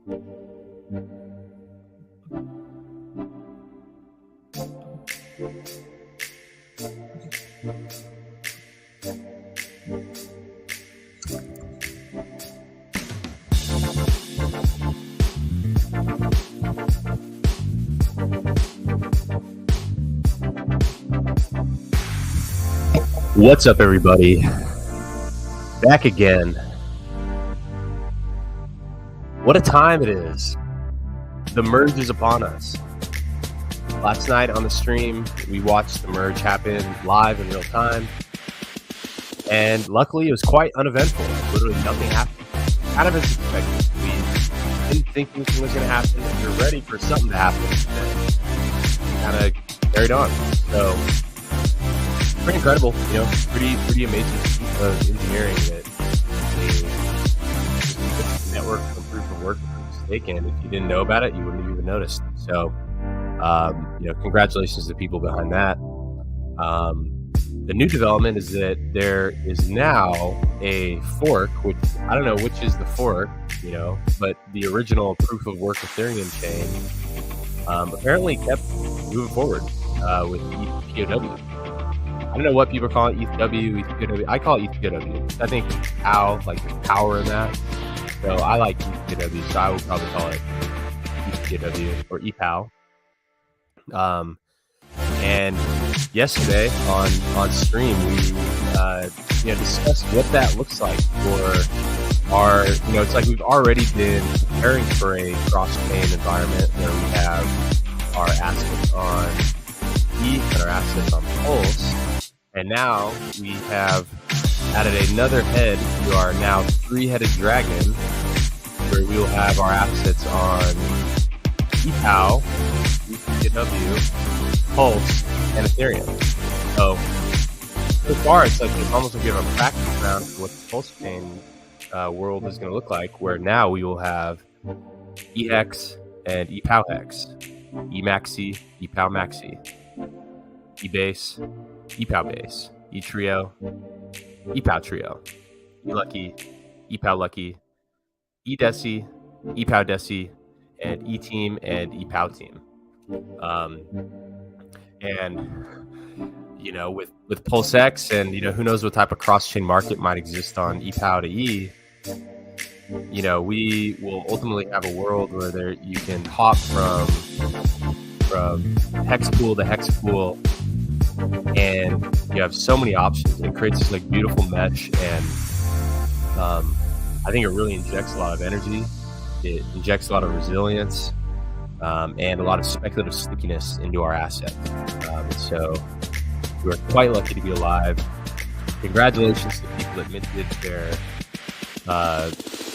What's up, everybody? Back again. What a time it is. The merge is upon us. Last night on the stream, we watched the merge happen live in real time. And luckily, it was quite uneventful. Literally nothing happened. Kind of as expected. We didn't think anything was going to happen. We were ready for something to happen. And kind of carried on. So, pretty incredible, you know, pretty amazing piece of engineering that the network from proof of work to proof of stake, and if you didn't know about it, you wouldn't have even noticed. So, you know, congratulations to the people behind that. The new development is that there is now a fork, which I don't know which is the fork, you know, but the original proof of work Ethereum chain apparently kept moving forward with ETHPOW. I don't know what people call it, ETHPOW. I call it ETHPOW. I think POW, like there's power in that. So I like ETHPOW, so I would probably call it ETHPOW or ETHPOW. And yesterday on stream, we discussed what that looks like for our, you know, it's like we've already been preparing for a cross-chain environment where we have our assets on ETH and our assets on Pulse. And now we have added another head to our now three-headed dragon, where we will have our assets on ETHPOW, ETHPOW, Pulse, and Ethereum. So far, it's like it's almost like we have a practice round for what the Pulse chain world is going to look like, where now we will have EHEX and EPOWHEX, EMAXI, EPOW MAXI, eBase, EPOW base, eTrio, EPOW trio, eLucky, EPOW lucky, eDECI, EPOW DECI, and eTeam and EPOW team. And you know, with PulseX, and you know, who knows what type of cross-chain market might exist on EPOW to E. You know, we will ultimately have a world where you can hop from hex pool to hex pool, and you have so many options. It creates this like beautiful mesh, and I think it really injects a lot of energy. It injects a lot of resilience, and a lot of speculative stickiness into our asset. So we're quite lucky to be alive. Congratulations to the people that minted their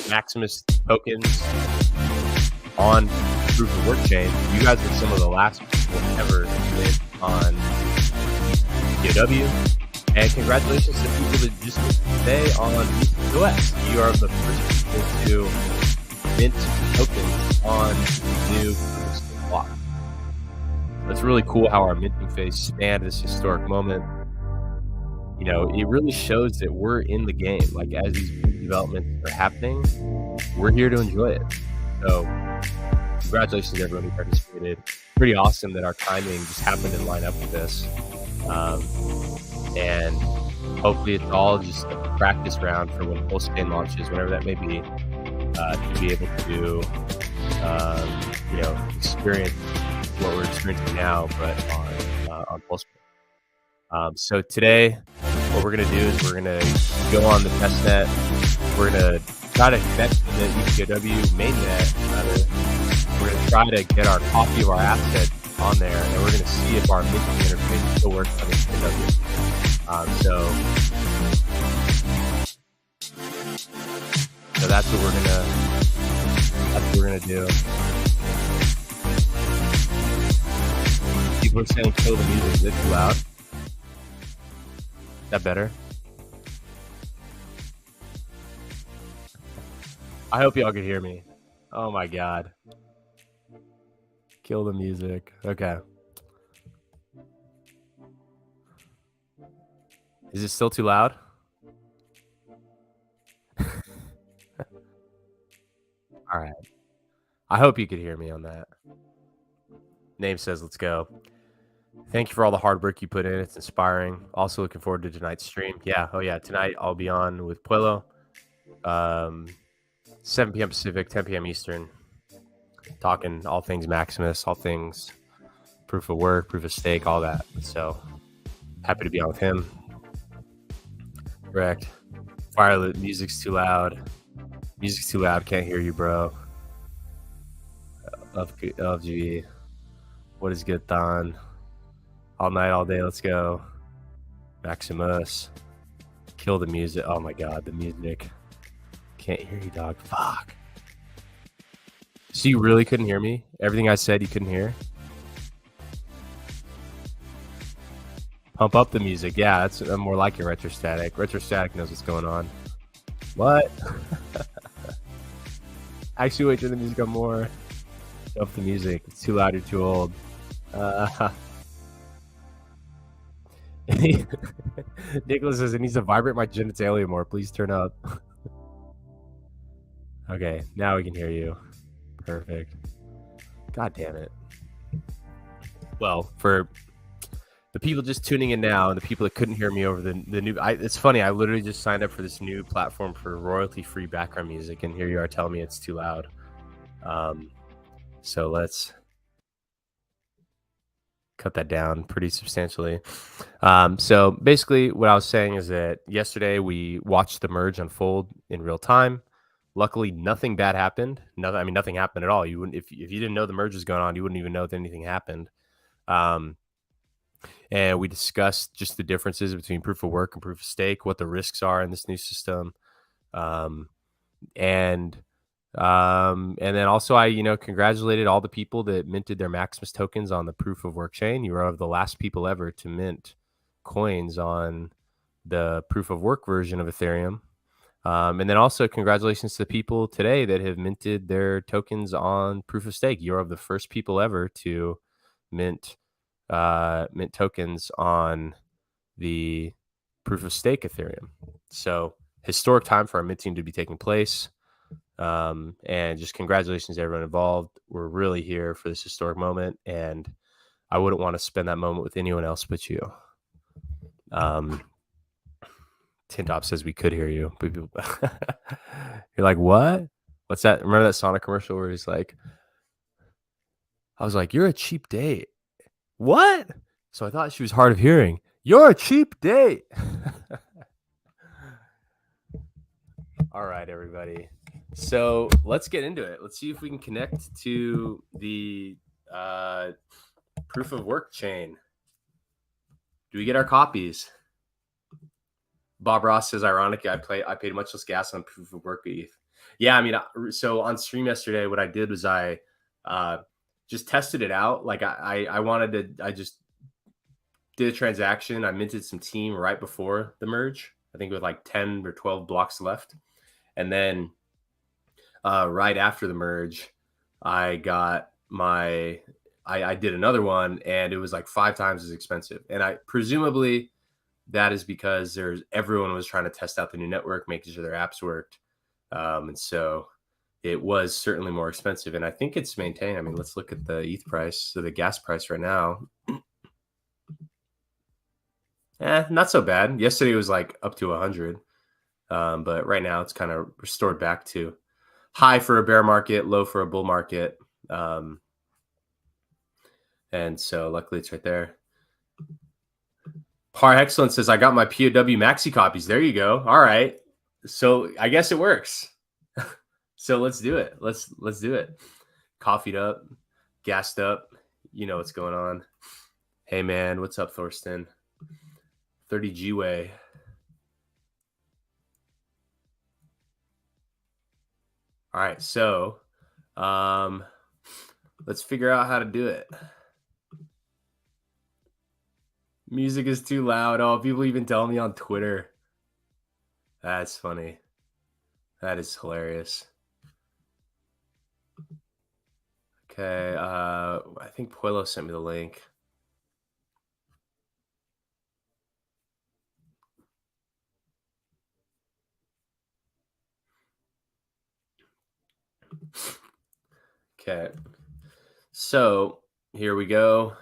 Maximus tokens on proof of work chain. You guys are some of the last people ever to mint on ETHPOW, and congratulations to people that just stay on ETHOS. You are the first people to mint tokens on new block. It's really cool how our minting phase spanned this historic moment. You know, it really shows that we're in the game. Like, as these developments are happening, we're here to enjoy it. So congratulations to everyone who participated. Pretty awesome that our timing just happened to line up with this. And hopefully it's all just a practice round for when Pulse chain launches, whenever that may be, to be able to, you know, experience what we're experiencing now, but on Pulse. So today, what we're going to do is we're going to go on the testnet. We're going to try to connect to the ETHPOW mainnet. We're going to try to get our copy of our asset on there, and we're going to see if our minting interface still works on ETHPOW. So that's what we're gonna do. People are saying kill the music. Is it too loud? Is that better? I hope y'all can hear me. Oh my god. Kill the music. Okay. Is it still too loud? All right. I hope you could hear me on that. Name says, let's go. Thank you for all the hard work you put in. It's inspiring. Also looking forward to tonight's stream. Yeah. Oh, yeah. Tonight I'll be on with Puello. 7 p.m. Pacific, 10 p.m. Eastern. Talking all things Maximus, all things proof of work, proof of stake, all that. So happy to be on with him. Correct. Fire, music's too loud. Music's too loud. Can't hear you, bro. LG. What is good, Thon? All night, all day. Let's go. Maximus. Kill the music. Oh my god, the music. Can't hear you, dog. Fuck. So you really couldn't hear me? Everything I said you couldn't hear? Pump up the music. Yeah, that's more like your retrostatic. Retrostatic knows what's going on. What? Actually, wait, turn the music up more. Up the music. It's too loud. You're too old. Nicholas says it needs to vibrate my genitalia more. Please turn up. Okay, now we can hear you. Perfect. God damn it. Well, for the people just tuning in now and the people that couldn't hear me over the new, it's funny. I literally just signed up for this new platform for royalty-free background music, and here you are telling me it's too loud. So let's cut that down pretty substantially. So basically, what I was saying is that yesterday we watched the merge unfold in real time. Luckily, nothing bad happened. Nothing happened at all. You wouldn't, if you didn't know the merge was going on, you wouldn't even know that anything happened. And we discussed just the differences between proof of work and proof of stake, what the risks are in this new system, and then also I, congratulated all the people that minted their Maximus tokens on the proof of work chain. You are the last people ever to mint coins on the proof of work version of Ethereum. And then also congratulations to the people today that have minted their tokens on proof of stake. You're the first people ever to mint tokens on the proof of stake Ethereum. So historic time for our minting to be taking place. And just congratulations to everyone involved. We're really here for this historic moment, and I wouldn't want to spend that moment with anyone else but you. Tintop says we could hear you. You're like, what? What's that? Remember that Sonic commercial where he's like, I was like, you're a cheap date. What? So I thought she was hard of hearing. You're a cheap date. All right, everybody. So let's get into it. Let's see if we can connect to the proof of work chain. Do we get our copies? Bob Ross says, ironically, I paid much less gas on proof of work ETH. Yeah, so on stream yesterday, what I did was I just tested it out. Like I just did a transaction. I minted some team right before the merge. I think with like 10 or 12 blocks left. And then right after the merge, I got I did another one, and it was like 5 times as expensive. And I presumably that is because everyone was trying to test out the new network, making sure their apps worked. And so it was certainly more expensive. And I think it's maintained. Let's look at the ETH price. So the gas price right now, not so bad. Yesterday was like up to 100. But right now it's kind of restored back to high for a bear market, low for a bull market. And so luckily it's right there. Par Excellence says, I got my POW Maxi copies. There you go. All right. So I guess it works. So let's do it. Let's do it. Coffeeed up, gassed up. You know what's going on. Hey, man. What's up, Thorsten? 30 G-Way. All right. So let's figure out how to do it. Music is too loud. Oh, people even tell me on Twitter. That's funny. That is hilarious. Okay. I think Puello sent me the link. Okay. So here we go.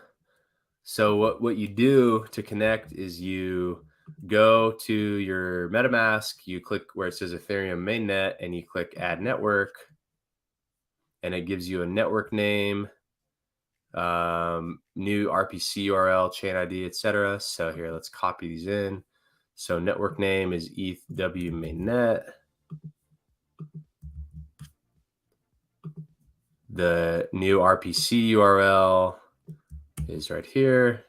So what you do to connect is you go to your MetaMask, you click where it says Ethereum mainnet, and you click add network, and it gives you a network name, new RPC URL, chain ID, etc. So here, let's copy these in. So network name is ETHW mainnet. The new RPC URL is right here.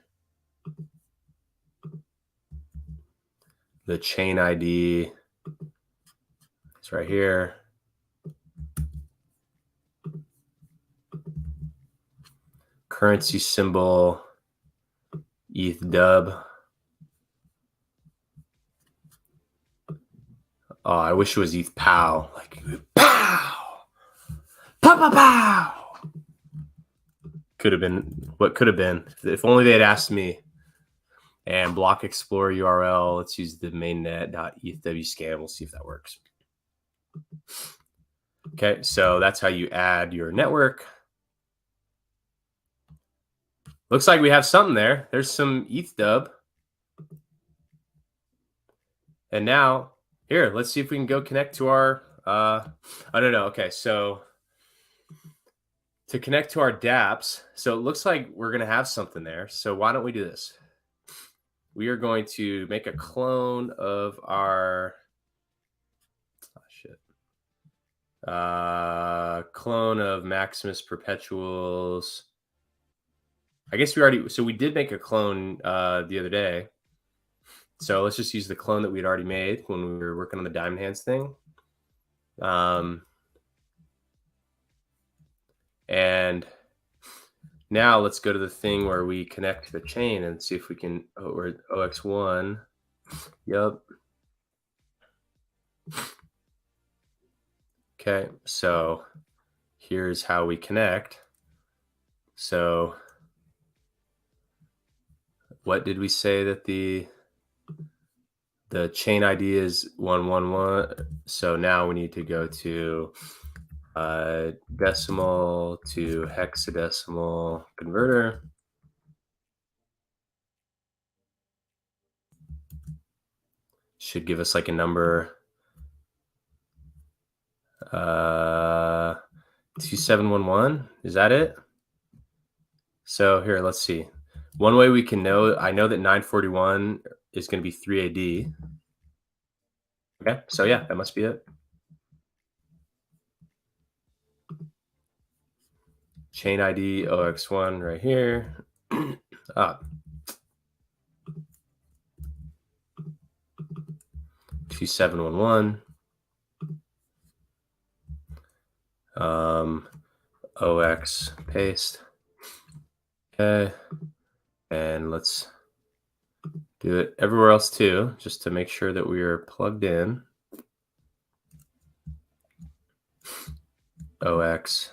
The chain ID is right here. Currency symbol, ETHDub. Oh, I wish it was ETHPOW. Like, pow! Pow, pow, pow! Could have been what could have been. If only they had asked me. And block explorer URL. Let's use the mainnet.ethw scan. We'll see if that works. Okay, so that's how you add your network. Looks like we have something there. There's some ETHDub. And now, here, let's see if we can go connect to our, I don't know. Okay, so to connect to our dApps, so it looks like we're going to have something there. So why don't we do this? We are going to make a clone of our, clone of Maximus Perpetuals. I guess we already, so we did make a clone the other day. So let's just use the clone that we'd already made when we were working on the Diamond Hands thing. And now let's go to the thing where we connect the chain and see if we can, oh, we're at OX1. Yep. Okay, so here's how we connect. So what did we say that the chain ID is 111? So now we need to go to decimal to hexadecimal converter. Should give us like a number. 2711, is that it? So here, let's see. One way we can know, I know that 941 is going to be 3AD. Okay, so yeah, that must be it. Chain ID OX1 right here. 2711. OX paste. Okay, and let's do it everywhere else too, just to make sure that we are plugged in. OX.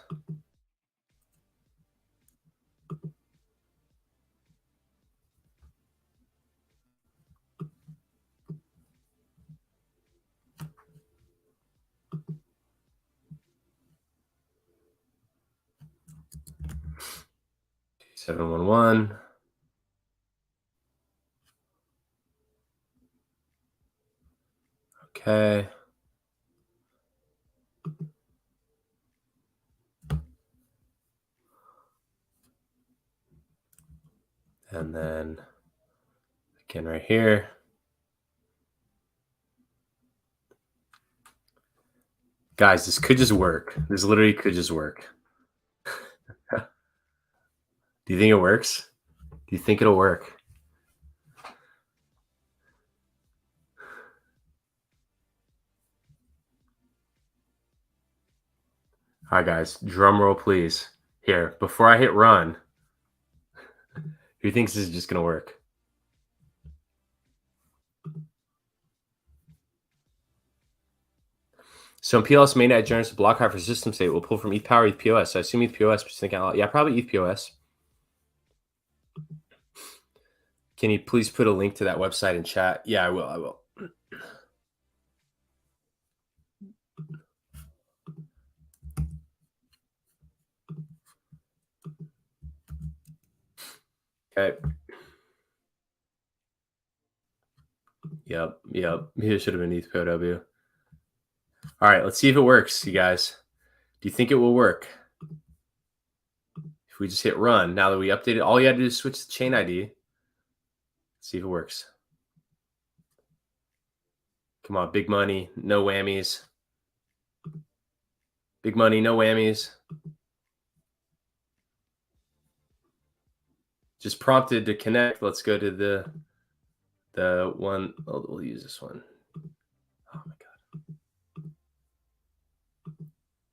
Seven one one. Okay. And then again right here. Guys, this could just work. This literally could just work. Do you think it works? Do you think it'll work? All right, guys, drum roll, please. Here, before I hit run, who thinks this is just going to work? So in PLS mainnet generates a block height for system state. We'll pull from ETHPOW or ETHPOS. So I assume ETHPOS, but think out loud. Yeah, probably ETHPOS. Can you please put a link to that website in chat? Yeah, I will. Okay. Yep. It should have been ETHPOW. All right, let's see if it works, you guys. Do you think it will work? If we just hit run, now that we updated, all you had to do is switch the chain ID. Let's see if it works. Come on, big money, no whammies. Big money, no whammies. Just prompted to connect. Let's go to the one. Oh, we'll use this one. Oh my god.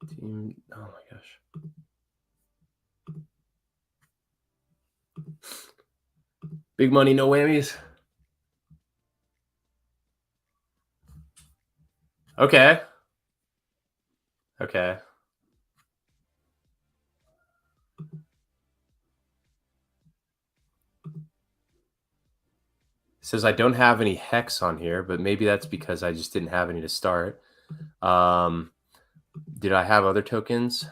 Team. Oh my gosh. Big money, no whammies. Okay. Okay. It says I don't have any hex on here, but maybe that's because I just didn't have any to start. Did I have other tokens?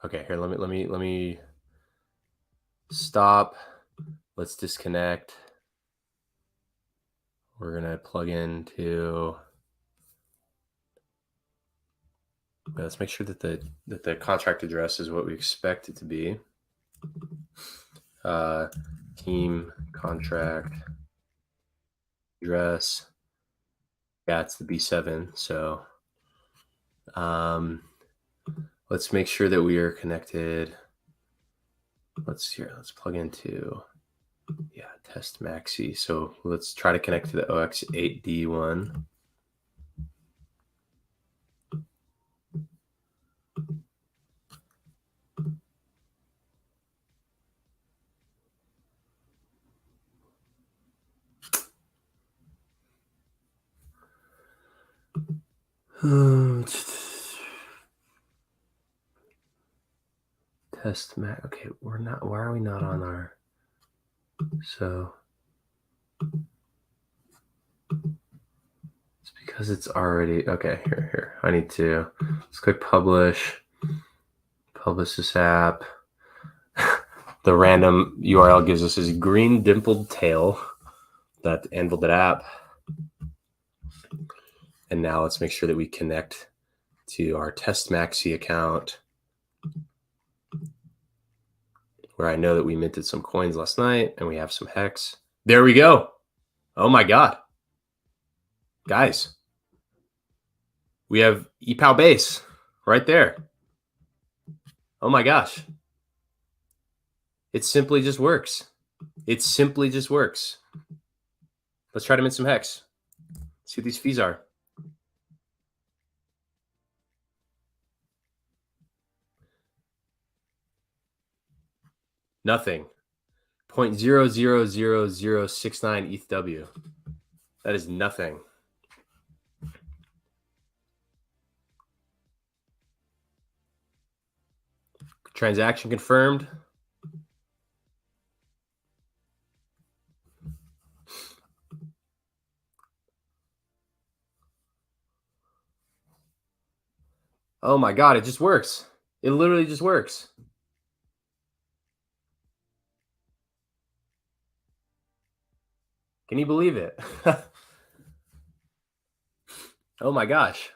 Okay, here, let me stop. Let's disconnect. We're gonna plug into. Let's make sure that the contract address is what we expect it to be. Team contract address. Yeah, it's the B7. So let's make sure that we are connected. Let's plug into test MAXI. So let's try to connect to the OX8D one. Test Mac. Okay, we're not. Why are we not on our? So it's because it's already okay. Here. I need to. Let's click publish. Publish this app. The random URL gives us this green dimpled tail. That anvil that app. And now let's make sure that we connect to our test MAXI account, where I know that we minted some coins last night and we have some hex. There we go. Oh my God. Guys, we have ETHPOW base right there. Oh my gosh. It simply just works. It simply just works. Let's try to mint some hex. See what these fees are. Nothing. 0.000069 ETHW. That is nothing. Transaction confirmed. Oh my God, it just works. It literally just works. Can you believe it? Oh my gosh.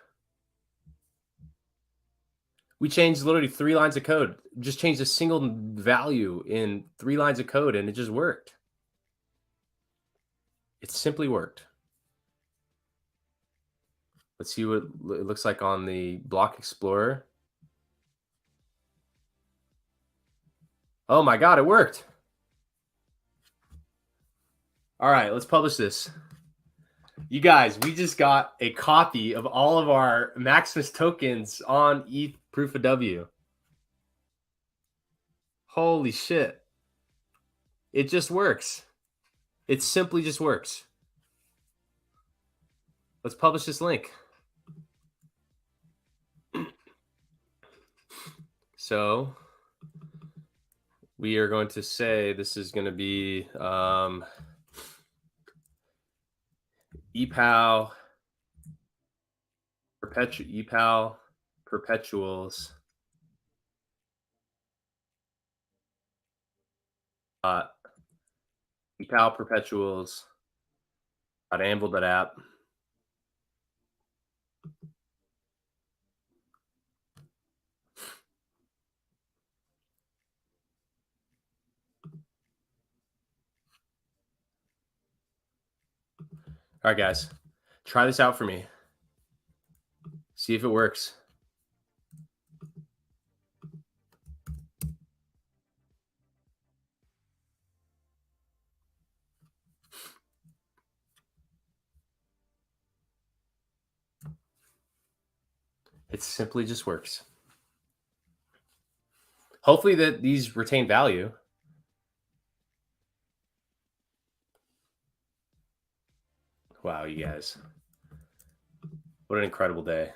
We changed literally 3 lines of code. Just changed a single value in 3 lines of code and it just worked. It simply worked. Let's see what it looks like on the Block Explorer. Oh my God, it worked. All right, let's publish this. You guys, we just got a copy of all of our Maximus tokens on ETH Proof of W. Holy shit. It just works. It simply just works. Let's publish this link. So we are going to say this is going to be ETHPOW, ETHPOW, Perpetuals, ETHPOW Perpetuals, .anvil.app. All right, guys, try this out for me. See if it works. It simply just works. Hopefully that these retain value. Wow, you guys. What an incredible day.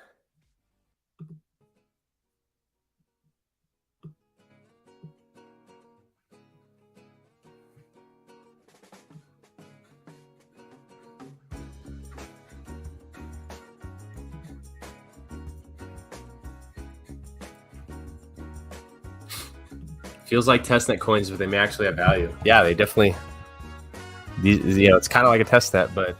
Feels like testnet coins, but they may actually have value. Yeah, they definitely. These, you know, it's kind of like a testnet, but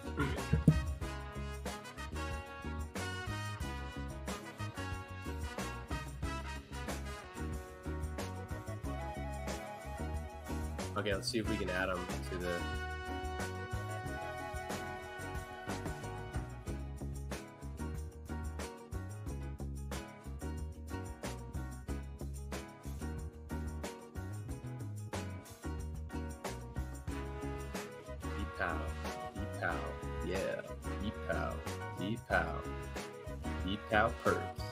okay. Let's see if we can add them to the. ETHPOW, yeah, ETHPOW perps,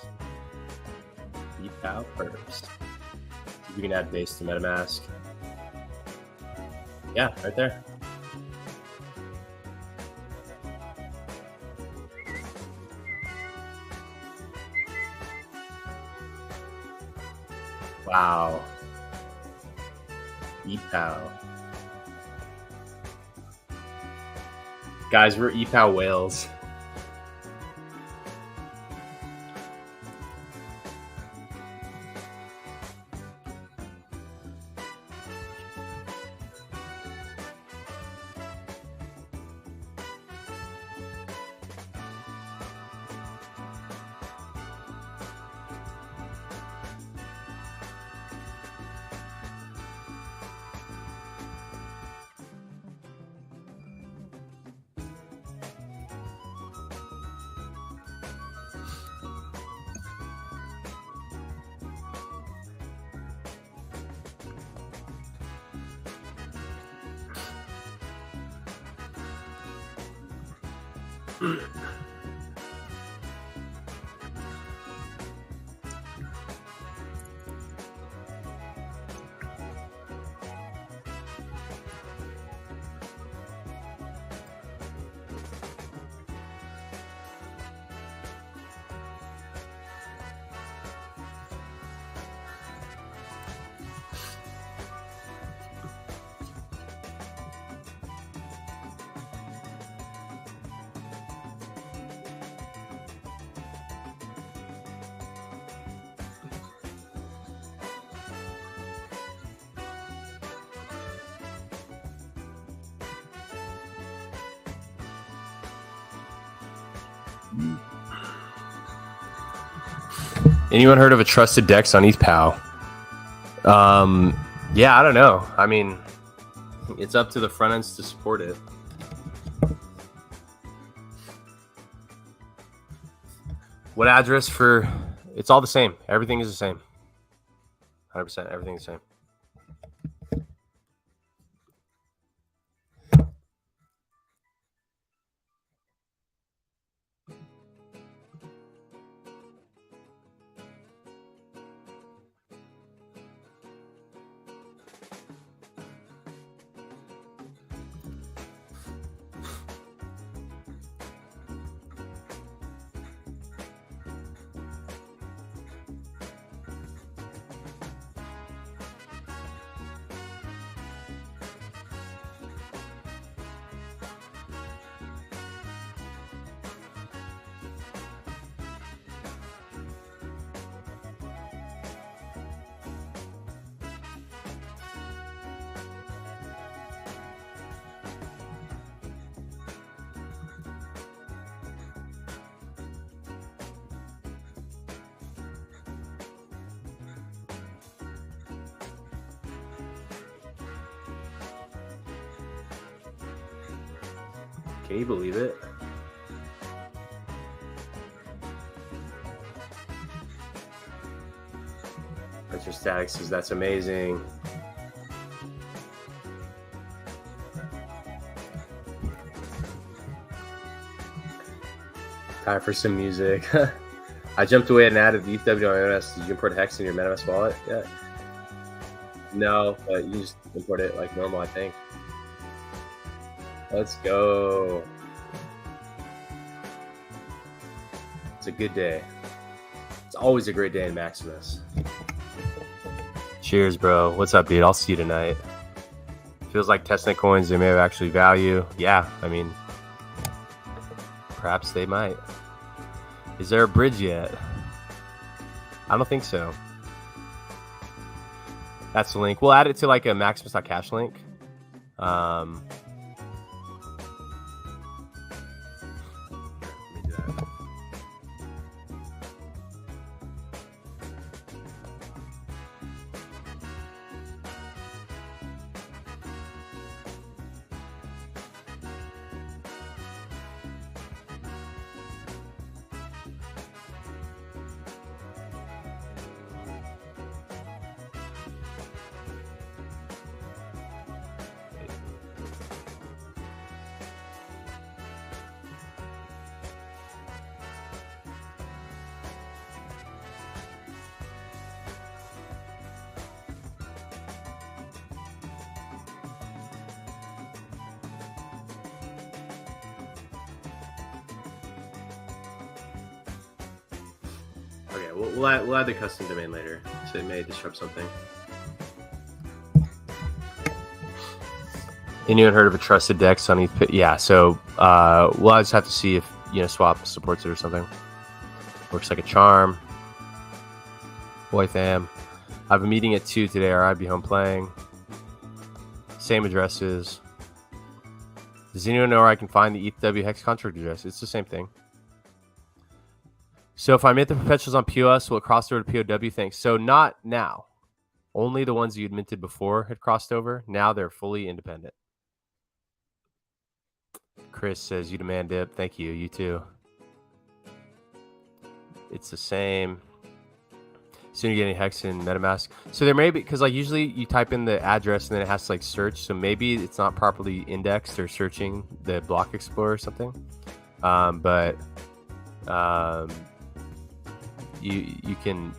ETHPOW perps. See if we can add base to MetaMask. Yeah, right there. Wow. ETHPOW. Guys, we're ETHPOW whales. Anyone heard of a trusted DEX on ETHPOW? Yeah, I don't know. I mean, it's up to the front ends to support it. What address for? It's all the same. Everything is the same. 100%. Everything is the same. Can you believe it? Static says that's amazing. Time for some music. I jumped away and added the ETHPOW on MetaMask. Did you import Hex in your MetaMask wallet? Yeah. No, but you just import it like normal, I think. Let's go. It's a good day. It's always a great day in Maximus. Cheers, bro. What's up, dude? I'll see you tonight. Feels like testnet coins, they may have actually value. Yeah, I mean, perhaps they might. Is there a bridge yet? I don't think so. That's the link. We'll add it to like a Maximus.cash link. Let me do that. Okay, we'll add the custom domain later, so it may disrupt something. Anyone heard of a trusted DEX on ETH? Yeah, so we'll just have to see if Uniswap supports it or something. Works like a charm. Boy, fam. I have a meeting at 2 today, or I'd be home playing. Same addresses. Does anyone know where I can find the ETHW hex contract address? It's the same thing. So if I mint the perpetuals on POS, will it cross over to POW? Thanks. So not now. Only the ones you'd minted before had crossed over. Now they're fully independent. Chris says, you demand dip. Thank you. You too. It's the same. Soon you're getting hex in MetaMask. So there may be, because like usually you type in the address and then it has to like search. So maybe it's not properly indexed or searching the block explorer or something. You can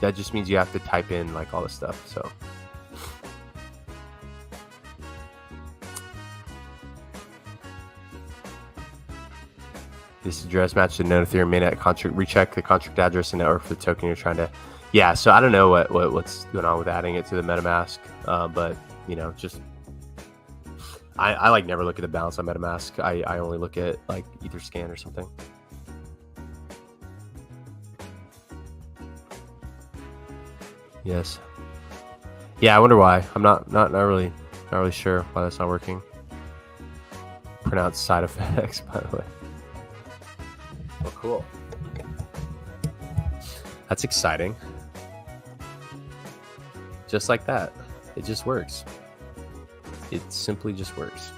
that just means you have to type in like all this stuff. So this address matches the known Ethereum mainnet contract. Recheck the contract address and network for the token you're trying to. Yeah, so I don't know what's going on with adding it to the MetaMask, but just I like never look at the balance on MetaMask. I only look at like Etherscan or something. Yes. Yeah, I wonder why. I'm not really sure why that's not working. Pronounced side effects, by the way. Oh, cool. That's exciting. Just like that. It just works. It simply just works.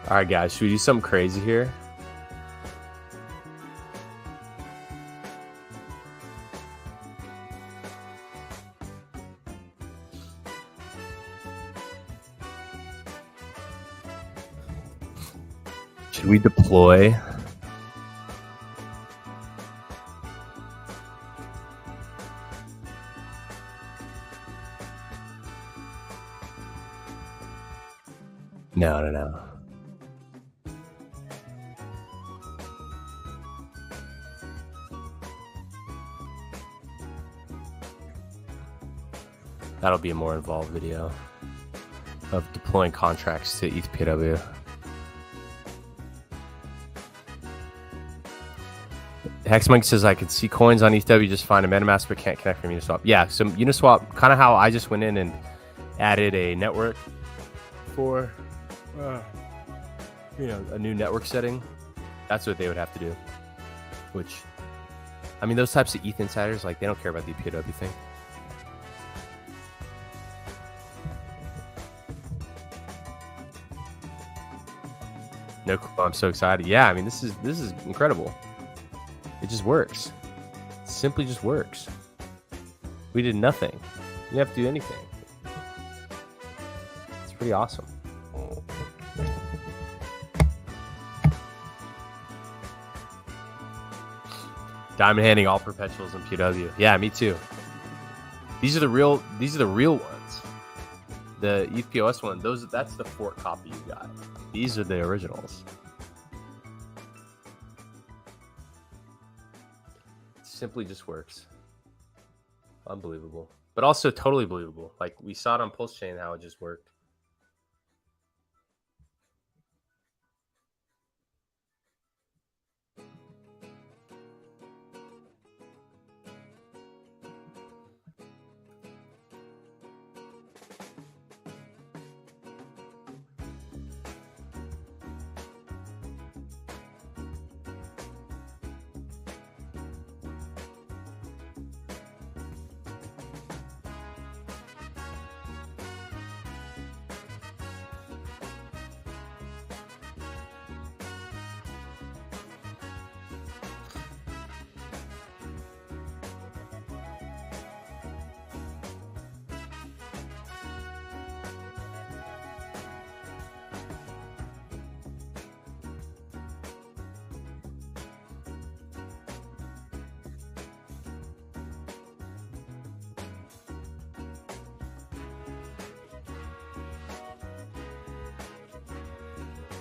All right, guys, should we do something crazy here? Should we deploy? No. That'll be a more involved video of deploying contracts to ETHPOW. Hexmonk says, I can see coins on ETHW, just find a MetaMask, but can't connect from Uniswap. Yeah, so Uniswap, kind of how I just went in and added a network for, a new network setting. That's what they would have to do, which I mean, those types of ETH insiders, like, they don't care about the POW thing. No clue. I'm so excited. Yeah, I mean, this is incredible. It just works. It simply just works. We did nothing. You didn't have to do anything. It's pretty awesome. Diamond handing all perpetuals in POW. Yeah, me too. These are the real ones. The ETHPOW one, that's the fork copy you got. These are the originals. It simply just works. Unbelievable. But also totally believable. Like, we saw it on Pulse Chain how it just worked.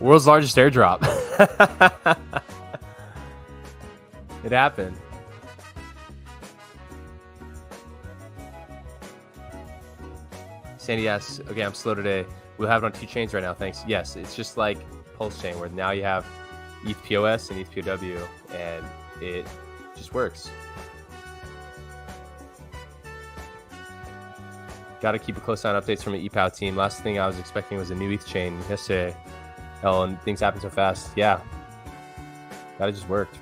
World's largest airdrop. It happened. Sandy asks, okay, I'm slow today. We'll have it on 2 chains right now, thanks. Yes, it's just like Pulse Chain, where now you have ETHPOS and ETHPOW, and it just works. Got to keep a close eye on updates from the ETHPOW team. Last thing I was expecting was a new ETH chain yesterday. Oh, and things happen so fast. Yeah. That just worked.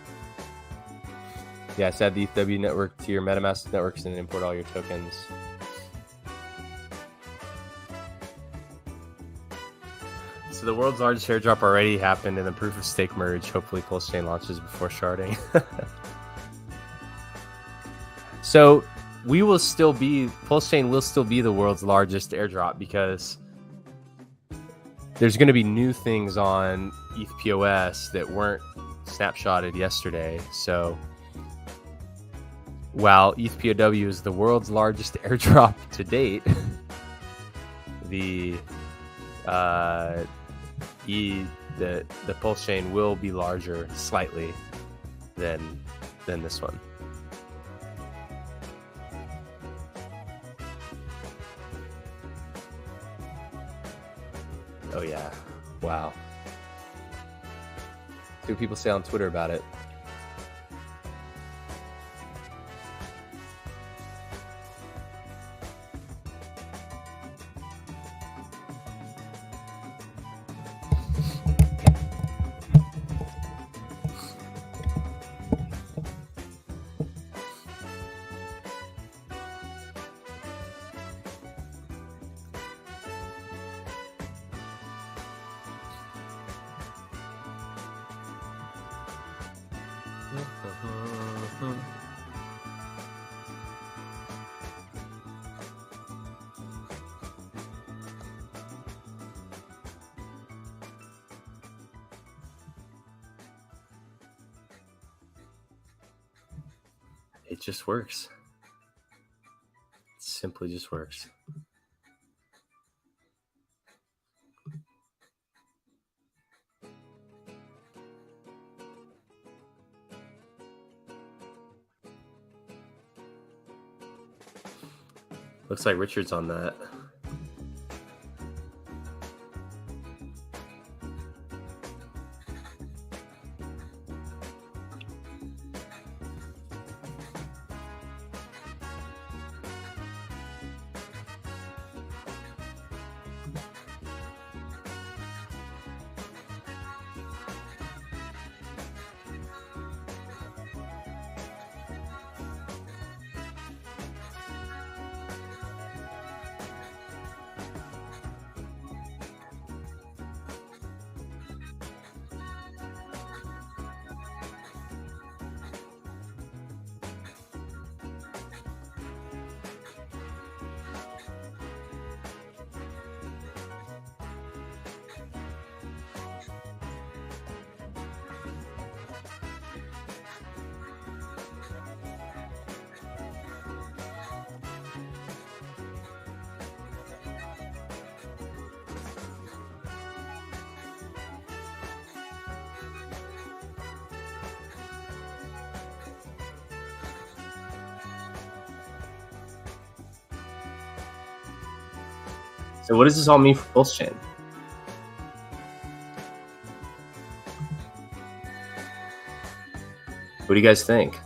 Yeah, I said the ETHW network to your MetaMask networks and import all your tokens. So the world's largest airdrop already happened in the proof of stake merge. Hopefully Pulse Chain launches before sharding. So we will still be, Pulse Chain will still be the world's largest airdrop, because there's going to be new things on ETHPOS that weren't snapshotted yesterday. So while ETHPOW is the world's largest airdrop to date, the Pulse Chain will be larger slightly than this one. Oh yeah, wow. See what people say on Twitter about it. It just works. It simply just works. Looks like Richard's on that. So what does this all mean for Pulse Chain? What do you guys think?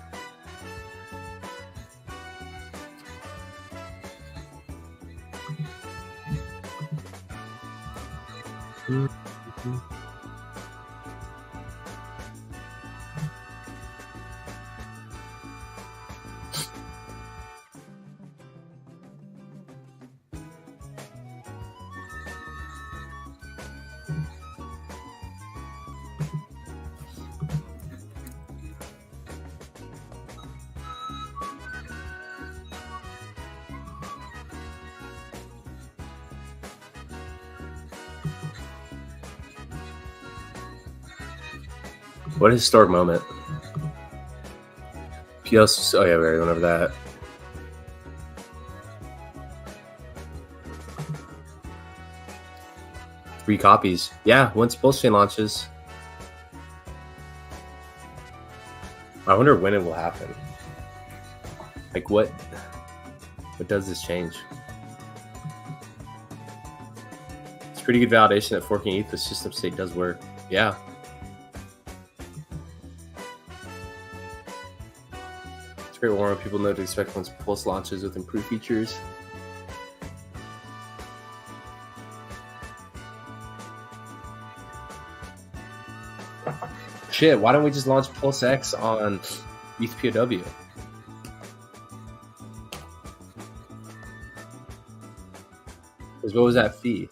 What a historic moment. PS, oh yeah, we already went over that. Three copies. Yeah, once Pulse Chain launches. I wonder when it will happen. Like what does this change? It's pretty good validation that forking ETH with system state does work. Yeah. It's great when people know to expect once Pulse launches with improved features. Shit, why don't we just launch Pulse X on ETHPOW? Because what was that fee?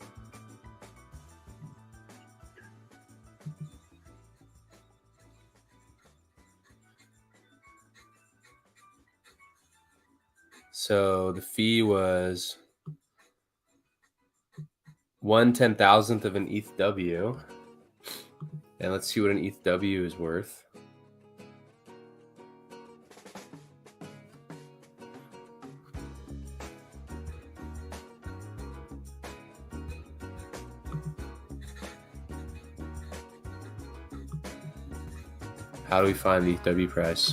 So the fee was 1/10,000th of an ETHW. And let's see what an ETHW is worth. How do we find the ETHW price?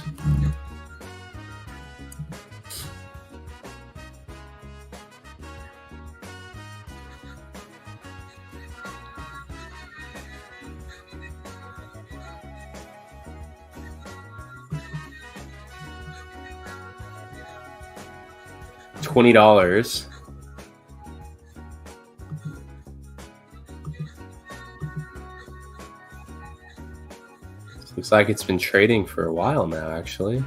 $20. Looks like it's been trading for a while now, actually.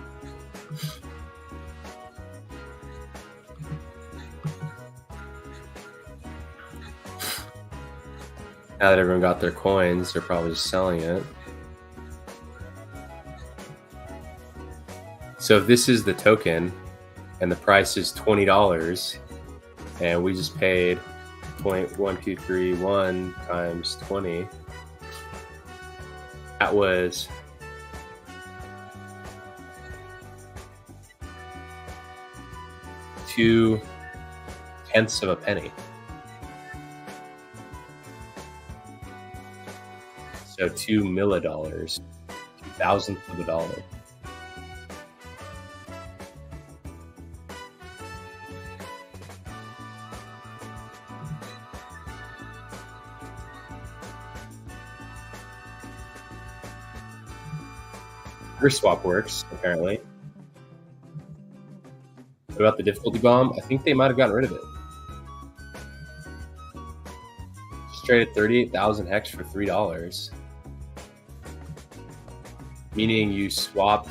Now that everyone got their coins, they're probably just selling it. So if this is the token, and the price is $20, and we just paid 0.1231 times 20. That was $0.2 of a penny. So $2 millidollars, 2,000th of a dollar. Swap works, apparently. What about the difficulty bomb? I think they might have gotten rid of it. Just traded 38,000 hex for $3. Meaning you swapped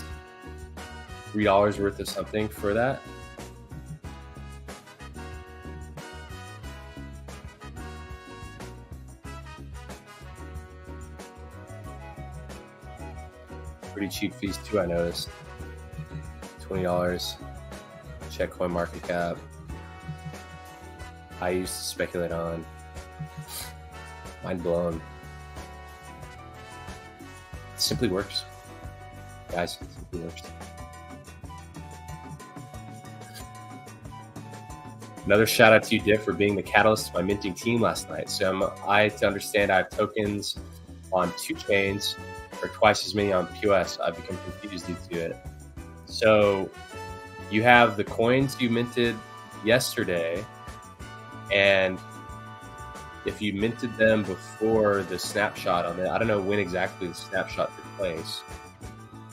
$3 worth of something for that. Pretty cheap fees too, I noticed. $20. Check coin market cap. I used to speculate on. Mind blown. It simply works. Guys, it simply works. Another shout out to you, Dick, for being the catalyst to my minting team last night. So I understand I have tokens on 2 chains, or twice as many on POS. I've become confused due to it. So you have the coins you minted yesterday, and if you minted them before the snapshot on it, I don't know when exactly the snapshot took place.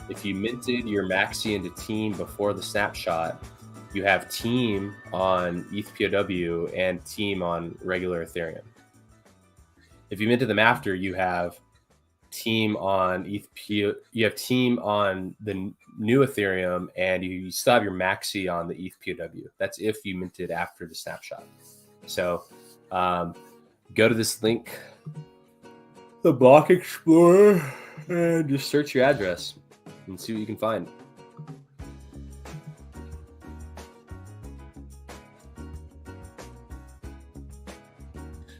If you minted your MAXI into Team before the snapshot, you have Team on ETHPOW and Team on regular Ethereum. If you minted them after, you have Team on ETHPOW, you have Team on the new Ethereum, and you still have your MAXI on the ETHPOW. That's if you minted after the snapshot. So go to this link, the Block Explorer, and just search your address and see what you can find.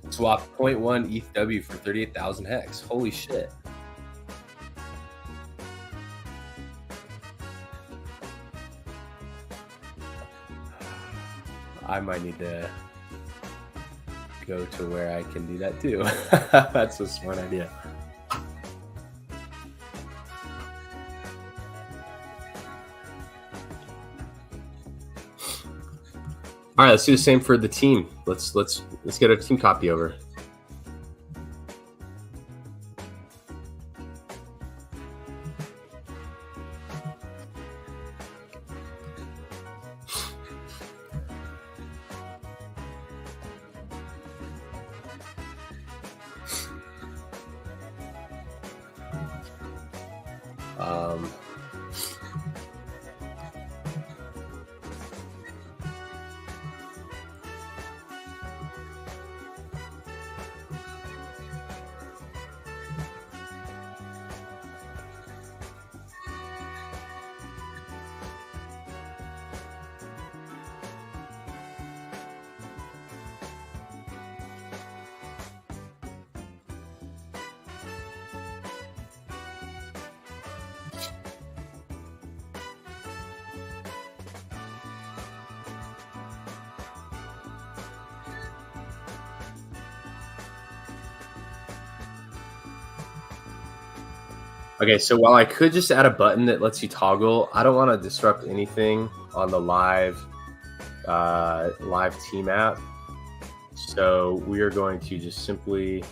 Swap 0.1 ETHW for 38,000 hex. Holy shit. I might need to go to where I can do that too. That's a smart idea. All right, let's do the same for the team. Let's get a team copy over. Okay, so while I could just add a button that lets you toggle, I don't want to disrupt anything on the live team app. So we are going to just simply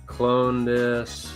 clone this.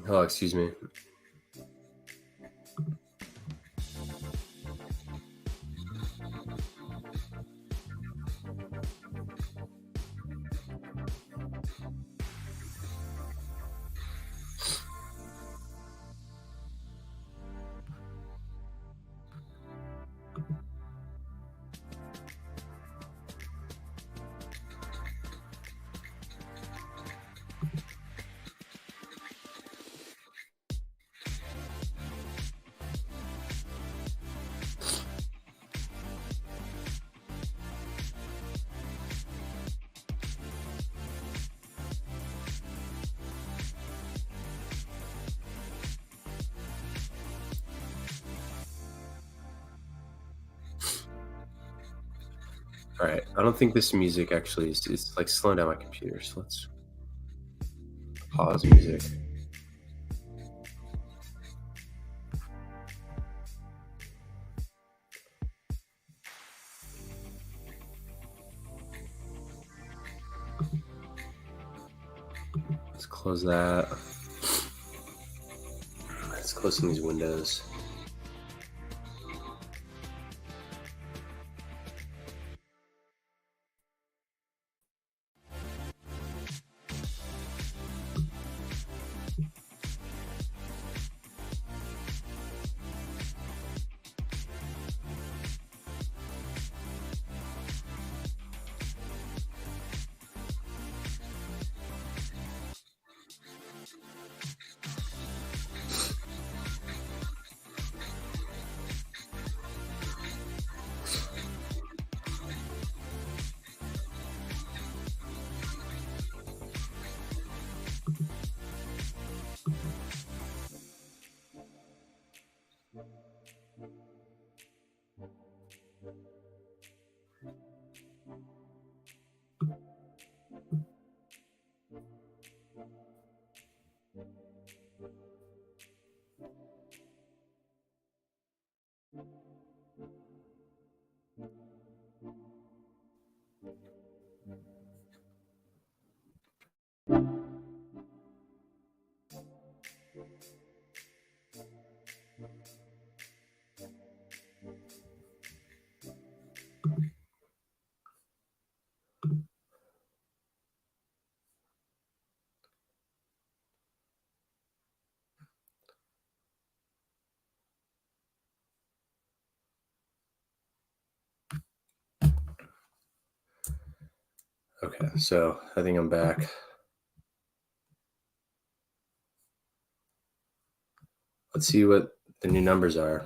Oh, excuse me. All right, I don't think this music actually is, it's like slowing down my computer, so let's pause music. Let's close that. closing these windows. Okay, so I think I'm back. Let's see what the new numbers are.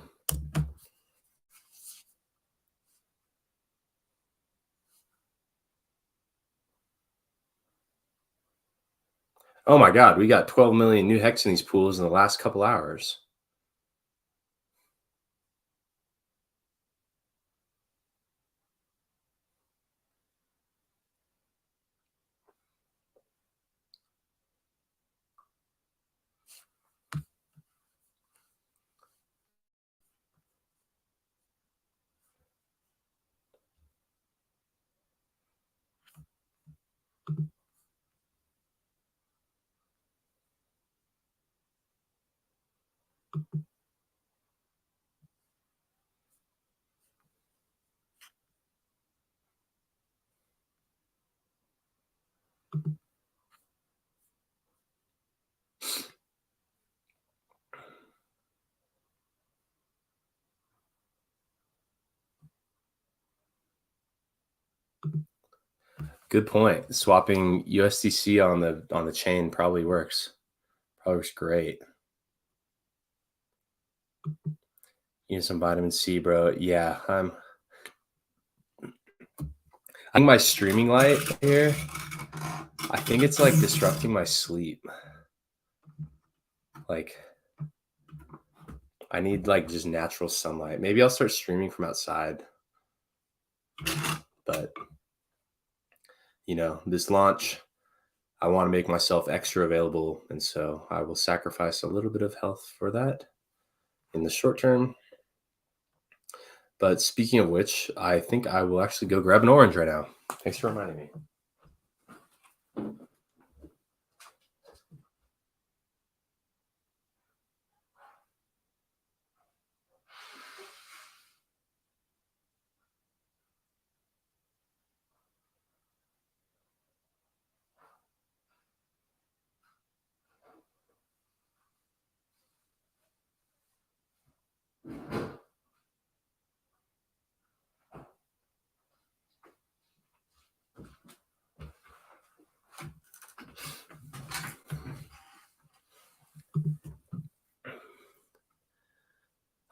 Oh my God, we got 12 million new hex in these pools in the last couple hours. Good point. Swapping USDC on the chain probably works. Probably works great. You need some vitamin C, bro. Yeah, I think my streaming light here, I think it's like disrupting my sleep. Like, I need like just natural sunlight. Maybe I'll start streaming from outside. But, you know, this launch, I want to make myself extra available. And so I will sacrifice a little bit of health for that in the short term. But speaking of which, I think I will actually go grab an orange right now. Thanks for reminding me.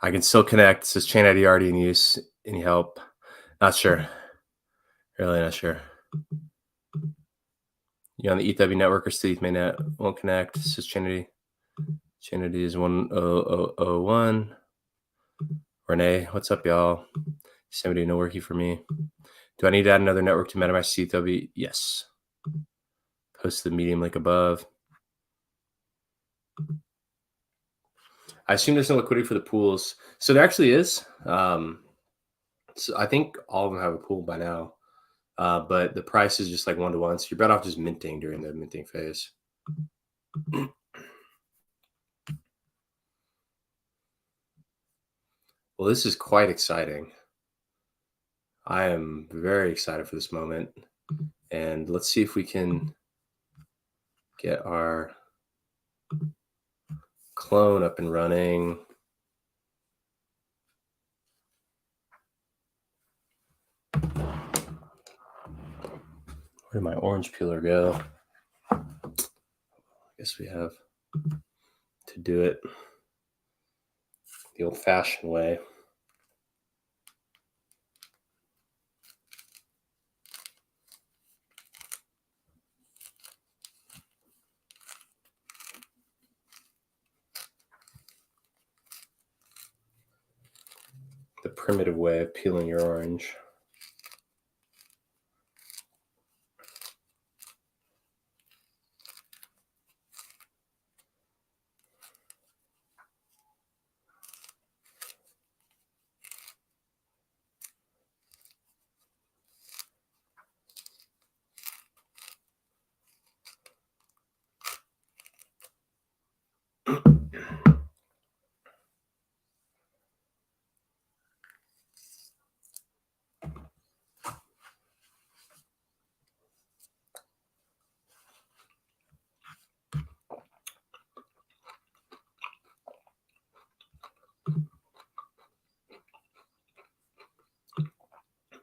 I can still connect. It says chain ID already in use. Any help? Not sure. Really not sure. You on the ETHPOW network or Steve mainnet won't connect. It says chain ID. Chain ID is 10001. Renee, what's up, y'all? Somebody no worky for me. Do I need to add another network to MetaMask CTW? Yes. Post the Medium link above. I assume there's no liquidity for the pools. So there actually is. So I think all of them have a pool by now. But the price is just like 1-to-1. So you're better off just minting during the minting phase. Well, this is quite exciting. I am very excited for this moment. And let's see if we can get our clone up and running. Where did my orange peeler go? I guess we have to do it the old-fashioned way. The primitive way of peeling your orange.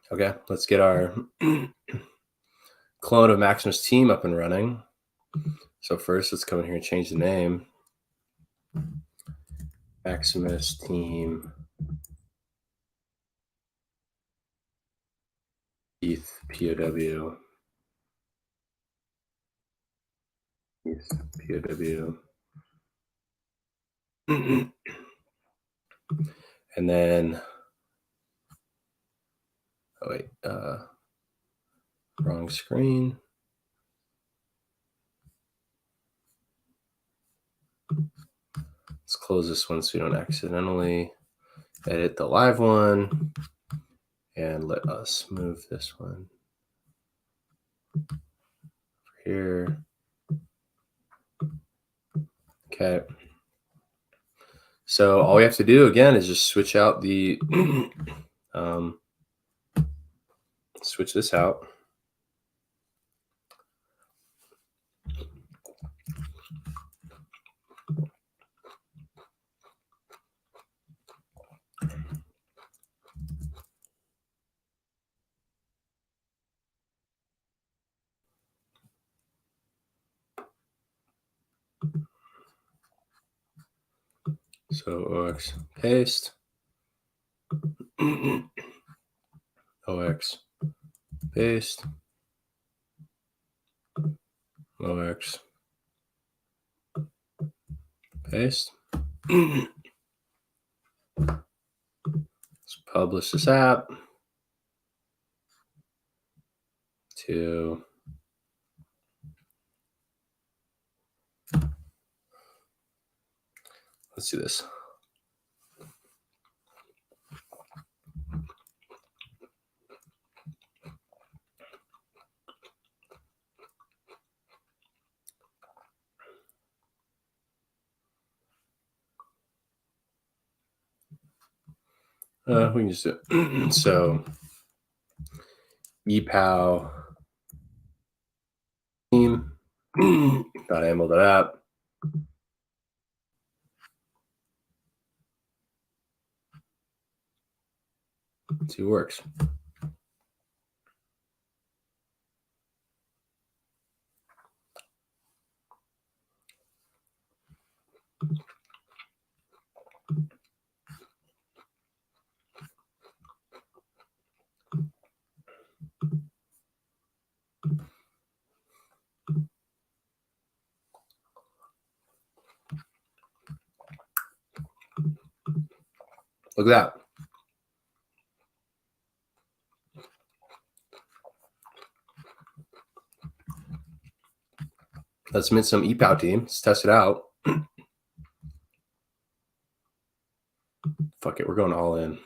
Okay, let's get our clone of Maximus team up and running. So first, let's come in here and change the name. Maximus team ETHPOW. ETHPOW. And then, oh wait, wrong screen. Let's close this one so we don't accidentally edit the live one. And let us move this one here. Okay. So all we have to do again is just switch out the switch this out. So OX paste. OX paste. OX paste. Let's publish this app to let's do this. We can just do it. So ETHPOW team .aml.app. See what works. Look at that. Let's mint some ETHPOW team. Let's test it out. Fuck it, we're going all in.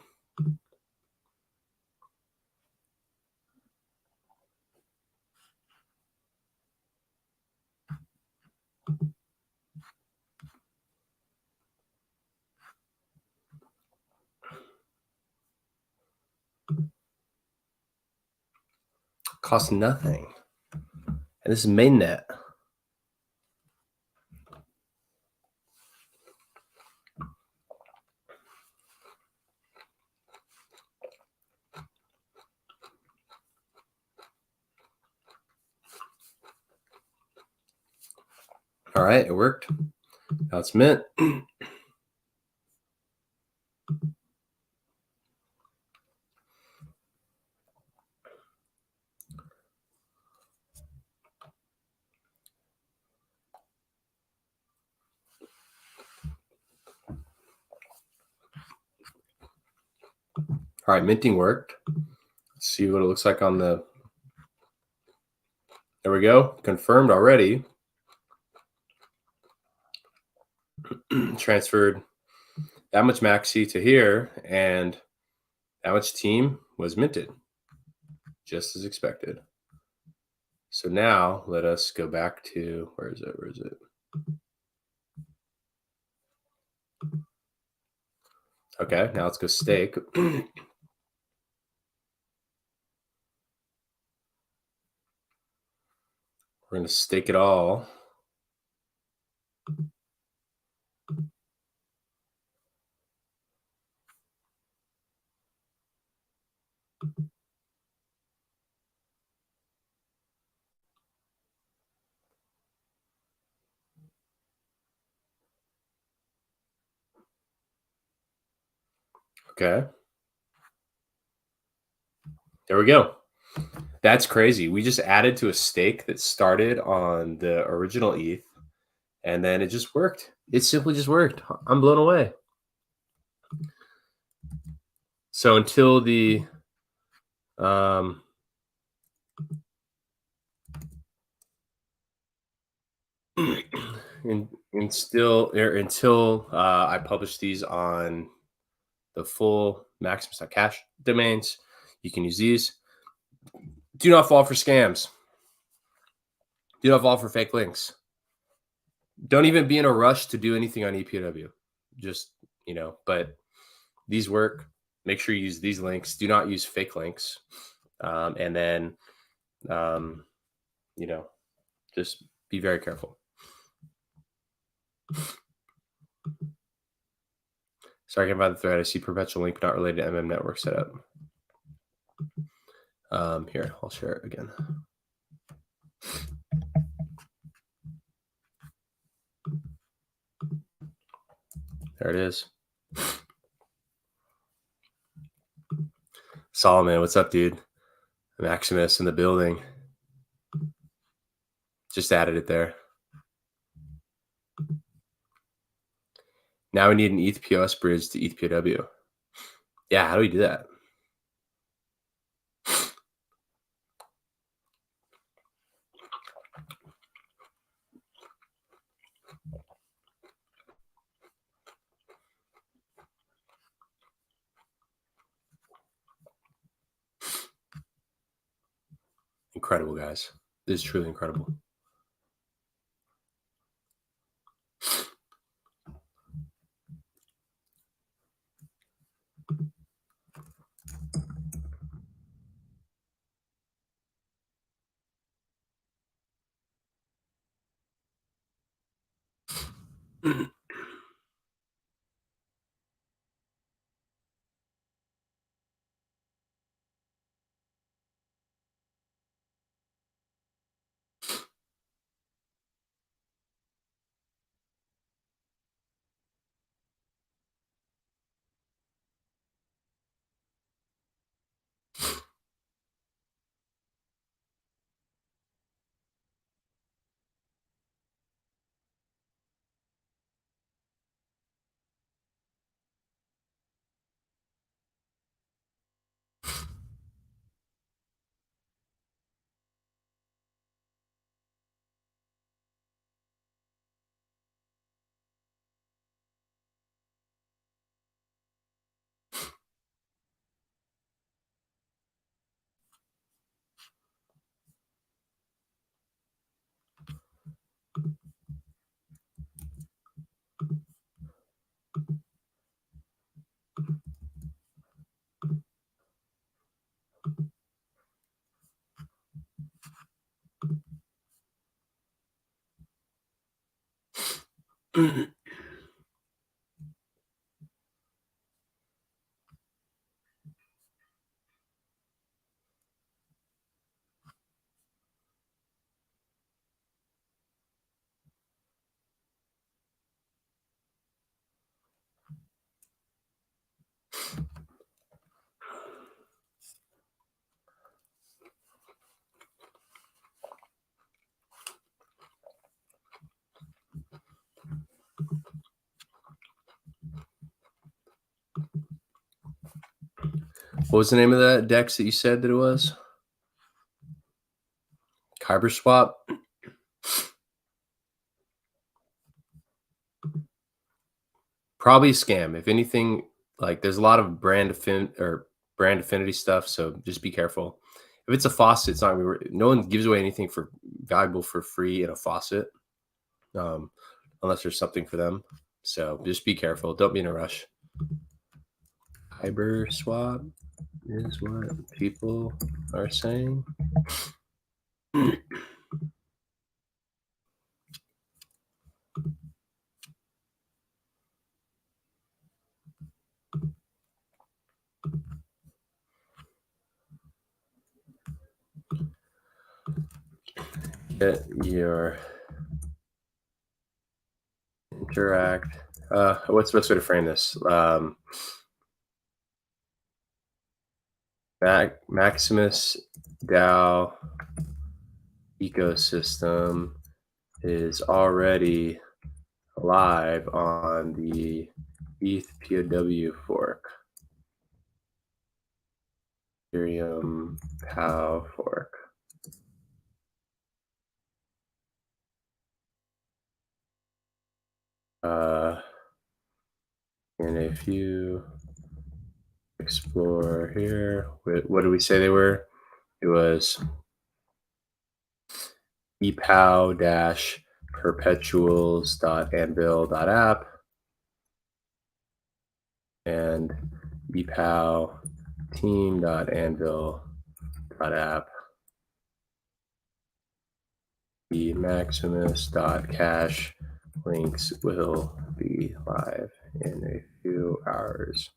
Costs nothing. And this is mainnet. All right, it worked. Now it's mint. All right, minting worked. Let's see what it looks like on the. There we go. Confirmed already. Transferred that much MAXI to here, and that much team was minted, just as expected. So now let us go back to, where is it? Where is it? Okay, now let's go stake. We're going to stake it all. Okay. There we go. That's crazy. We just added to a stake that started on the original ETH, and then it just worked. It simply just worked. I'm blown away. So until the until I publish these on the full Maximus.cash domains, you can use these. Do not fall for scams. Do not fall for fake links. Don't even be in a rush to do anything on ETHPOW. Just, but these work. Make sure you use these links. Do not use fake links. And then, just be very careful. Sorry, I can't find the thread. I see perpetual link, but not related to MM network setup. Here, I'll share it again. There it is. Solomon, what's up, dude? Maximus in the building. Just added it there. Now we need an ETHPOS bridge to ETHPOW. Yeah, how do we do that? Incredible, guys. This is truly incredible. What was the name of that DEX that you said that it was? Kyber swap. Probably a scam. If anything, like there's a lot of brand affinity stuff, so just be careful. If it's a faucet, it's not gonna be, no one gives away anything for valuable for free in a faucet, unless there's something for them. So just be careful. Don't be in a rush. Kyber swap is what people are saying. Get your interact. What's the best way to frame this? Maximus DAO ecosystem is already live on the ETHPOW fork, Ethereum POW fork. And if you explore here, what did we say they were? It was epow-perpetuals.anvil.app and epow-team.anvil.app. The Maximus.cash links will be live in a few hours.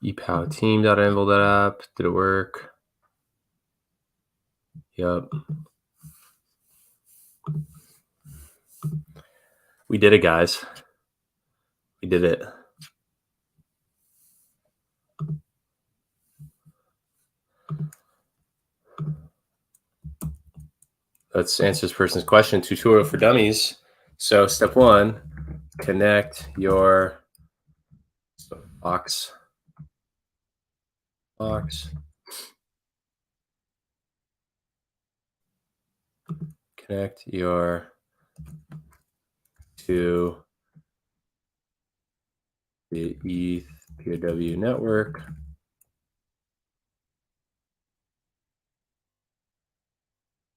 epow-team.anvil.app. Did it work? Yep. We did it, guys. We did it. Let's answer this person's question. Tutorial for dummies. So step one, connect your box. Connect your to the ETH POW network.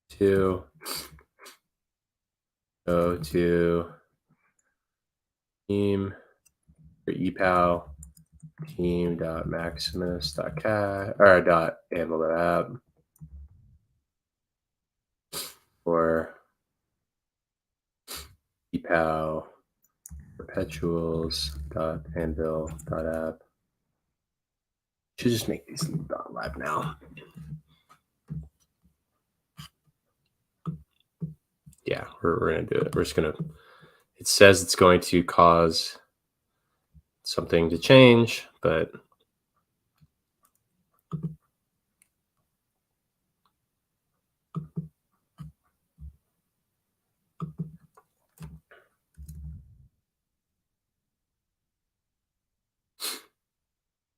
To go to team for ETHPOW team.maximus.cash or .amble.app for ETHPOW perpetuals.anvil.app. Should just make these live now. Yeah, we're gonna do it. We're just gonna. It says it's going to cause something to change, but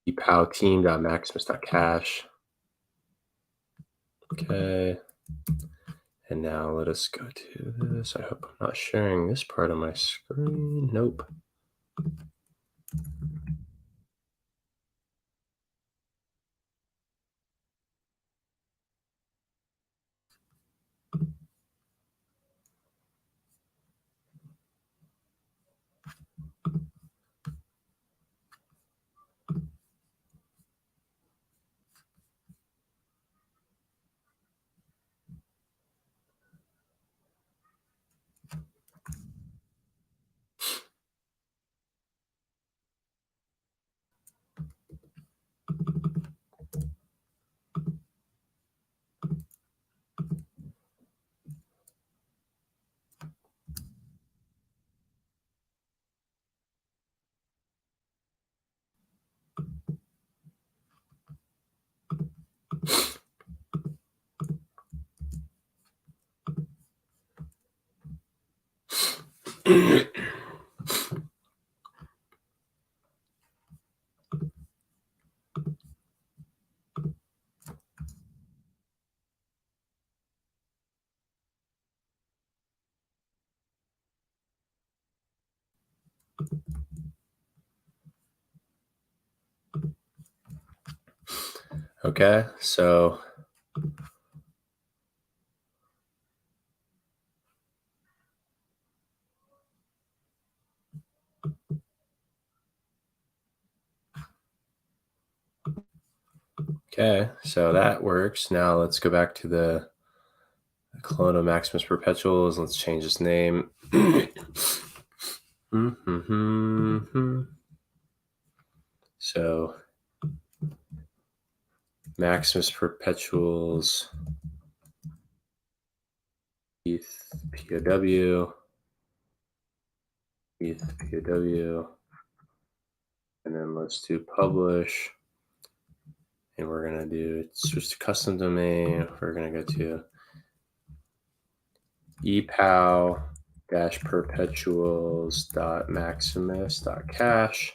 ETHPOW team.maximus.cash. Okay. And now let us go to this. I hope I'm not sharing this part of my screen. Nope. Okay, so that works. Now let's go back to the clone of Maximus Perpetuals. Let's change this name. So Maximus Perpetuals ETHPOW, and then let's do publish. And we're going to do switch to custom domain. We're going to go to epow-perpetuals.maximus.cash.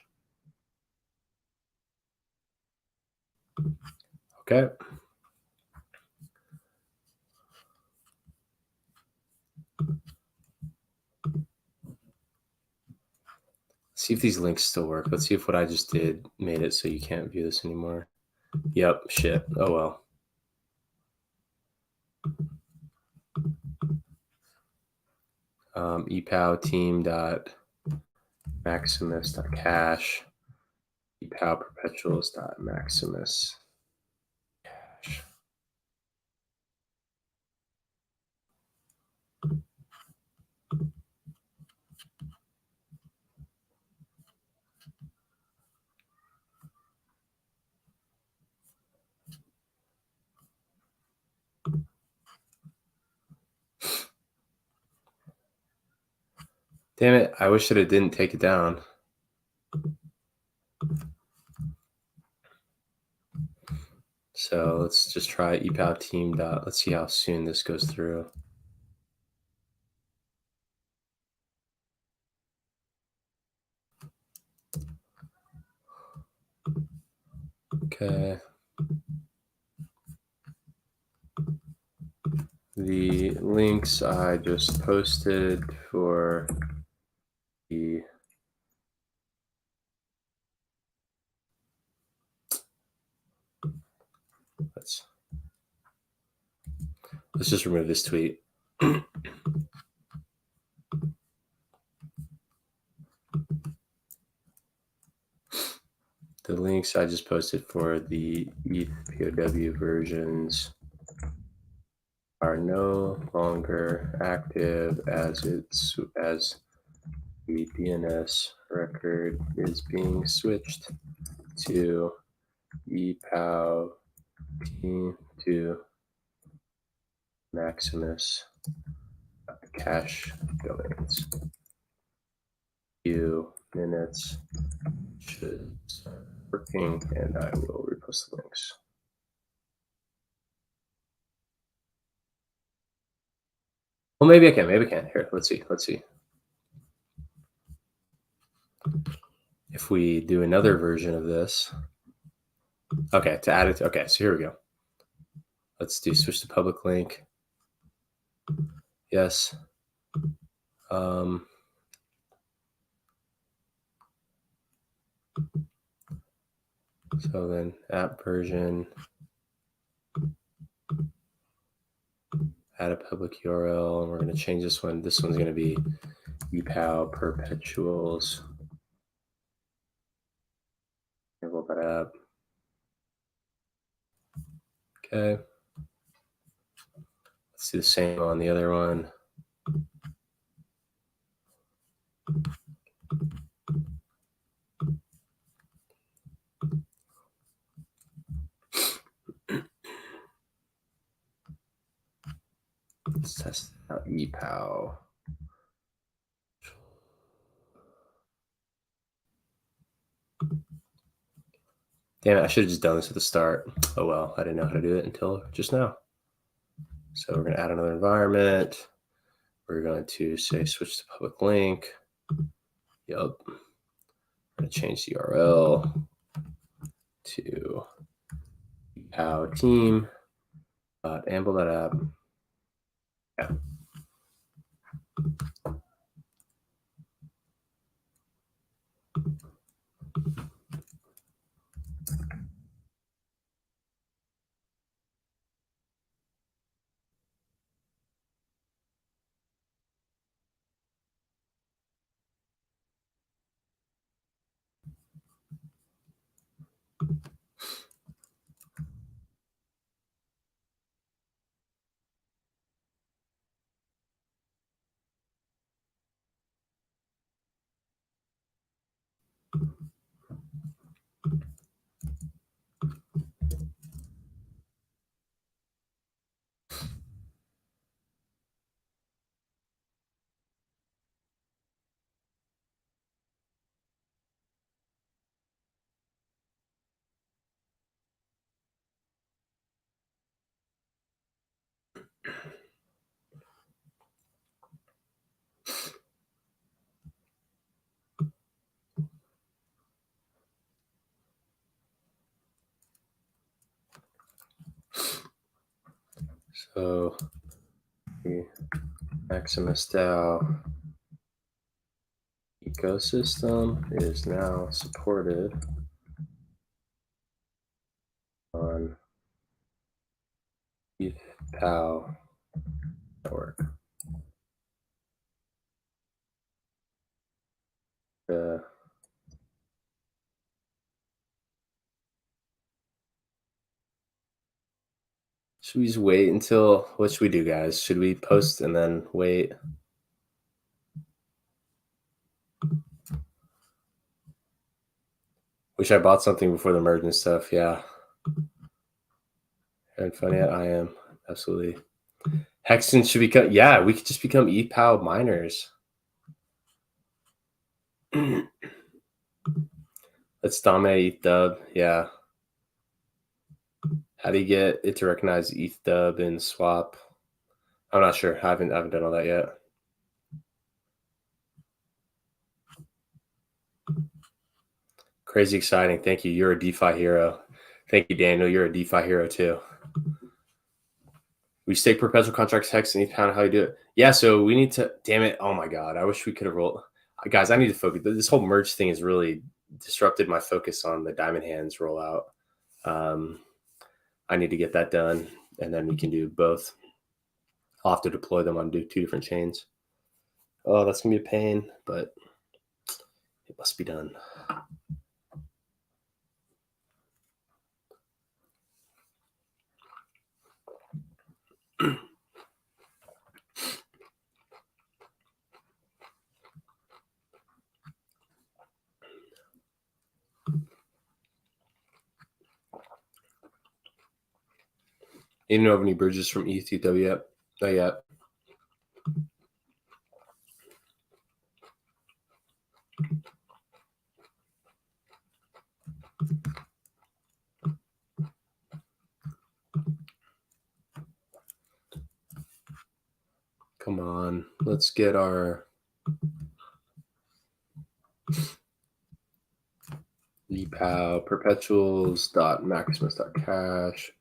Okay. See if these links still work. Let's see if what I just did made it so you can't view this anymore. Yep, shit. Oh well. EPOW team.maximus.cash, EPOW perpetuals.maximus. Damn it, I wish that it didn't take it down. So let's just try EPOW team. Let's see how soon this goes through. Okay. The links I just posted for the Let's just remove this tweet. The links I just posted for the ETHPOW versions are no longer active as the DNS record is being switched to ETHPOW to Maximus cache domains. Few minutes should start working, and I will repost the links. Well, maybe I can. Here, let's see. If we do another version of this, okay, to add it. Okay, so here we go. Let's do switch to public link. Yes. So then app version, add a public URL, and we're going to change this one. This one's going to be ETHPOW Perpetuals. Enable that app. Okay. Let's do the same on the other one. Let's test out ETHPOW. Damn it, I should have just done this at the start. Oh well, I didn't know how to do it until just now. So we're going to add another environment. We're going to say switch to public link. Yep. I'm going to change the URL to ETHPOW team. Amble that app. Yeah. So the Maximus DAO ecosystem is now supported on ETHPOW network. Should we just wait until, what should we do, guys? Should we post and then wait? Wish I bought something before the merge and stuff. Yeah. And funny, I am. Absolutely. Hexton should become, yeah, we could just become ETHPOW miners. Let's dominate ETH dub. Yeah. How do you get it to recognize ETH dub and swap? I'm not sure. I haven't done all that yet. Crazy exciting. Thank you. You're a DeFi hero. Thank you, Daniel. You're a DeFi hero too. We stake perpetual contracts, Hex, and ETH. How you do it? Yeah, so we need to, damn it. Oh my God. I wish we could have rolled. Guys, I need to focus. This whole merge thing has really disrupted my focus on the Diamond Hands rollout. I need to get that done, and then we can do both. I'll have to deploy them on two different chains. Oh, that's gonna be a pain, but it must be done. You don't have any bridges from ETHPOW yet? Not yet. Come on, let's get our ETHPOW perpetuals dot Maximus dot cash.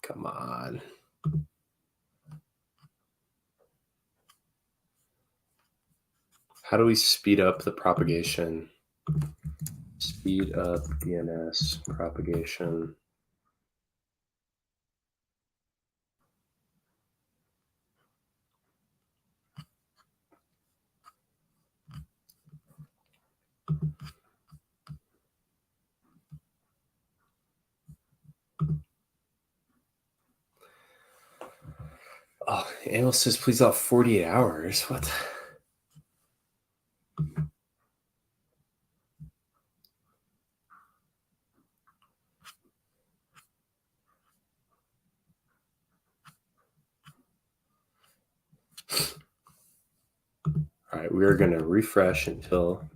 Come on. How do we speed up the propagation? Speed up DNS propagation. Oh, analyst says please off 48 hours. What? All right, we're going to refresh until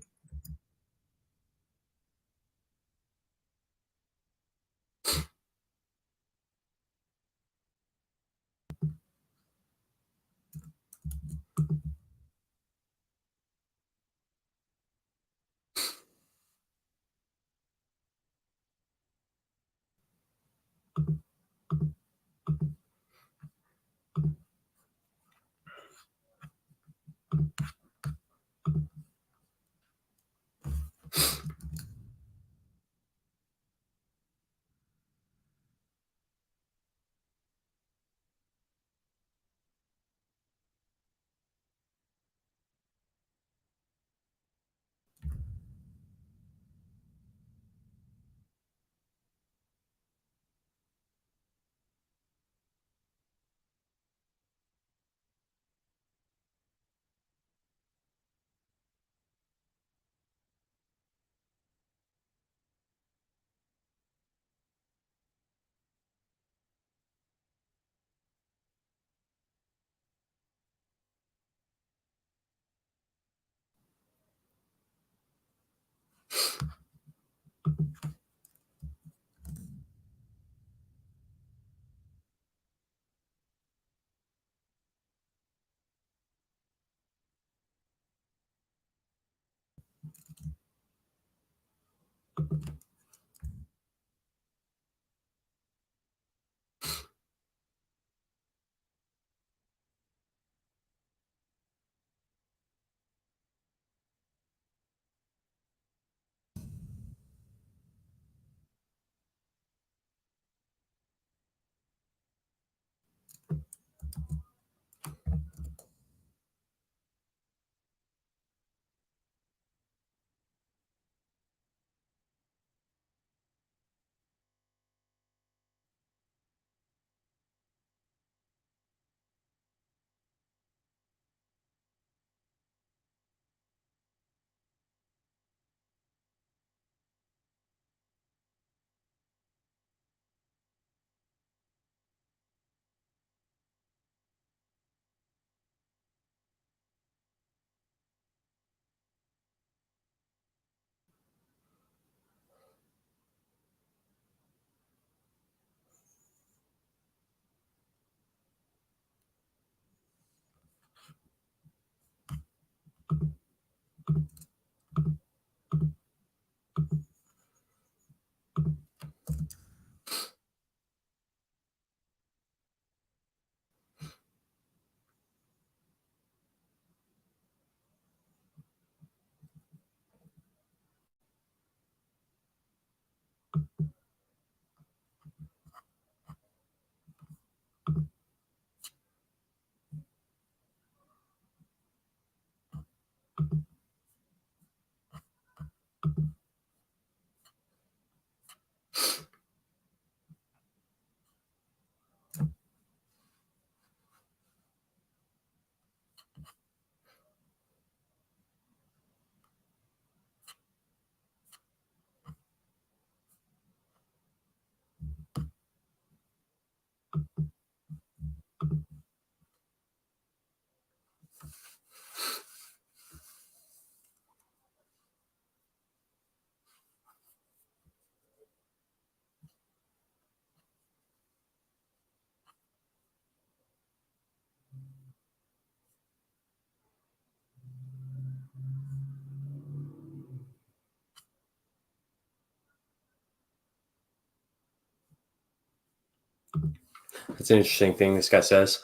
That's an interesting thing this guy says.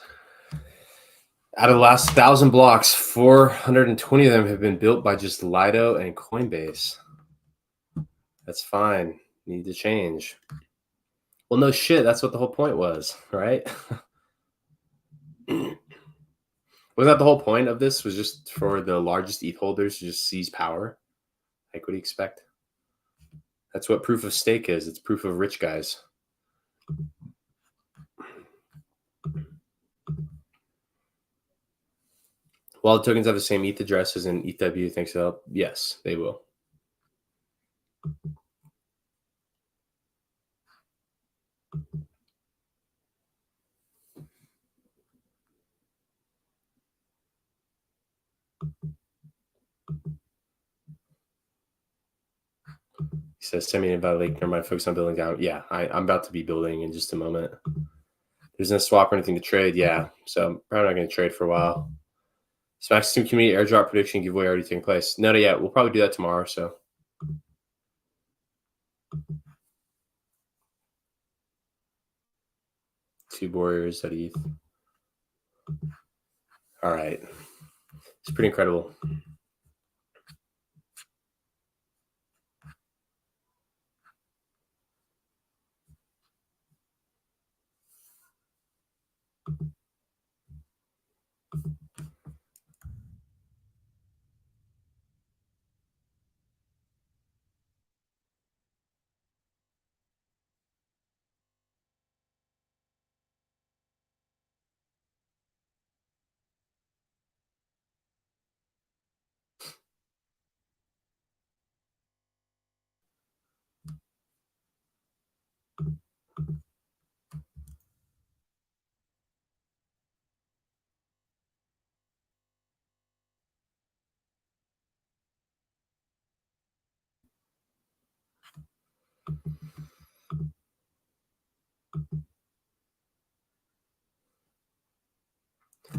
Out of the last 1,000 blocks, 420 of them have been built by just Lido and Coinbase. That's fine. Need to change. Well, no shit. That's what the whole point was, right? Wasn't that the whole point of this? Was just for the largest ETH holders to just seize power? Like, what do you expect? That's what proof of stake is. It's proof of rich guys. While the tokens have the same ETH address as an ETHW, thanks to help, yes, they will. He says, send me an invite link. Never mind, focus on building down. Yeah, I'm about to be building in just a moment. There's no swap or anything to trade. Yeah, so I'm probably not going to trade for a while. Maximus community airdrop prediction giveaway already taking place. No, yeah, we'll probably do that tomorrow. So 2 warriors at ETH. All right, it's pretty incredible.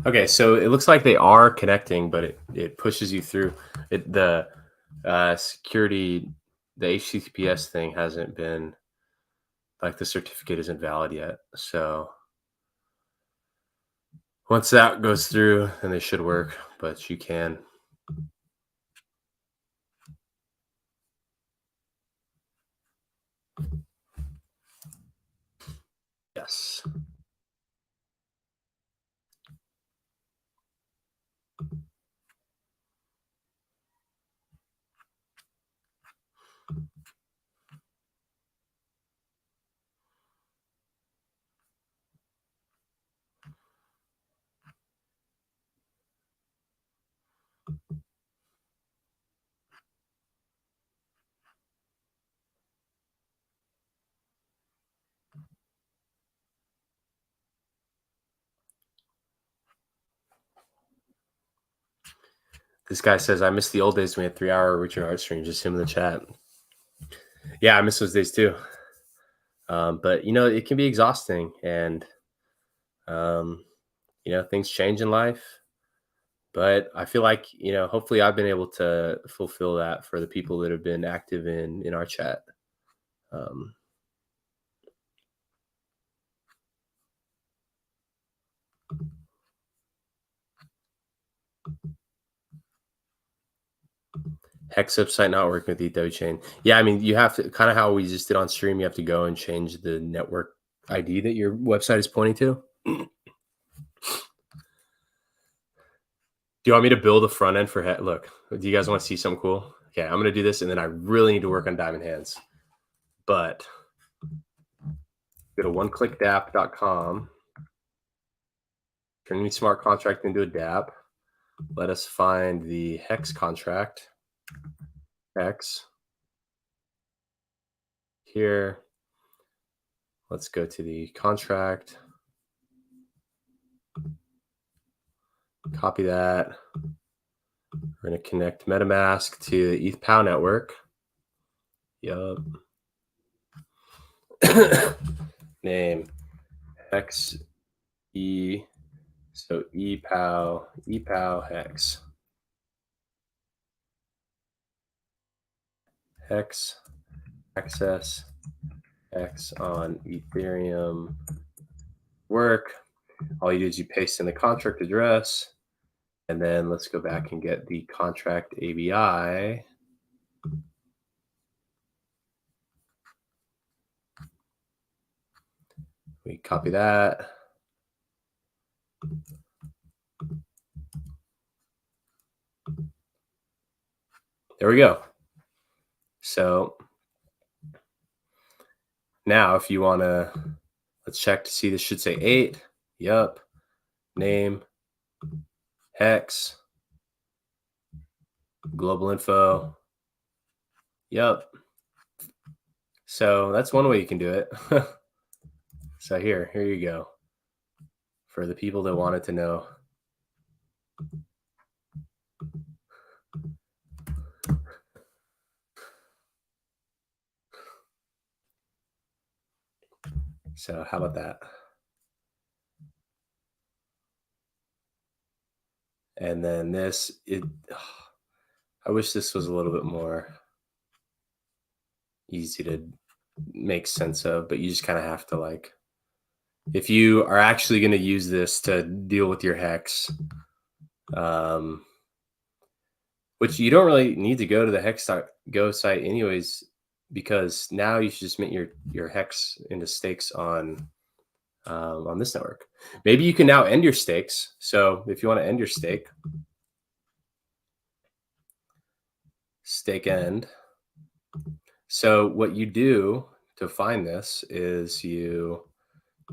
Okay, so it looks like they are connecting, but it pushes you through. The security, the HTTPS thing hasn't been, like, the certificate isn't valid yet. So once that goes through, then they should work, but you can. Yes. This guy says, I miss the old days when we had 3-hour Richard Hart streams. Just him in the chat. Yeah, I miss those days too. But, it can be exhausting, and, things change in life. But I feel like, hopefully I've been able to fulfill that for the people that have been active in our chat. Hex website not working with ETHPOW chain. Yeah, I mean, you have to kind of how we just did on stream. You have to go and change the network ID that your website is pointing to. Do you want me to build a front end for Hex? Look, do you guys want to see something cool? Okay, I'm going to do this, and then I really need to work on diamond hands. But go to oneclickdapp.com, turn any smart contract into a DApp. Let us find the Hex contract. Hex. Here, let's go to the contract. Copy that. We're going to connect MetaMask to the ETHPOW network. Yup. Name Hex E. So ETHPOW Hex. Hex access Hex on Ethereum work. All you do is you paste in the contract address, and then let's go back and get the contract ABI. We copy that. There we go. So now if you want to, let's check to see, this should say 8. Yup. Name, Hex, global info. Yup. So that's one way you can do it. So here you go. For the people that wanted to know. So how about that? And then this, I wish this was a little bit more easy to make sense of, but you just kind of have to, like, if you are actually going to use this to deal with your Hex, which you don't really need to go to the hex.go site anyways, because now you should just mint your Hex into stakes on this network. Maybe you can now end your stakes. So if you want to end your stake end. So what you do to find this is you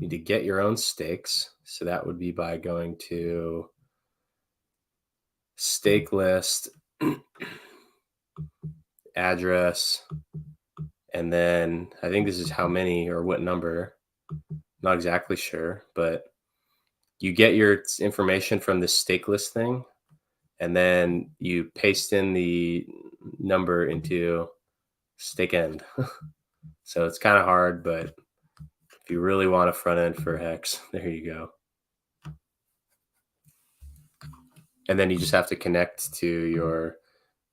need to get your own stakes. So that would be by going to stake list, address, and then I think this is how many or what number, not exactly sure, but you get your information from the stake list thing, and then you paste in the number into stake end. So it's kind of hard, but if you really want a front end for Hex, there you go. And then you just have to connect to your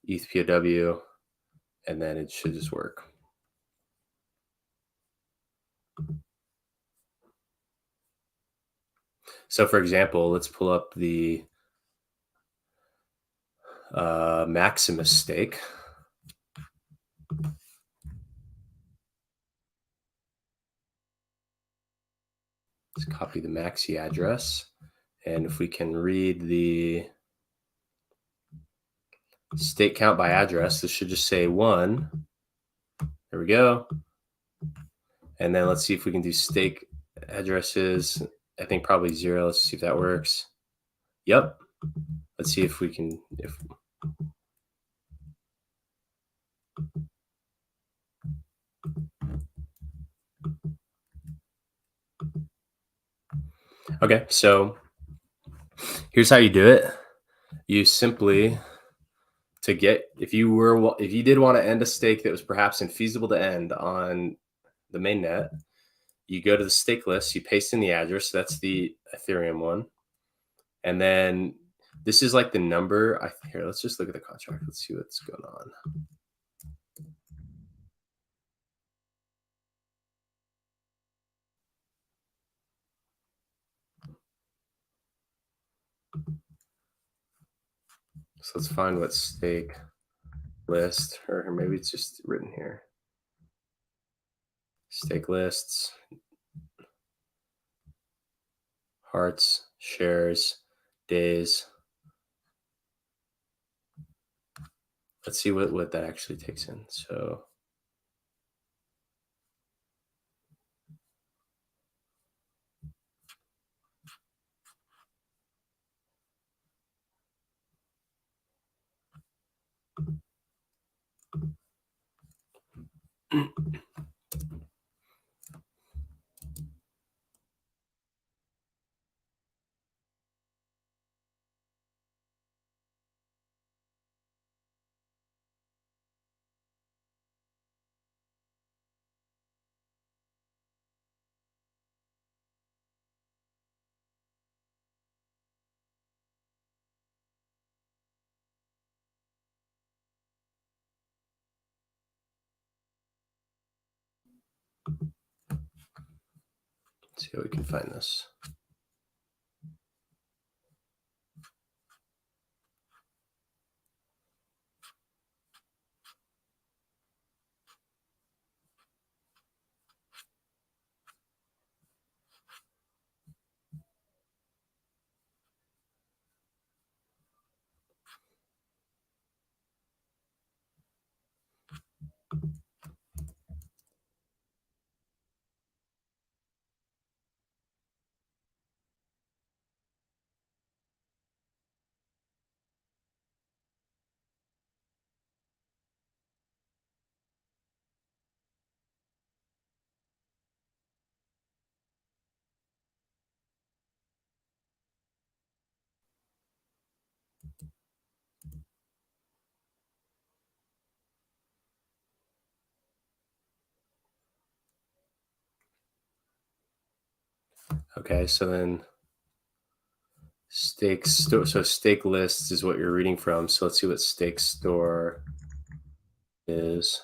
ETHPOW, and then it should just work. So for example, let's pull up the Maximus stake. Let's copy the MAXI address. And if we can read the stake count by address, this should just say 1. There we go. And then let's see if we can do stake addresses. I think probably 0. Let's see if that works. Yep. Let's see if we can. Okay, so here's how you do it. You simply, to get, if you did want to end a stake that was perhaps infeasible to end on the mainnet, you go to the stake list, you paste in the address. So that's the Ethereum one. And then this is like the number. Here, let's just look at the contract. Let's see what's going on. So let's find what stake list, or maybe it's just written here. Stake lists, hearts, shares, days. Let's see what that actually takes in. So let's see how we can find this. Okay, so then stake store. So stake lists is what you're reading from. So let's see what stake store is.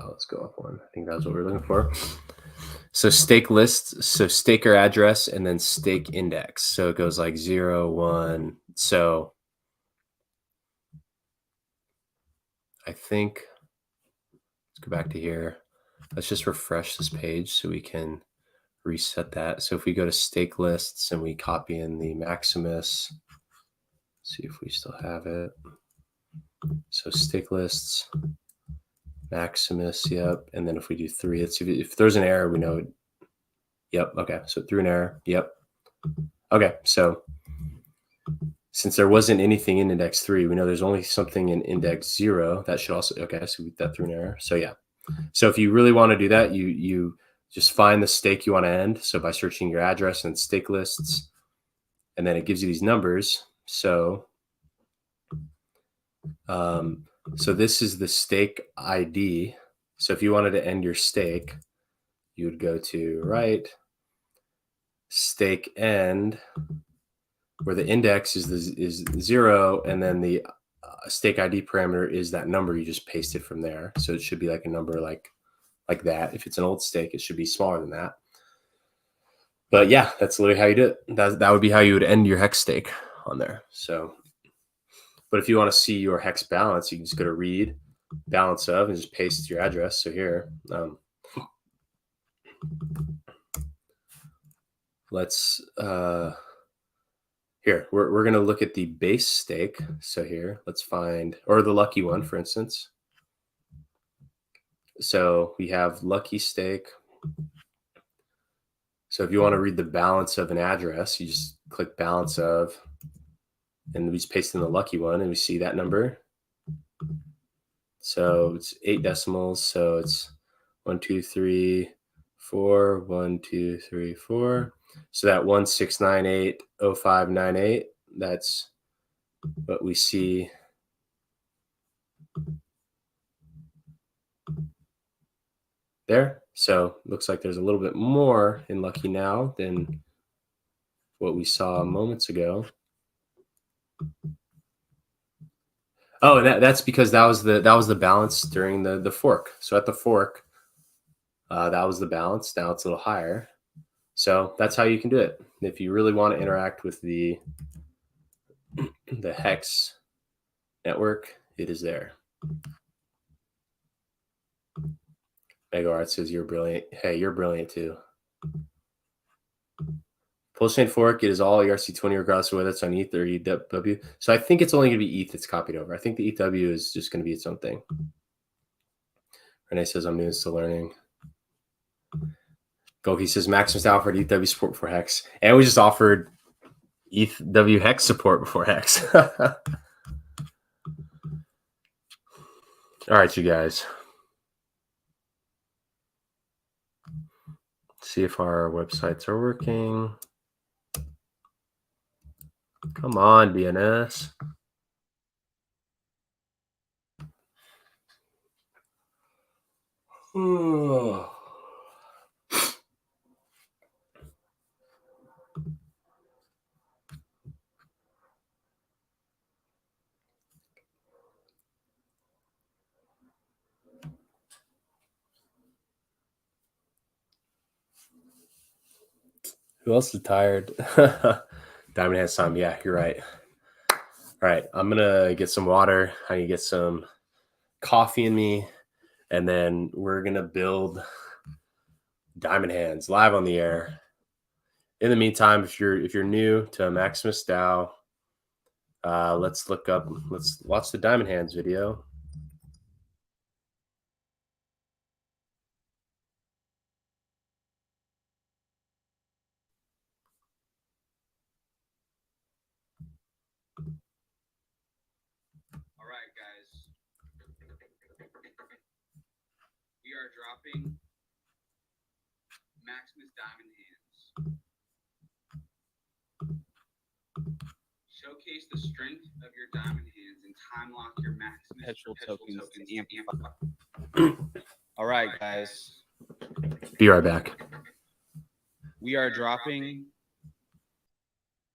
Let's go up one. I think that's what we're looking for. So stake list, so staker address, and then stake index. So it goes like 0, 1. So I think, let's go back to here. Let's just refresh this page so we can reset that. So if we go to stake lists and we copy in the Maximus, see if we still have it. So stake lists, Maximus, yep. And then if we do 3, let's see if there's an error, we know. Yep, okay, so through an error, yep. Okay, so since there wasn't anything in index 3, we know there's only something in index 0. That should also, okay, so we that through an error. So yeah. So if you really want to do that, you just find the stake you want to end. So by searching your address and stake lists, and then it gives you these numbers. So so this is the stake ID. So if you wanted to end your stake, you would go to right, stake end, where the index is 0, and then the stake ID parameter is that number you just pasted from there. So it should be like a number like that. If it's an old stake, it should be smaller than that. But yeah, that's literally how you do it. That would be how you would end your hex stake on there. So, but if you want to see your hex balance, you can just go to read balance of and just paste your address. So here, let's here we're going to look at the base stake. So here, let's find, or the lucky one, for instance. So we have lucky stake. So if you want to read the balance of an address, you just click balance of, and we just paste in the lucky one, and we see that number. So it's 8 decimals. So it's 1, 2, 3, 4, 1, 2, 3, 4. So that 16980598, that's what we see there. So looks like there's a little bit more in lucky now than what we saw moments ago. Oh, and that's because that was the balance during the fork. So at the fork, that was the balance. Now it's a little higher. So that's how you can do it. If you really want to interact with the hex network, it is there. Mega Art says you're brilliant. Hey, you're brilliant too. Pulse chain fork, it is all ERC20 regardless of whether it's on ETH or ETHW. So I think it's only going to be ETH that's copied over. I think the ETHW is just going to be its own thing. Renee says I'm new, still learning. Goki says Maximus DAO offered ETHW support for Hex. And we just offered ETHW Hex support before Hex. All right, you guys. See if our websites are working. Come on, DNS. Who else is tired? Diamond has some. Yeah, you're right. All right, I'm gonna get some water. I need to get some coffee in me, and then we're gonna build Diamond Hands live on the air. In the meantime, if you're new to Maximus DAO, let's watch the Diamond Hands video. All right, guys. We are dropping Maximus Diamond Hands. Showcase the strength of your diamond hands and time lock your Maximus perpetual tokens to amplify. All right, guys. Be right back. We are dropping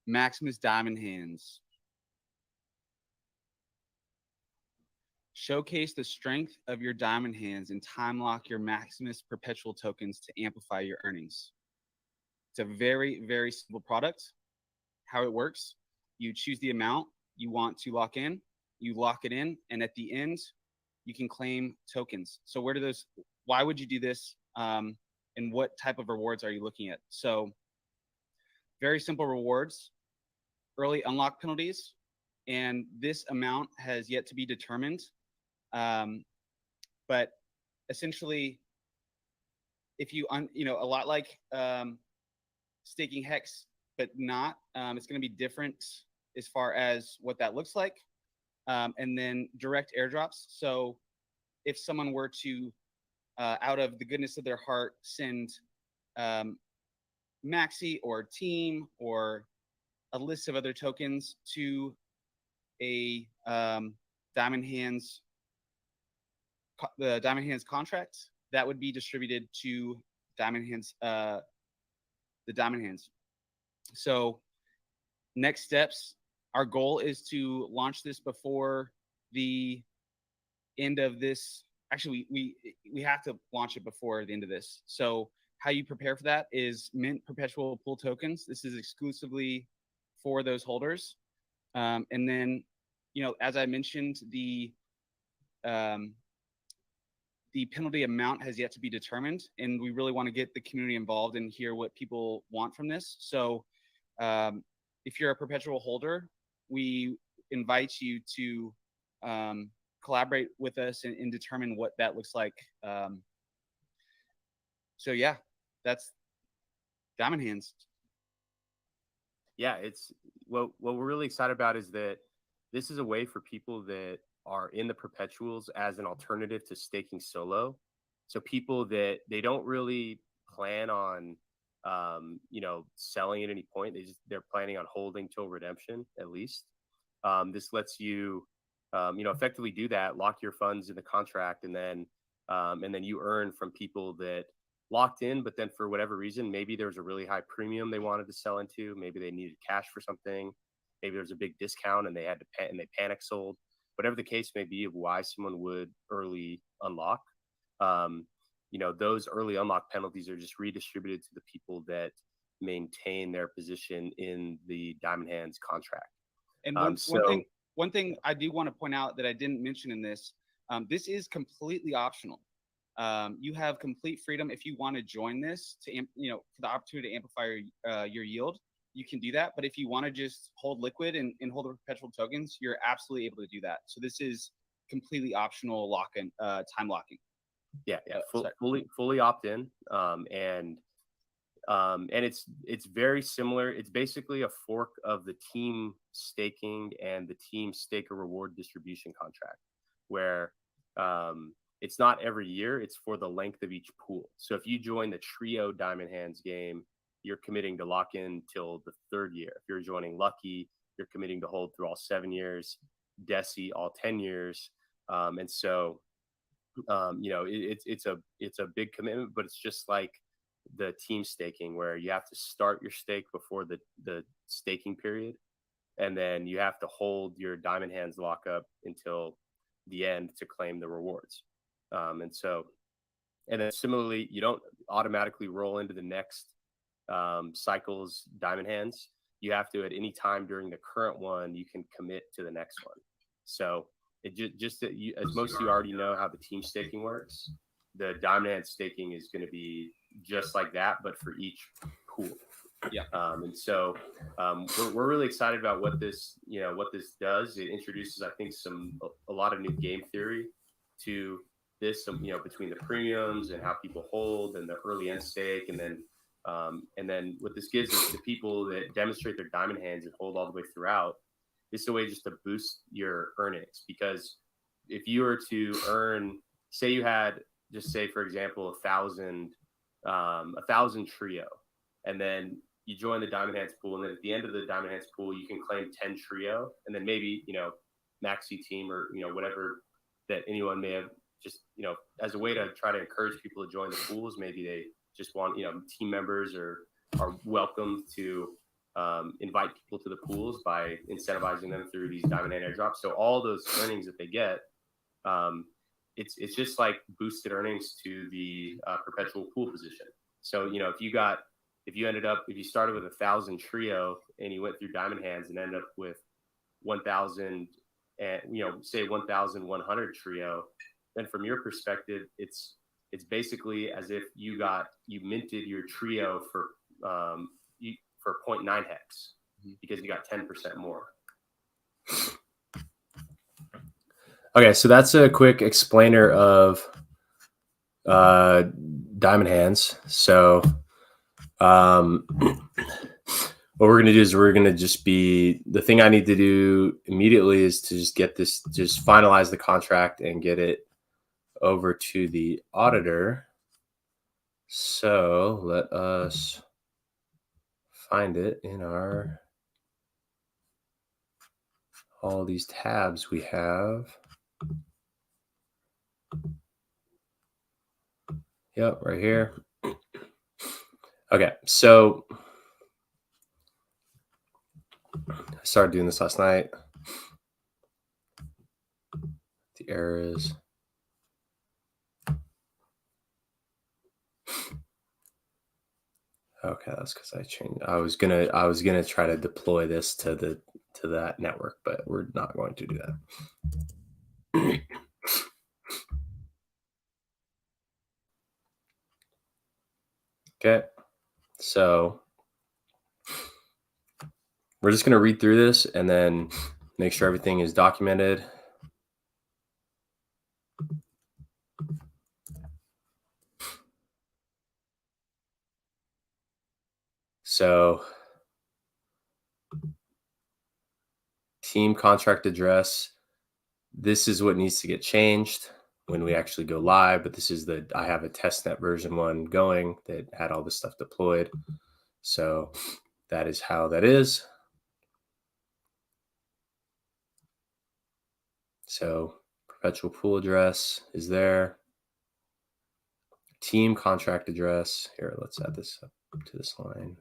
Maximus Diamond Hands. Showcase the strength of your diamond hands and time lock your Maximus perpetual tokens to amplify your earnings. It's a very, very simple product. How it works, you choose the amount you want to lock in, you lock it in, and at the end, you can claim tokens. So why would you do this? And what type of rewards are you looking at? So very simple rewards, early unlock penalties, and this amount has yet to be determined. But essentially, if you, a lot like staking Hex, but not, it's going to be different as far as what that looks like. And then direct airdrops. So if someone were to, out of the goodness of their heart, send MAXI or Team or a list of other tokens to a Diamond Hands, the Diamond Hands contract, that would be distributed to Diamond Hands, the Diamond Hands. So next steps, our goal is to launch this before the end of this. Actually, we have to launch it before the end of this. So how you prepare for that is mint perpetual pool tokens. This is exclusively for those holders. And then, as I mentioned, the penalty amount has yet to be determined, and we really want to get the community involved and hear what people want from this. So if you're a perpetual holder, we invite you to collaborate with us and determine what that looks like. So yeah, that's Diamond Hands. Yeah, it's what we're really excited about is that this is a way for people that are in the perpetuals as an alternative to staking solo. So people that they don't really plan on selling at any point. They're planning on holding till redemption at least. This lets you effectively do that, lock your funds in the contract, and then you earn from people that locked in, but then for whatever reason, maybe there was a really high premium they wanted to sell into, maybe they needed cash for something, maybe there's a big discount and they had to and they panic sold. Whatever the case may be of why someone would early unlock, those early unlock penalties are just redistributed to the people that maintain their position in the Diamond Hands contract. And one thing I do want to point out that I didn't mention in this, this is completely optional. You have complete freedom if you want to join this to, for the opportunity to amplify your yield. You can do that, but if you want to just hold liquid and hold the perpetual tokens, you're absolutely able to do that. So this is completely optional lock-in, time locking. Yeah, fully opt in, and it's very similar. It's basically a fork of the team staking and the team stake a reward distribution contract, where it's not every year; it's for the length of each pool. So if you join the Trio Diamond Hands game, you're committing to lock in till the 3rd year. If you're joining Lucky, you're committing to hold through all 7 years, DECI all 10 years. And so, it's a big commitment, but it's just like the team staking where you have to start your stake before the staking period. And then you have to hold your Diamond Hands lockup until the end to claim the rewards. And then similarly, you don't automatically roll into the next cycles Diamond Hands. You have to, at any time during the current one, you can commit to the next one. So it just that you, as most of you already know how the team staking works, the Diamond Hands staking is going to be just like that, but for each pool. Yeah. And so we're really excited about what this does. It introduces, I think, a lot of new game theory to this, between the premiums and how people hold and the early end stake, and then what this gives is the people that demonstrate their Diamond Hands and hold all the way throughout. It's a way just to boost your earnings, because if you were to earn, say you had, just say for example, 1,000 Trio, and then you join the Diamond Hands pool, and then at the end of the Diamond Hands pool, you can claim 10 Trio, and then maybe, MAXI team or, whatever that anyone may have just, as a way to try to encourage people to join the pools. Maybe they just want, team members are welcome to invite people to the pools by incentivizing them through these Diamond Hand airdrops. So all those earnings that they get, it's just like boosted earnings to the perpetual pool position. So, if you started with 1,000 Trio and you went through Diamond Hands and ended up with 1,000 and, say 1,100 Trio, then from your perspective, it's basically as if you minted your Trio for 0.9 hex because you got 10% more. Okay, so that's a quick explainer of Diamond Hands. So what we're going to do is the thing I need to do immediately is to just finalize the contract and get it over to the auditor. So let us find it in all these tabs we have. Yep, right here. Okay, so I started doing this last night. The error is okay. That's because I changed. I was gonna try to deploy this to that network, but we're not going to do that. Okay, so we're just going to read through this and then make sure everything is documented. So team contract address, this is what needs to get changed when we actually go live, but this is I have a testnet version 1 going that had all this stuff deployed. So that is how that is. So perpetual pool address is there. Team contract address. Here, let's add this up to this line.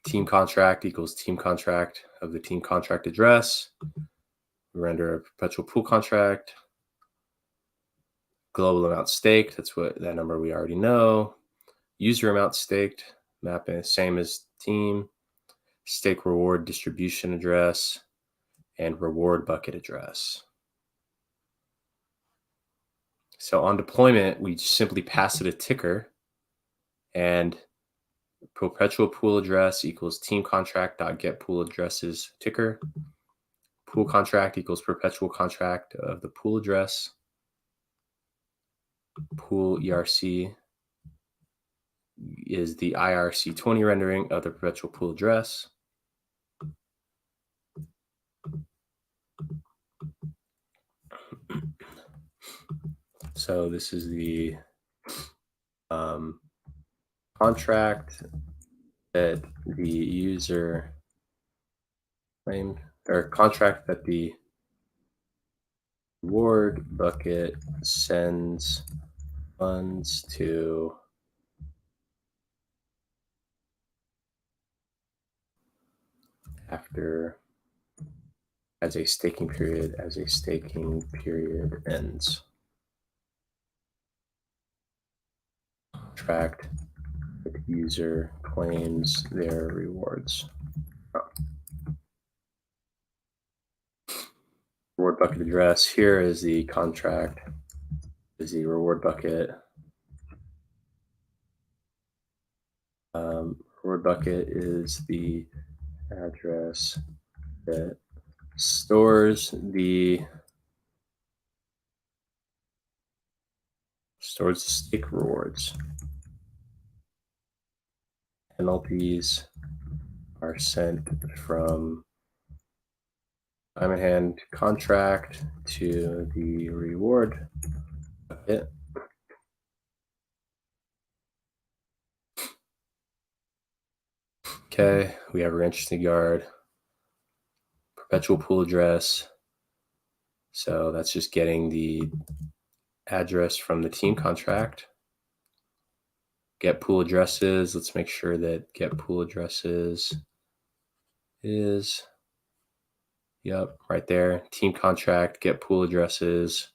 team contract equals team contract of the team contract address. We render a perpetual pool contract. Global amount staked, that's what that number we already know. User amount staked, mapping same as team. Stake reward distribution address and reward bucket address. So on deployment, we just simply pass it a ticker, and perpetual pool address equals team contract.get pool addresses ticker. Pool contract equals perpetual contract of the pool address. Pool ERC is the IRC20 rendering of the perpetual pool address. So this is the contract that the user claimed, or contract that the reward bucket sends funds to after as a staking period ends. Contract that the user claims their rewards. Reward bucket address. Here is the contract, is the reward bucket. Reward bucket is the address that stores the stake rewards. Penalties are sent from diamond hand contract to the reward bucket. Okay, we have our interesting guard, perpetual pool address. So that's just getting the address from the team contract. Get pool addresses. Let's make sure that get pool addresses is, yep, right there. Team contract, get pool addresses.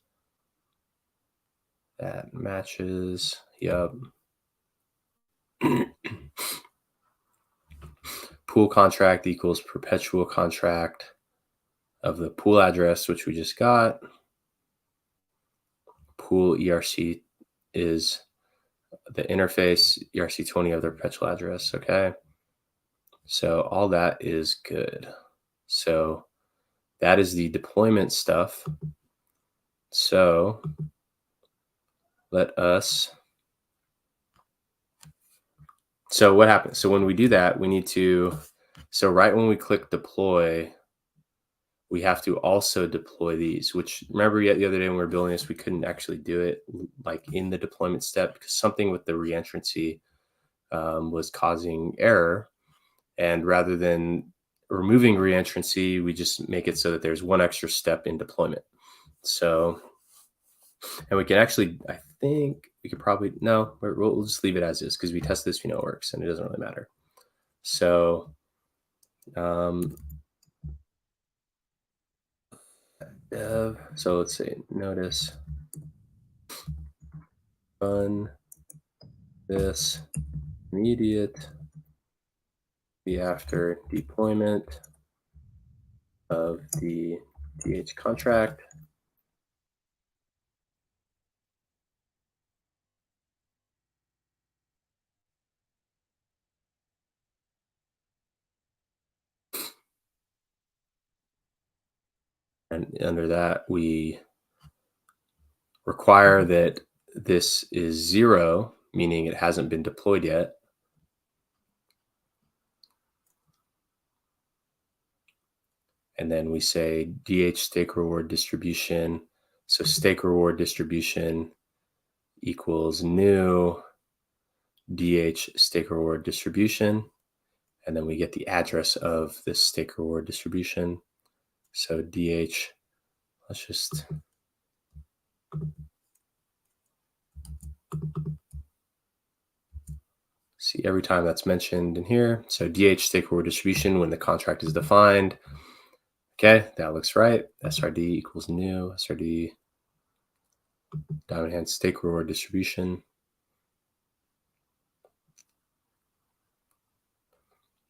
That matches, yep. Pool contract equals perpetual contract of the pool address, which we just got. Pool ERC is the interface ERC20 of the perpetual address. Okay. So all that is good. So that is the deployment stuff. So let us, so what happens? So when we do that, we need to, so right when we click deploy, we have to also deploy these, which remember yet the other day when we were building this, we couldn't actually do it like in the deployment step because something with the reentrancy was causing error. And rather than removing reentrancy, we just make it so that there's one extra step in deployment. So, and we can actually, I think we could probably, no, we'll just leave it as is because we test this, we know it works and it doesn't really matter. So, so let's say notice run this immediate be after deployment of the DH contract. And under that, we require that this is 0, meaning it hasn't been deployed yet. And then we say DH stake reward distribution. So stake reward distribution equals new DH stake reward distribution. And then we get the address of this stake reward distribution. So DH, let's just see every time that's mentioned in here. So DH stake reward distribution when the contract is defined. Okay, that looks right. SRD equals new SRD diamond hand stake reward distribution.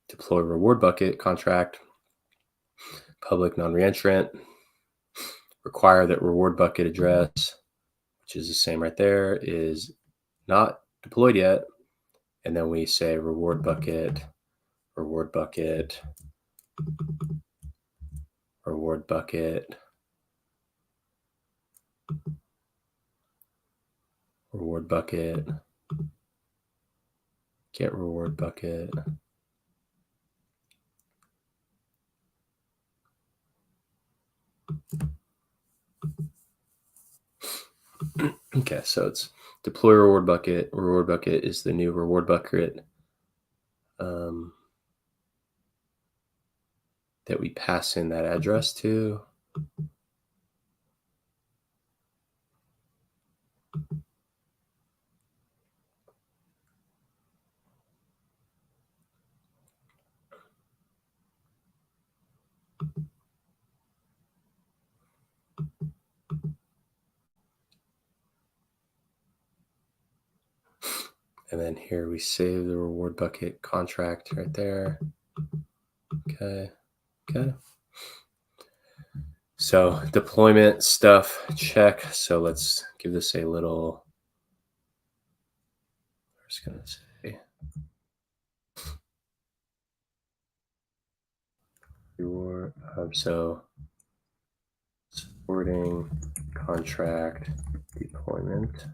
Deploy reward bucket contract. Public non-reentrant. Require that reward bucket address, which is the same right there, is not deployed yet. And then we say reward bucket, reward bucket, reward bucket, reward bucket, get reward bucket. Okay, so it's deploy reward bucket. Reward bucket is the new reward bucket that we pass in that address to. And then here we save the reward bucket contract right there. Okay. So deployment stuff, check. So let's give this a little, I'm just going to say your, so supporting contract deployment.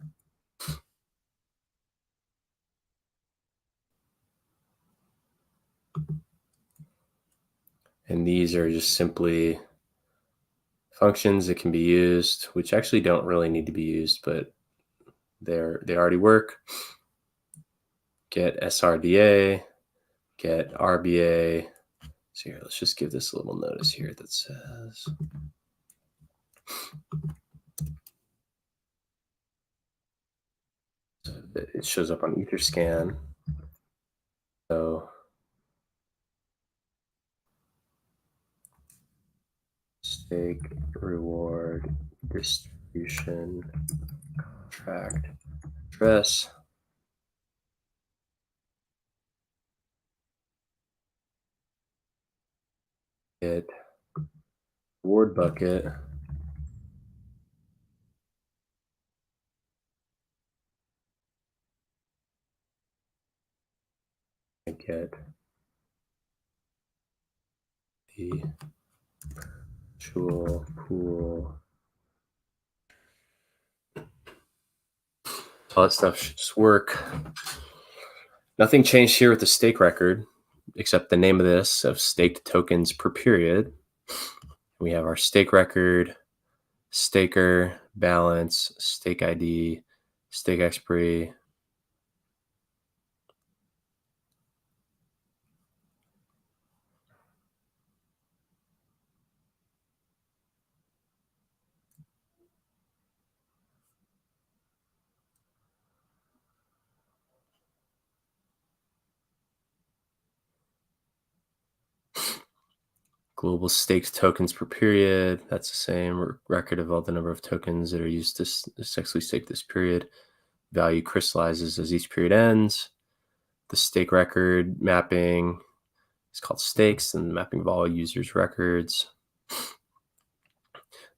And these are just simply functions that can be used, which actually don't really need to be used, but they already work. Get SRDA, get RBA. So here, let's just give this a little notice here that says it shows up on Etherscan. So stake reward distribution contract address. Get reward bucket. I get the virtual pool. All that stuff should just work. Nothing changed here with the stake record, except the name of this of staked tokens per period. We have our stake record, staker, balance, stake ID, stake expiry. Global staked tokens per period. That's the same record of all the number of tokens that are used to successfully stake this period. Value crystallizes as each period ends. The stake record mapping is called stakes, and the mapping of all users' records.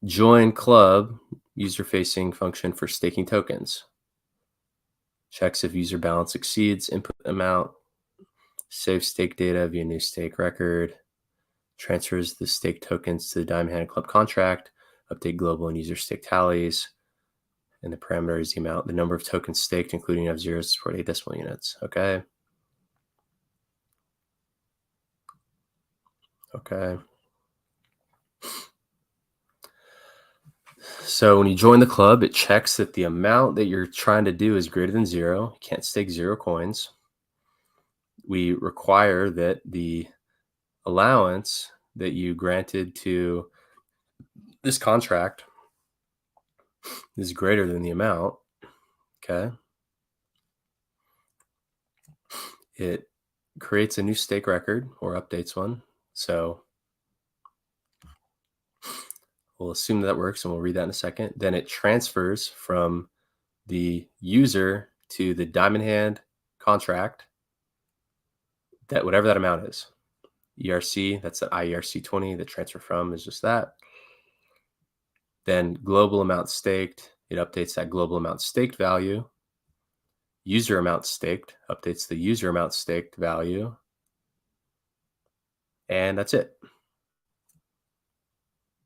Join club, user-facing function for staking tokens. Checks if user balance exceeds input amount. Save stake data via new stake record. Transfers the stake tokens to the Diamond Hand Club contract. Update global and user stake tallies. And the parameter is the amount, the number of tokens staked, including F0 to support 8 decimal units. Okay. So when you join the club, it checks that the amount that you're trying to do is greater than 0. You can't stake 0 coins. We require that the allowance that you granted to this contract is greater than the amount. Okay. it creates a new stake record or updates one. So we'll assume that works, and we'll read that in a second. Then it transfers from the user to the diamond hand contract, that whatever that amount is. ERC, that's the IERC20, the transfer from is just that. Then global amount staked, it updates that global amount staked value. User amount staked updates the user amount staked value. And that's it.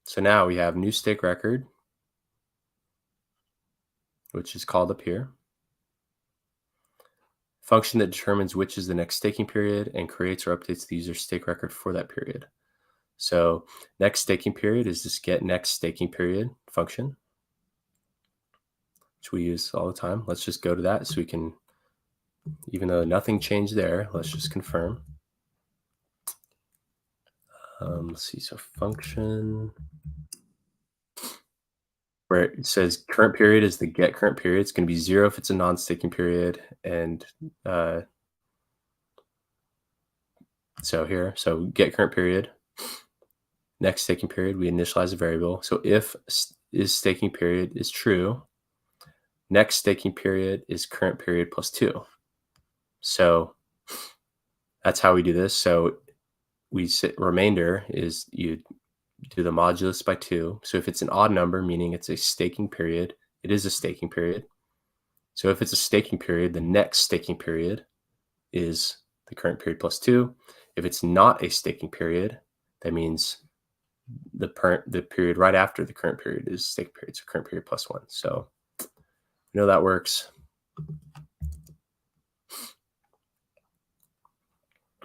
So now we have new stake record, which is called up here. Function that determines which is the next staking period and creates or updates the user stake record for that period. So next staking period is this get next staking period function, which we use all the time. Let's just go to that so we can, even though nothing changed there, let's just confirm. Let's see, so function where it says current period is the get current period. It's going to be 0 if it's a non-staking period. And so here, so get current period, next staking period, we initialize a variable. So if is staking period is true, next staking period is current period plus 2. So that's how we do this. So we set remainder is you do the modulus by 2. So if it's an odd number, meaning it's a staking period, it is a staking period. So if it's a staking period, the next staking period is the current period plus 2. If it's not a staking period, that means the period right after the current period is staking period, so current period plus 1. So you know that works.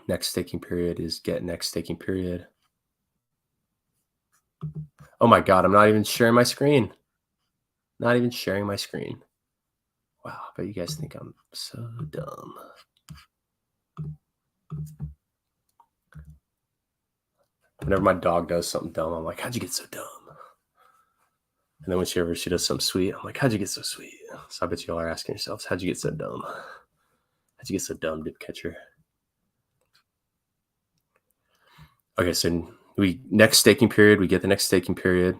Next staking period is get next staking period. Oh my God, I'm not even sharing my screen. Not even sharing my screen. Wow, but you guys think I'm so dumb. Whenever my dog does something dumb, I'm like, how'd you get so dumb? And then when she does something sweet, I'm like, how'd you get so sweet? So I bet you all are asking yourselves, how'd you get so dumb? How'd you get so dumb, dip catcher? Okay, so next staking period, we get the next staking period.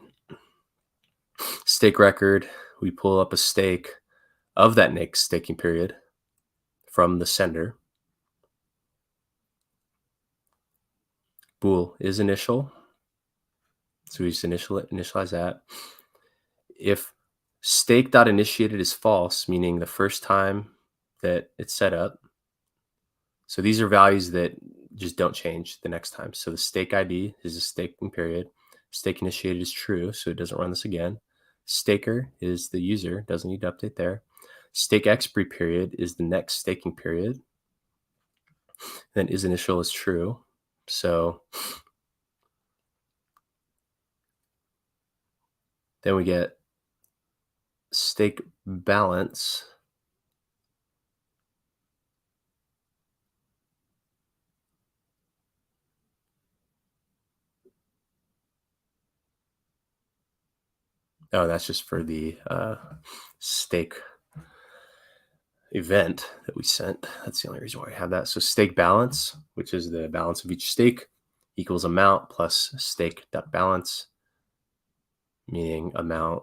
Stake record, we pull up a stake of that next staking period from the sender. Bool is initial. So we just initialize that. If stake.initiated is false, meaning the first time that it's set up, so these are values that just don't change the next time. So the stake ID is a staking period. Stake initiated is true, so it doesn't run this again. Staker is the user, doesn't need to update there. Stake expiry period is the next staking period. Then is initial is true. So then we get stake balance. Oh, that's just for the stake event that we sent. That's the only reason why I have that. So stake balance, which is the balance of each stake, equals amount plus stake.balance, meaning amount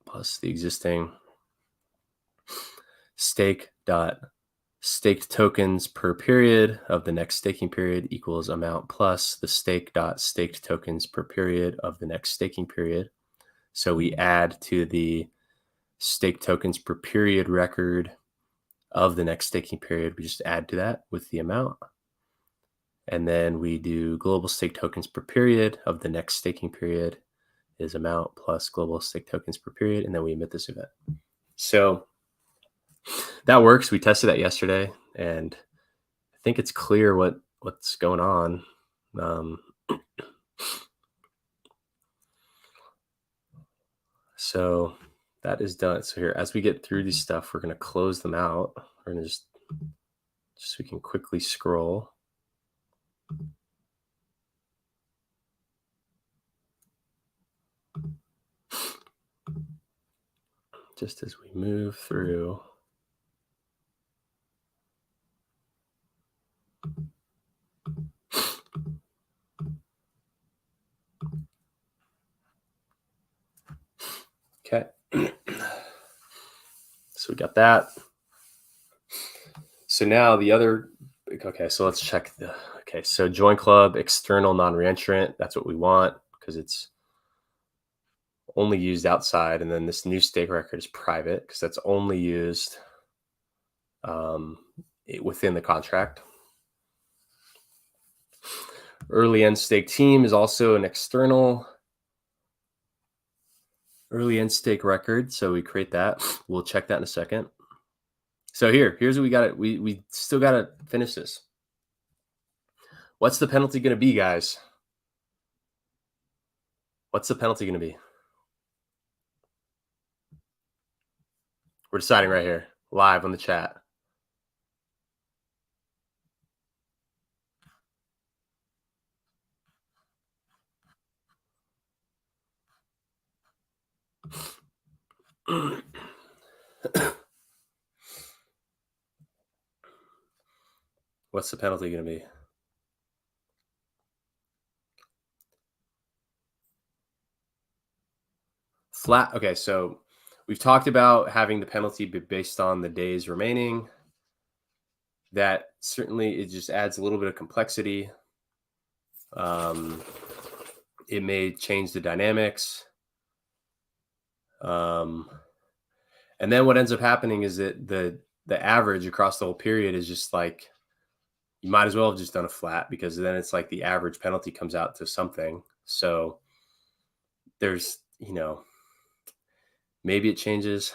plus the existing stake.staked tokens per period of the next staking period equals amount plus the stake.staked tokens per period of the next staking period. So we add to the stake tokens per period record of the next staking period. We just add to that with the amount. And then we do global stake tokens per period of the next staking period is amount plus global stake tokens per period. And then we emit this event. So that works. We tested that yesterday, and I think it's clear what's going on. So that is done. So here, as we get through these stuff, we're going to close them out. We're going to just so we can quickly scroll. Just as we move through. So we got that. So now the other, okay, so let's check the, okay, so join club, external non-reentrant, that's what we want because it's only used outside. And then this new stake record is private because that's only used within the contract. Early end stake team is also an external early end stake record. So we create that. We'll check that in a second. So here's what we got it. We still got to finish this. What's the penalty going to be, guys? What's the penalty going to be? We're deciding right here, live on the chat. What's the penalty going to be? Flat. Okay, so we've talked about having the penalty be based on the days remaining. That certainly, it just adds a little bit of complexity. It may change the dynamics. And then what ends up happening is that the average across the whole period is just like, you might as well have just done a flat, because then it's like the average penalty comes out to something. So there's, you know, maybe it changes.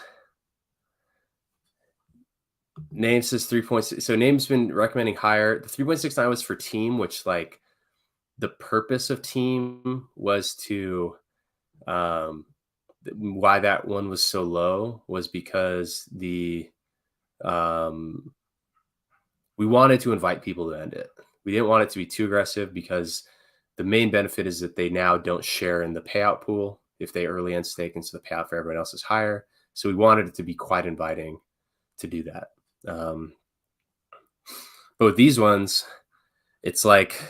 Name says 3.6. So Name's been recommending higher. The 3.69 was for team, which, like, the purpose of team was to, why that one was so low was because we wanted to invite people to end it. We didn't want it to be too aggressive, because the main benefit is that they now don't share in the payout pool if they early end stake, and so the payout for everyone else is higher. So we wanted it to be quite inviting to do that. But with these ones, it's like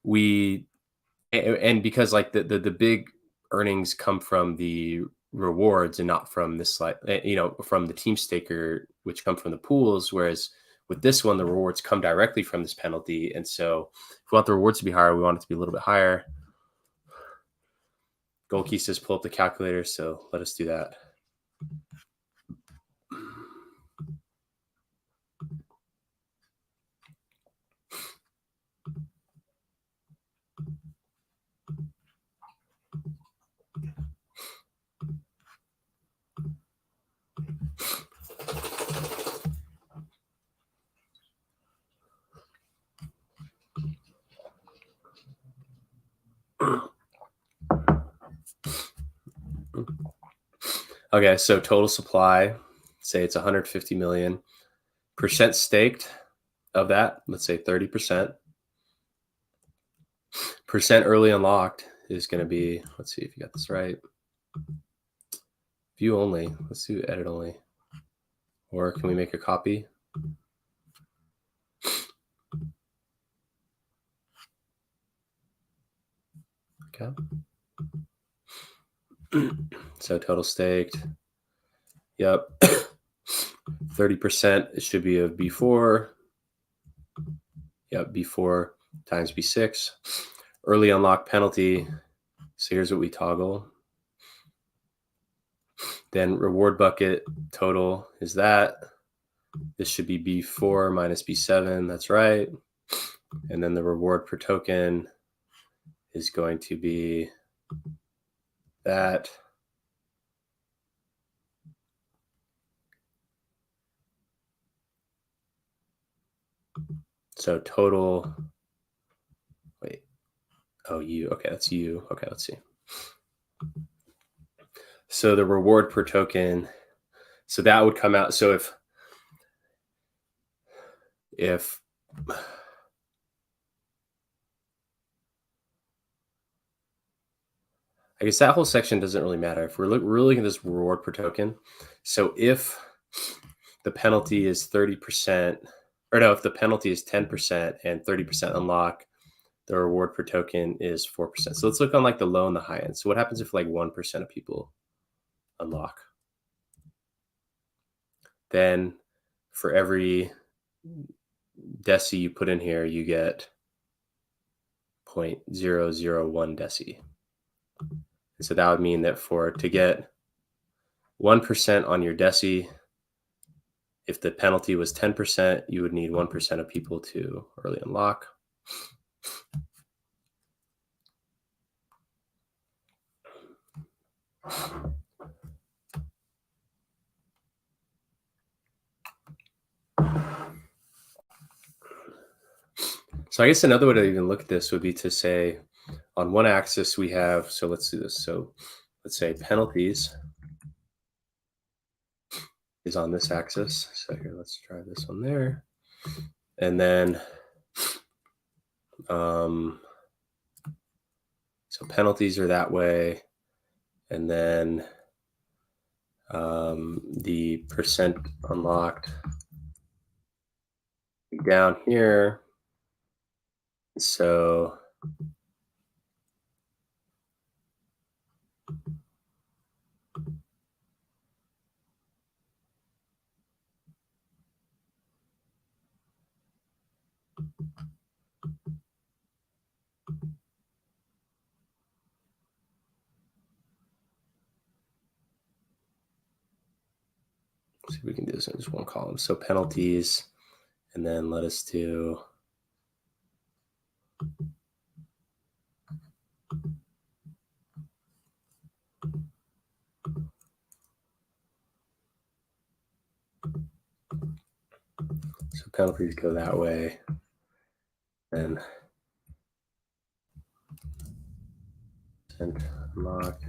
and because like the big earnings come from the rewards and not from this, like, you know, from the team staker, which come from the pools. Whereas with this one, the rewards come directly from this penalty. And so if we want the rewards to be higher, we want it to be a little bit higher. Goldkey says pull up the calculator, so let us do that. Okay, so total supply, say it's 150 million. Percent staked of that, let's say 30%. Percent early unlocked is going to be, let's see if you got this right. View only. Let's do edit only. Or can we make a copy? Okay. So total staked. Yep. 30%. It should be of B4. Yep. B4 times B6. Early unlock penalty. So here's what we toggle. Then reward bucket total is that. This should be B4 minus B7. That's right. And then the reward per token is going to be that. So total, wait, oh, U, okay, that's U. Okay, let's see. So the reward per token, so that would come out. So if I guess that whole section doesn't really matter. If we're looking at this reward per token, so if the penalty is 30%, or no, if the penalty is 10% and 30% unlock, the reward per token is 4%. So let's look on like the low and the high end. So what happens if like 1% of people unlock? then for every DECI you put in here, you get 0.001 DECI. And so that would mean that to get 1% on your DECI, if the penalty was 10%, you would need 1% of people to early unlock. So I guess another way to even look at this would be to say, on one axis we have, so let's do this. So let's say penalties is on this axis. So here, let's try this one there. And then, so penalties are that way. And then the percent unlocked down here. So see if we can do this in just one column. So penalties, and then let us do so penalties go that way, and unlock.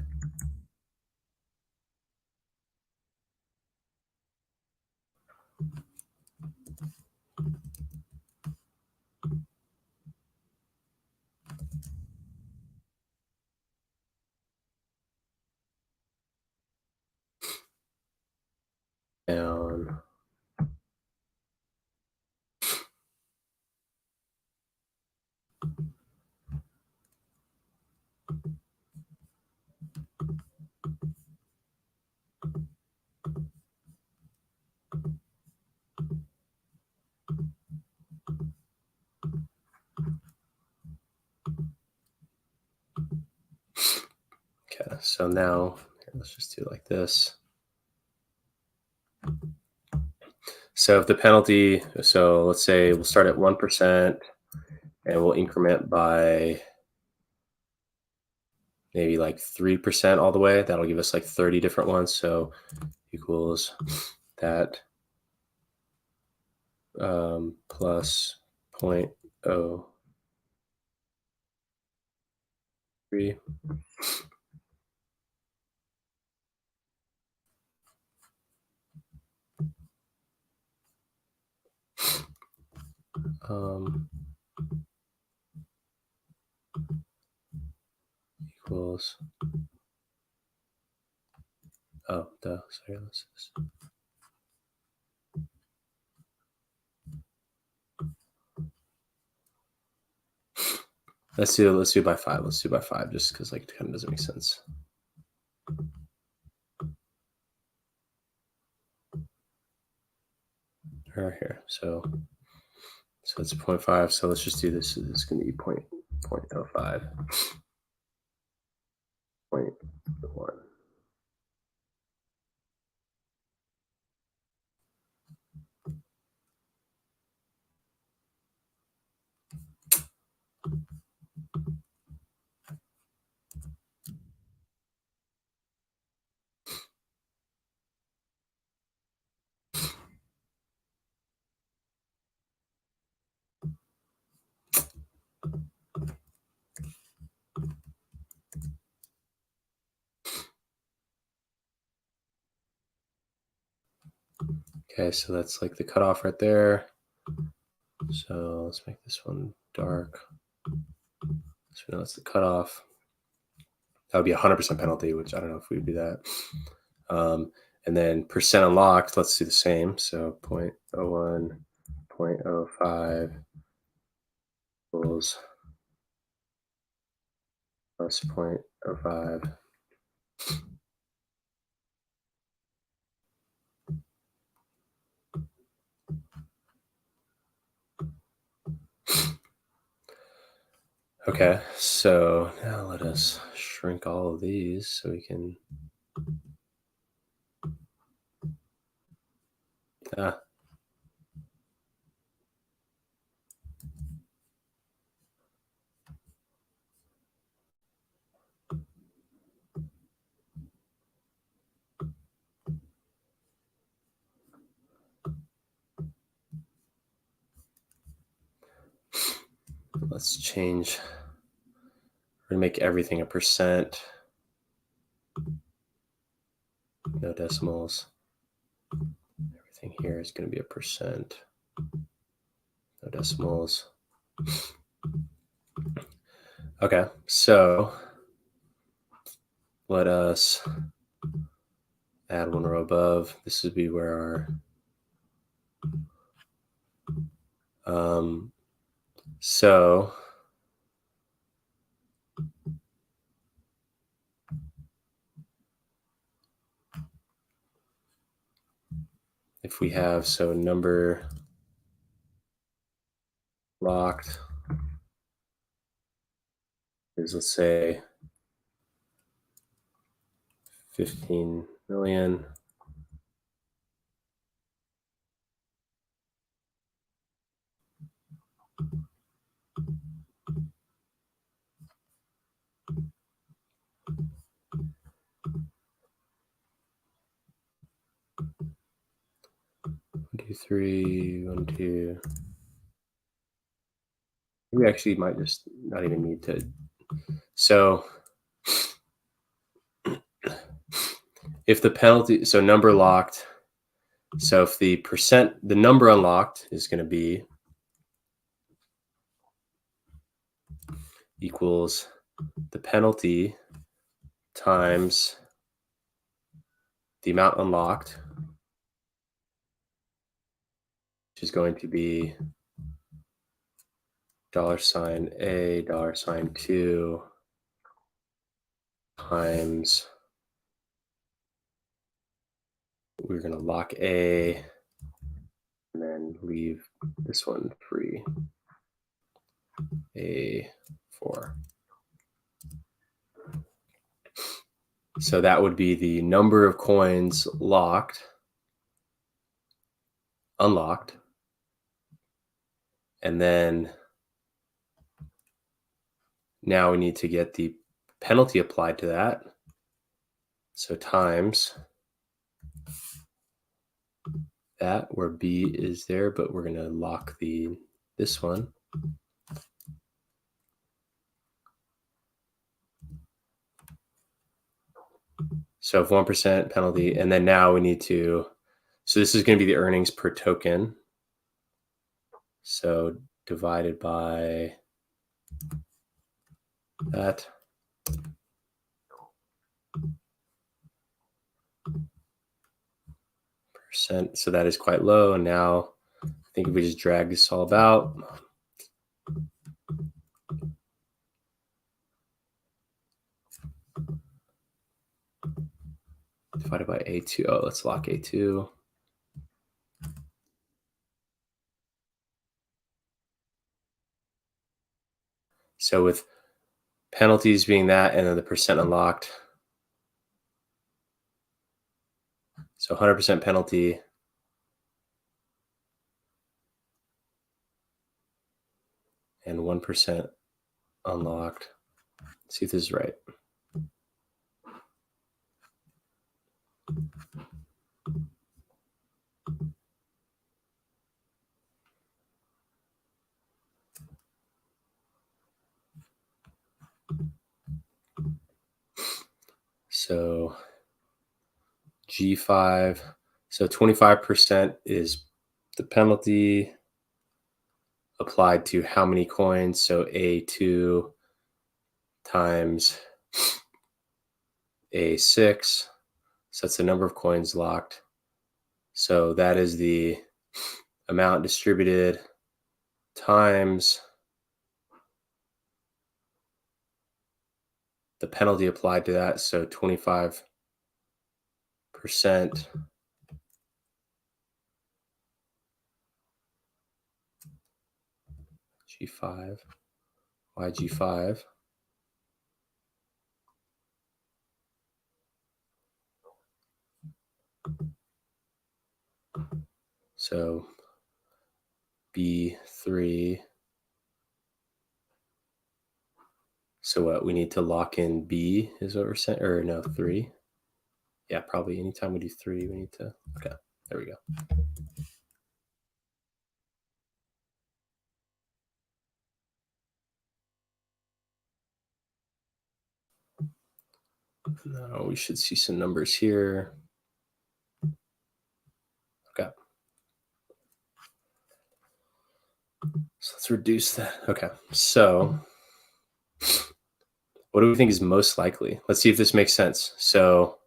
Down. Okay, so now let's just do it like this. So if the penalty, so let's say we'll start at 1% and we'll increment by maybe like 3% all the way. That'll give us like 30 different ones. So equals that plus 0.03. Equals, oh, duh, sorry, let's do by 5. Let's do by 5 just because like it kind of doesn't make sense. Right here. So it's 0.5. So let's just do this. It's going to be 0.05. 0.1. Okay, so that's like the cutoff right there. So let's make this one dark. So now it's the cutoff. That would be 100% penalty, which I don't know if we would do that. And then percent unlocked, let's do the same. So 0.01, 0.05 equals plus 0.05. Okay, so now let us shrink all of these so we can. Let's change. We're gonna make everything a percent. No decimals. Everything here is going to be a percent. No decimals. Okay, so let us add one row above. This would be where our so if we have number locked is, let's say, 15 million. One, two, three, 1, 2. We actually might just not even need to. So if the penalty, so number locked, so if the number unlocked is going to be equals the penalty times the amount unlocked, which is going to be $A, $2 times, we're going to lock A and then leave this one free, A4. So that would be the number of coins unlocked, and then now we need to get the penalty applied to that. So times that, where B is there, but we're going to lock this one. So if 1% penalty, and then now we need to, so this is going to be the earnings per token. So divided by that. Percent. So that is quite low. And now I think if we just drag this all about, divided by A2. Oh, let's lock A2. So with penalties being that, and then the percent unlocked. So 100% penalty. And 1% unlocked. Let's see if this is right. So G5, so 25% is the penalty applied to how many coins. So A2 times A6. So that's the number of coins locked. So that is the amount distributed times the penalty applied to that. So 25%. G5 YG5. So B3. So what we need to lock in B is what we're saying, or no, 3. Yeah, probably anytime we do 3, we need to, okay, there we go. Now we should see some numbers here. Okay. So let's reduce that. Okay. So what do we think is most likely? Let's see if this makes sense. So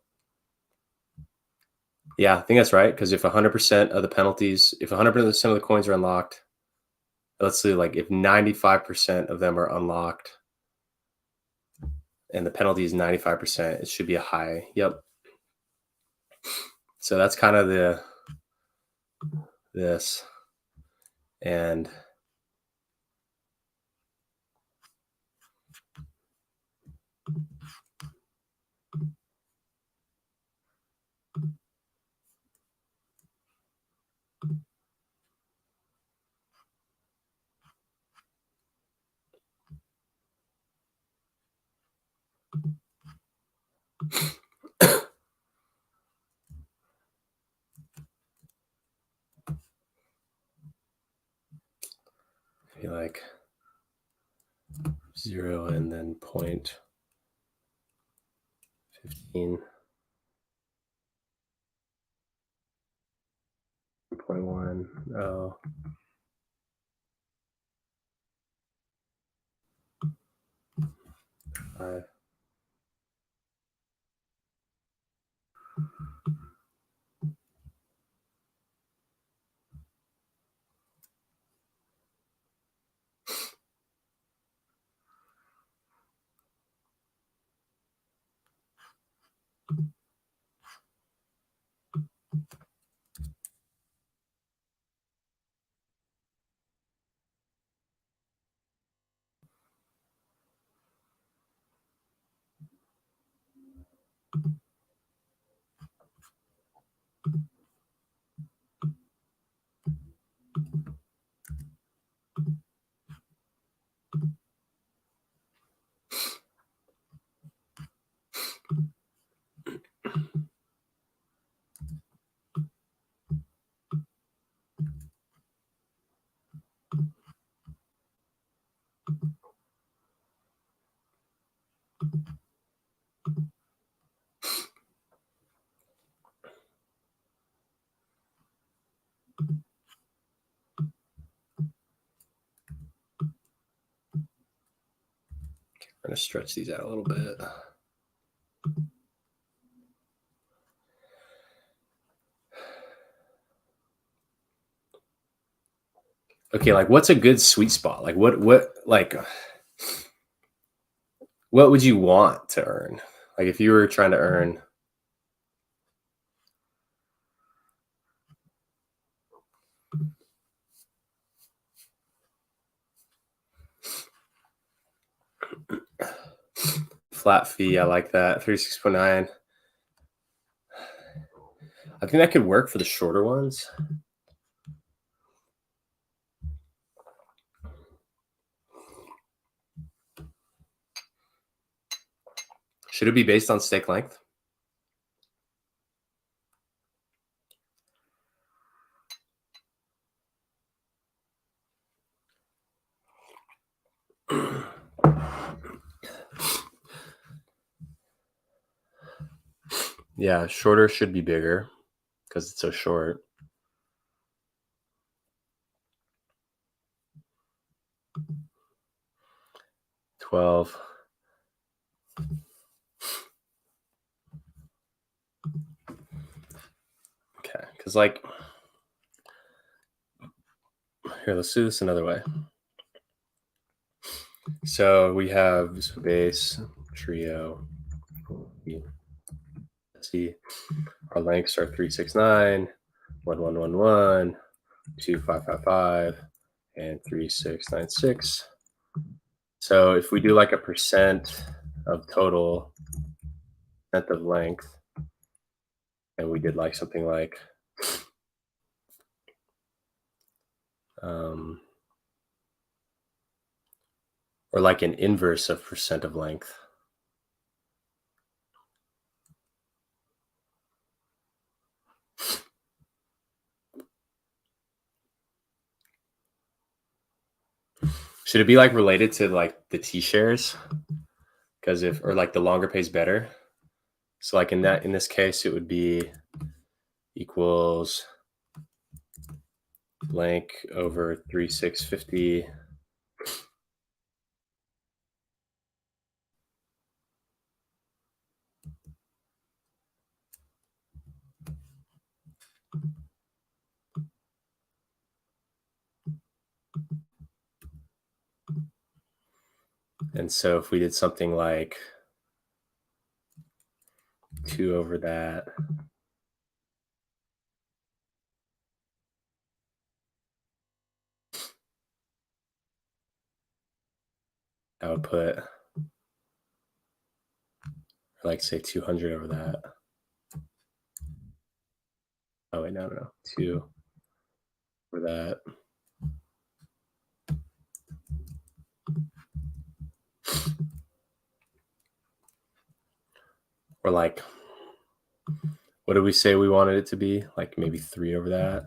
yeah, I think that's right. Because if 100% of the penalties, if 100% of the coins are unlocked, let's see, like if 95% of them are unlocked and the penalty is 95%, it should be a high. Yep. So that's kind of this. And like 0 and then 0.15. 0.1. Oh. Five. I'm going to stretch these out a little bit. Okay, like what's a good sweet spot? Like what would you want to earn? Like if you were trying to earn flat fee, I like that. 36.9. I think that could work for the shorter ones. Should it be based on stake length? Yeah, shorter should be bigger because it's so short. $12. Okay, because like, here, let's do this another way. So we have base, trio, see, our lengths are 369, 1111, 2555, and 3696. So if we do like a percent of total, percent of length, and we did like something like or like an inverse of percent of length. Should it be like related to like the T shares? Because if, or like the longer pays better. So like in this case, it would be equals blank over 3,650. And so if we did something like 2 over that, I would put like say 200 over that. Oh wait, no, 2 over that. Or like, what did we say we wanted it to be? Like maybe 3 over that.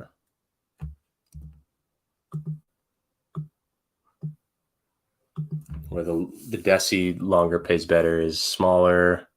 Where the DECI longer pays better is smaller.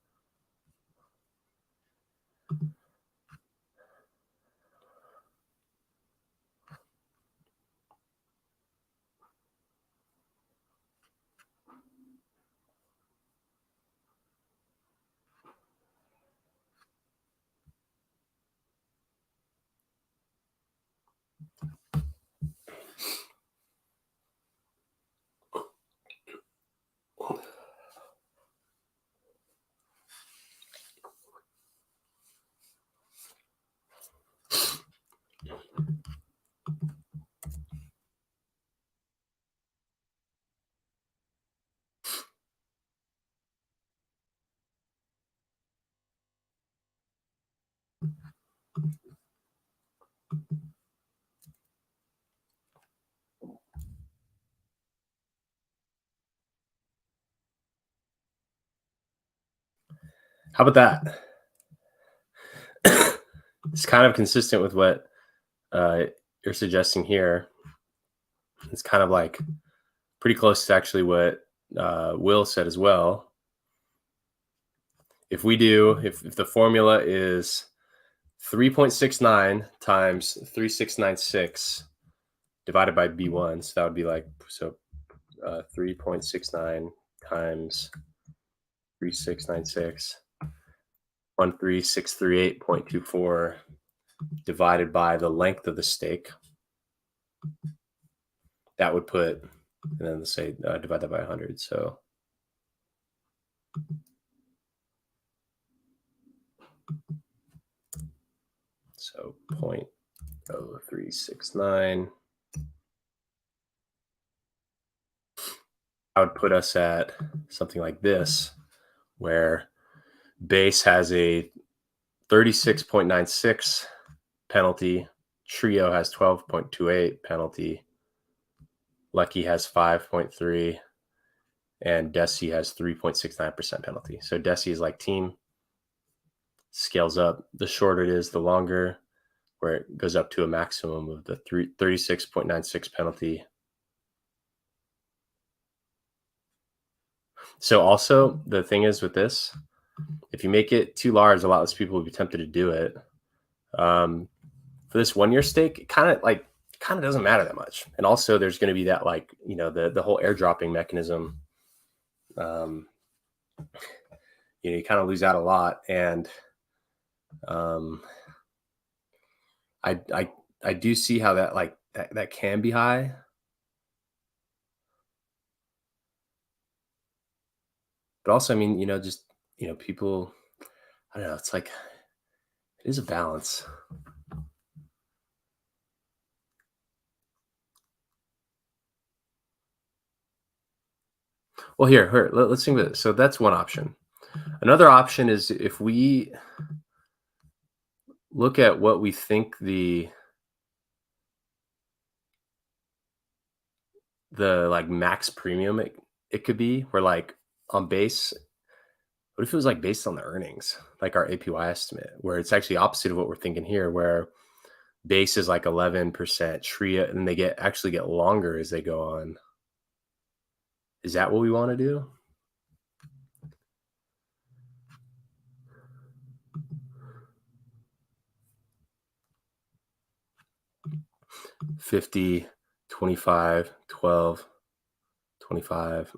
How about that? It's kind of consistent with what you're suggesting here. It's kind of like pretty close to actually what Will said as well. If we do, if the formula is 3.69 times 3696 divided by B1, so that would be like, so 3.69 times 3696, 13638.24 divided by the length of the stake. That would put, and then let's say divide that by 100. So so 0.0369. I would put us at something like this, where base has a 36.96 penalty, trio has 12.28 penalty, lucky has 5.3, and DECI has 3.69% penalty. So DECI is like team, scales up. The shorter it is, the longer, where it goes up to a maximum of the 36.96 penalty. So also the thing is with this, if you make it too large, a lot less people will be tempted to do it. For this 1 year stake, it kind of doesn't matter that much. And also there's going to be that, like, you know, the whole airdropping mechanism. You know, you kind of lose out a lot. And I do see how that, like, that can be high. But also, I mean, you know, just, you know, people, I don't know, it's like, it is a balance. Well, here, let's think of it. So that's one option. Another option is if we look at what we think the like max premium it could be, where like on base, what if it was like based on the earnings, like our APY estimate, where it's actually opposite of what we're thinking here, where base is like 11%, TRIA, and they actually get longer as they go on. Is that what we want to do? $50, $25, $12, $25.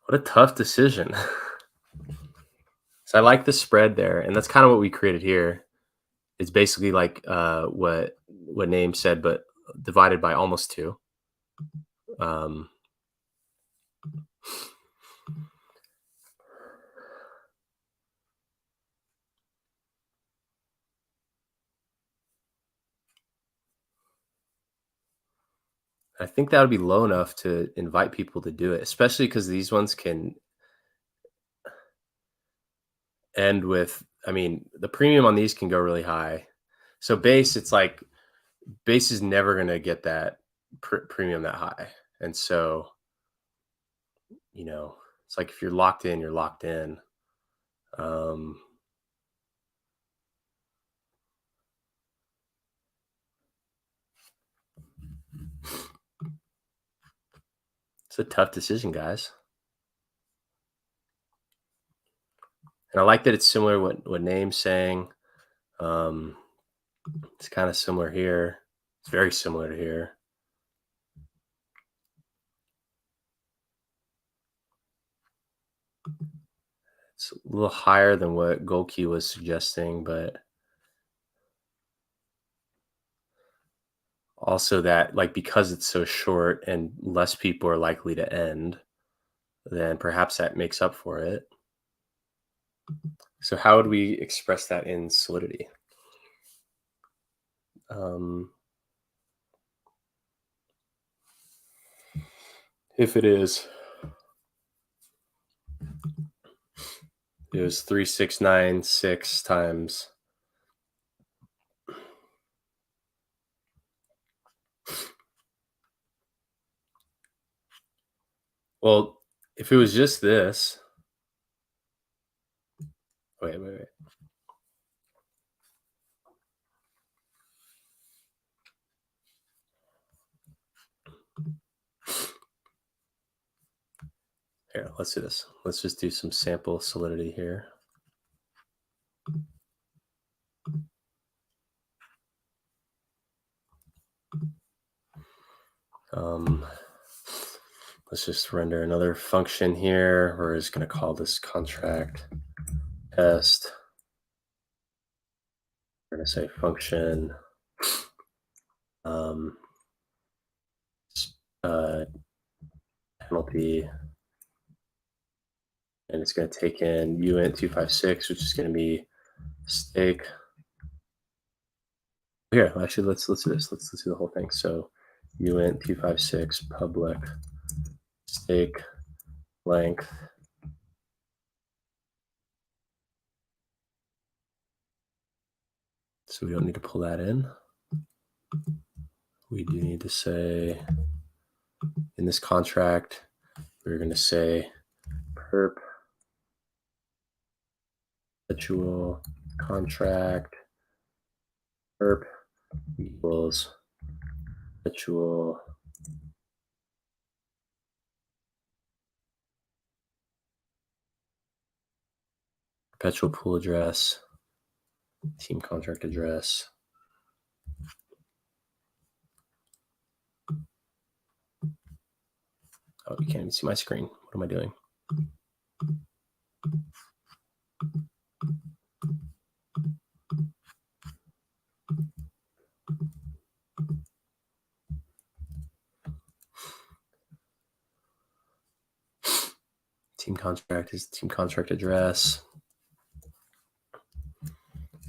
What a tough decision. So I like the spread there, and that's kind of what we created here. It's basically like what Name said, but divided by almost 2. I think that would be low enough to invite people to do it, especially because these ones can end with, I mean, the premium on these can go really high. So base, it's like base is never going to get that premium that high. And so, you know, it's like if you're locked in, you're locked in. It's a tough decision, guys. And I like that it's similar what Name's saying. It's kind of similar here. It's very similar to here. It's a little higher than what Golkey was suggesting, but also that, like, because it's so short and less people are likely to end, then perhaps that makes up for it. So how would we express that in solidity? If it was 3696 times well, if it was just this, wait. Here, let's do this. Let's just do some sample solidity here. Let's just render another function here. We're just going to call this contract test. We're going to say function penalty, and it's going to take in uint256, which is going to be stake. Here, actually, let's do this. Let's do the whole thing. So uint256 public stake length. So we don't need to pull that in. We do need to say in this contract, we're going to say perpetual contract perp equals perpetual pool address, team contract address. Oh, you can't even see my screen. What am I doing? team contract is team contract address.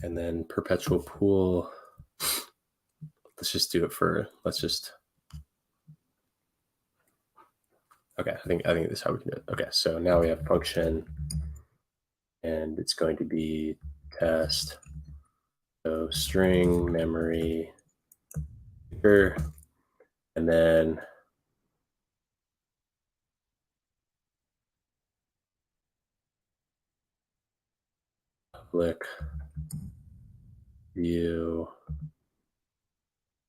And then perpetual pool. Let's just do it for, okay, I think this is how we can do it. Okay, so now we have function, and it's going to be test. So string memory, and then public view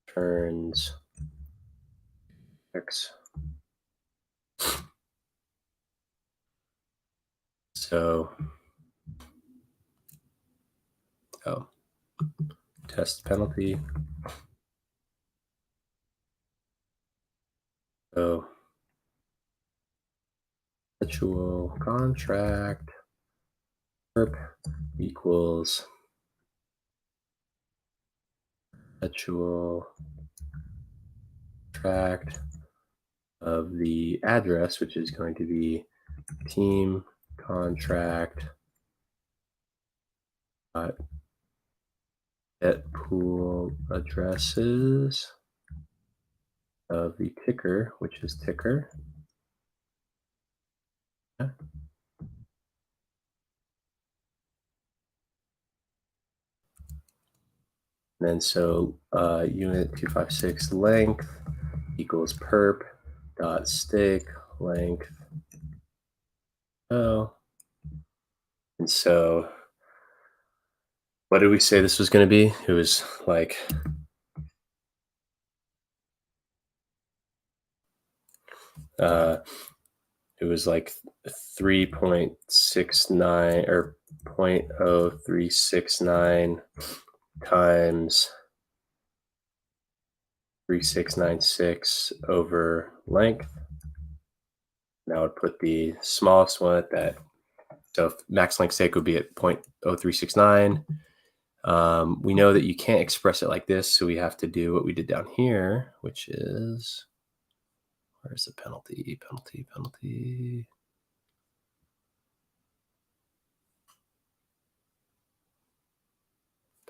turns x. So, test penalty. So, perpetual contract perp equals perpetual contract of the address, which is going to be team contract get pool addresses of the ticker, which is ticker. Yeah. And then so unit 256 length equals perp dot stake length. Oh, and so what did we say this was going to be? It was like it was like 3.69 or 0.0369 times 3696 over length. Now I'd put the smallest one at that. So if max length stake would be at 0.0369. We know that you can't express it like this, so we have to do what we did down here, which is, where's the penalty?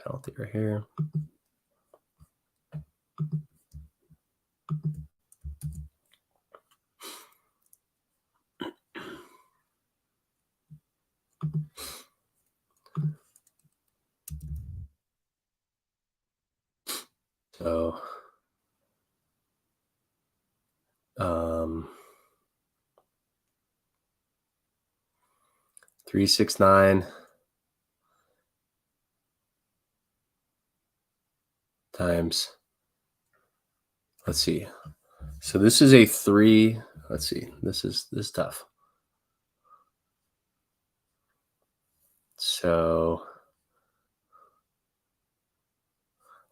Penalty right here. So 369 times, let's see. So this is a 3, let's see, this is tough. So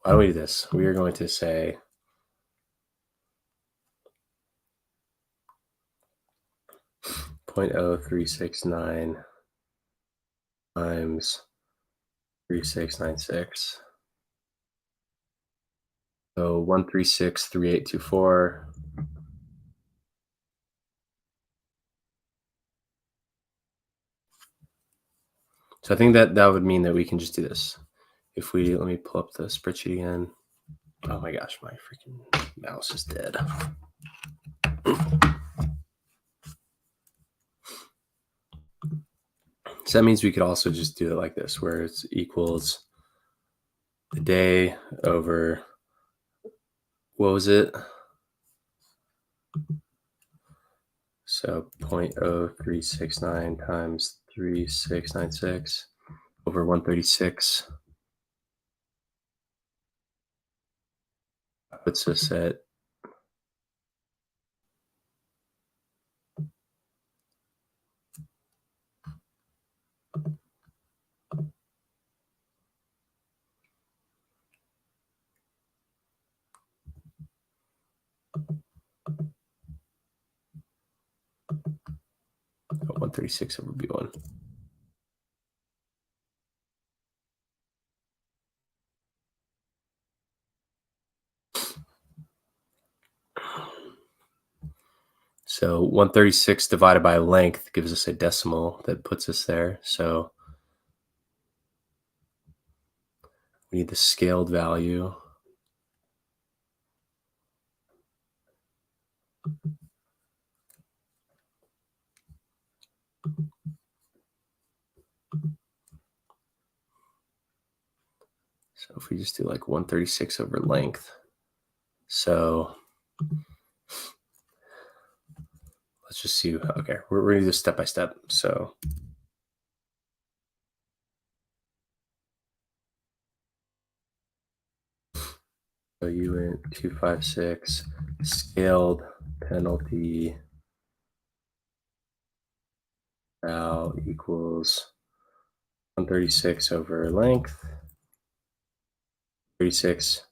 why don't we do this? We are going to say .0369 times 3696. So 1363824. So I think that would mean that we can just do this. If we, let me pull up the spreadsheet again. Oh my gosh, my freaking mouse is dead. So that means we could also just do it like this, where it's equals the day over, what was it? So 0.0369 times 3696 over 136 puts us at 136 over B1. So 136 divided by length gives us a decimal that puts us there. So we need the scaled value. So if we just do like 136 over length. So let's just see. Okay, we're going to do this step by step. So you went 256 scaled penalty now equals 136 over length. 36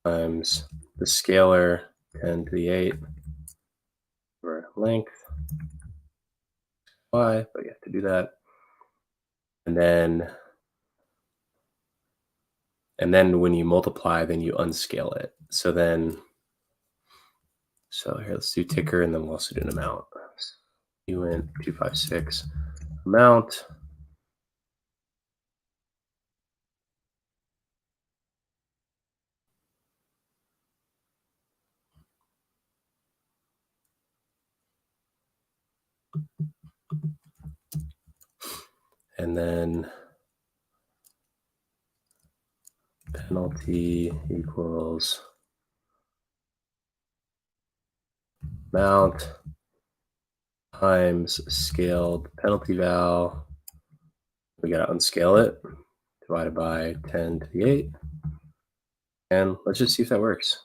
times the scalar 10 to the 8 over length y, but you have to do that. And then when you multiply, then you unscale it. So here, let's do ticker, and then we'll also do an amount. You went 256 amount. And then penalty equals amount times scaled penalty val. We got to unscale it, divided by 10 to the 8. And let's just see if that works.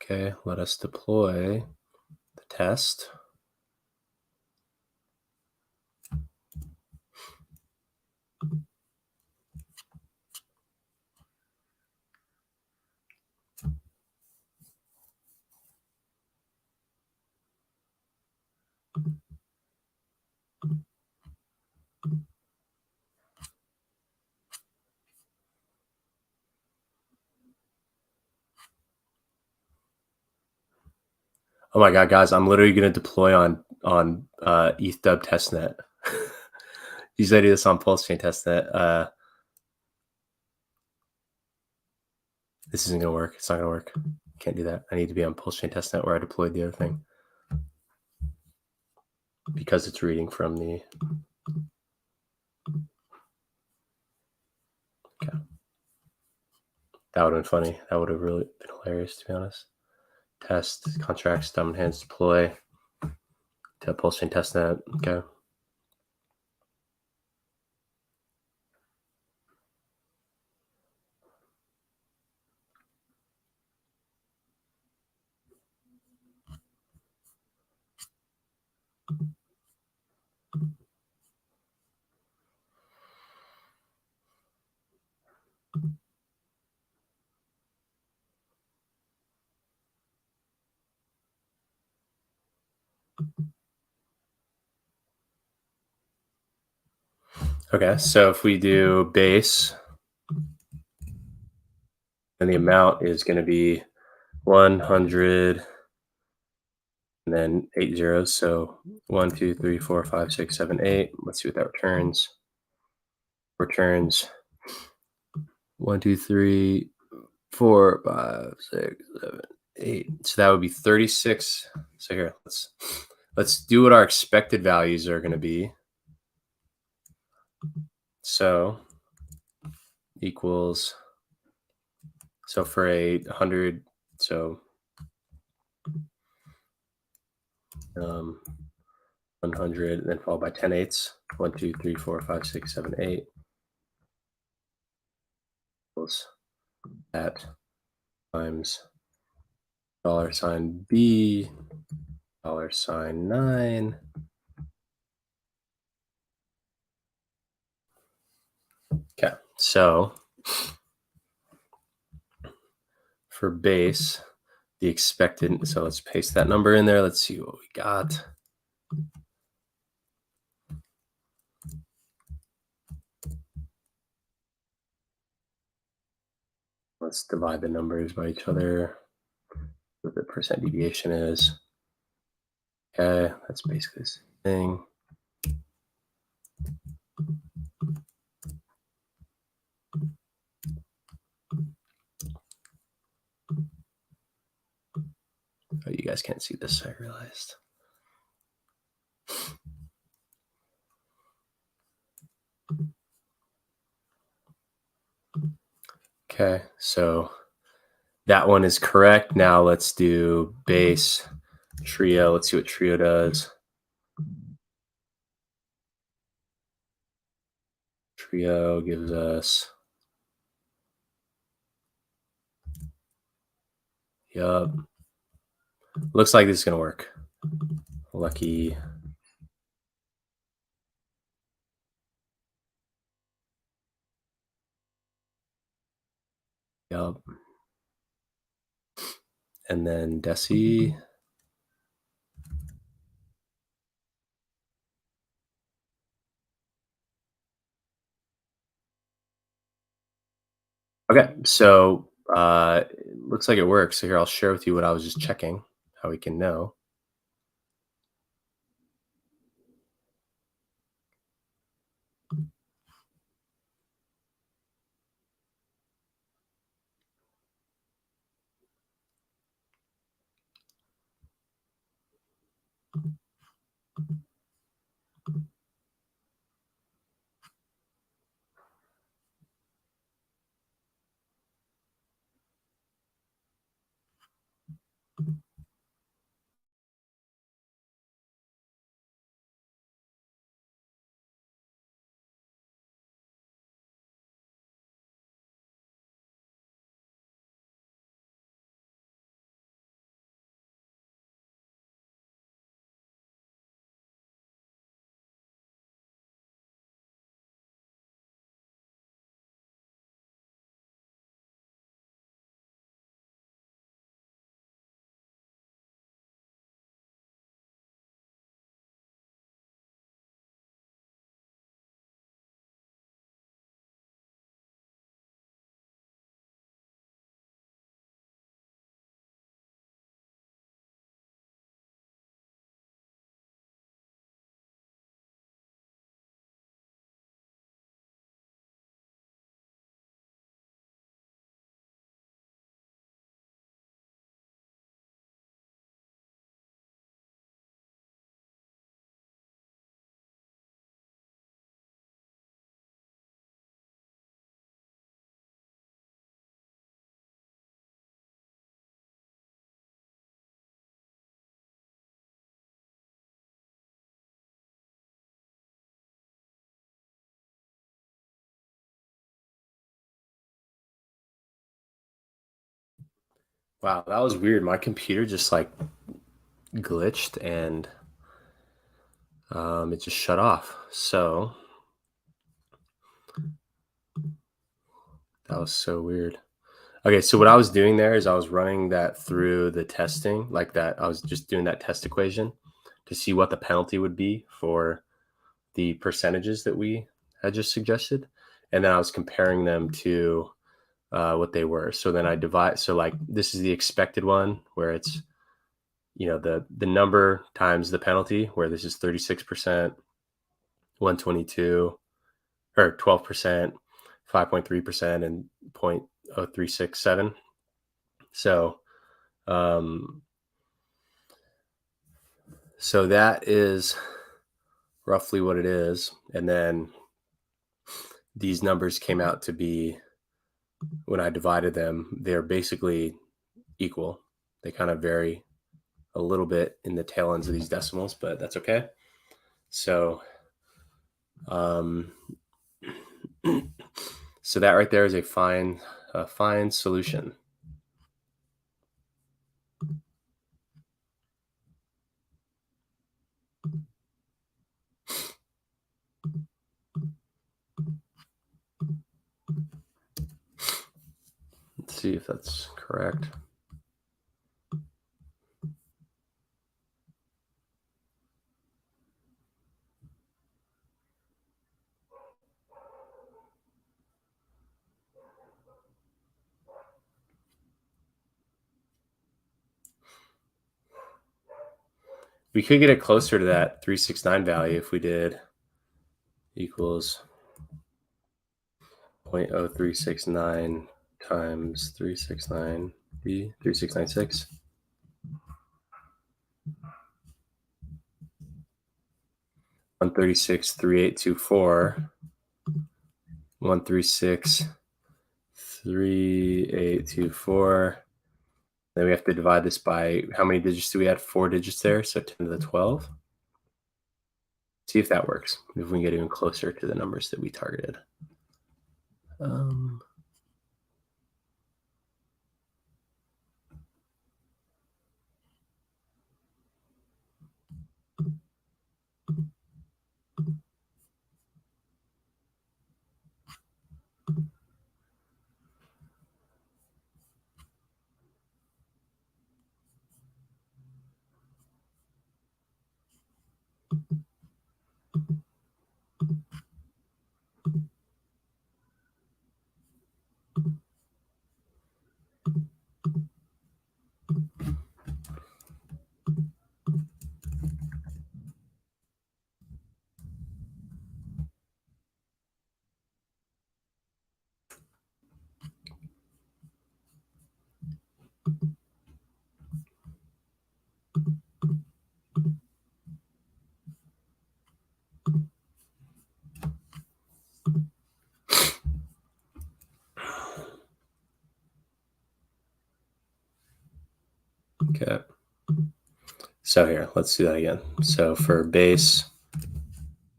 Okay, let us deploy the test. Oh my God, guys, I'm literally going to deploy on ETHPOW testnet. Usually I do this on Pulse Chain testnet. This isn't going to work. It's not going to work. Can't do that. I need to be on Pulse Chain testnet where I deployed the other thing, because it's reading from the... Okay. That would have been funny. That would have really been hilarious, to be honest. Test, contracts, diamond hands, deploy to Pulse Chain testnet. Okay. Okay, so if we do base, then the amount is going to be 100 and then 8 zeros. So 1, 2, 3, 4, 5, 6, 7, 8. Let's see what that returns. Returns 1, 2, 3, 4, 5, 6, 7, 8. So that would be 36. So here, let's do what our expected values are going to be. So equals, so for a 100, so 100, and then followed by 10 eighths. 1, 2, 3, 4, 5, 6, 7, 8 equals that times $B, $9. Okay, so for base, the expected, so let's paste that number in there. Let's see what we got. Let's divide the numbers by each other. What the percent deviation is. Okay, that's basically the same thing. Oh, you guys can't see this, I realized. Okay, so that one is correct. Now let's do base trio. Let's see what trio does. Trio gives us, yup. Looks like this is gonna work. Lucky. Yup. And then DECI. Okay, so it looks like it works. So here I'll share with you what I was just checking, how we can know. Wow, that was weird. My computer just like glitched and it just shut off. So that was so weird. Okay, so what I was doing there is I was running that through the testing, like that. I was just doing that test equation to see what the penalty would be for the percentages that we had just suggested. And then I was comparing them to what they were. So then I divide. So like this is the expected one where it's, the number times the penalty, where this is 36%, 122, or 12%, 5.3%, and 0.0367. So, so that is roughly what it is. And then these numbers came out to be, when I divided them, they're basically equal. They kind of vary a little bit in the tail ends of these decimals, but that's okay. So, so that right there is a fine solution. Let's see if that's correct. We could get it closer to that 369 value if we did equals 0.0369 times 369 B 3696. 136.3824. 136.3824. Then we have to divide this by how many digits do we add? 4 digits there, so 10 to the 12. See if that works, if we can get even closer to the numbers that we targeted. Okay. So here, let's do that again. So for base,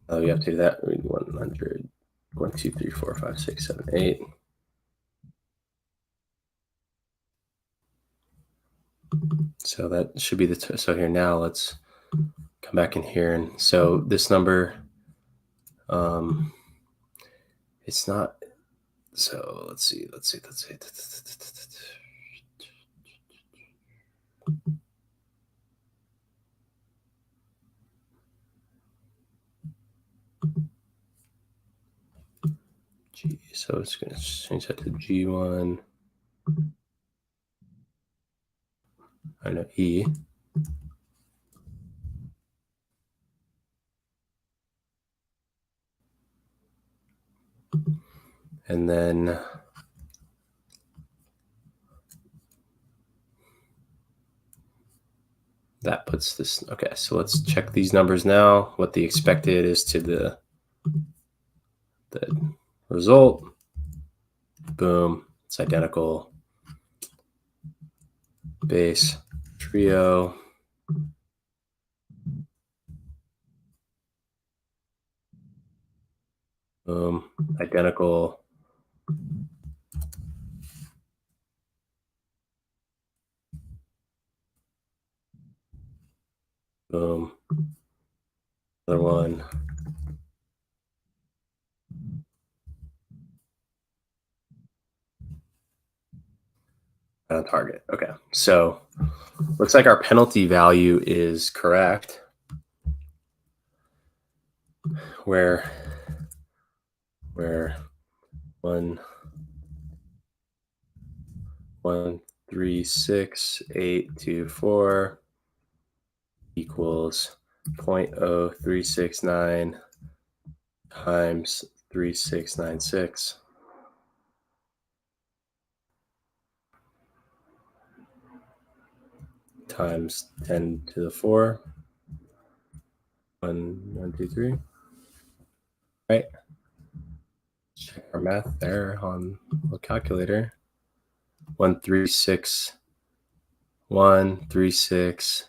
we have to do that. 100, 1, 2, 3, 4, 5, 6, 7, 8. So that should be the, so here now let's come back in here. And so this number, it's not, so let's see. G, so it's going to change that to G1. I know E. And then that puts this, okay, so let's check these numbers now, what the expected is to the result. Boom, it's identical. Base, trio. Boom, identical. Boom, another one. On target. Okay, so looks like our penalty value is correct. Where 136.824 equals 0.0369 times 3696. Times 10 to the 4. 1, 2, 3. Right. Check our math there on the calculator. 136. 136.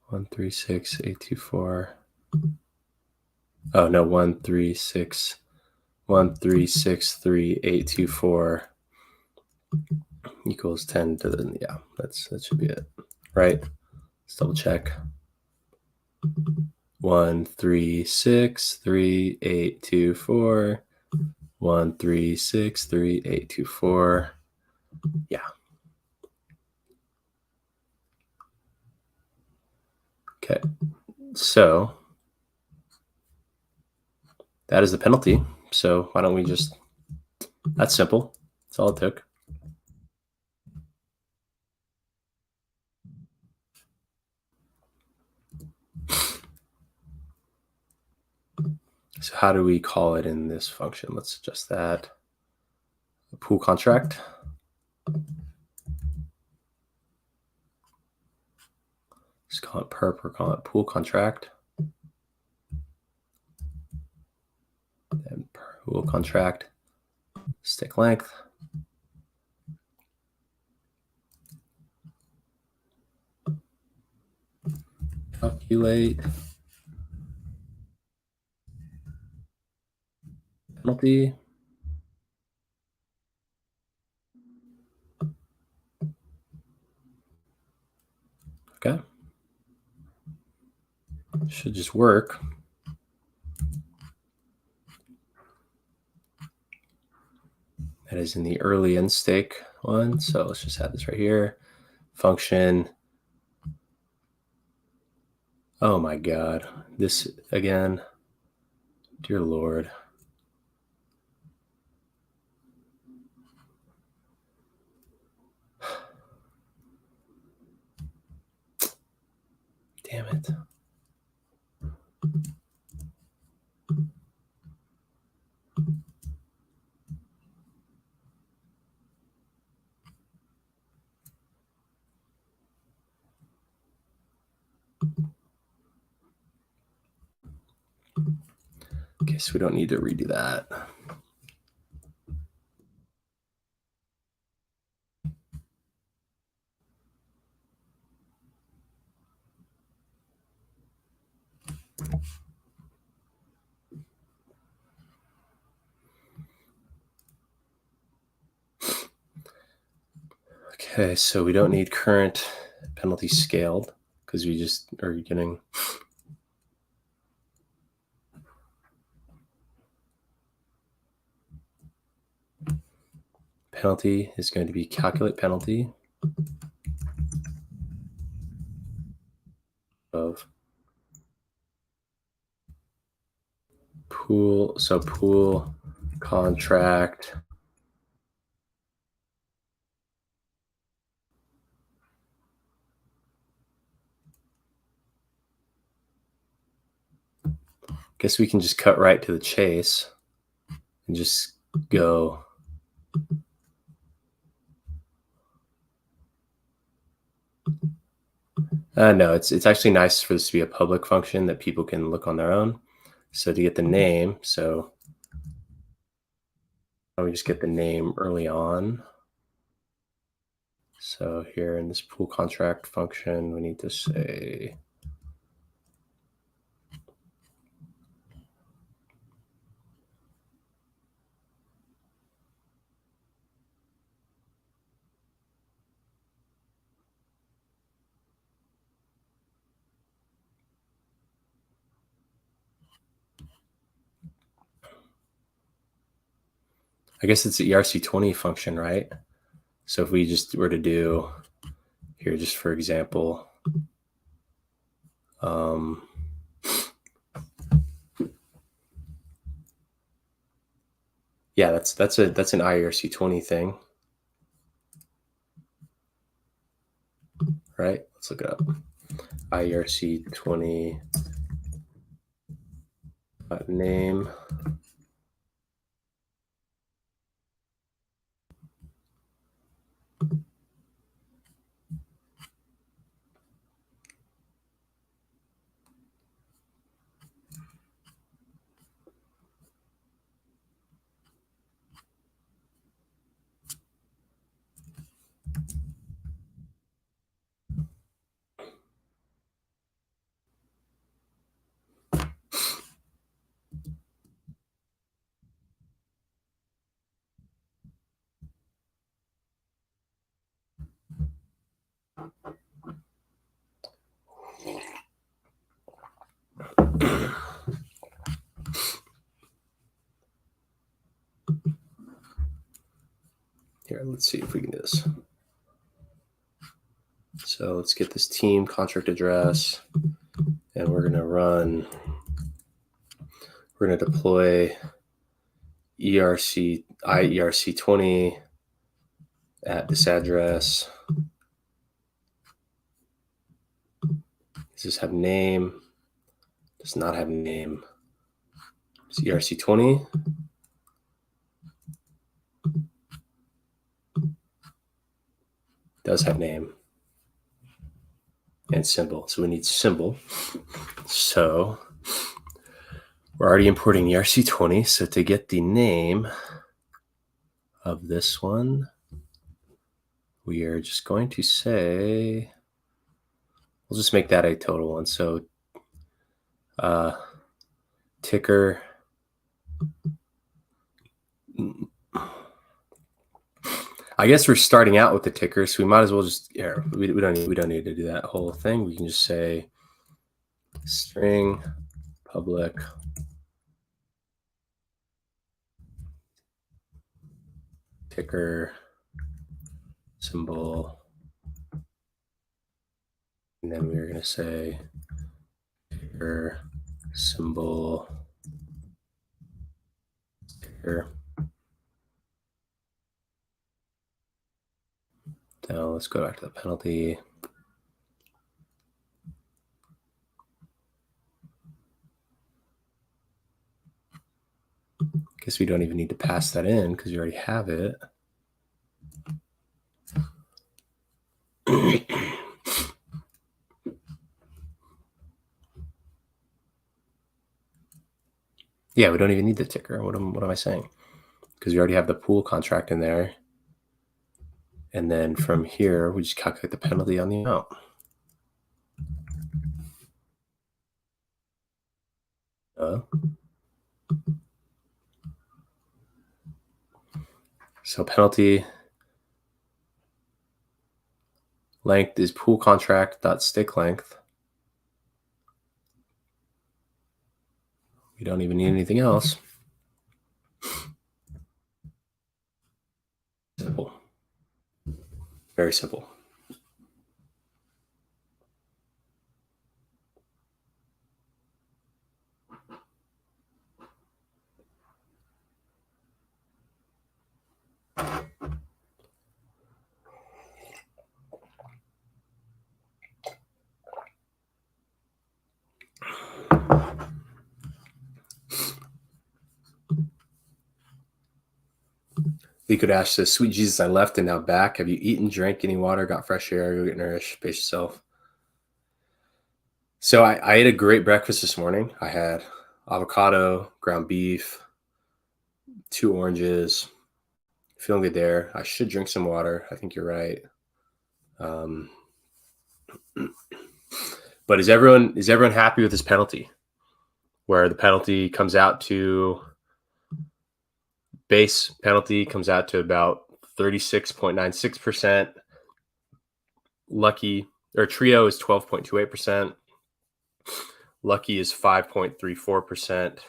One 136.824. Oh no, 136.3.824 equals 10 to the, yeah, that should be it, right? Let's double check. 136.3.824. 136.3.824. Yeah. Okay, so that is the penalty. So why don't we just, that's simple. That's all it took. So how do we call it in this function? Let's adjust that. A pool contract. Just call it perp or call it pool contract. Then pool contract, stick length. Calculate penalty. Okay. Should just work. That is in the early end stake one. So let's just have this right here. Function. Oh my God. This again. Dear Lord. Damn it. Okay, so we don't need to redo that. Okay, so we don't need current penalty scaled because we just are getting penalty is going to be calculate penalty of pool. So pool contract guess we can just cut right to the chase and just go. No, it's actually nice for this to be a public function that people can look on their own. So to get the name, so we just get the name early on. So here in this pool contract function, we need to say I guess it's the ERC20 function, right? So if we just were to do here, just for example, yeah, that's an IERC20 thing, right? Let's look it up. IERC20 name. Here, let's see if we can do this. So let's get this team contract address. and we're going to deploy IERC20 at this address. Does this have name? Does not have name. It's ERC20. Does have name and symbol. So we need symbol. So we're already importing ERC20. So to get the name of this one, we are just going to say, we'll just make that a total one. So ticker. I guess we're starting out with the ticker, so we might as well just, we don't need to do that whole thing. We can just say string public ticker symbol, and then we're going to say ticker symbol ticker. Now let's go back to the penalty. Guess we don't even need to pass that in because you already have it. Yeah, we don't even need the ticker. What am I saying? Because we already have the pool contract in there. And then from here, we just calculate the penalty on the amount. So penalty length is pool contract dot stick length. We don't even need anything else. Simple. Very simple. Liquid Ash says, "Sweet Jesus, I left and now back. Have you eaten, drank any water, got fresh air, go get nourished, pace yourself?" So I ate a great breakfast this morning. I had avocado, ground beef, 2 oranges. Feeling good there. I should drink some water. I think you're right. But is everyone happy with this penalty? Where the penalty comes out to, base penalty comes out to about 36.96%. Lucky, or Trio is 12.28%. Lucky is 5.34%,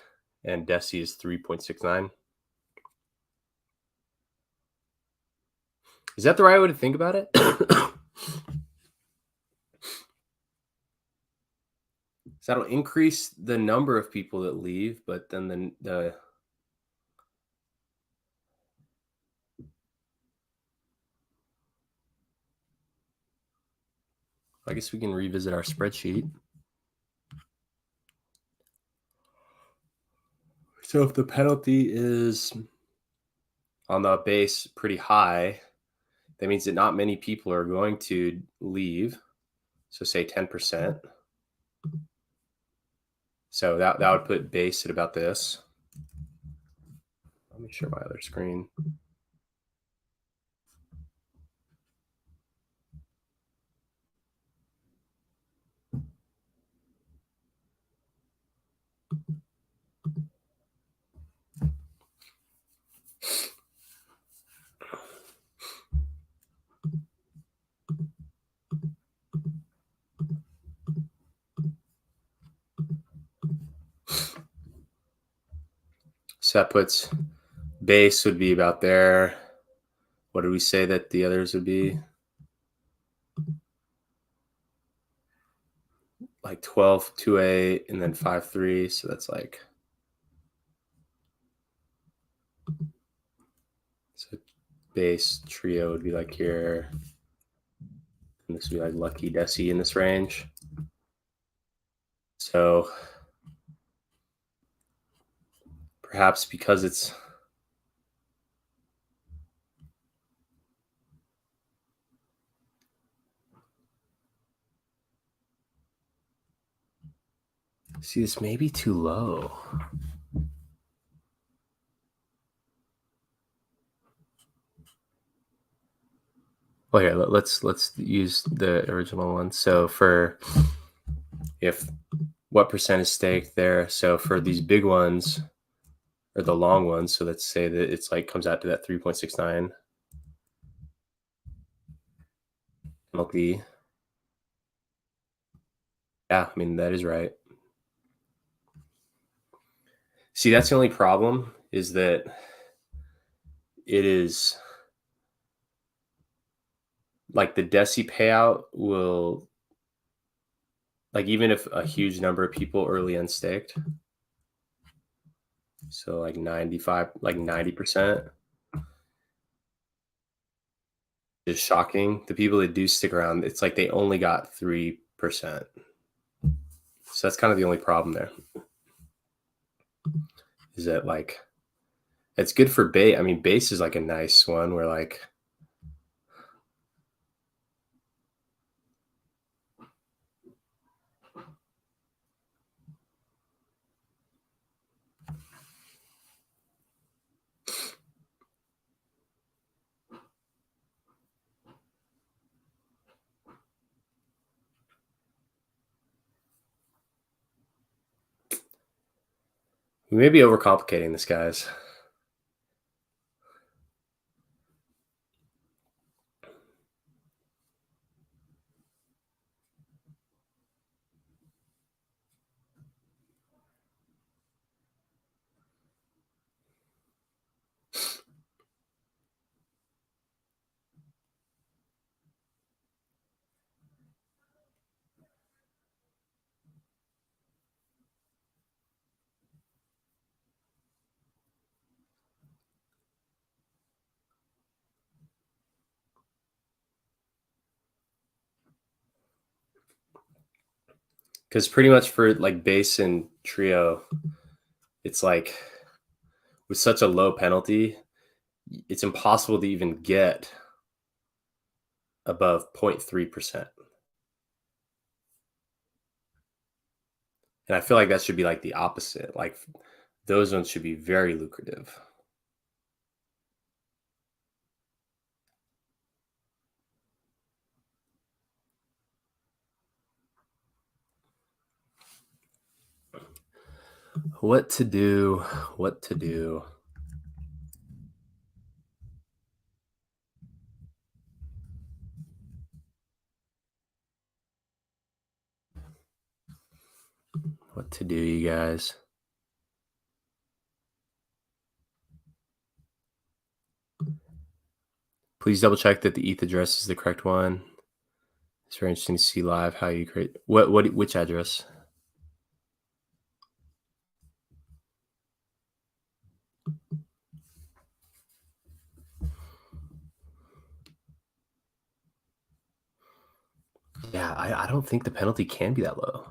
and DECI is 3.69%. Is that the right way to think about it? So that'll increase the number of people that leave, but then the I guess we can revisit our spreadsheet. So if the penalty is on the base pretty high, that means that not many people are going to leave. So say 10%. So that would put base at about this. Let me share my other screen. So that puts base would be about there. What did we say that the others would be? like 12, 2-8, and then 5-3. So that's like, so base trio would be like here. And this would be like lucky DECI in this range. So perhaps because it's see, this may be too low. Well, here, let's use the original one. So for if what percent is staked there. So for these big ones or the long ones, so let's say that it's like comes out to that 3.69 penalty. Yeah, I mean, that is right. See, that's the only problem is that it is like the DECI payout will, like, even if a huge number of people early unstaked, so like 95, like 90%, is shocking. The people that do stick around, it's like they only got 3%. So that's kind of the only problem there. Is that like, it's good for base. I mean, base is like a nice one where like, we may be overcomplicating this, guys. Because pretty much for like base and trio, it's like with such a low penalty, it's impossible to even get above 0.3%. And I feel like that should be like the opposite. Like those ones should be very lucrative. What to do? What to do? What to do, you guys? Please double check that the ETH address is the correct one. It's very interesting to see live how you create which address. Yeah, I don't think the penalty can be that low.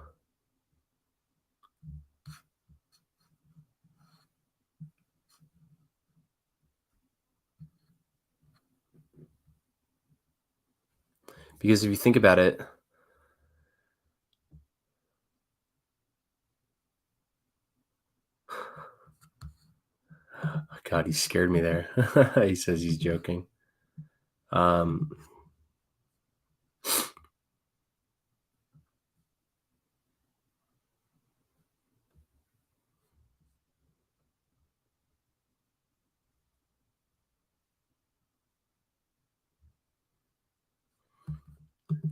Because if you think about it, God, he scared me there. He says he's joking.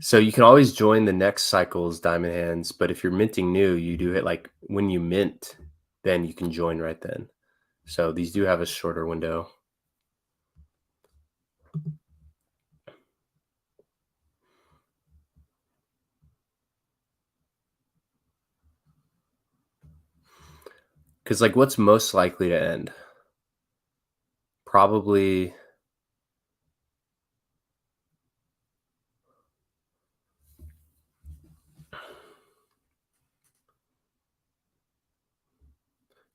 So you can always join the next cycle's diamond hands, but if you're minting new, you do it like when you mint, then you can join right then. So these do have a shorter window. Because like, what's most likely to end? Probably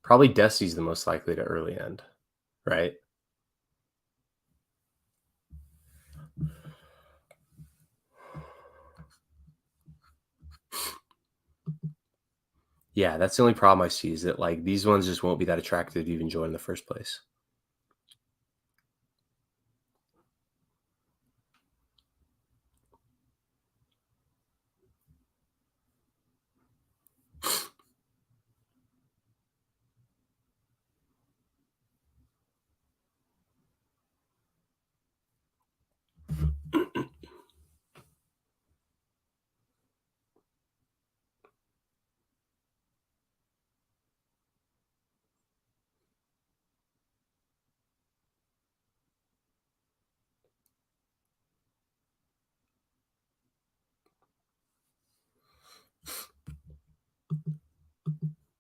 DECI's the most likely to early end, right? Yeah, that's the only problem I see, is that like these ones just won't be that attractive to even join in the first place.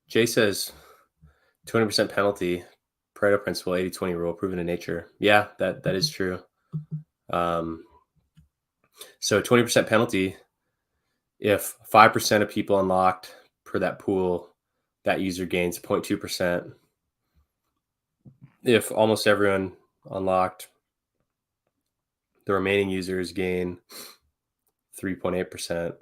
Jay says 20% penalty, Pareto principle, 80-20 rule, proven in nature. Yeah, that is true. So 20% penalty, if 5% of people unlocked per that pool, that user gains 0.2%. If almost everyone unlocked, the remaining users gain 3.8%.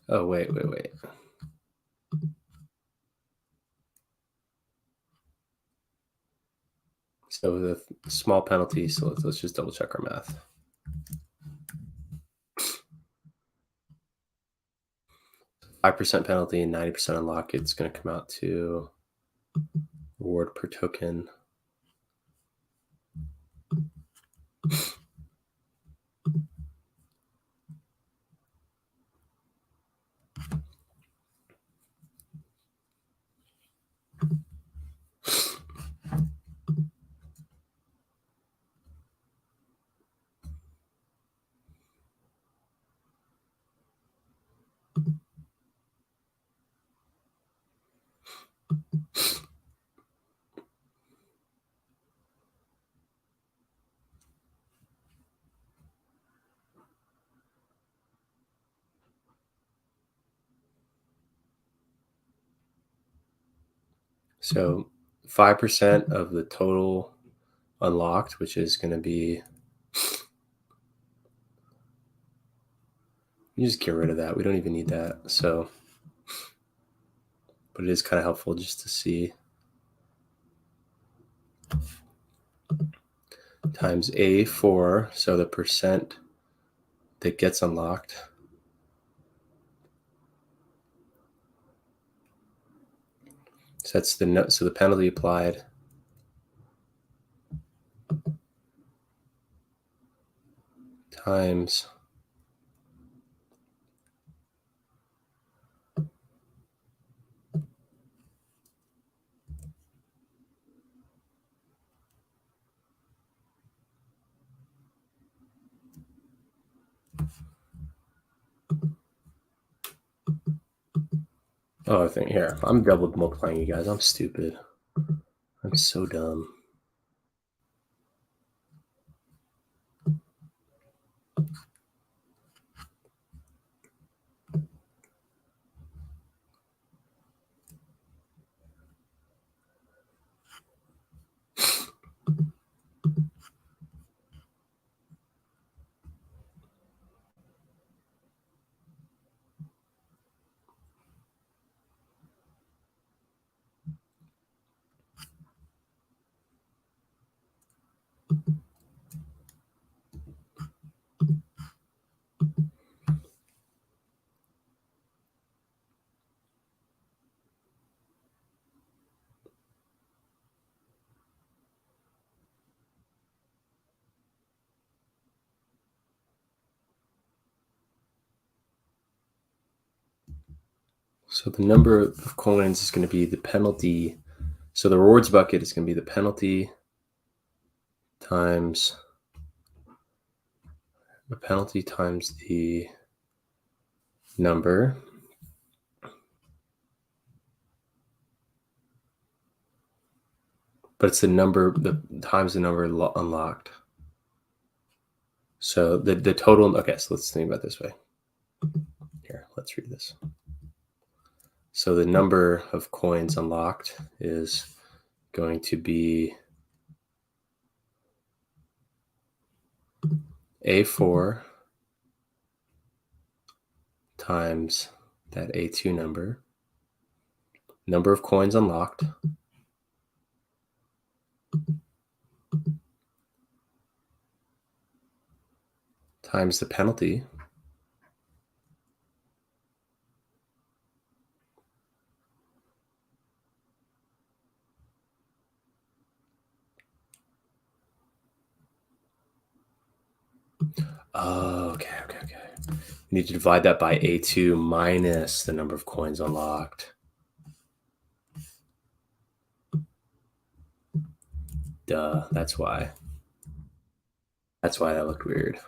Oh, wait. So the small penalty, so let's just double check our math. 5% penalty and 90% unlock, it's going to come out to reward per token. So 5% of the total unlocked, which is going to be, you just get rid of that. We don't even need that. So, but it is kind of helpful just to see. Times A4, so the percent that gets unlocked. So that's the note. So the penalty applied times I think here, I'm double multiplying you guys. I'm stupid. I'm so dumb. So the number of coins is going to be the penalty. So the rewards bucket is going to be the penalty times the number but it's the number times the number unlocked. So the total. Okay, so let's think about it this way. Here, let's read this. So the number of coins unlocked is going to be A4 times that A2 number of coins unlocked, times the penalty, okay. You need to divide that by A2 minus the number of coins unlocked. Duh, that's why that looked weird.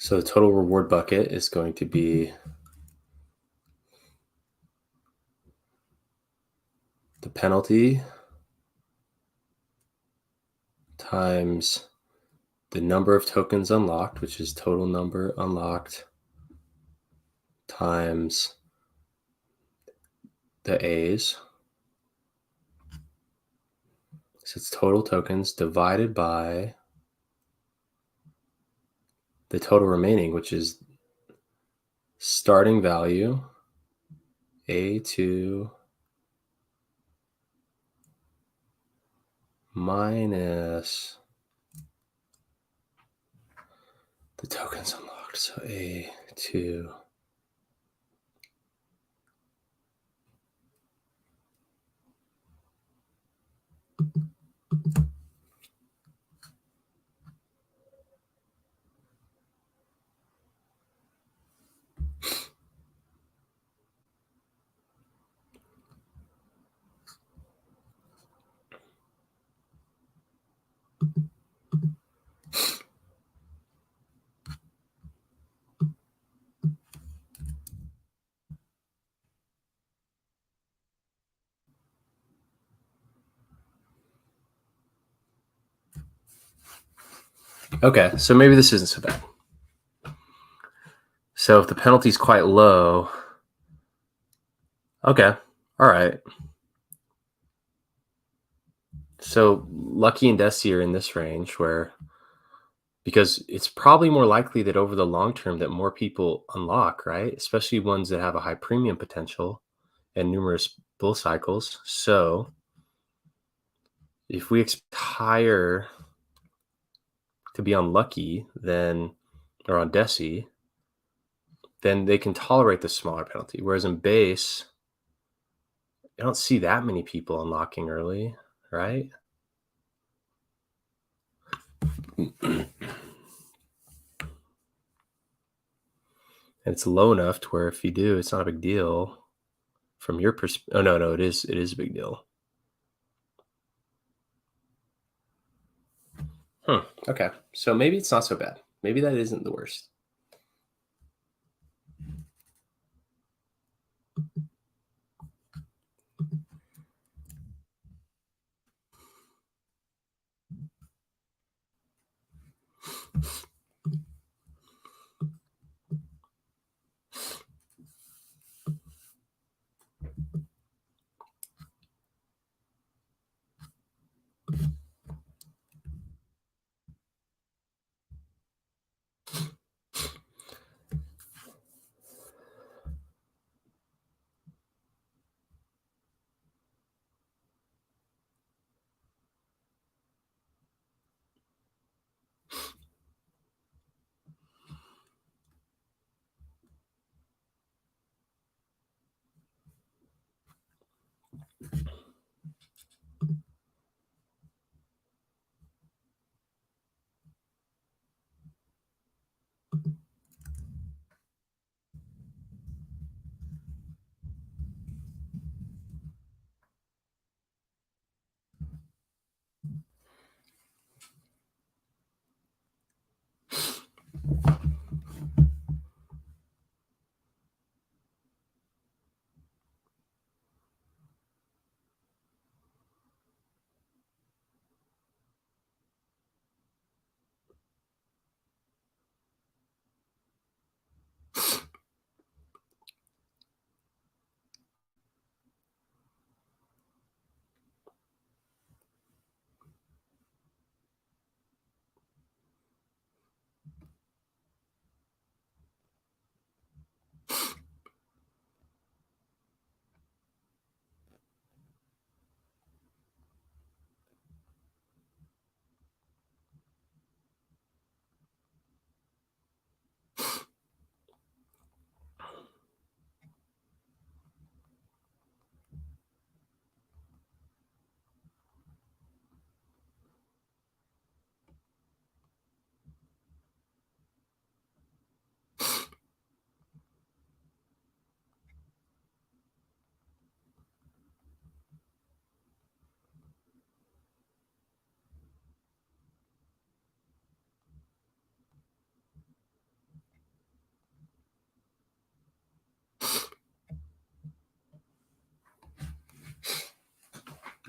So the total reward bucket is going to be the penalty times the number of tokens unlocked, which is total number unlocked, times the A's. So it's total tokens divided by the total remaining, which is starting value A2 minus the tokens unlocked. So A2 Okay, so maybe this isn't so bad. So if the penalty is quite low, okay, all right. So Lucky and DECI are in this range where, because it's probably more likely that over the long term that more people unlock, right? Especially ones that have a high premium potential and numerous bull cycles. So if we expect higher to be unlucky than or on DECI, then they can tolerate the smaller penalty. Whereas in base, I don't see that many people unlocking early, right? And it's low enough to where if you do, it's not a big deal from your perspective. Oh no, it is a big deal. Okay, so maybe it's not so bad. Maybe that isn't the worst.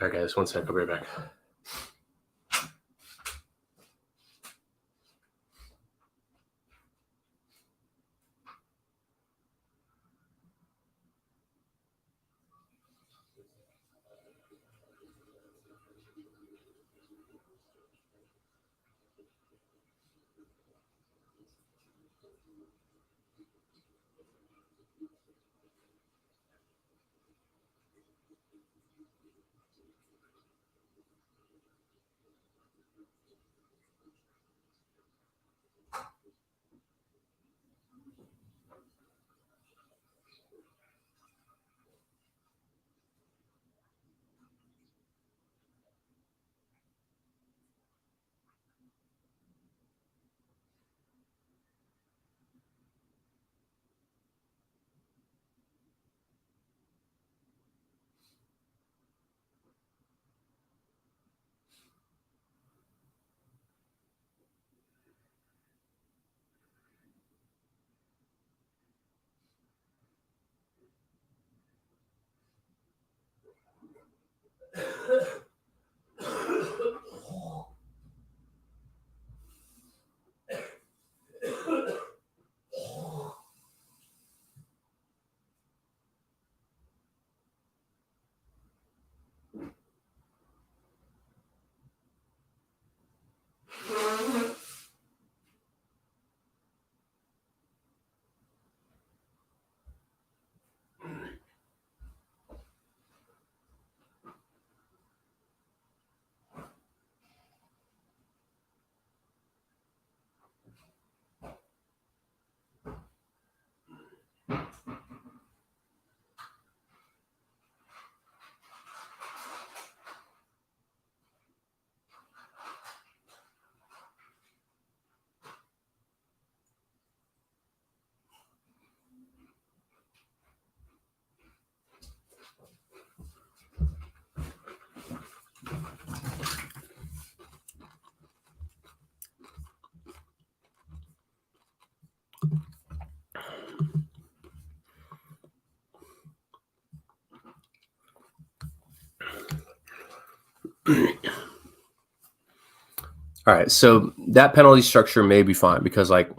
All right, guys, one sec. I'll be right back. All right, so that penalty structure may be fine because, like,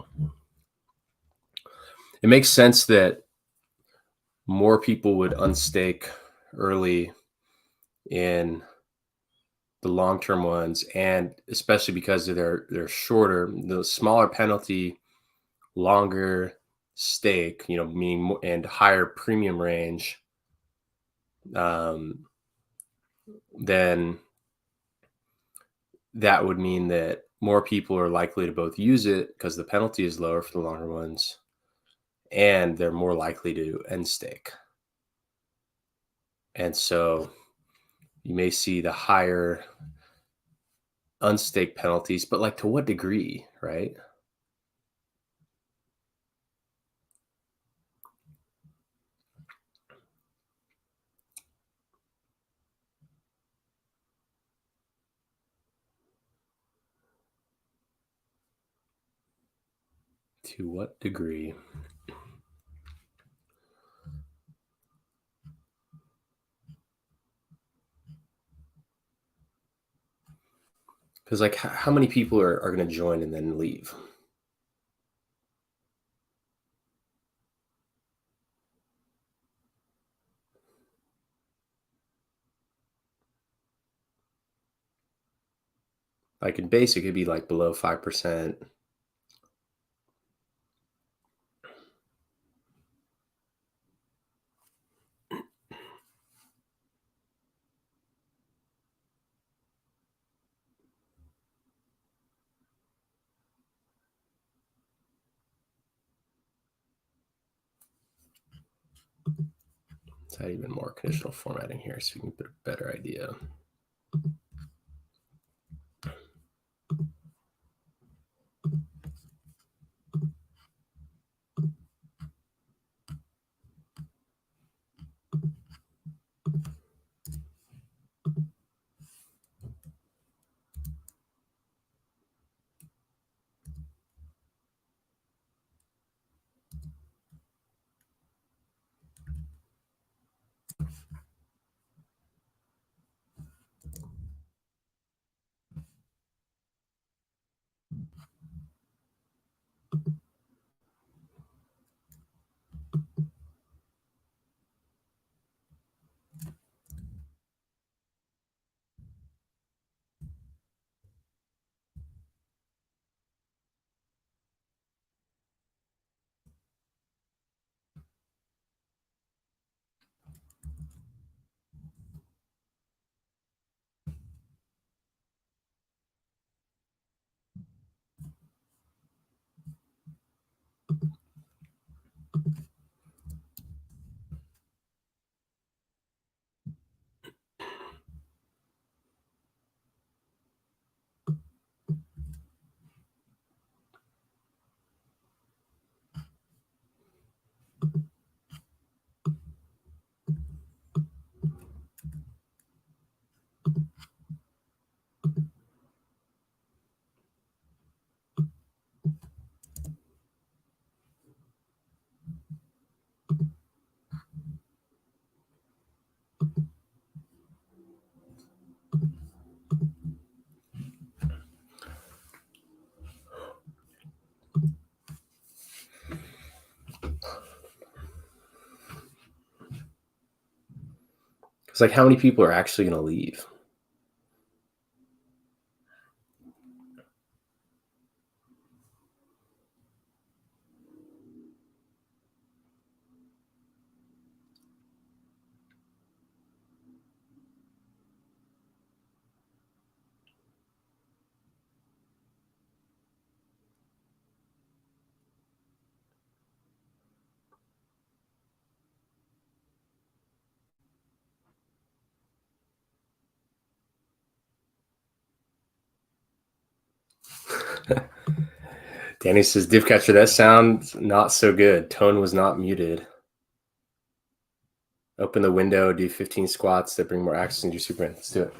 it makes sense that more people would unstake early in the long-term ones, and especially because they're shorter, the smaller penalty, longer stake, meaning more, and higher premium range, then that would mean that more people are likely to both use it because the penalty is lower for the longer ones, and they're more likely to end stake. And so you may see the higher unstake penalties, but like to what degree, right? To what degree? Because like how many people are going to join and then leave? Like in basic, it'd be like below 5%. Let's add even more conditional formatting here so we can get a better idea. It's like how many people are actually going to leave? Danny says, div catcher, that sounds not so good. Tone was not muted. Open the window, do 15 squats that bring more access into your super. Let's do it.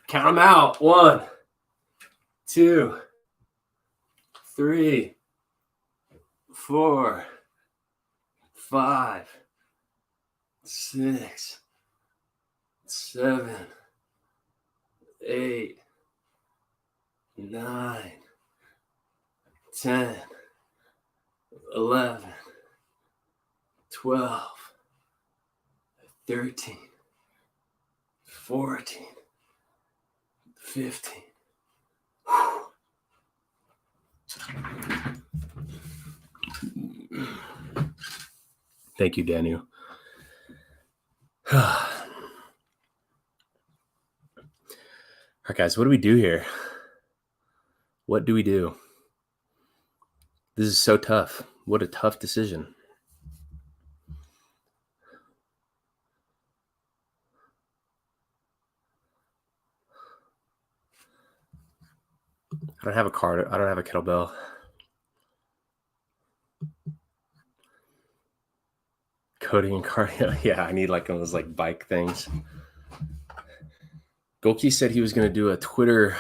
Count them out. 1, 2, 3, 4, 5, 6, 7, 8, 9, 10, 11, 12, 13, 14, 15. Thank you, Daniel. All right, guys, what do we do here? What do we do? This is so tough. What a tough decision. I don't have a card. I don't have a kettlebell. Coding and cardio. Yeah, I need like one of those like bike things. Golki said he was going to do a Twitter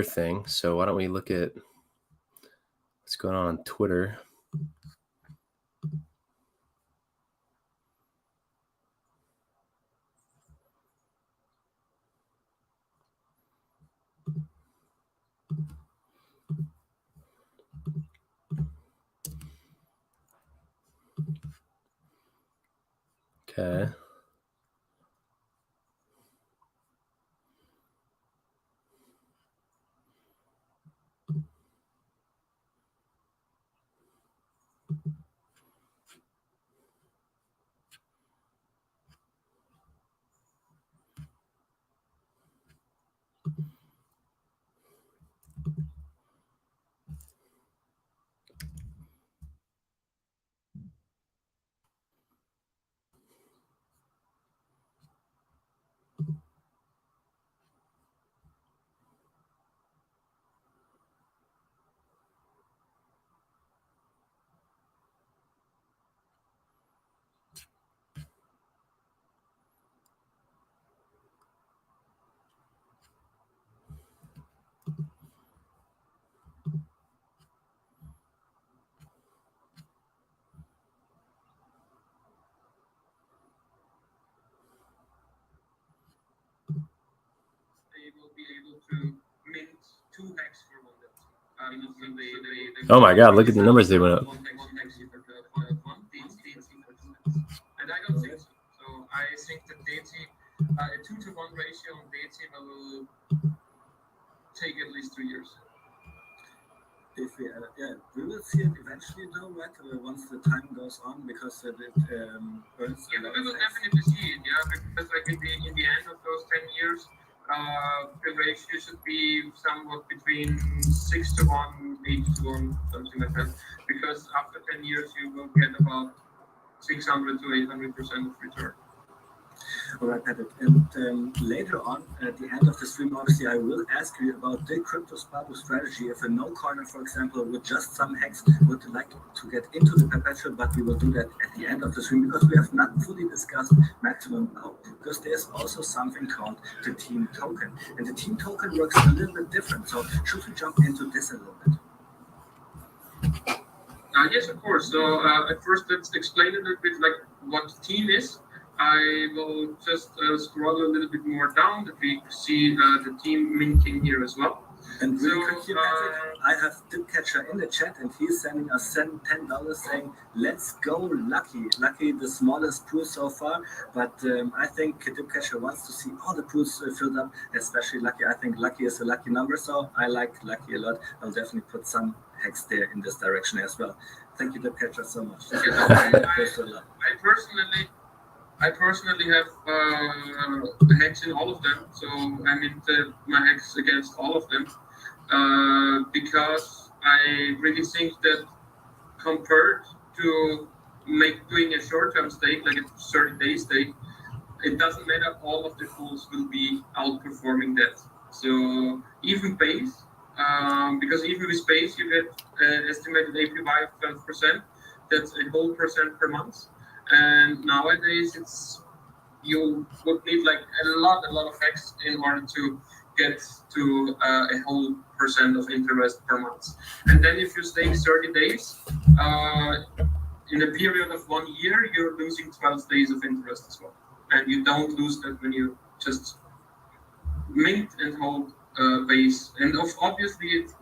thing. So why don't we look at what's going on Twitter? Okay. Oh my God! Look at the numbers they went up. And I don't think so. So I think that DECI, a 2-to-1 ratio on DECI will take at least 2 years. If we, we will see it eventually, though, right? Once the time goes on, because it burns. Yeah, we will definitely see it. Yeah, because like in the end of those 10 years, the ratio should be somewhat between 6-to-1, 8-to-1, something like that. Because after 10 years, you will get about 600 to 800% of return. All right, Patrick. And later on, at the end of the stream, obviously, I will ask you about the crypto SPARBU strategy. If a no corner, for example, with just some hacks would like to get into the perpetual, but we will do that at the end of the stream because we have not fully discussed maximum DAO. Because there's also something called the team token, and the team token works a little bit different. So should we jump into this a little bit? Yes, of course. So at first, let's explain a little bit like what the team is. I will just scroll a little bit more down that we see the team minting here as well. And really quickly, Patrick, I have DipCatcher in the chat, and he's sending us $10 saying, "Let's go, Lucky." Lucky, the smallest pool so far, but I think DipCatcher wants to see all the pools filled up, especially Lucky. I think Lucky is a lucky number, so I like Lucky a lot. I'll definitely put some hex there in this direction as well. Thank you, DipCatcher, so much. I personally have hex in all of them, so I mean my hex against all of them because I really think that compared to doing a short-term stake, like a 30-day stake, it doesn't matter. All of the pools will be outperforming that. So even base, because even with base you get an estimated APY of 12%. That's a whole percent per month. And nowadays, you would need like a lot of hex in order to get to a whole percent of interest per month. And then if you stake 30 days, in a period of 1 year, you're losing 12 days of interest as well. And you don't lose that when you just mint and hold base. And obviously, it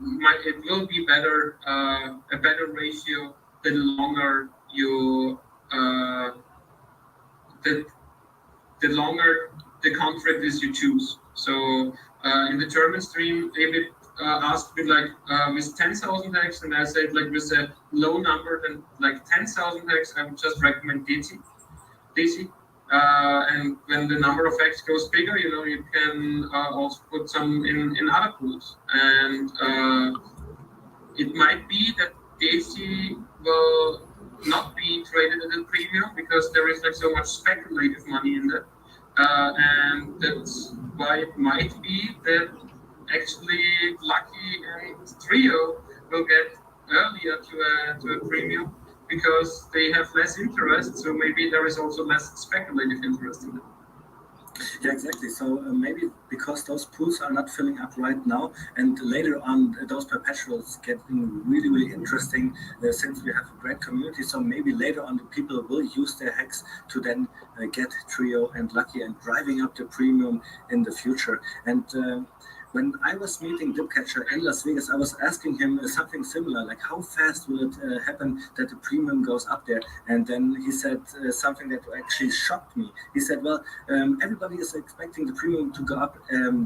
will be better, a better ratio the longer you. The longer the contract is you choose. So in the German stream, David asked me like with 10,000 hex, and I said like with a low number than like 10,000 hex, I would just recommend DECI. And when the number of hex goes bigger, you can also put some in other pools. And it might be that DECI will not be traded at a premium because there is like so much speculative money in that, and that's why it might be that actually Lucky and Trio will get earlier to a premium because they have less interest, so maybe there is also less speculative interest in them. Yeah, exactly. So maybe because those pools are not filling up right now, and later on those perpetuals getting really, really interesting since we have a great community. So maybe later on the people will use their hacks to then get Trio and Lucky and driving up the premium in the future. And when I was meeting Dipcatcher in Las Vegas, I was asking him something similar, like how fast will it happen that the premium goes up there? And then he said something that actually shocked me. He said, well, everybody is expecting the premium to go up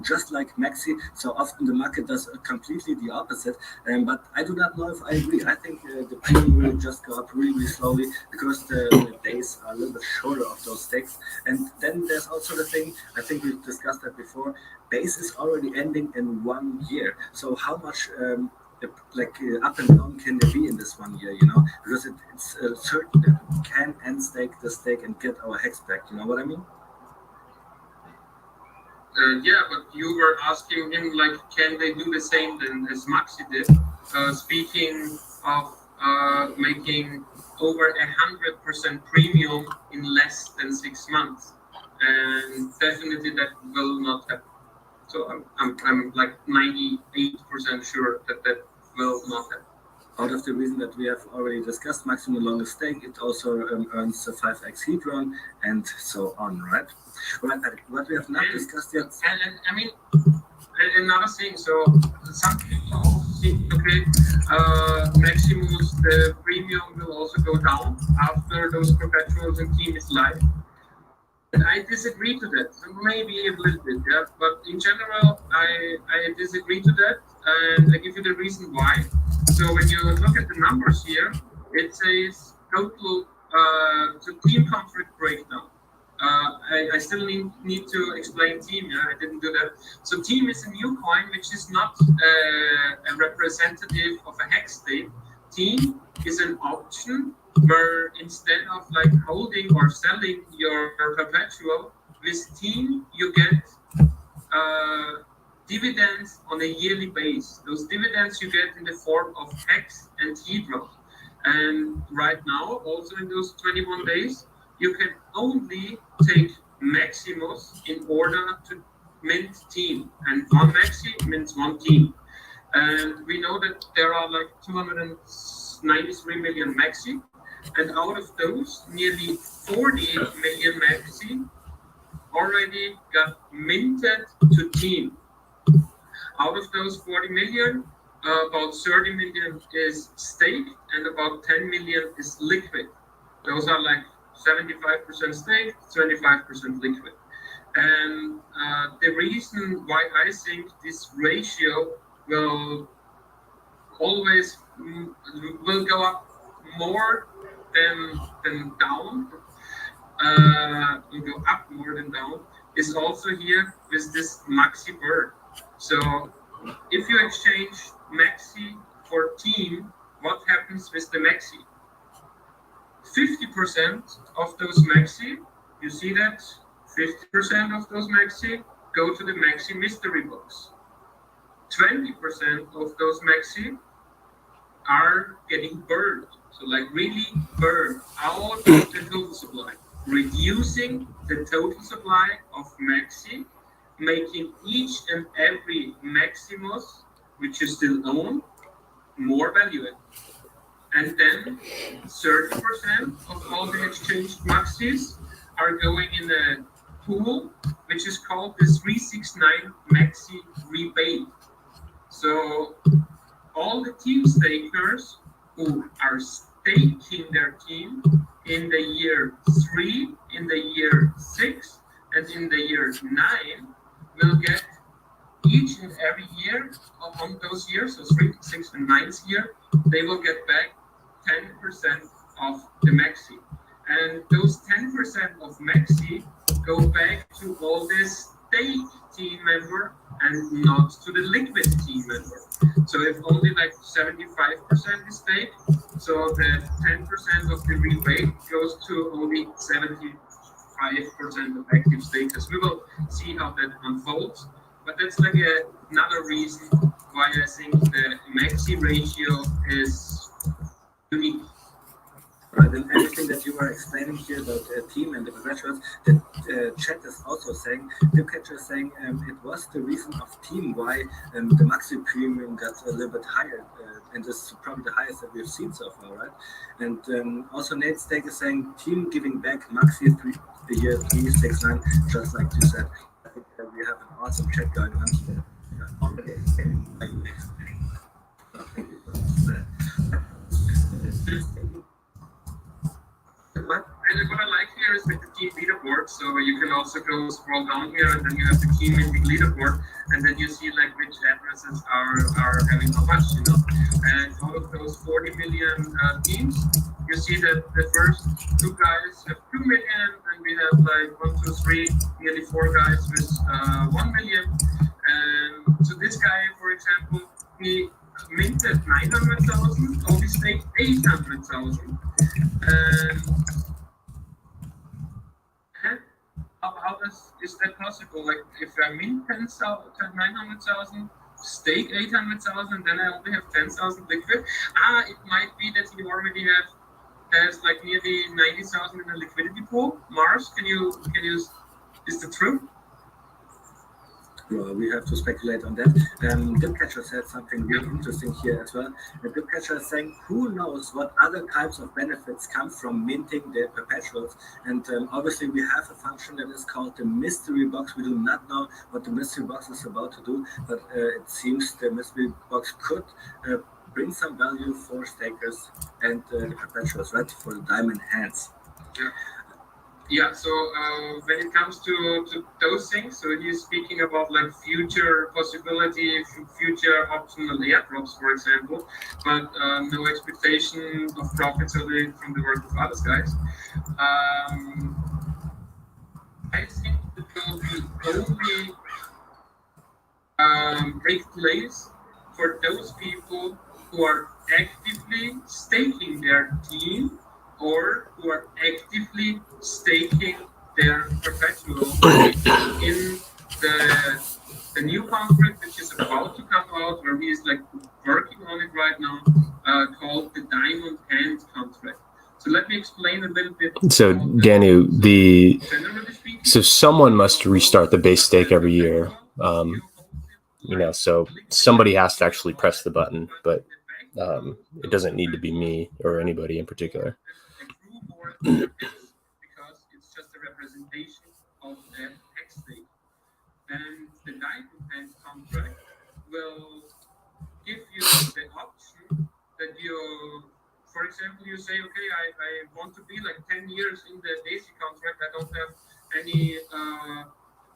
just like MAXI. So often the market does completely the opposite. But I do not know if I agree. I think the premium will just go up really, really slowly because the days are a little bit shorter of those stakes. And then there's also the thing, I think we've discussed that before, base is already ending in 1 year. So how much up and down can there be in this 1 year, Because it's certain that we can end stake the stake and get our hex back, you know what I mean? Yeah, but you were asking him, like, can they do the same then as Maxi did? Speaking of making over 100% premium in less than 6 months. And definitely that will not happen. So I'm like 98% sure that will not happen. Out of the reason that we have already discussed, maximum longest stake, it also earns a 5x heat run and so on, right? Right, what we have not discussed yet. And I mean, another thing, so some people think, okay, Maximus, the premium will also go down after those perpetuals and team is live. And I disagree to that, maybe a little bit, yeah. But in general, I disagree to that, and I give you the reason why. So when you look at the numbers here, it says total team conflict breakdown. I still need to explain team. Yeah, I didn't do that. So team is a new coin, which is not a representative of a hex stake. Team is an option where instead of like holding or selling your perpetual, with team you get dividends on a yearly base. Those dividends you get in the form of hex and hedron. And right now, also in those 21 days, you can only take Maximus in order to mint team. And one Maxi mints one team. And we know that there are like 293 million Maxi. And out of those, nearly 40 million Maxi already got minted to team. Out of those 40 million, about 30 million is staked and about 10 million is liquid. Those are like 75% staked, 25% liquid. And the reason why I think this ratio will always will go up more than down, will go up more than down, is also here with this Maxi bird. So if you exchange Maxi for team, what happens with the Maxi? 50% of those Maxi, you see that? 50% of those Maxi go to the Maxi mystery box. 20% of those Maxi are getting burned. So like really burned out of the total supply, reducing the total supply of Maxi, making each and every Maximus, which you still own, more valuable. And then 30% of all the exchanged Maxis are going in a pool, which is called the 369 Maxi rebate. So all the team stakers who are staking their team in the year 3, in the year 6, and in the year 9 will get each and every year on those years, so 3, 6, and 9th year, they will get back 10% of the Maxi. And those 10% of Maxi go back to all this stake team member and not to the liquid team member. So if only like 75% is staked, so the 10% of the rebate goes to only 75% of active stakers. We will see how that unfolds, but that's like another reason why I think the MAXI ratio is unique. Right, and everything that you were explaining here about the team and the perpetuals, the chat is also saying, Dipcatcher is saying it was the reason of team why the Maxi premium got a little bit higher, and this is probably the highest that we've seen so far, right? And also Nate Stake is saying team giving back Maxi the year 369, just like you said. I think we have an awesome chat going on here. And what I like here is with the team leaderboard. So you can also go scroll down here, and then you have the team meeting leaderboard, and then you see like which addresses are having how much, you know. And out of those 40 million teams, you see that the first two guys have 2 million, and we have like 1, 2, 3, nearly 4 guys with 1 million. And so this guy, for example, he minted 900,000, only staked 800,000. How is that possible? Like if I mint 900,000, stake 800,000, then I only have 10,000 liquid. It might be that he already has like nearly 90,000 in a liquidity pool. Mars, can you is that true? Well, we have to speculate on that. Dipcatcher said something really interesting here as well. The Dipcatcher is saying, who knows what other types of benefits come from minting the perpetuals? And obviously we have a function that is called the mystery box. We do not know what the mystery box is about to do, but it seems the mystery box could bring some value for stakers and the perpetuals, right? For the diamond hands. Yeah, so when it comes to those things, so he's speaking about like future possibility, future optional airdrops, for example, but no expectation of profits only from the work of other guys. I think it will be only take place for those people who are actively staking their team or who are actively staking their perpetual in the new contract which is about to come out, where he is like working on it right now, called the Diamond Hand contract. So let me explain a little bit. So Danu, so someone must restart the base stake every year. You know, so somebody has to actually press the button, but it doesn't need to be me or anybody in particular. Because it's just a representation of the X stake. And the Diamond Hand contract will give you the option that you, for example, you say, okay, I want to be like 10 years in the DECI contract. I don't have any,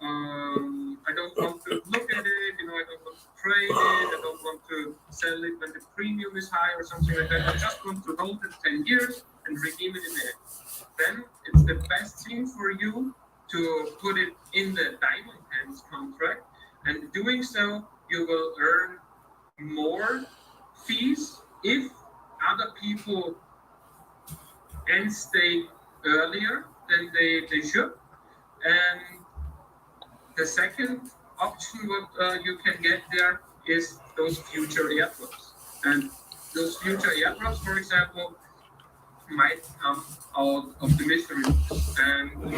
I don't want to look at it, you know, I don't want to trade it, I don't want to sell it when the premium is high or something like that. I just want to hold it 10 years and redeem it in the end. Then it's the best thing for you to put it in the Diamond Hands contract, and doing so, you will earn more fees if other people end stake earlier than they should. And the second option what you can get there is those future airdrops. And those future airdrops, for example, might come out of the mystery box. And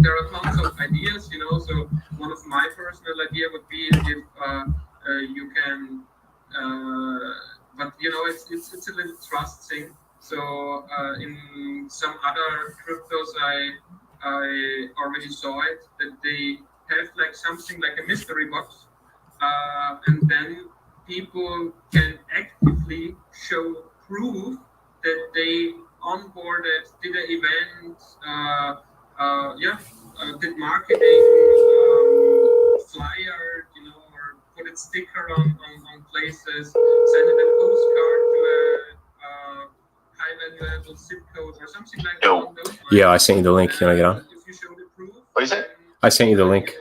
there are tons of ideas, you know. So one of my personal idea would be if you can, but you know, it's a little trust thing. So in some other cryptos, I already saw it, that they have like something like a mystery box, and then people can actively show proof that they onboarded, did an event, did marketing, flyer, you know, or put a sticker on places, send it a postcard to a high valuable zip code or something like that. Yeah, I sent you the link. Can I get on? If you show the proof, what is it? I sent you the link.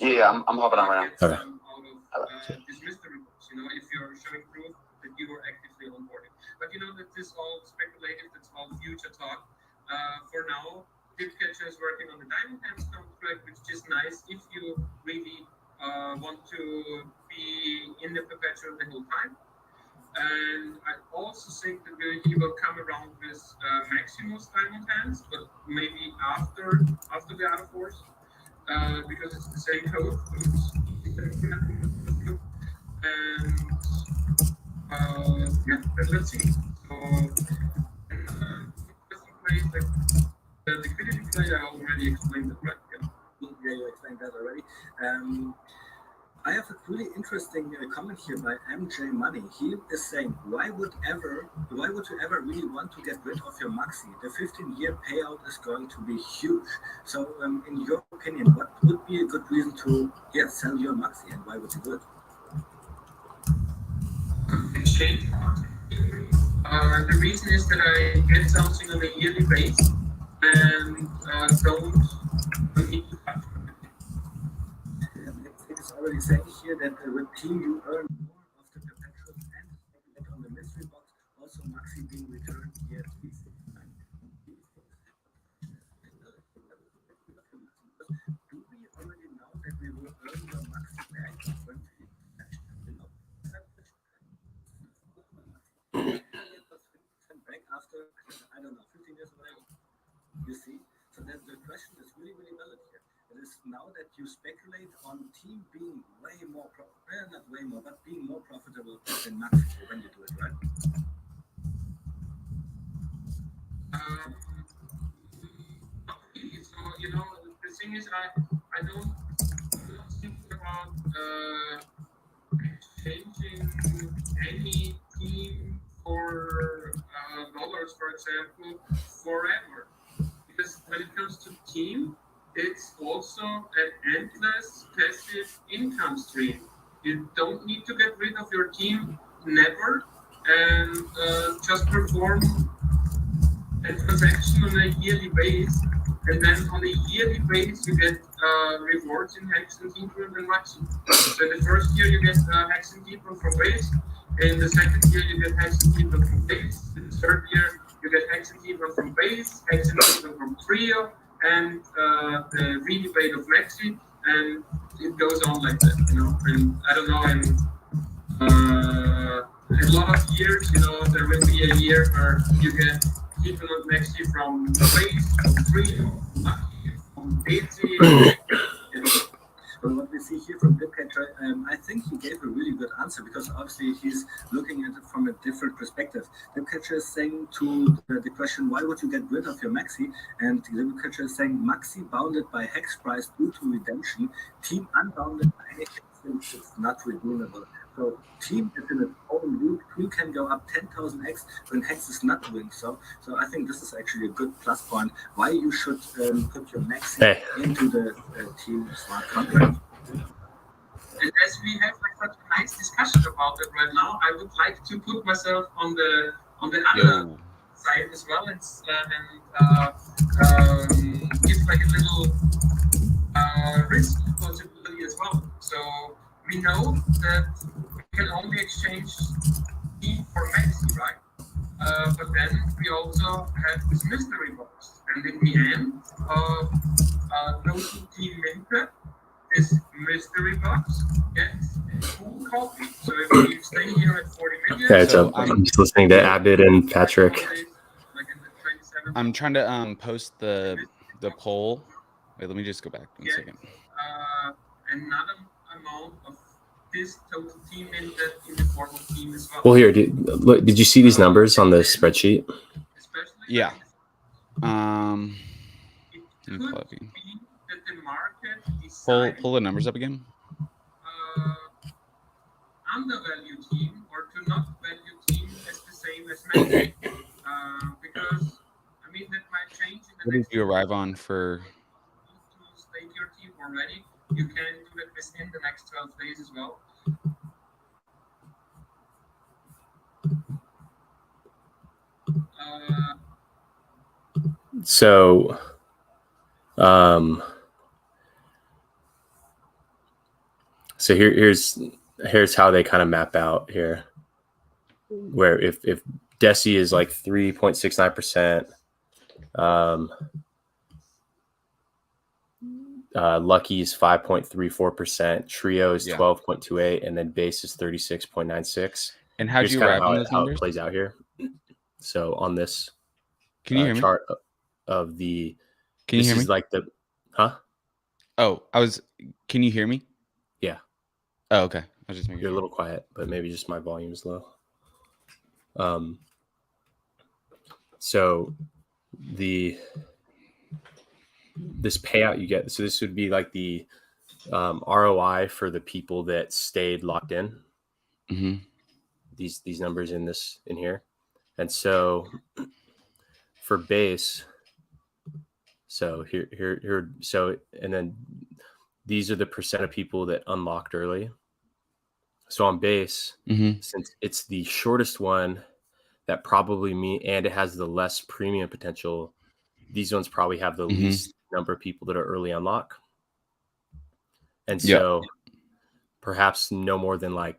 Yeah, I'm hopping on right now. Okay. This mystery box, you you know, that is all speculative. That's all future talk. For now, DeepCatcher is working on the diamond hands contract, which is nice if you really want to be in the perpetual the whole time. And I also think that he will come around with Maximus diamond hands, but maybe after the other force, because it's the same code. And yeah, let's see. So like the liquidity play, I already explained it, right? Yeah, you explained that already. I have a really interesting comment here by MJ Money. He is saying, why would you ever really want to get rid of your MAXI? The 15-year payout is going to be huge. So, in your opinion, what would be a good reason to sell your MAXI, and why would you do it? Exchange. The reason is that I get something on a yearly basis and don't need to touch it is already saying here that with team you earn more of the perpetuals and speculate on the mystery box, also MAXI being returned here at least. Do we already know that we will earn your MAXI back when we back after, I don't know, 15 years or whatever? You see? So that the question is really, really valid here. It is now that you speculate on team being way more, not way more, but being more profitable than MAXI when you do it, right? So, you know, the thing is, I don't think about exchanging any team for dollars, for example, forever. Because when it comes to team, it's also an endless passive income stream. You don't need to get rid of your team, never, and just perform a transaction on a yearly base, and then on a yearly base you get rewards in Hex and Deeper and MAXI. So in the first year you get Hex and Deeper from base, in the second year you get Hex and Deeper from base, in the third year you get Hex and Deeper from base, Hex and Deeper from Trio, and the redebate of MAXI, and it goes on like that, you know. And I don't know, in a lot of years, you know, there will be a year where you get people of MAXI from base, from Trio, from DECI. Well, what we see here from DeepCatcher, I think he gave a really good answer, because obviously he's looking at it from a different perspective. DeepCatcher is saying to the question, why would you get rid of your MAXI? And DeepCatcher is saying, MAXI bounded by hex price due to redemption, team unbounded by anything since it's not redeemable. So team is in its own loop. You can go up 10,000x when hex is not doing so. So I think this is actually a good plus point why you should put your MAXI into the team smart contract. And as we have like such a nice discussion about it right now, I would like to put myself on the other side as well, and give like a little risk possibility as well. So we know that we can only exchange team for MAXI, right? But then we also have this mystery box, and in the end of total team minted, this mystery box gets a full copy. So if we stay here at 40 million, Okay, so I'm just listening to Abid and Patrick. Like in the 27th, I'm trying to post the poll. Wait, let me just go back 1 second. Another amount of this total team minted in the formal team as well. Well, here, did you see these numbers on the spreadsheet? Yeah. It could be that the market decides Pull the numbers up again. undervalue team or to not value team as the same as MAXI. Because I mean that might change in the What did you arrive on for? To stake your team already. You can do that within the next 12 days as well. So, so here's how they kind of map out here, where if DECI is like 3.69%. Lucky is 5.34%. Trio is 12.28, and then base is 36.96. And how'd you arrive on those how numbers? it plays out here. So on this Can you hear chart of the, Can you hear me? Like the, huh? Oh, can you hear me? Yeah. Oh, okay. I was just making You're sure. a little quiet, but maybe just my volume is low. So this payout you get, so this would be like the ROI for the people that stayed locked in. Mm-hmm. These numbers in here, and so for base, so here, so and then these are the percent of people that unlocked early. So on base, since it's the shortest one, that probably and it has the less premium potential, these ones probably have the least number of people that are early unlock. And so perhaps no more than like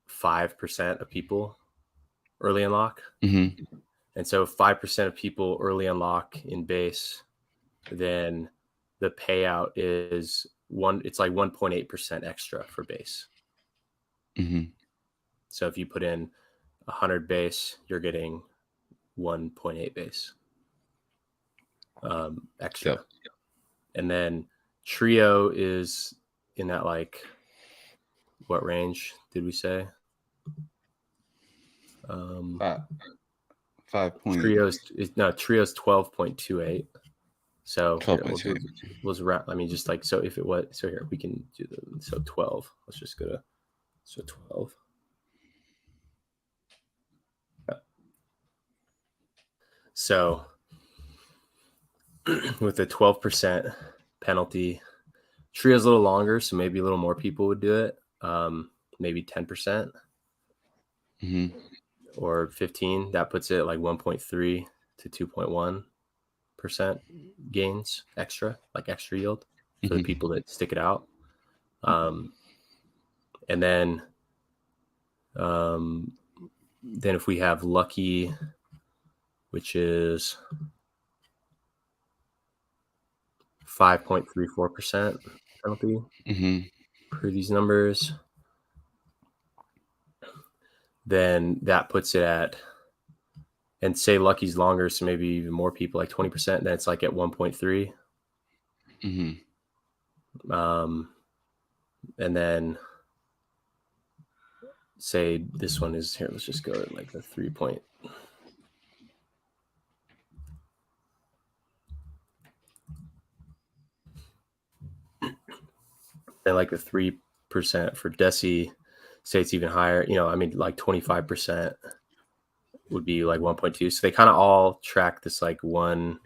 5% of people early unlock. And so 5% of people early unlock in base, then the payout is it's like 1.8% extra for base. So if you put in 100 base, you're getting 1.8 base extra. And then trio is in that, like, what range did we say? 5 point. Trio's 12.28. So here, we'll wrap. I mean, just like, so if it was, so here we can do so 12. Let's just go to 12. So with the 12% penalty, trio's a little longer, so maybe a little more people would do it. Maybe 10%. Or 15. That puts it at like 1.3 to 2.1% gains extra, like extra yield for the people that stick it out. And then if we have lucky, which is 5.34% penalty for these numbers, then that puts it at, and say lucky's longer, so maybe even more people, like 20%, then it's like at 1.3. And then say this one is here, let's just go at like the 3 point. And like the 3% for DECI, say it's even higher, I mean, like 25% would be like 1.2. So they kind of all track this like 1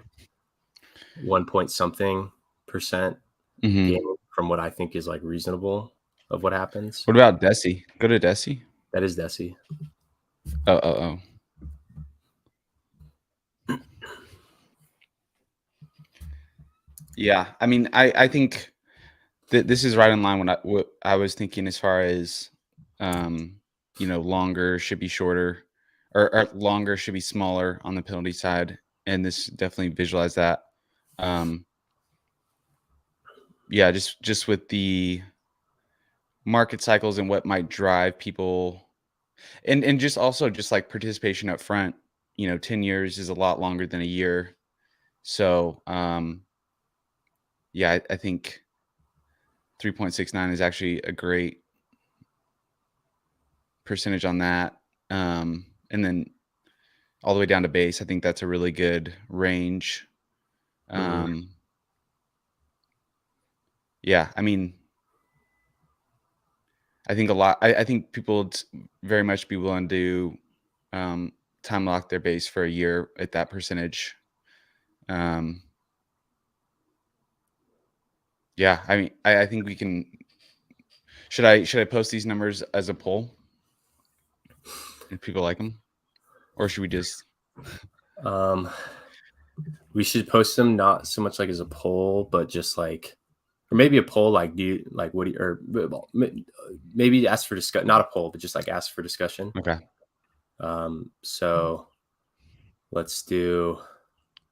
point something percent gain from what I think is like reasonable of what happens. What about DECI? Go to DECI. That is DECI. Oh. Yeah, I mean, I think that this is right in line with what I was thinking as far as, longer should be shorter, or longer should be smaller on the penalty side, and this definitely visualize that. Yeah, just with the market cycles and what might drive people, and just also just like participation up front. 10 years is a lot longer than a year, so yeah, I think 3.69 is actually a great percentage on that. And then all the way down to base, I think that's a really good range. Yeah, I mean, I think I think people would very much be willing to time lock their base for a year at that percentage. Yeah, I mean, I think we can. Should I post these numbers as a poll if people like them, or should we just? We should post them not so much like as a poll, but just like, or maybe a poll like, do you like, what do you, or maybe ask for discussion, not a poll, but just like ask for discussion. Okay. So let's do.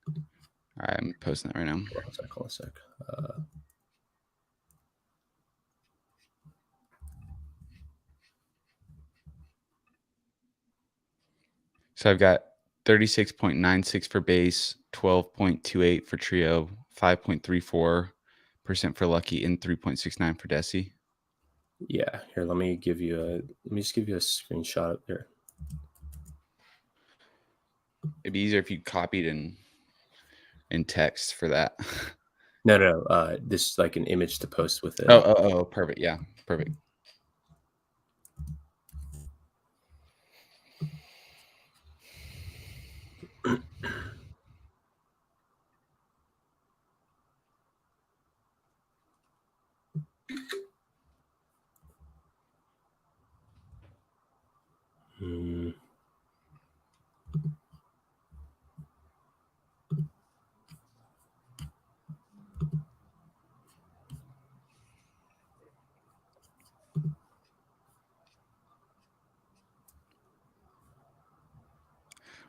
All right, I'm posting that right now. Hold on a sec. So I've got 36.96 for base, 12.28 for trio, 5.34% for lucky, and 3.69 for DECI. Yeah, here, let me just give you a screenshot up there. It'd be easier if you copied in text for that. No, this like an image to post with it. Oh, perfect. Yeah, perfect.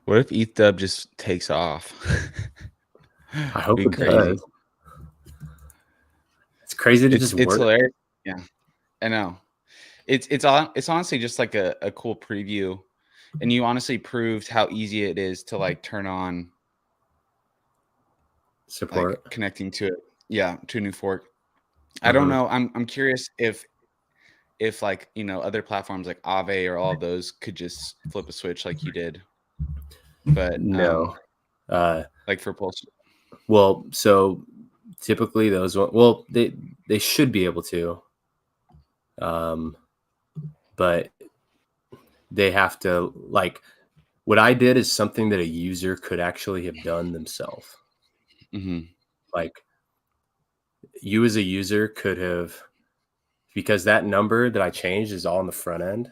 What if ETHPOW just takes off? I hope Be it crazy. does. It's crazy to just work. It's hilarious. Yeah, I know. It's honestly just like a cool preview, and you honestly proved how easy it is to like turn on Support. like connecting to it. Yeah, to a new fork. I don't know. I'm curious if like, you know, other platforms like Aave or all of those could just flip a switch like you did. But no. Like for Pulse. Well, so typically those they should be able to. But they have to, like, what I did is something that a user could actually have done themselves. Like, you as a user could have, because that number that I changed is all on the front end.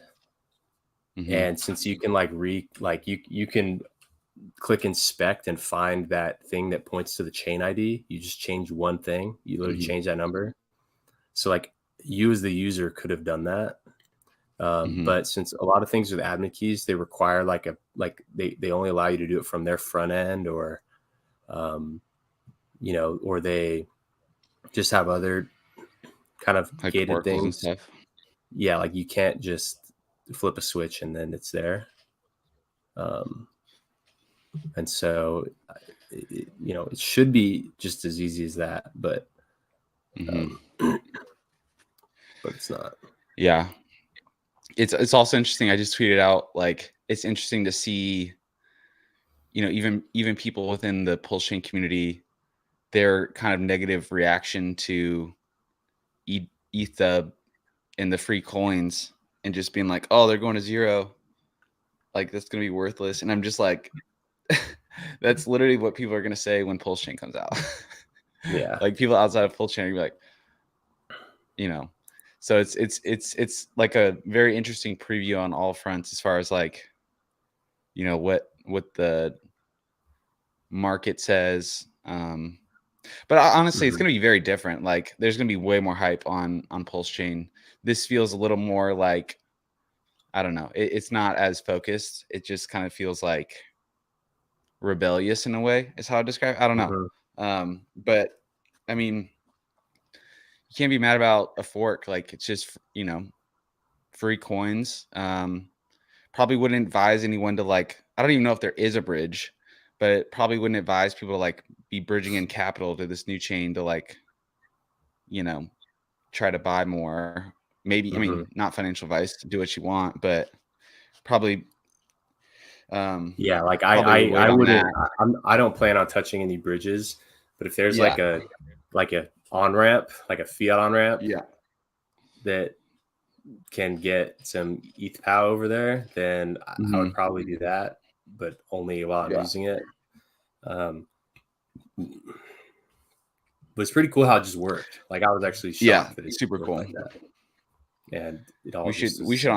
And since you can you can click inspect and find that thing that points to the chain ID, you just change one thing, you literally change that number. So like you as the user could have done that. But since a lot of things with admin keys, they require they only allow you to do it from their front end, or you know, or they just have other kind of like gated things and stuff. Yeah, like you can't just flip a switch and then it's there. And so you know, it should be just as easy as that, but but it's not. Yeah. It's also interesting. I just tweeted out, like, it's interesting to see, you know, even people within the Pulse chain community, their kind of negative reaction to ETH and the free coins, and just being like, oh, they're going to zero, like that's gonna be worthless. And I'm just like, that's literally what people are gonna say when Pulse chain comes out. Yeah. Like people outside of Pulse chain are gonna be like, you know. So it's like a very interesting preview on all fronts as far as like, you know, what the market says. But honestly, it's going to be very different. Like there's going to be way more hype on Pulse chain. This feels a little more like, I don't know. It's not as focused. It just kind of feels like rebellious in a way is how I describe it. I don't know. But I mean, you can't be mad about a fork. Like it's just, you know, free coins. Probably wouldn't advise anyone to like, I don't even know if there is a bridge, but it probably wouldn't advise people to like be bridging in capital to this new chain to like, you know, try to buy more. Maybe, I mean, not financial advice, do what you want, but probably. Yeah, like I wouldn't. I don't plan on touching any bridges, but if there's like a on ramp, like a fiat on ramp, that can get some ETHPOW over there, then I would probably do that, but only while I'm using it. But it's pretty cool how it just worked. Like I was actually shocked that it's super cool. Like that. And it all we should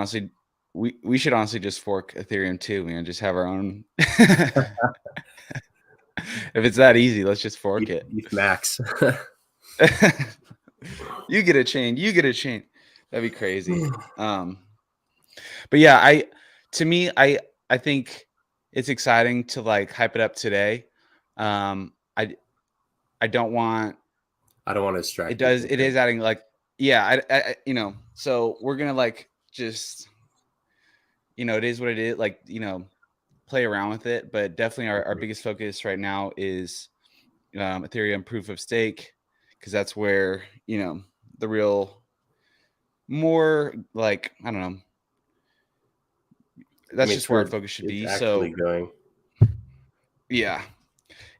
honestly just fork Ethereum too, man. Just have our own. If it's that easy, let's just fork it. ETH Max. You get a chain. That'd be crazy. But yeah, I think it's exciting to like hype it up today. I don't want to distract. It does. It is adding like, yeah, I you know, so we're going to like just, you know, it is what it is, like, you know, play around with it, but definitely our biggest focus right now is Ethereum proof of stake, because that's where, you know, the real more like, I don't know, that's just where our focus should be. So going. yeah,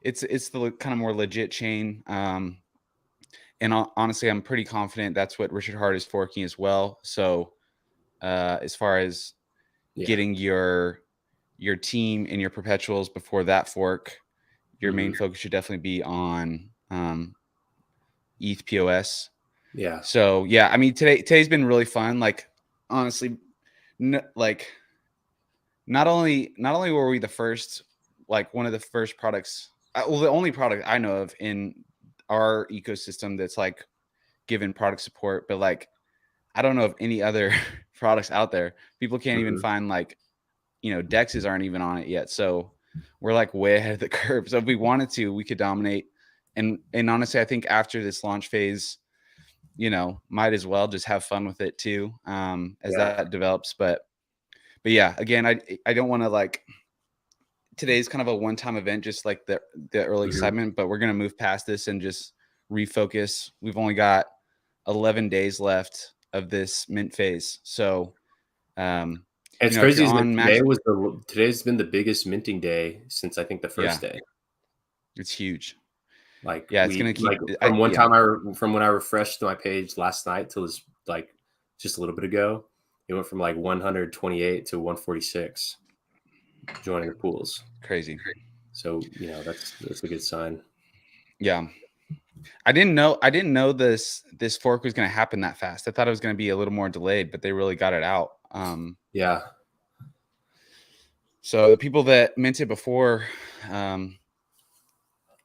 it's the kind of more legit chain. And honestly, I'm pretty confident that's what Richard Hart is forking as well. So as far as getting your team and your perpetuals before that fork, your main focus should definitely be on ETHPOW. Yeah. So yeah, I mean, today's been really fun. Like, honestly, like not only were we the first, like one of the first products, well, the only product I know of in our ecosystem that's like given product support, but like I don't know of any other products out there. People can't even find, like, you know, dexes aren't even on it yet. So we're like way ahead of the curve. So if we wanted to, we could dominate. And honestly, I think after this launch phase, you know, might as well just have fun with it too, as that develops. But yeah, again, I don't want to like, today's kind of a one-time event, just like the early excitement, but we're going to move past this and just refocus. We've only got 11 days left of this mint phase. So, it's crazy. Today's been the biggest minting day since I think the first day. It's huge. Like, yeah, it's going to keep from when I refreshed my page last night till this, like just a little bit ago, it went from like 128 to 146 joining the pools. Crazy. So, you know, that's a good sign. Yeah. I didn't know this fork was going to happen that fast. I thought it was going to be a little more delayed, but they really got it out. Yeah. So the people that minted before,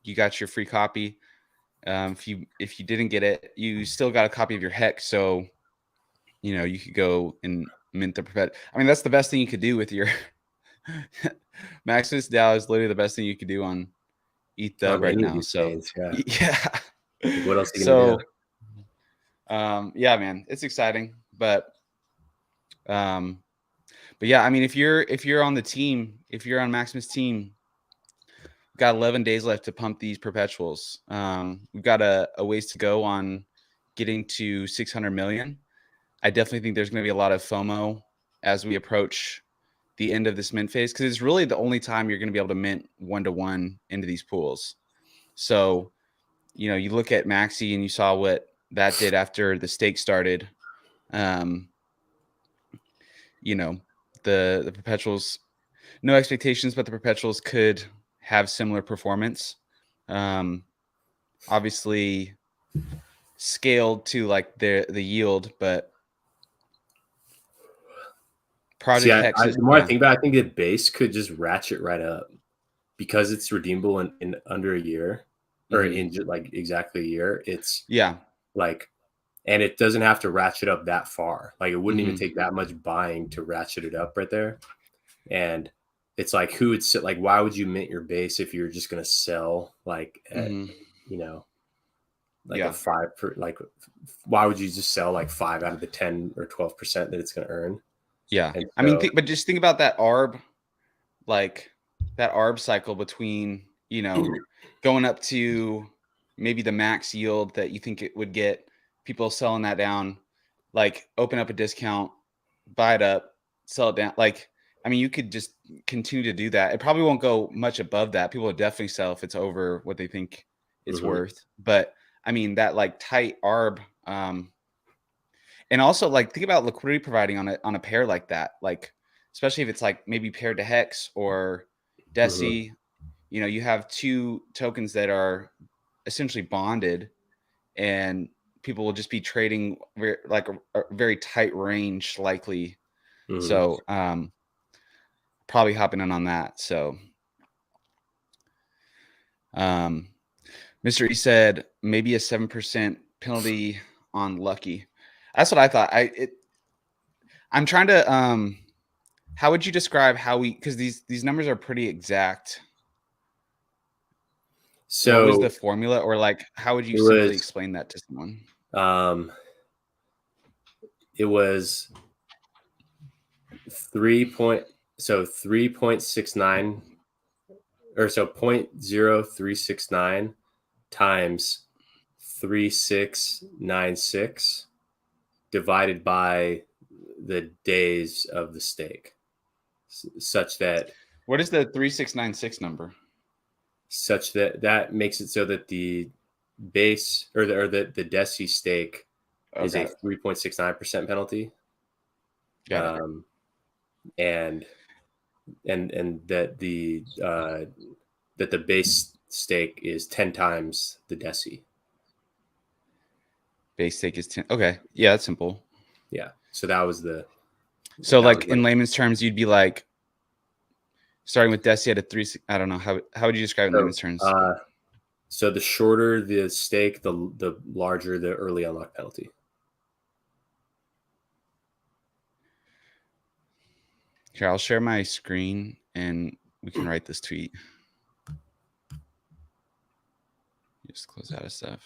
you got your free copy. If you didn't get it, you still got a copy of your hex. So, you know, you could go and mint the perpet. I mean, that's the best thing you could do with your Maximus DAO is literally the best thing you could do on ETHPOW right now. So yeah. What else are you gonna do? Yeah, man, it's exciting, but yeah, I mean, if you're on the team, if you're on Maximus team, we've got 11 days left to pump these perpetuals. We've got a ways to go on getting to 600 million. I definitely think there's going to be a lot of FOMO as we approach the end of this mint phase, because it's really the only time you're going to be able to mint 1-to-1 into these pools. So, you know, you look at MAXI and you saw what that did after the stake started. You know, the perpetuals, no expectations, but the perpetuals could have similar performance. Obviously scaled to like the yield, but project the more I think about it, I think the base could just ratchet right up because it's redeemable in under a year, or in like exactly a year. It's like, and it doesn't have to ratchet up that far. Like, it wouldn't even take that much buying to ratchet it up right there. And it's like, who would sit, like, why would you mint your base if you're just going to sell like at, you know, like a 5 for, like, why would you just sell like 5 out of the 10 or 12% that it's going to earn? Yeah. So, I mean, but just think about that ARB, like that ARB cycle between, you know, going up to maybe the max yield that you think it would get, people selling that down, like open up a discount, buy it up, sell it down. Like, I mean, you could just continue to do that. It probably won't go much above that. People would definitely sell if it's over what they think it's worth. But I mean, that like tight ARB, and also, like, think about liquidity providing on a pair like that, like, especially if it's like maybe paired to Hex or DECI. You know, you have two tokens that are essentially bonded, and people will just be trading like a very tight range, likely. So probably hopping in on that. So Mr. E said maybe a 7% penalty on Lucky. That's what I thought. I'm trying to How would you describe how we? Because these numbers are pretty exact. So what was the formula, or like how would you simply explain that to someone? It was 3.69 or so 0.0369 times 3696 divided by the days of the stake, such that what is the 3696 number? Such that makes it so that the base or the DECI stake is a 3.69% penalty. Got it. And that the base stake is 10 times the DECI. Base stake is 10. Okay, yeah, that's simple. Yeah, so that was the. So like in layman's terms, you'd be like starting with DECI at a 3. I don't know how would you describe it in layman's terms? So the shorter the stake, the larger the early unlock penalty. Here, I'll share my screen and we can write this tweet. Just close out of stuff.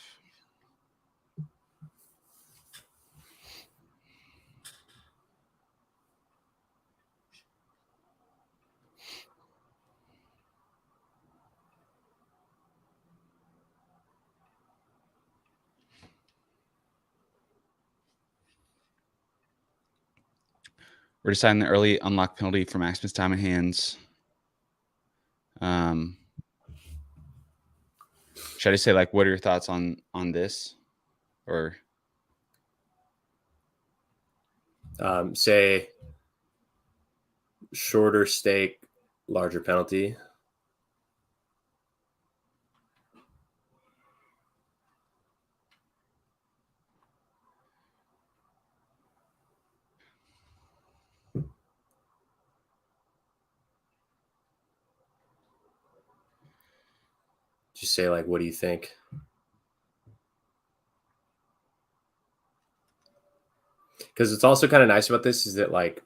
We're deciding the early unlock penalty for Maximus Diamond Hands. Should I say like, what are your thoughts on this, or say shorter stake, larger penalty? Just say like, what do you think? Because it's also kind of nice about this is that like,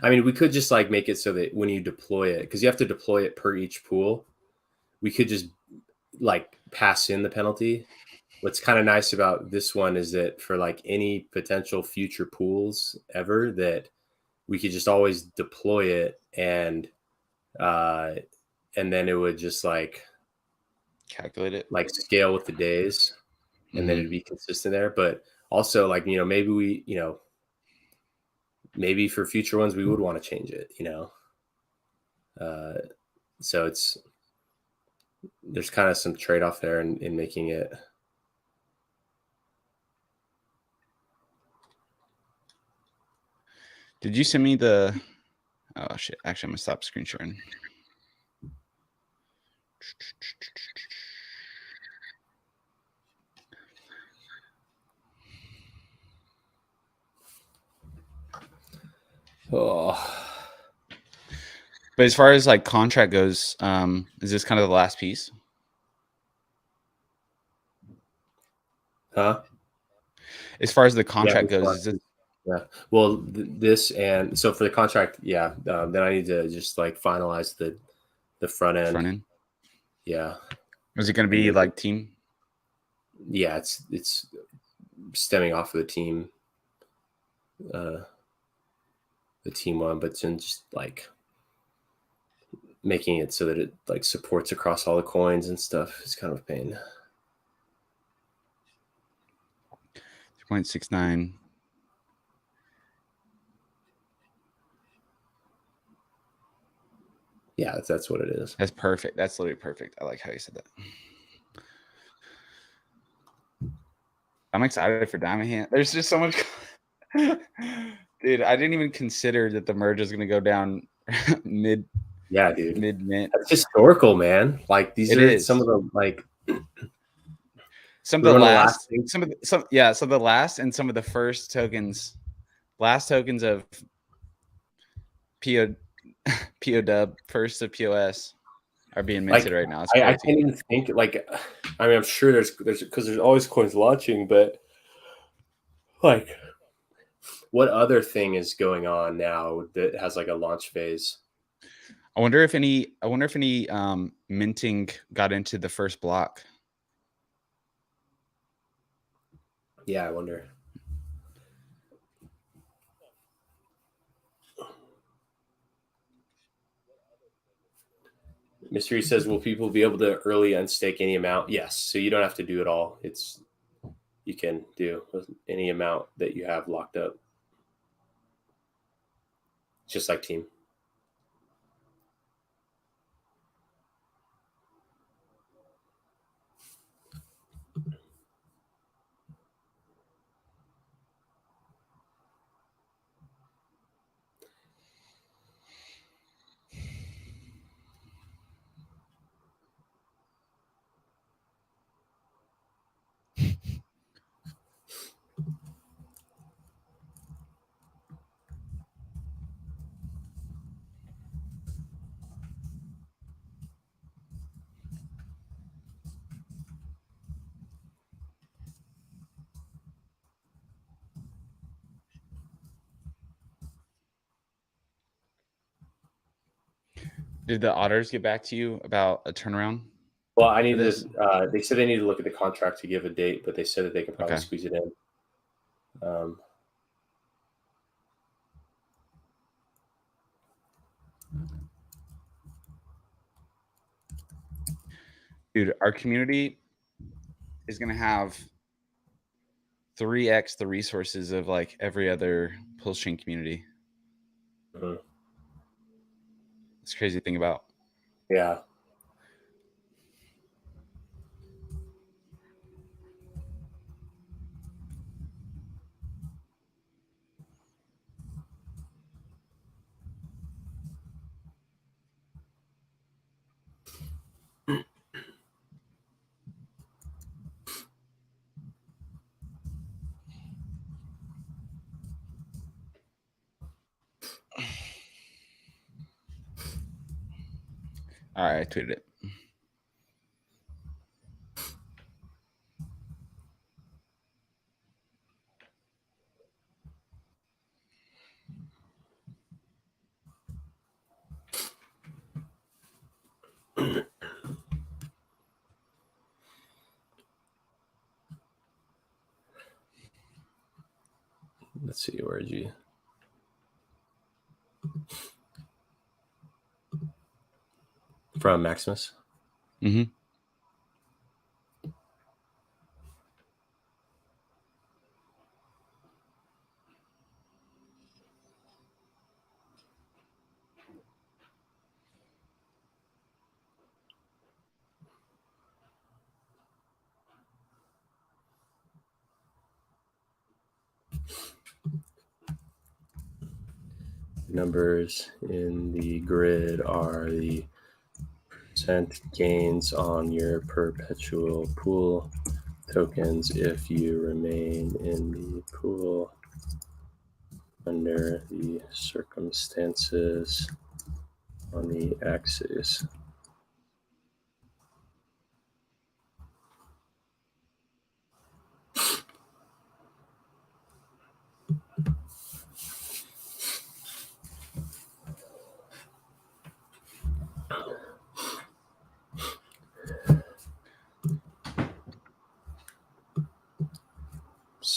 I mean, we could just like make it so that when you deploy it, because you have to deploy it per each pool, we could just like pass in the penalty. What's kind of nice about this one is that for like any potential future pools ever, that we could just always deploy it and then it would just like calculate it, like scale with the days, and then it'd be consistent there. But also like, you know, maybe we, you know, maybe for future ones we would want to change it, you know. So there's kind of some trade-off there in making it. Did you send me the? Oh shit! Actually, I'm gonna stop screen sharing. Oh. But as far as like contract goes, is this kind of the last piece? Huh? As far as the contract goes, is it? Yeah. Well, this and so for the contract, yeah. Then I need to just like finalize the front end. Front end. Yeah. Is it going to be like team? Yeah, it's stemming off of the team one, but then just like making it so that it like supports across all the coins and stuff is kind of a pain. 3.69. Yeah, that's what it is. That's perfect. That's literally perfect. I like how you said that. I'm excited for Diamond Hand. There's just so much. Dude, I didn't even consider that the merge is going to go down mid. Yeah, dude. Mid-mint. That's historical, man. Like these are some of the like. Some of the last, some of the last and some of the first tokens, last tokens of PO dub, first of POS are being minted right now. I can't even think like, I mean, I'm sure there's because there's always coins launching, but like what other thing is going on now that has like a launch phase? I wonder if any minting got into the first block. Yeah, I wonder. Mystery says, will people be able to early unstake any amount? Yes. So you don't have to do it all. You can do any amount that you have locked up. Just like Team. Did the auditors get back to you about a turnaround? Well, I need this. They said they need to look at the contract to give a date, but they said that they can probably squeeze it in. Dude, our community is going to have 3x the resources of like every other pulse chain community. Mm-hmm. It's crazy to think about. Yeah. All right, I tweeted it. Let's see, where did you? From Maximus. Mm-hmm. Numbers in the grid are the percent gains on your perpetual pool tokens if you remain in the pool under the circumstances on the axis.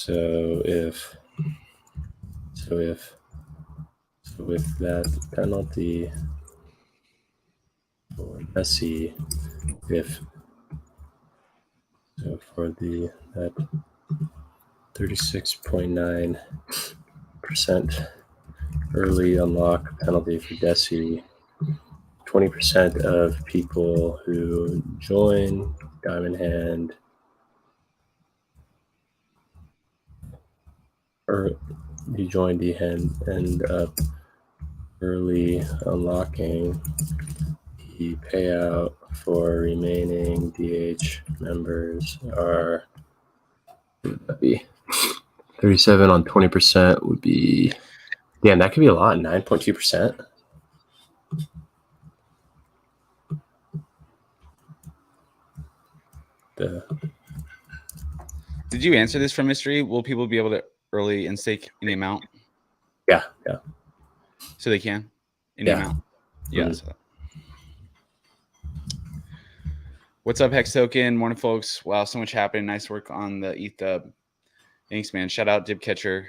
So with that penalty for MAXI, for that 36.9% early unlock penalty for DECI, 20% of people who join Diamond Hand or you join the hand end up early unlocking the payout for remaining DH members are, would that be 37 on 20% would be, damn, that could be a lot, 9.2%. Did you answer this from Mystery? Will people be able to early and stake any amount? Yeah. So they can any Yeah. amount. Yeah. Mhm. So. What's up, Hex Token? Morning, folks. Wow, so much happening. Nice work on the ETH. Thanks, man. Shout out Dib Catcher,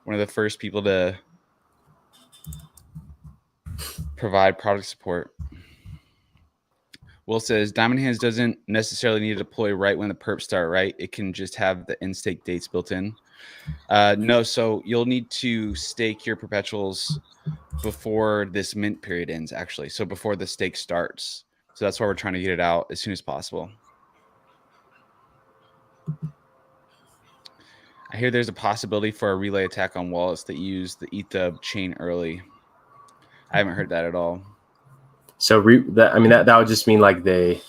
one of the first people to provide product support. Will says Diamond Hands doesn't necessarily need to deploy right when the perps start, right? It can just have the end stake dates built in. No, so you'll need to stake your perpetuals before this mint period ends, actually. So before the stake starts. So that's why we're trying to get it out as soon as possible. I hear there's a possibility for a relay attack on wallets that use the ETH chain early. I haven't heard that at all. So that would just mean like they,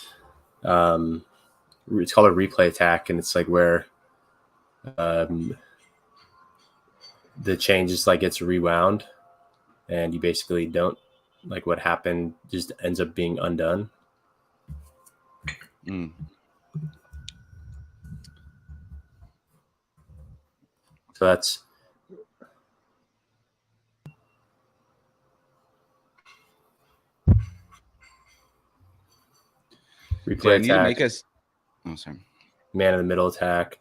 it's called a replay attack, and it's like where the chain just like gets rewound, and you basically don't like what happened just ends up being undone. So that's replay Need to attack. make us. Oh, sorry. Man in the middle attack.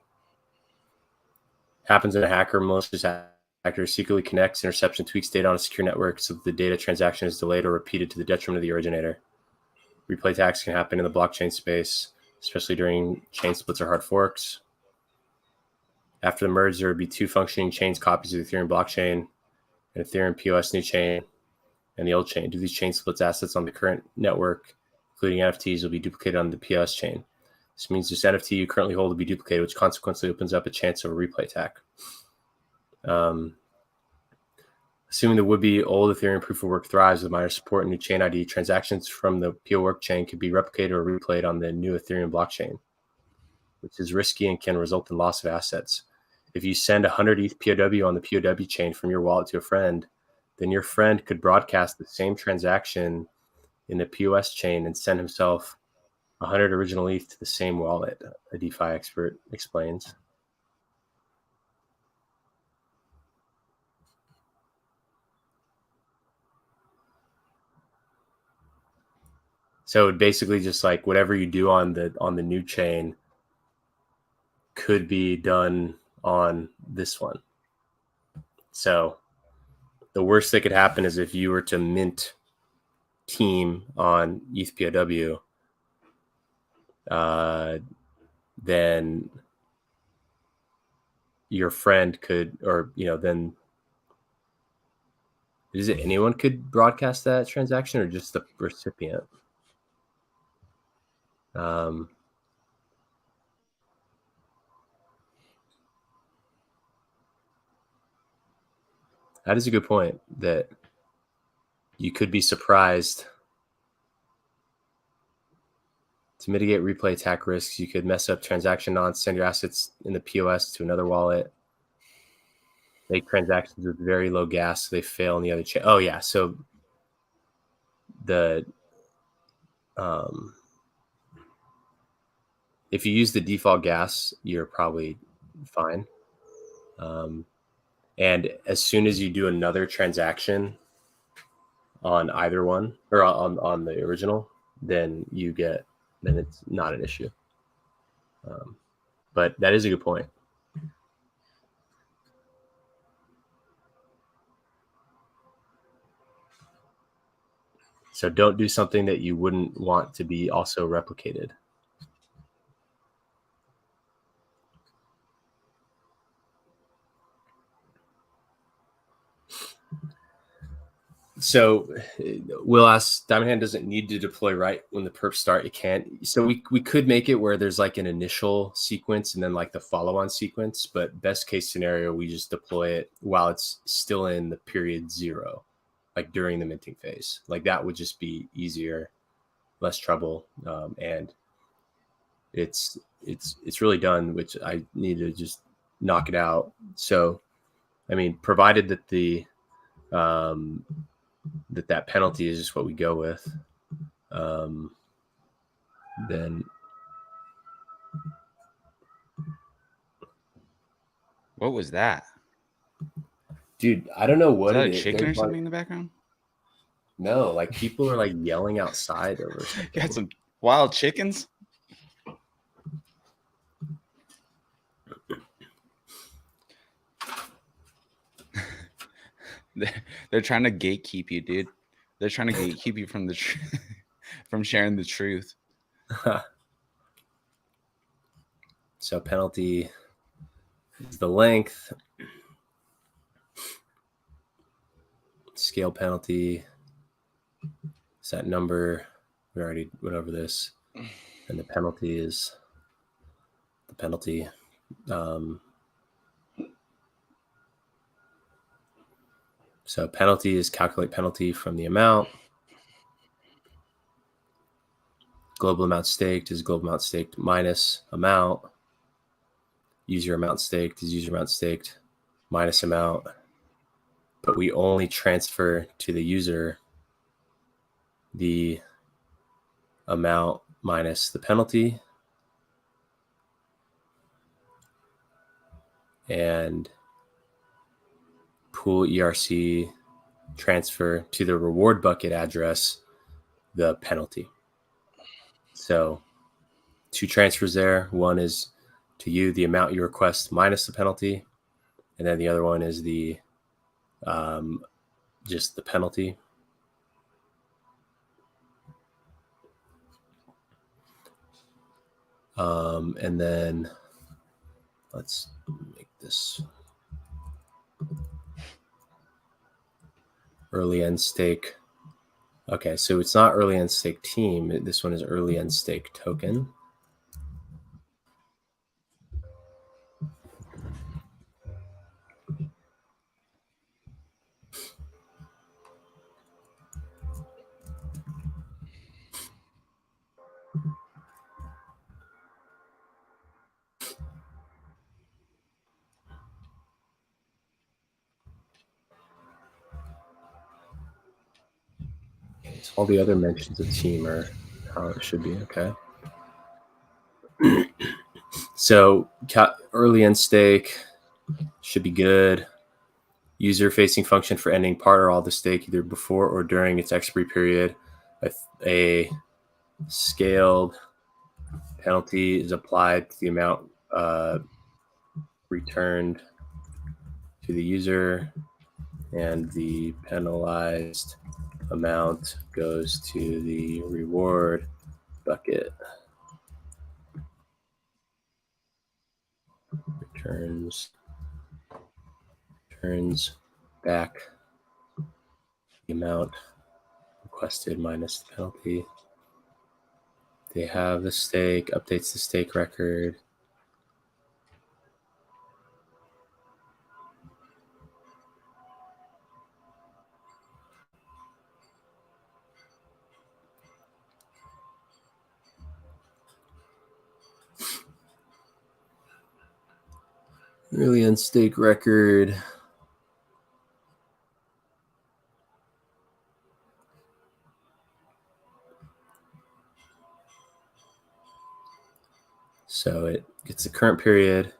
Happens when a hacker, malicious actor, secretly connects, intercepts, and tweaks data on a secure network so that the data transaction is delayed or repeated to the detriment of the originator. Replay attacks can happen in the blockchain space, especially during chain splits or hard forks. After the merge, there would be two functioning chains copies of the Ethereum blockchain, an Ethereum POS new chain, and the old chain. Do these chain splits assets on the current network, including NFTs, will be duplicated on the POS chain. This means this NFT you currently hold will be duplicated, which consequently opens up a chance of a replay attack. Assuming the would-be old Ethereum proof of work thrives with miner support and new chain ID, transactions from the PO work chain could be replicated or replayed on the new Ethereum blockchain, which is risky and can result in loss of assets. If you send 100 ETH POW on the POW chain from your wallet to a friend, then your friend could broadcast the same transaction in the POS chain and send himself 100 original ETH to the same wallet, a DeFi expert explains. So it basically just like whatever you do on the new chain could be done on this one. So the worst that could happen is if you were to mint team on ETHPOW, then your friend could, or then is it anyone could broadcast that transaction or just the recipient? That is a good point, that you could be surprised. To mitigate replay attack risks, you could mess up transaction nonce, send your assets in the POS to another wallet, make transactions with very low gas so they fail in the other chain. Oh yeah, so the if you use the default gas, you're probably fine. And as soon as you do another transaction on either one or on the original, then it's not an issue. But that is a good point. So don't do something that you wouldn't want to be also replicated. So we'll ask, Diamond Hand doesn't need to deploy right when the perps start. It can't. So we could make it where there's like an initial sequence and then like the follow-on sequence. But best case scenario, we just deploy it while it's still in the period 0, like during the minting phase. Like that would just be easier, less trouble, and it's really done. Which I need to just knock it out. So, I mean, provided that the that penalty is just what we go with, then What was that? Dude, I don't know what Is that it a is. chicken or There's something in the background? no, like people are like yelling outside over something. Got some wild chickens. They're trying to gatekeep you, dude. They're trying to gatekeep you from the from sharing the truth. So penalty is the length. Scale penalty is that number. We already went over this. And the penalty is the penalty. So penalty is calculate penalty from the amount. Global amount staked is global amount staked minus amount. User amount staked is user amount staked minus amount. But we only transfer to the user the amount minus the penalty. And pool ERC transfer to the reward bucket address the penalty. So 2 transfers there. One is to you, the amount you request minus the penalty. And then the other one is the just the penalty. And then let's make this early end stake. Okay, so it's not early end stake team. This one is early end stake token. So all the other mentions of team are how it should be. Okay. So early end stake should be good. User facing function for ending part or all the stake either before or during its expiry period. A scaled penalty is applied to the amount returned to the user, and the penalized amount goes to the reward bucket. Returns back the amount requested minus the penalty. They have the stake, updates the stake record. Early end stake record. So it gets the current period,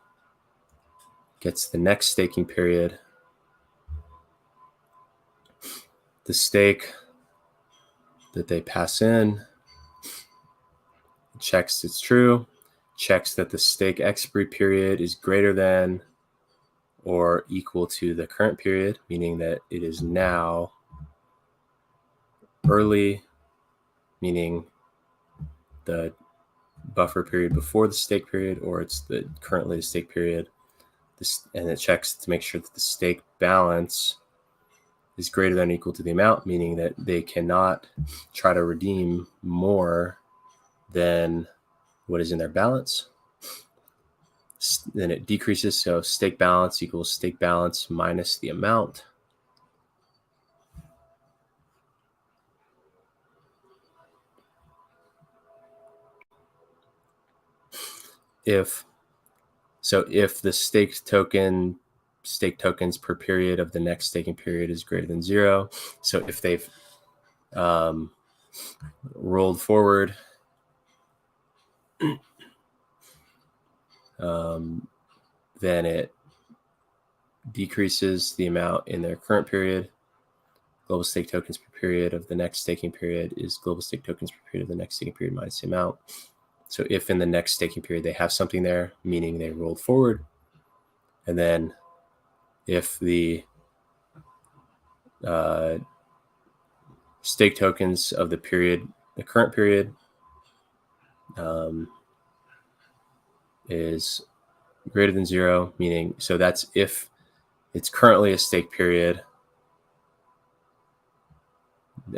gets the next staking period, the stake that they pass in, checks it's true, checks that the stake expiry period is greater than or equal to the current period, meaning that it is now early, meaning the buffer period before the stake period, or it's the currently the stake period. And it checks to make sure that the stake balance is greater than or equal to the amount, meaning that they cannot try to redeem more than what is in their balance. Then it decreases, so stake balance equals stake balance minus the amount. If the stake tokens per period of the next staking period is greater than 0. So if they've rolled forward, then decreases the amount in their current period. Global stake tokens per period of the next staking period is global stake tokens per period of the next staking period minus the amount. So if in the next staking period they have something there, meaning they rolled forward, and then if the stake tokens of the period, the current period, is greater than 0, meaning, so that's if it's currently a stake period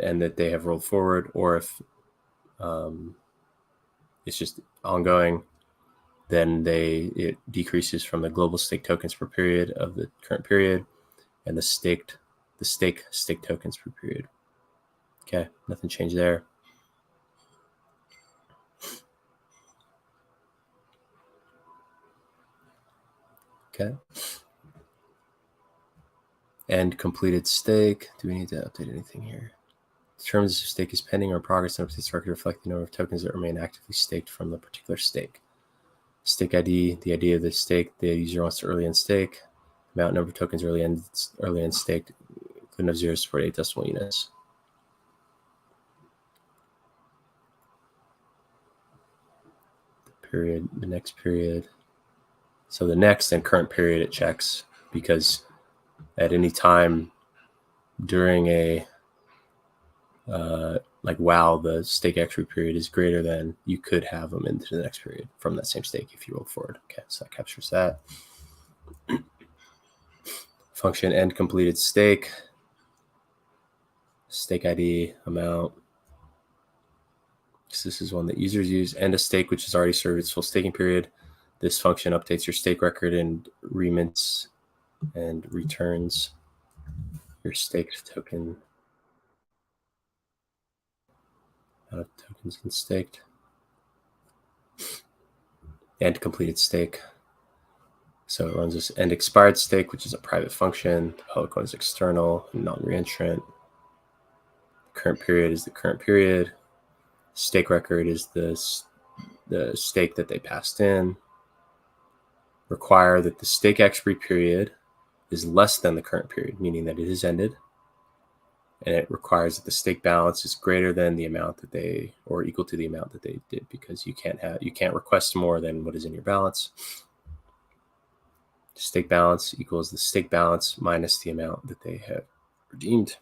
and that they have rolled forward, or if it's just ongoing, then it decreases from the global stake tokens per period of the current period and the stake tokens per period. Okay, nothing changed there. Okay. And completed stake. Do we need to update anything here? Terms of stake is pending or progress and updates record reflect the number of tokens that remain actively staked from the particular stake. Stake ID, the ID of the stake the user wants to early end stake. Amount, number of tokens early end staked, including of 0 support 8 decimal units. The period, the next period. So the next and current period it checks, because at any time during a while the stake expiry period is greater than, you could have them into the next period from that same stake if you roll forward. Okay, so that captures that. Function end completed stake. Stake ID, amount. So this is one that users use. End a stake which has already served its full staking period. This function updates your stake record and remints and returns your staked token. Out of tokens and staked. And completed stake. So it runs this end expired stake, which is a private function. The public one is external and non-reentrant. The current period is the current period. Stake record is the stake that they passed in. Require that the stake expiry period is less than the current period, meaning that it is ended. And it requires that the stake balance is greater than the amount that they, or equal to the amount that they did, because you can't request more than what is in your balance. Stake balance equals the stake balance minus the amount that they have redeemed.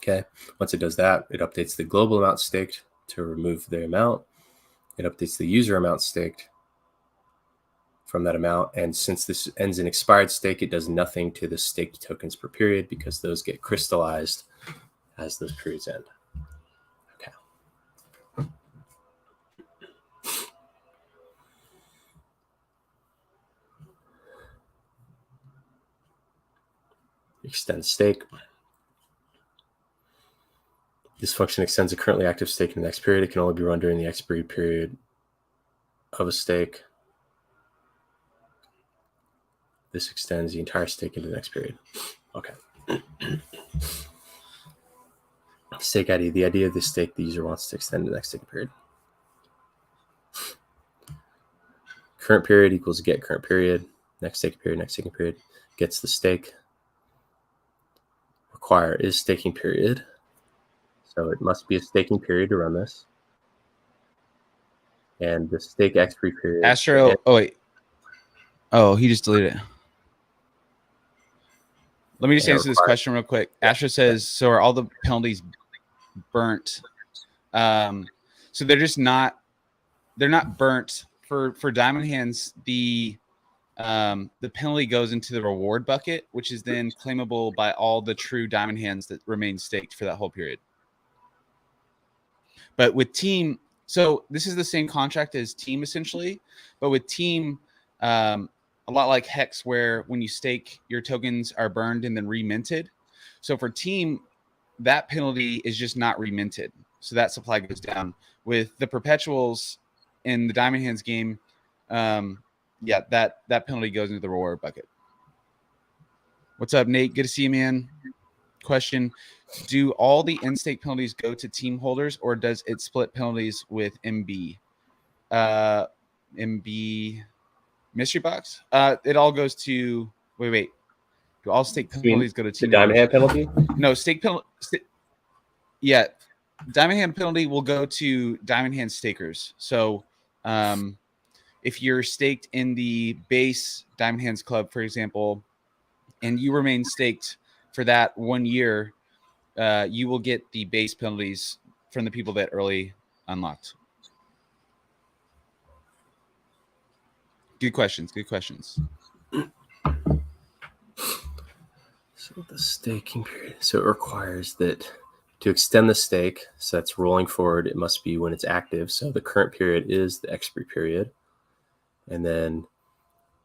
Okay, once it does that, it updates the global amount staked to remove the amount. It updates the user amount staked from that amount. And since this ends in expired stake, it does nothing to the staked tokens per period, because those get crystallized as those periods end. Okay. Extend stake. This function extends a currently active stake in the next period. It can only be run during the expiry period of a stake. This extends the entire stake into the next period. Okay. Stake ID, the ID of the stake the user wants to extend to the next staking period. Current period equals get current period. Next staking period gets the stake. Require is staking period. So it must be a staking period to run this. And the stake expiry period. Astro, oh wait. Oh, he just deleted it. Let me just answer this question real quick. Astro says, so are all the penalties burnt? So they're just not, they're not burnt. For diamond hands, the penalty goes into the reward bucket, which is then claimable by all the true diamond hands that remain staked for that whole period. But with team, so this is the same contract as team essentially, but with team, a lot like Hex, where when you stake, your tokens are burned and then reminted. So for team, that penalty is just not reminted. So that supply goes down. With the perpetuals in the diamond hands game, yeah, that penalty goes into the reward bucket. What's up, Nate? Good to see you, man. Question: do all the end stake penalties go to team holders, or does it split penalties with MB? MB mystery box. It all goes to Wait. Do all stake You mean penalties go to the team diamond hand members? penalty? No, stake penalty. Yeah, diamond hand penalty will go to diamond hand stakers. So, if you're staked in the base diamond hands club, for example, and you remain staked for that 1 year, you will get the base penalties from the people that early unlocked. Good questions. So the staking period. So it requires that to extend the stake, so that's rolling forward, it must be when it's active. So the current period is the expiry period. And then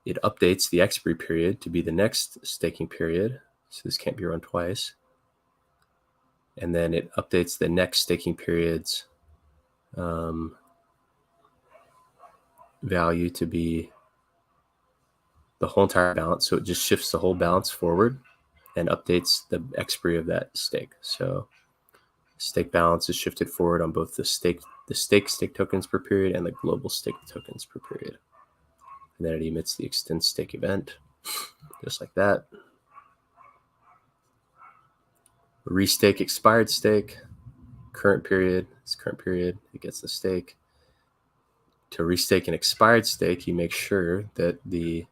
it updates the expiry period to be the next staking period. So this can't be run twice. And then it updates the next staking period's value to be the whole entire balance. So it just shifts the whole balance forward and updates the expiry of that stake. So stake balance is shifted forward on both the stake tokens per period and the global stake tokens per period. And then it emits the extend stake event, just like that. Restake expired stake, current period, it gets the stake. To restake an expired stake, you make sure that the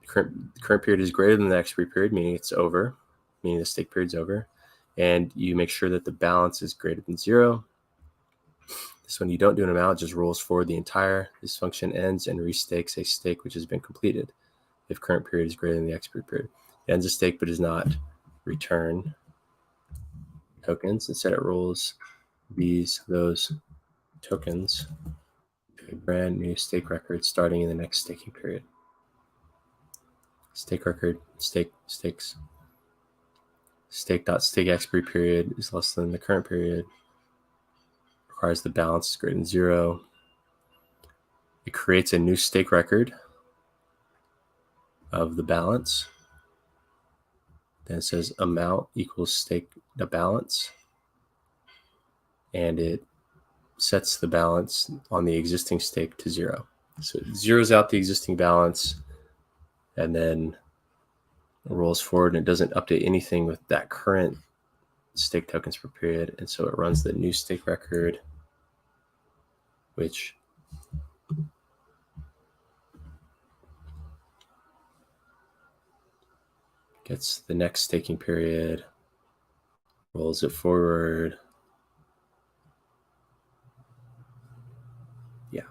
current period is greater than the expiry period, meaning it's over, meaning the stake period's over. And you make sure that the balance is greater than 0. This one you don't do an amount, it just rolls forward the entire. This function ends and restakes a stake which has been completed if current period is greater than the expiry period. It ends a stake but does not return tokens. Instead it rolls those tokens to a brand new stake record starting in the next staking period. Stake record, stakes. Stake.stake expiry period is less than the current period. Requires the balance is greater than 0. It creates a new stake record of the balance. Then it says amount equals stake the balance. And it sets the balance on the existing stake to 0. So it zeroes out the existing balance and then it rolls forward, and it doesn't update anything with that current stake tokens per period. And so it runs the new stake record, which gets the next staking period, rolls it forward. Yeah.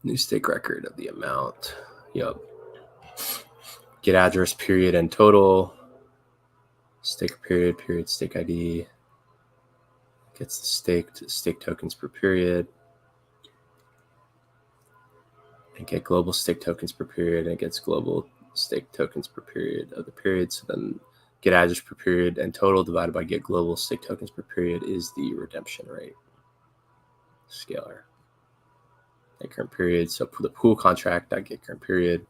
New stake record of the amount. Yep. Get address, period, and total. Stake period, stake ID. Gets the stake tokens per period. And get global stake tokens per period, and it gets global stake tokens per period of the period. So then get address per period and total divided by get global stake tokens per period is the redemption rate scalar. At current period, so for the pool contract, I get current period.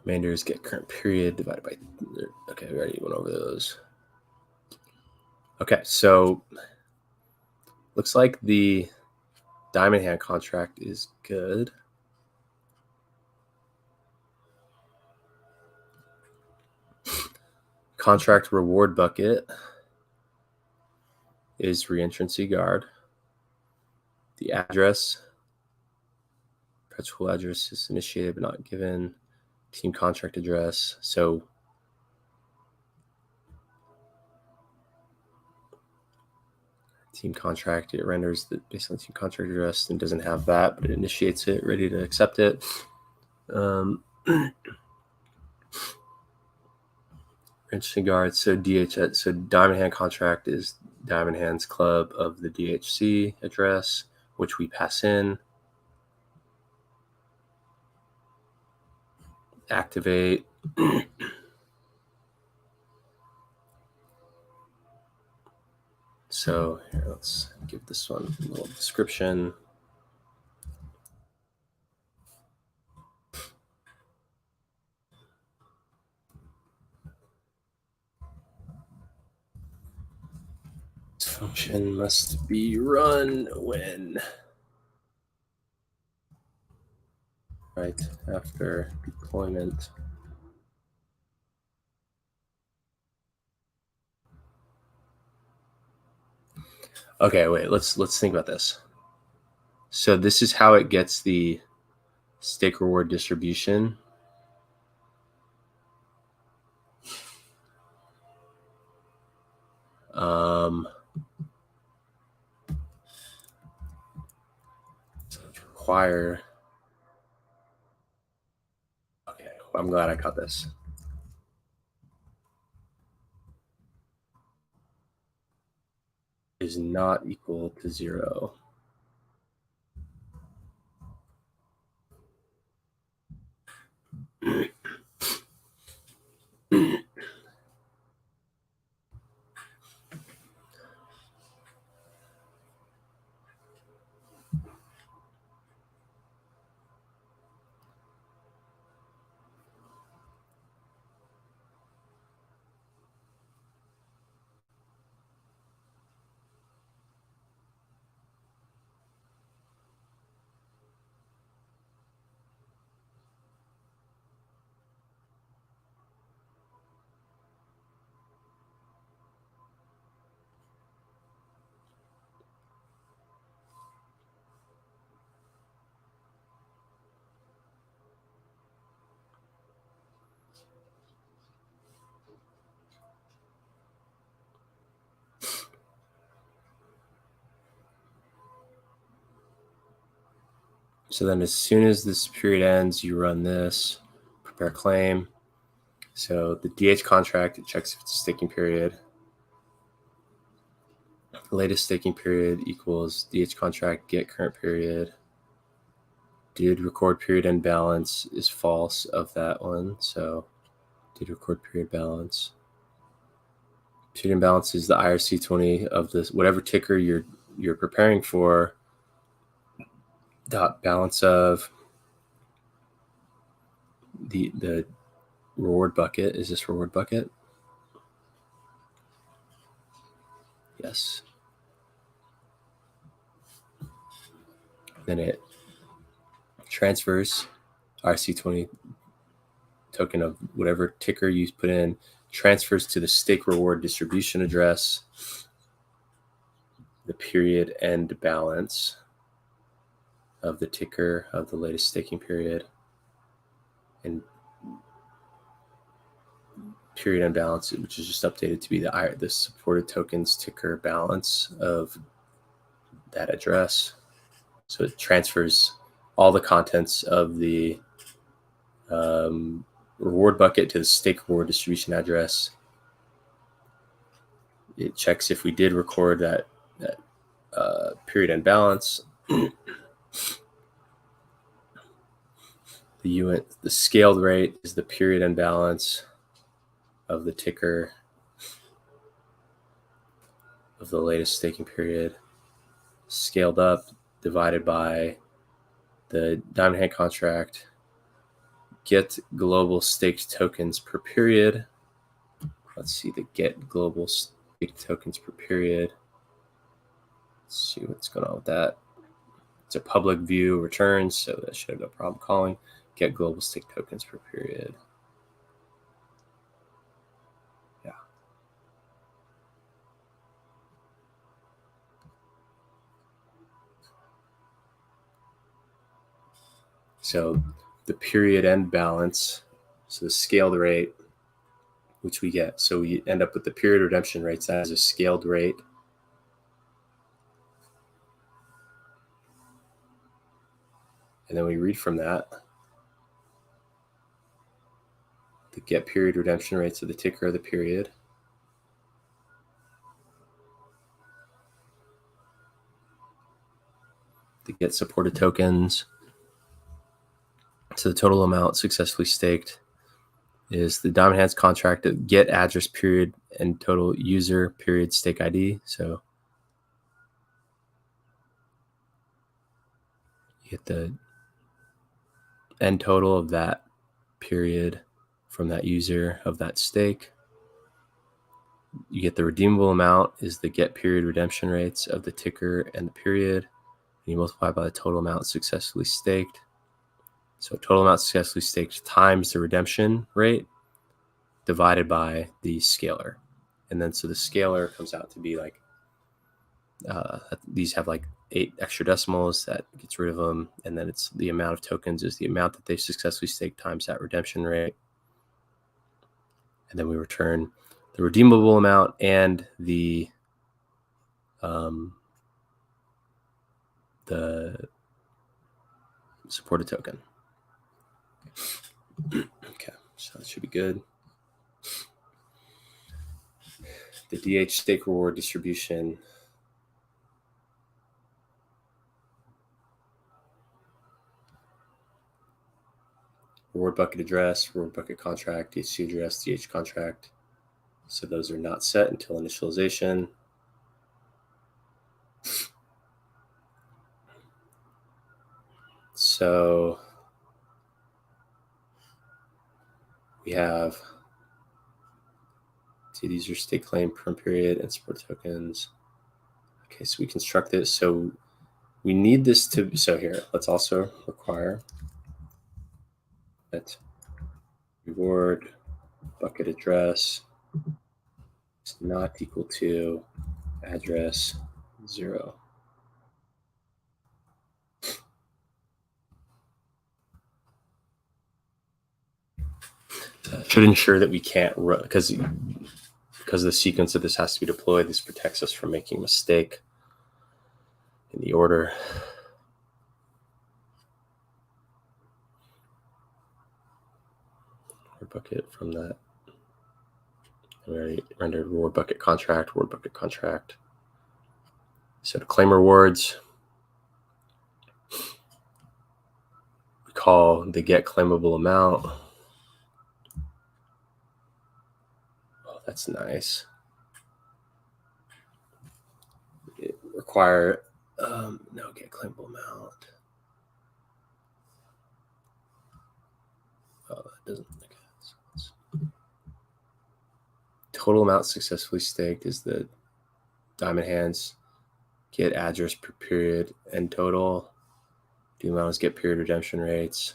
Remainder is get current period divided by, okay, we already went over those. Okay, so looks like the diamond hand contract is good. Contract reward bucket is reentrancy guard. The address, perpetual address is initiated but not given. Team contract address. So team contract, it renders the based on team contract address and doesn't have that, but it initiates it, ready to accept it. Interesting guard. So DHS, so diamond hand contract is diamond hands club of the DHC address, which we pass in. Activate. So here, let's give this one a little description. This function must be run when right after deployment. Okay, wait, let's think about this. So this is how it gets the stake reward distribution. Require. Okay, I'm glad I caught this. Is not equal to 0. So then as soon as this period ends, you run this, prepare claim. So the DH contract, it checks if it's a staking period. The latest staking period equals DH contract, get current period. Did record period end balance is false of that one. So did record period balance. Period end balance is the IRC20 of this, whatever ticker you're preparing for. Dot balance of the reward bucket. Is this reward bucket? Yes. Then it transfers RC20 token of whatever ticker you put in, transfers to the stake reward distribution address, the period end balance of the ticker of the latest staking period, and period end balance, which is just updated to be the supported tokens ticker balance of that address. So it transfers all the contents of the reward bucket to the stake reward distribution address. It checks if we did record that period end balance. The scaled rate is the period end balance of the ticker of the latest staking period, scaled up, divided by the diamond hand contract, get global staked tokens per period. Let's see the get global staked tokens per period. Let's see what's going on with that. It's a public view returns, so that should have no problem calling. Get global staked tokens per period. Yeah. So the period end balance, so the scaled rate, which we get. So we end up with the period redemption rates as a scaled rate. And then we read from that the get period redemption rates of the ticker of the period. The get supported tokens. So the total amount successfully staked is the diamond hands contract of get address period and total user period stake ID. So get the end total of that period from that user of that stake. You get the redeemable amount is the get period redemption rates of the ticker and the period. And you multiply by the total amount successfully staked. So total amount successfully staked times the redemption rate divided by the scalar. And then so the scalar comes out to be like, these have like 8 extra decimals, that gets rid of them. And then it's the amount of tokens is the amount that they successfully staked times that redemption rate. And then we return the redeemable amount and the supported token. Okay, so that should be good. The DH stake reward distribution. Reward bucket address, reward bucket contract, DHC address, DH contract. So those are not set until initialization. So we have, see, these are stake claim per period and support tokens. Okay, so we construct this. So we need this to, so here, let's also require that reward bucket address is not equal to address 0. Should ensure that we can't run, because of the sequence that this has to be deployed, this protects us from making a mistake in the order. Reward bucket from that. We already rendered reward bucket contract, reward bucket contract. So to claim rewards, we call the get claimable amount. Oh, that's nice. It require no get claimable amount. Oh, that doesn't make sense. Total amount successfully staked is the diamond hands get address per period and total. The amount is get period redemption rates.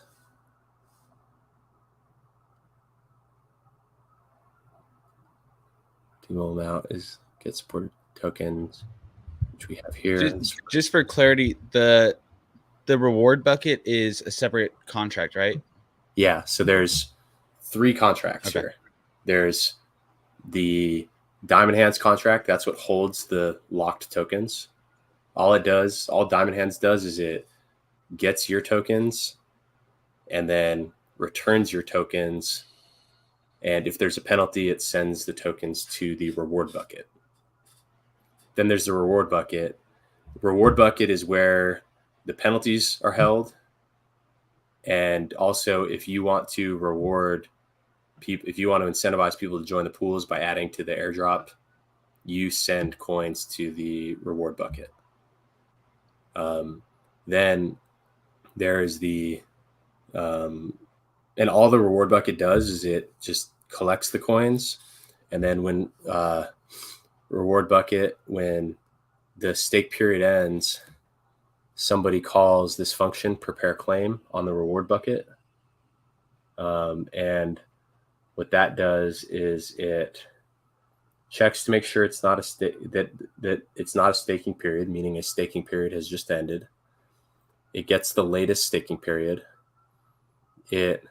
The amount is get supported tokens, which we have here. Just for clarity, the reward bucket is a separate contract, right? Yeah, so there's 3 contracts here. There's the Diamond Hands contract. That's what holds the locked tokens. All Diamond Hands does is it gets your tokens and then returns your tokens. And if there's a penalty, it sends the tokens to the reward bucket. Then there's the reward bucket. Reward bucket is where the penalties are held. And also, if you want to reward people, if you want to incentivize people to join the pools by adding to the airdrop, you send coins to the reward bucket. Then there is the, and all the reward bucket does is it just collects the coins. And then when reward bucket, when the stake period ends, somebody calls this function prepare claim on the reward bucket. And what that does is it checks to make sure it's not that it's not a staking period, meaning a staking period has just ended. It gets the latest staking period. It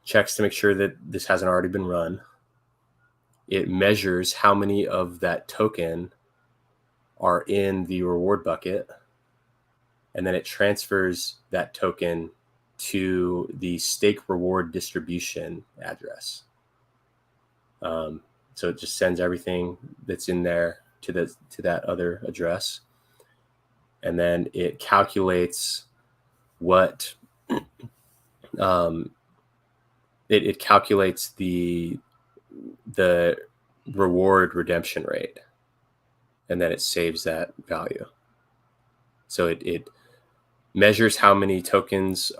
checks to make sure that this hasn't already been run. It measures how many of that token are in the reward bucket. And then it transfers that token to the stake reward distribution address. So it just sends everything that's in there to that other address. And then it calculates what it calculates the reward redemption rate, and then it saves that value. So it measures how many tokens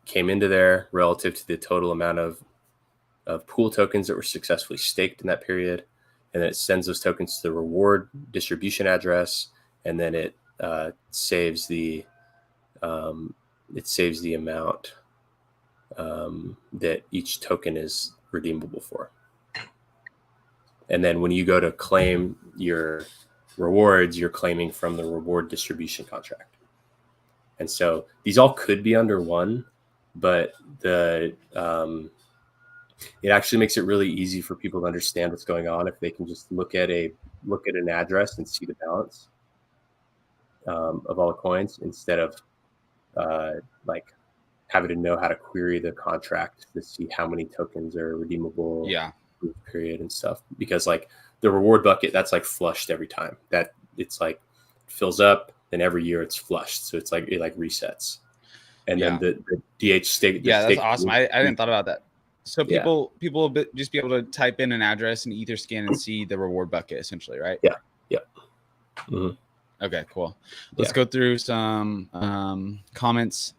came into there relative to the total amount of pool tokens that were successfully staked in that period. And then it sends those tokens to the reward distribution address, and then it saves the amount that each token is redeemable for. And then when you go to claim your rewards, you're claiming from the reward distribution contract. And so these all could be under one, but it actually makes it really easy for people to understand what's going on if they can just look at an address and see the balance of all the coins, instead of like having to know how to query the contract to see how many tokens are redeemable. Yeah. Period and stuff, because like the reward bucket, that's like flushed every time that it's like fills up, then every year it's flushed, so it's like it like resets. And then the DH stake. That's awesome. I didn't thought about that. So people will just be able to type in an address and Etherscan and see the reward bucket essentially, right? Yeah. Mm-hmm. Okay, cool. Let's go through some comments.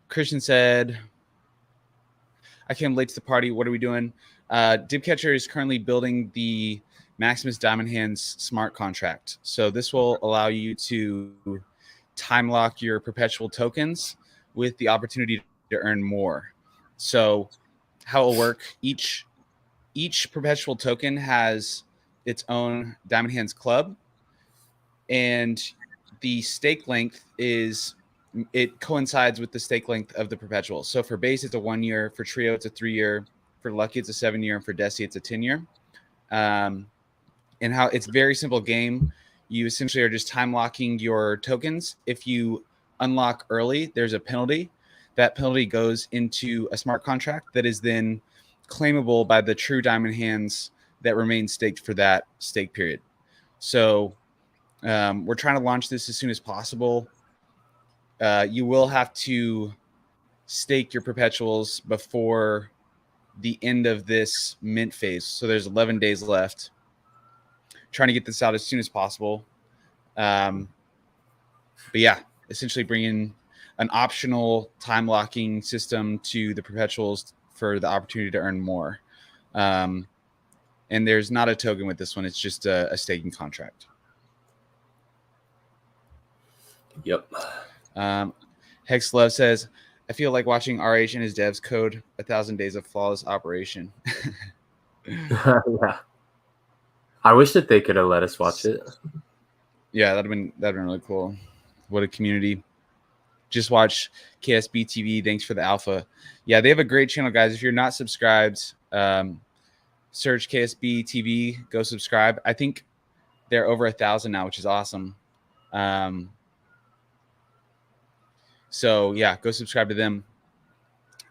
Christian said, I came late to the party. What are we doing? Dibcatcher is currently building the Maximus Diamond Hands smart contract. So this will allow you to time lock your perpetual tokens with the opportunity to earn more. So how it'll work, each perpetual token has its own Diamond Hands club, and the stake length it coincides with the stake length of the perpetual. So for base, it's a 1 year. For trio, it's a 3 year. For lucky, it's a 7 year. And for DECI, it's a 10 year. And how it's a very simple game. You essentially are just time locking your tokens. If you unlock early, there's a penalty. That penalty goes into a smart contract that is then claimable by the true Diamond Hands that remain staked for that stake period. So we're trying to launch this as soon as possible. You will have to stake your perpetuals before the end of this mint phase. So there's 11 days left. Trying to get this out as soon as possible. But yeah, essentially bringing an optional time locking system to the perpetuals for the opportunity to earn more. And there's not a token with this one. It's just a staking contract. Yep. Hex Love says, I feel like watching RH and his devs code 1,000 days of flawless operation. Yeah. I wish that they could have let us watch it. Yeah, that'd been really cool. What a community. Just watch KSB TV. Thanks for the alpha. Yeah, they have a great channel, guys. If you're not subscribed, search KSB TV, go subscribe. I think they're over 1,000 now, which is awesome. So yeah, go subscribe to them.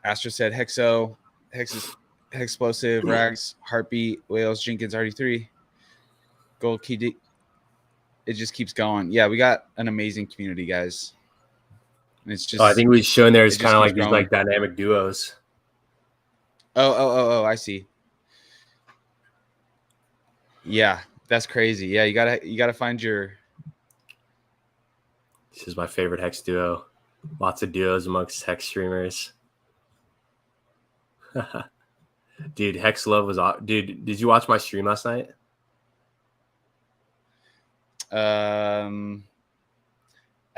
Astra said Hexo, Hexplosive, Rags, Heartbeat, Wales, Jenkins, RD3, Gold Key. It just keeps going. Yeah, we got an amazing community, guys. And it's just. I think we've shown there's kind of like growing. these like dynamic duos. Oh, I see. Yeah, that's crazy. Yeah, you gotta find your. This is my favorite Hex duo. Lots of duos amongst Hex streamers. Dude, Hex Love was off. Dude, did you watch my stream last night? I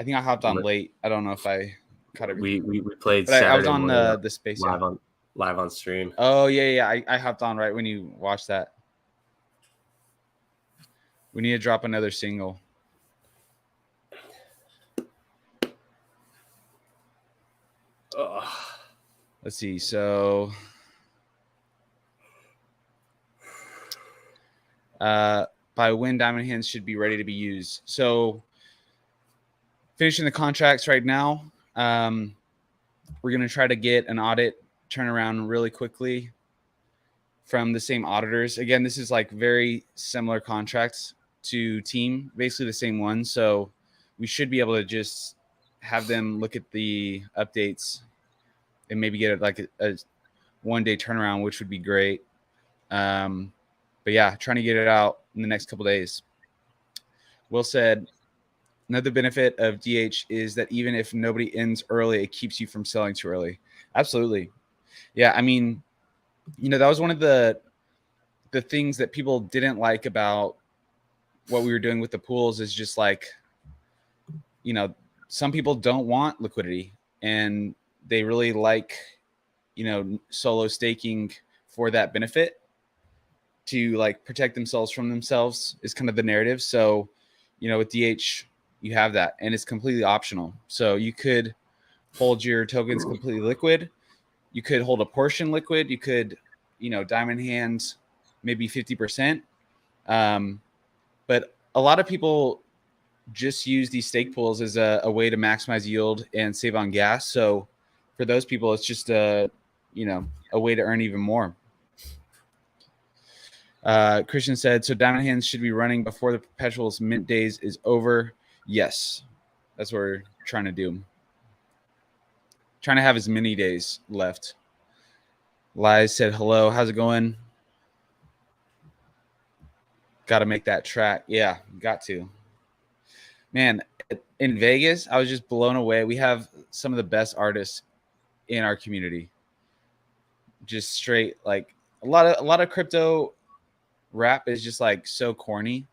think I hopped on late. I don't know if I caught it. We played. But I was on the space live on stream. Oh yeah. I hopped on right when you watched that. We need to drop another single. Let's see. So, by when Diamond Hands should be ready to be used. So, finishing the contracts right now. We're going to try to get an audit turnaround really quickly from the same auditors. Again, this is like very similar contracts to Team, basically the same one. So, we should be able to just have them look at the updates and maybe get like a 1 day turnaround, which would be great. But yeah, trying to get it out in the next couple days. Will said, Another benefit of DH is that even if nobody ends early, it keeps you from selling too early. Absolutely. Yeah, I mean, that was one of the things that people didn't like about what we were doing with the pools is just like, some people don't want liquidity and they really like, solo staking for that benefit to like protect themselves from themselves is kind of the narrative. So, with DH, you have that and it's completely optional. So you could hold your tokens completely liquid. You could hold a portion liquid. You could, diamond hands maybe 50%. But a lot of people just use these stake pools as a way to maximize yield and save on gas. So for those people, it's just a way to earn even more. Christian said, so diamond hands should be running before the perpetuals mint days is over. Yes, that's what we're trying to do. Trying to have as many days left. Lies said, hello, how's it going? Got to make that track. Yeah, got to. Man, in Vegas, I was just blown away. We have some of the best artists in our community. Just straight, like a lot of crypto rap is just like so corny,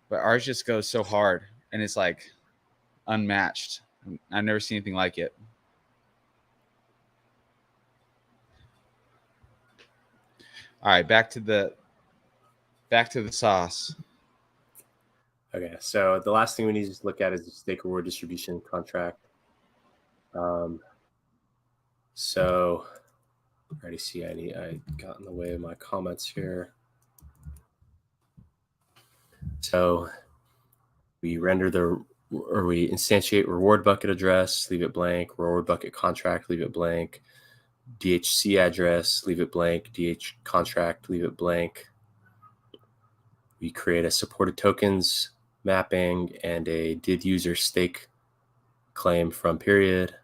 but ours just goes so hard and it's like unmatched. I've never seen anything like it. All right, back to the sauce. Okay, so the last thing we need to look at is the stake reward distribution contract. So I already see I got in the way of my comments here. So we we instantiate reward bucket address, leave it blank, reward bucket contract, leave it blank, DHC address, leave it blank, DH contract, leave it blank. We create a supported tokens mapping and a did user stake claim from period.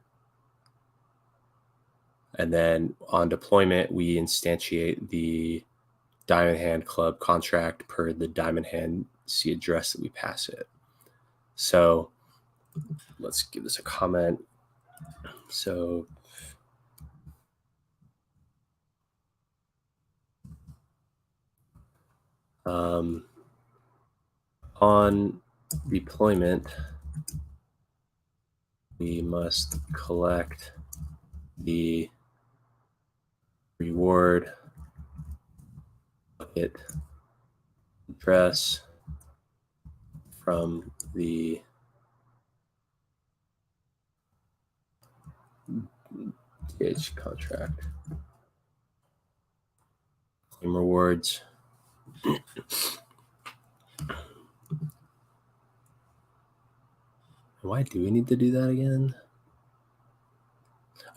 And then on deployment, we instantiate the Diamond Hand Club contract per the Diamond Hand C address that we pass it. So let's give this a comment. So on deployment, we must collect the reward bucket address from the DH contract. Claim rewards. Why do we need to do that again?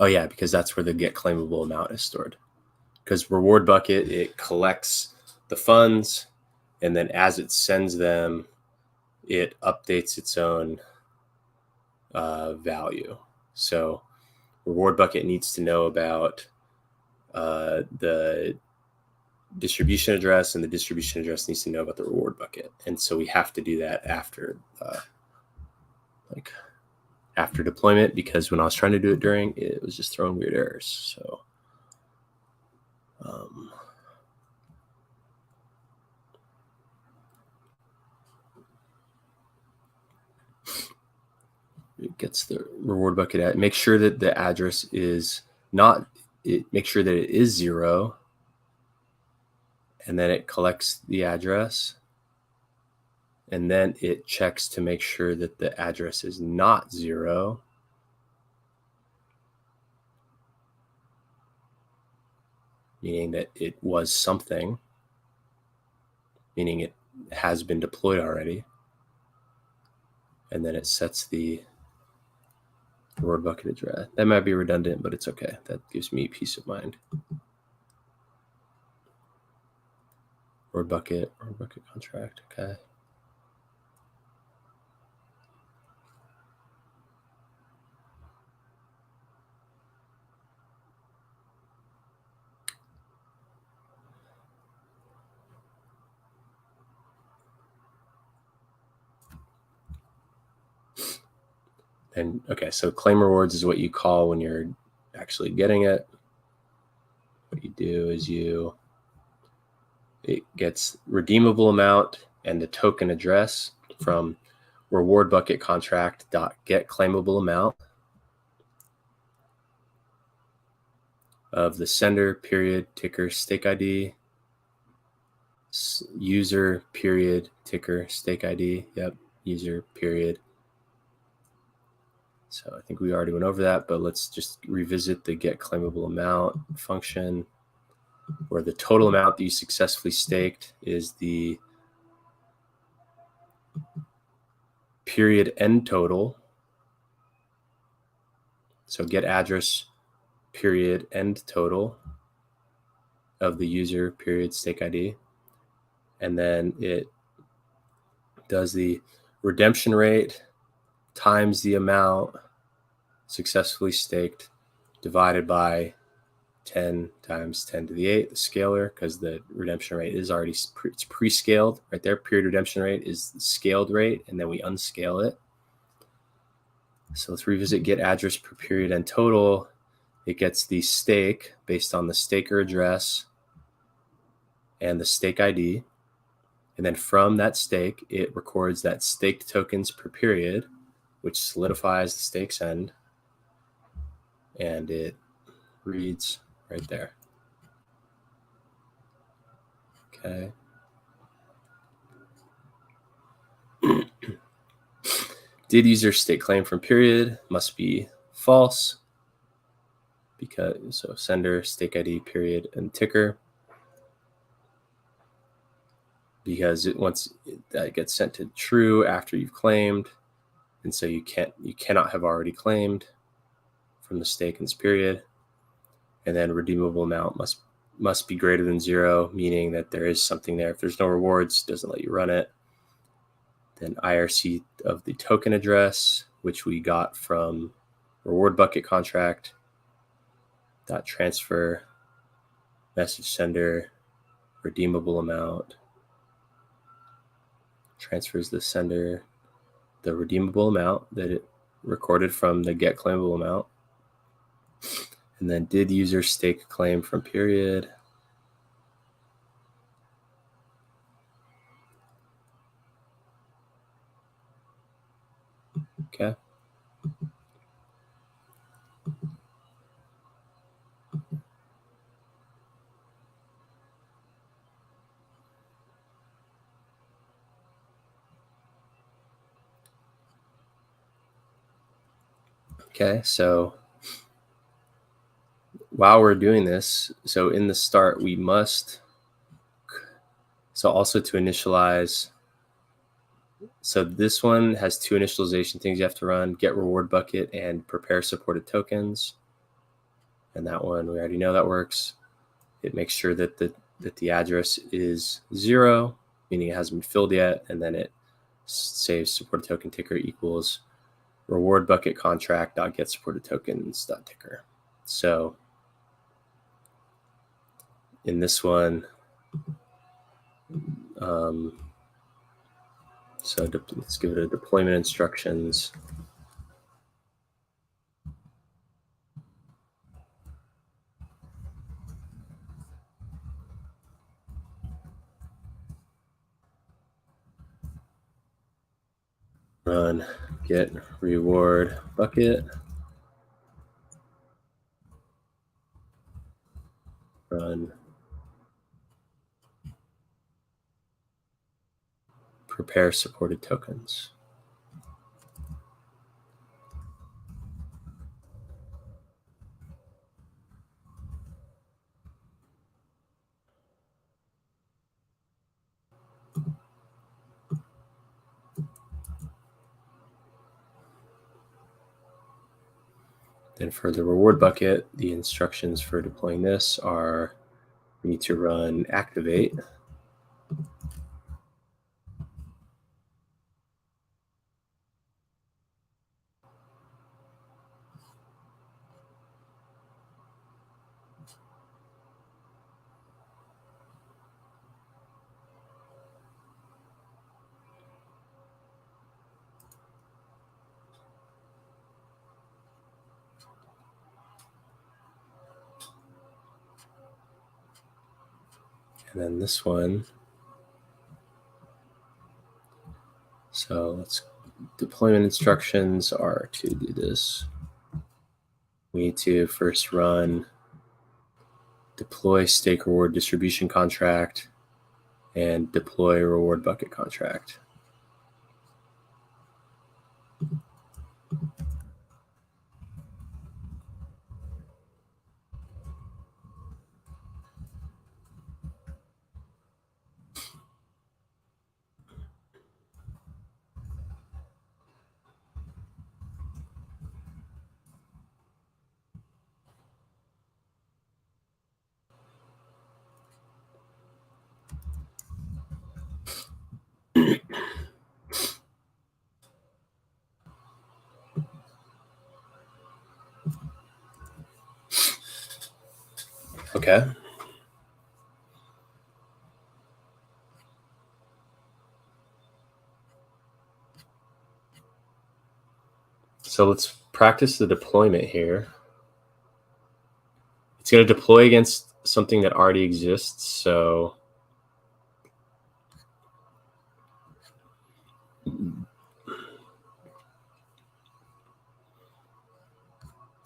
Oh yeah, because that's where the get claimable amount is stored. Because reward bucket, it collects the funds, and then as it sends them, it updates its own value. So reward bucket needs to know about the distribution address, and the distribution address needs to know about the reward bucket. And so we have to do that after after deployment, because when I was trying to do it during, it was just throwing weird errors. So it gets the reward bucket at, make sure that the address is not, make sure that it is 0, and then it collects the address, and then it checks to make sure that the address is not 0. Meaning that it was something, meaning it has been deployed already. And then it sets the reward bucket address. That might be redundant, but it's okay. That gives me peace of mind. Reward bucket contract, okay. And okay, so claim rewards is what you call when you're actually getting it. What you do is it gets redeemable amount and the token address from reward bucket contract dot get claimable amount of the sender period ticker stake ID, user period ticker stake ID. Yep, user period. So I think we already went over that, but let's just revisit the get claimable amount function, where the total amount that you successfully staked is the period end total. So get address period end total of the user period stake ID. And then it does the redemption rate times the amount successfully staked divided by 10 times 10 to the 8, the scalar, because the redemption rate is already it's pre-scaled right there. Period redemption rate is the scaled rate, and then we unscale it. So let's revisit get address per period and total. It gets the stake based on the staker address and the stake ID. And then from that stake, it records that staked tokens per period, which solidifies the stake's end. And it reads right there. Okay. Did user stake claim from period must be false, because so sender stake ID period and ticker, because once that gets sent to true after you've claimed, and so you cannot have already claimed from the stake in this period. And then redeemable amount must be greater than 0, meaning that there is something there. If there's no rewards, it doesn't let you run it. Then IRC of the token address, which we got from reward bucket contract dot transfer message sender redeemable amount, transfers the sender the redeemable amount that it recorded from the get claimable amount. And then did user stake claim from period. Okay. Okay, so while we're doing this, so in the start, we must, so also to initialize, so this one has 2 initialization things you have to run, get reward bucket and prepare supported tokens. And that one, we already know that works. It makes sure that the address is 0, meaning it hasn't been filled yet, and then it saves supported token ticker equals reward bucket contract dot get supported tokens dot ticker. So in this one, so let's give it a deployment instructions. Run get reward bucket. Run prepare supported tokens. Then for the reward bucket, the instructions for deploying this are we need to run activate. And then this one. So let's, deployment instructions are to do this. We need to first run deploy stake reward distribution contract and deploy reward bucket contract. Okay. So let's practice the deployment here. It's going to deploy against something that already exists. So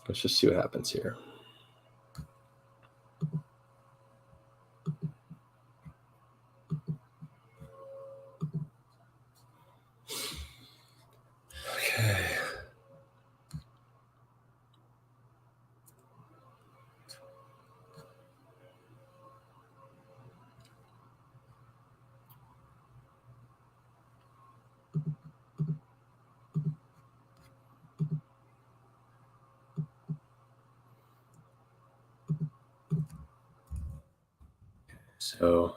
let's just see what happens here. Okay. So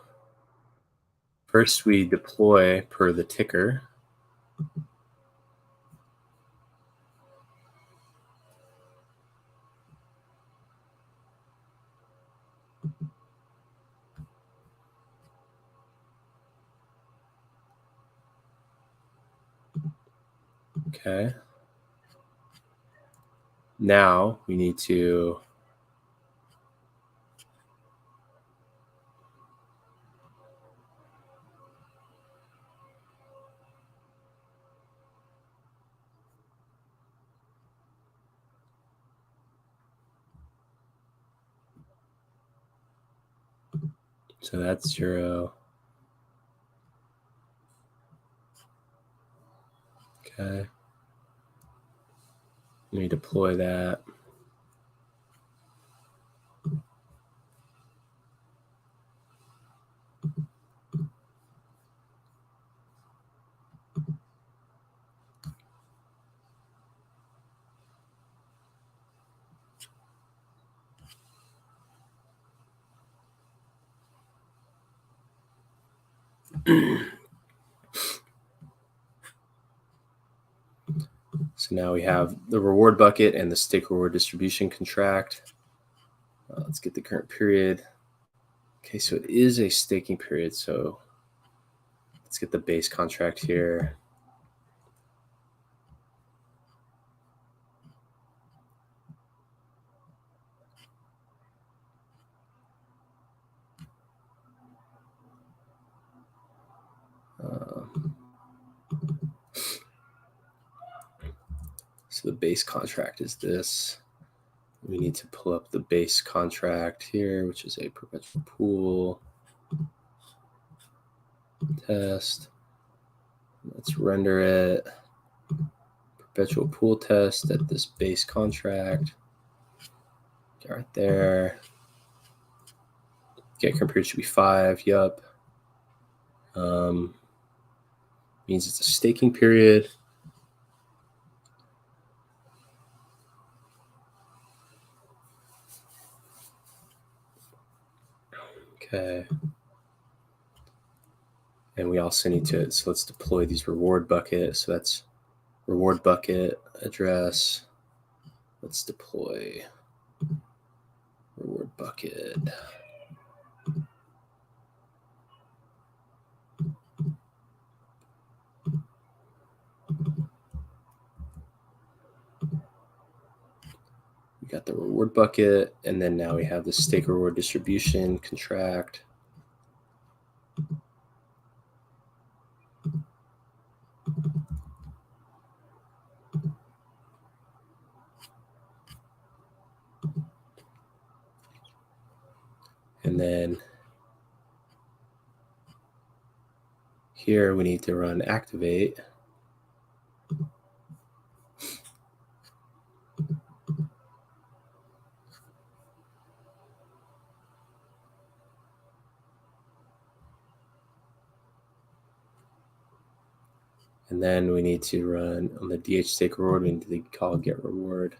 first we deploy per the ticker. Okay. Now we need to so that's 0. Okay. Let me deploy that. So now we have the reward bucket and the stake reward distribution contract. Let's get the current period. Okay, so it is a staking period. So let's get the base contract here. So the base contract is this. We need to pull up the base contract here, which is a perpetual pool test. Let's render it. Perpetual pool test at this base contract. Right there. Get current period should be 5. Yup. Means it's a staking period. Okay. And we also need to, so let's deploy these reward buckets. So that's reward bucket address. Let's deploy reward bucket. We got the reward bucket, and then now we have the stake reward distribution contract. here we need to run activate. And then we need to run on the DH stake reward, we need to call get reward.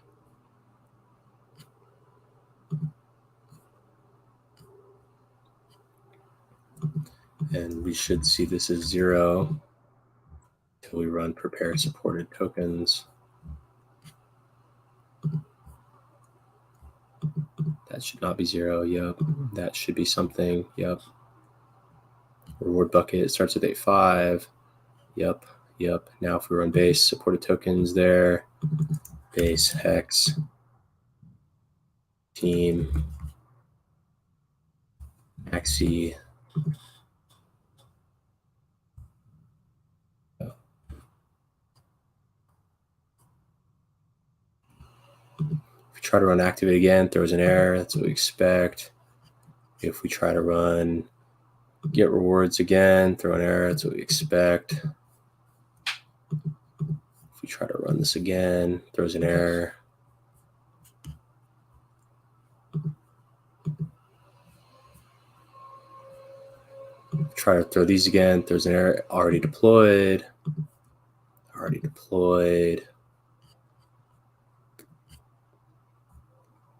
And we should see this as 0 until we run prepare supported tokens. That should not be 0. Yep. That should be something. Yep. Reward bucket starts with 8.5. Yep. Yep. Now if we run base supported tokens there, base hex team MAXI. If we try to run activate again, throws an error. That's what we expect. If we try to run get rewards again, throw an error. That's what we expect. If we try to run this again, throws an error. Try to throw these again, throws an error. Already deployed. Already deployed.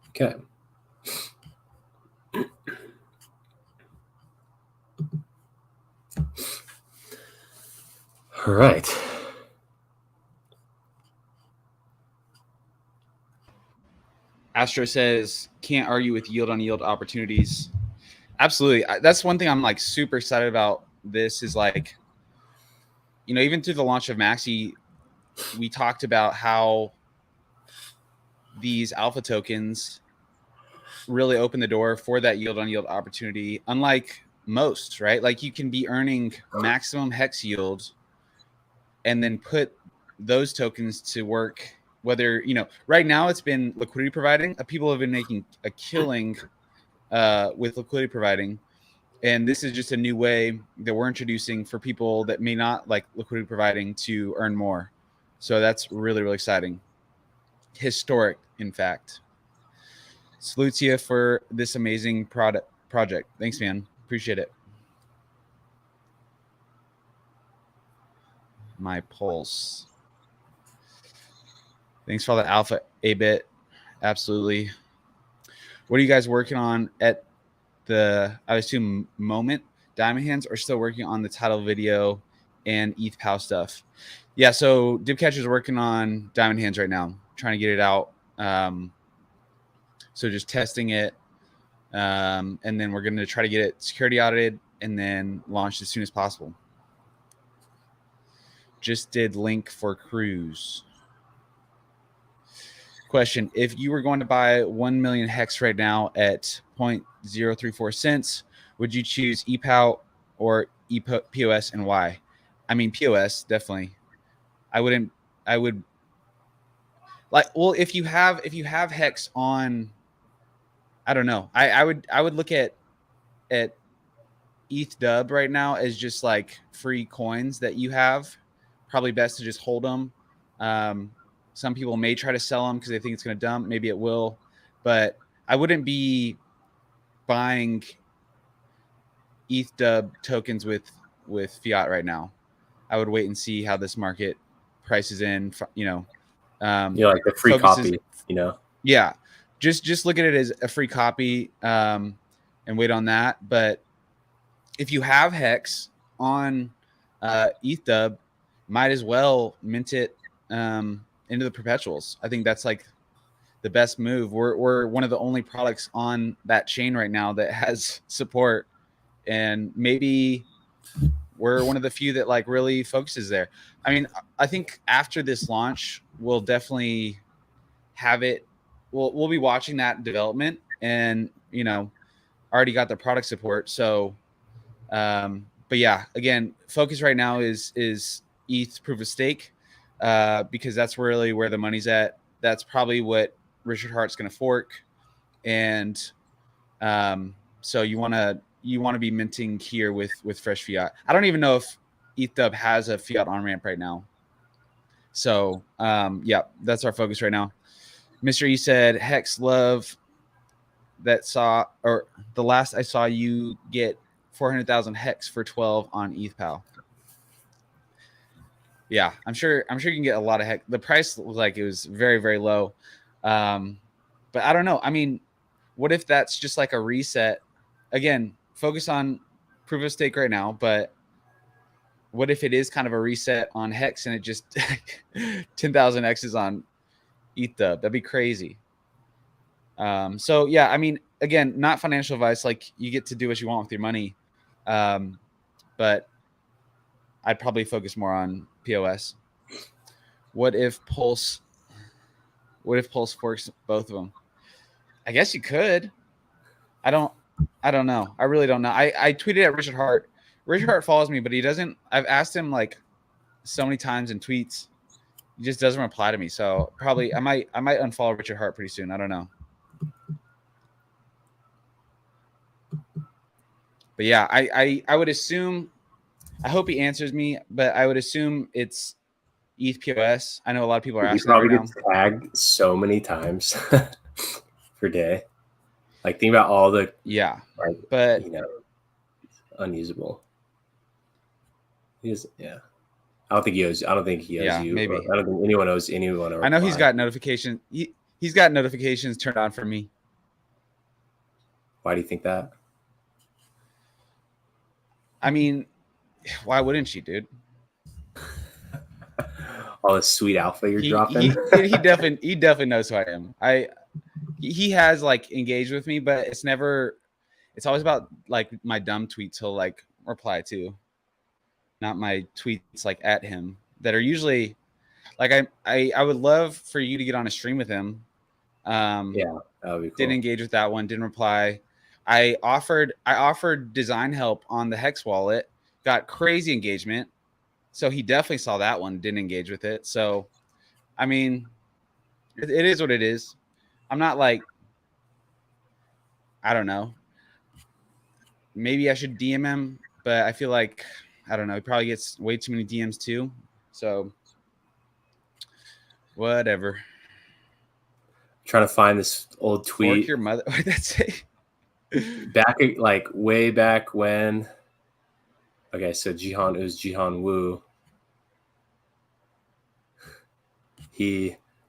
Okay. All right. Astro says, can't argue with yield on yield opportunities. Absolutely. That's one thing I'm like super excited about. This is like, you know, even through the launch of MAXI, we talked about how these alpha tokens really open the door for that yield on yield opportunity. Unlike most, right? Like you can be earning maximum hex yield and then put those tokens to work. Whether, you know, right now it's been liquidity providing. People have been making a killing with liquidity providing. And this is just a new way that we're introducing for people that may not like liquidity providing to earn more. So that's really, really exciting. Historic, in fact. Salute to you for this amazing project. Thanks, man. Appreciate it. My pulse. Thanks for all the alpha A-bit. Absolutely. What are you guys working on at the, I assume, moment? Diamond Hands are still working on the title video and ETHPOW stuff. Yeah, so Dibcatcher is working on Diamond Hands right now, trying to get it out. So just testing it. And then we're going to try to get it security audited and then launched as soon as possible. Just did link for cruise. Question: if you were going to buy 1 million hex right now at 0.034 cents, would you choose ETHPOW or POS, and why? I mean, POS definitely. I would like, well, if you have hex on, I don't know. I would look at ETH dub right now as just like free coins that you have. Probably best to just hold them. Some people may try to sell them because they think it's going to dump. Maybe it will, but I wouldn't be buying ETH dub tokens with fiat right now. I would wait and see how this market prices in. You know, like the free copy. You know, yeah, just look at it as a free copy and wait on that. But if you have hex on ETH dub, might as well mint it into the perpetuals. I think that's like the best move. We're one of the only products on that chain right now that has support, and maybe we're one of the few that like really focuses there. I mean, I think after this launch, we'll definitely have it. We'll be watching that development, and you know, already got the product support. So, but yeah, again, focus right now is ETH proof of stake. Because that's really where the money's at. That's probably what Richard Hart's going to fork, and so you want to be minting here with fresh fiat. I don't even know if ETHPOW has a fiat on ramp right now. So yeah, that's our focus right now. Mr. E said, Hex love that saw, or the last I saw you get 400,000 Hex for 12 on ETHPOW. Yeah, I'm sure you can get a lot of Hex. The price was like, it was very, very low. But I don't know. I mean, what if that's just like a reset? Again, focus on proof of stake right now, but what if it is kind of a reset on Hex and it just 10,000 X's on ETH? That'd be crazy. So yeah, I mean, again, not financial advice. Like, you get to do what you want with your money, but I'd probably focus more on POS. What if Pulse forks both of them? I guess you could. I don't know. I really don't know. I tweeted at Richard Hart. Richard Hart follows me, but he doesn't. I've asked him like so many times in tweets. He just doesn't reply to me. So probably I might unfollow Richard Hart pretty soon. I don't know. But yeah, I would assume, I hope he answers me, but I would assume it's ETH POS. I know a lot of people are asking. He probably gets tagged so many times per day. Like, think about all the like, but you know, unusable. He is, yeah. I don't think he owes you. Maybe. I don't think anyone owes anyone. I know he's got notifications. He's got notifications turned on for me. Why do you think that? I mean, why wouldn't you, dude? All this sweet alpha you're dropping. He definitely knows who I am. He has like engaged with me, but it's always about like my dumb tweets he'll like reply to, not my tweets like at him that are usually like, I would love for you to get on a stream with him. Yeah, that would be cool. Didn't engage with that one, didn't reply. I offered design help on the Hex wallet, got crazy engagement. So he definitely saw that one, didn't engage with it. So, I mean, it is what it is. I'm not like, I don't know. Maybe I should DM him, but I feel like, I don't know. He probably gets way too many DMs too. So, whatever. Trying to find this old tweet. Fork your mother. What did that say? Back, like way back when. Okay, so it was Jihan Wu.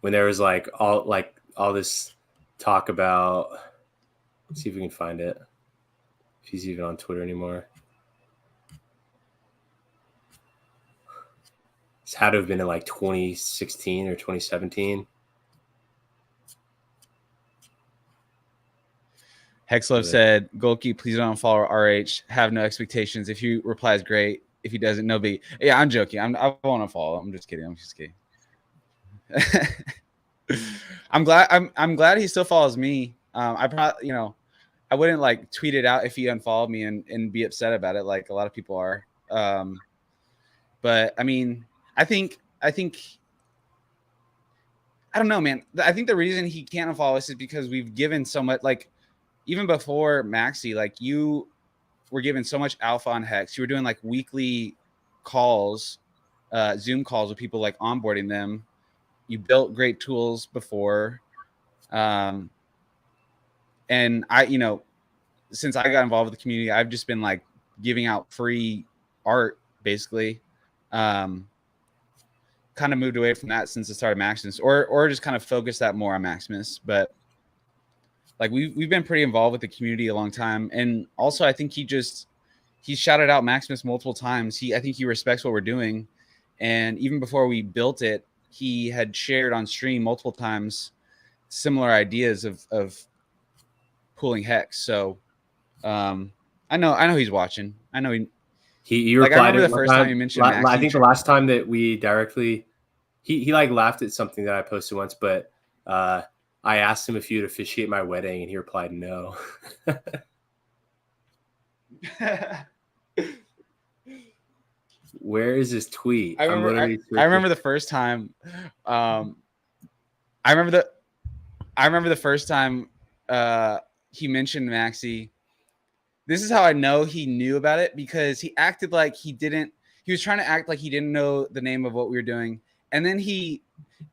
When there was like all this talk about, let's see if we can find it. If he's even on Twitter anymore. This had to have been in like 2016 or 2017. Hexlove said, Golki, please don't follow RH. Have no expectations. If he replies, great. If he doesn't, no big. Yeah, I'm joking. I want to follow. I'm just kidding. I'm glad he still follows me. I probably, I wouldn't like tweet it out if he unfollowed me and be upset about it like a lot of people are. But I mean, I think I don't know, man. I think the reason he can't unfollow us is because we've given so much, like, even before Maxi, like, you were given so much alpha on Hex. You were doing like weekly calls, Zoom calls with people, like onboarding them. You built great tools before. And since I got involved with the community, I've just been like giving out free art, basically. Kind of moved away from that since the start of Maximus, or just kind of focused that more on Maximus. But like, we've been pretty involved with the community a long time. And also, I think he shouted out Maximus multiple times. I think he respects what we're doing. And even before we built it, he had shared on stream multiple times similar ideas of pulling Hex. So I know he's watching. I know he like, replied. I remember the first time you mentioned Maxi. I think the last time that we directly he like laughed at something that I posted once, but I asked him if he would officiate my wedding, and he replied no. Where is his tweet? I remember the first time. I remember the first time he mentioned Maxi. This is how I know he knew about it, because he acted like he didn't. he was trying to act like he didn't know the name of what we were doing. And then he,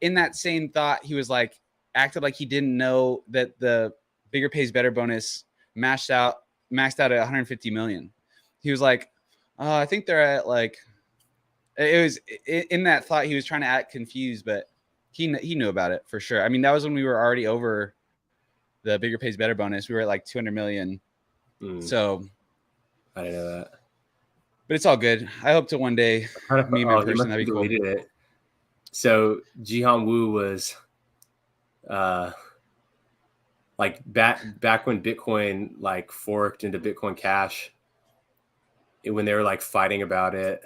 in that same thought, he was like, acted like he didn't know that the bigger pays better bonus maxed out at 150 million. He was like, I think they're at like, it was in that thought, he was trying to act confused, but he knew about it for sure. I mean, that was when we were already over the bigger pays better bonus. We were at like 200 million. So I didn't know that. But it's all good. I hope to one day meet him in person. That'd be cool. It. So Jihan Wu was like back when Bitcoin like forked into Bitcoin Cash, when they were like fighting about it.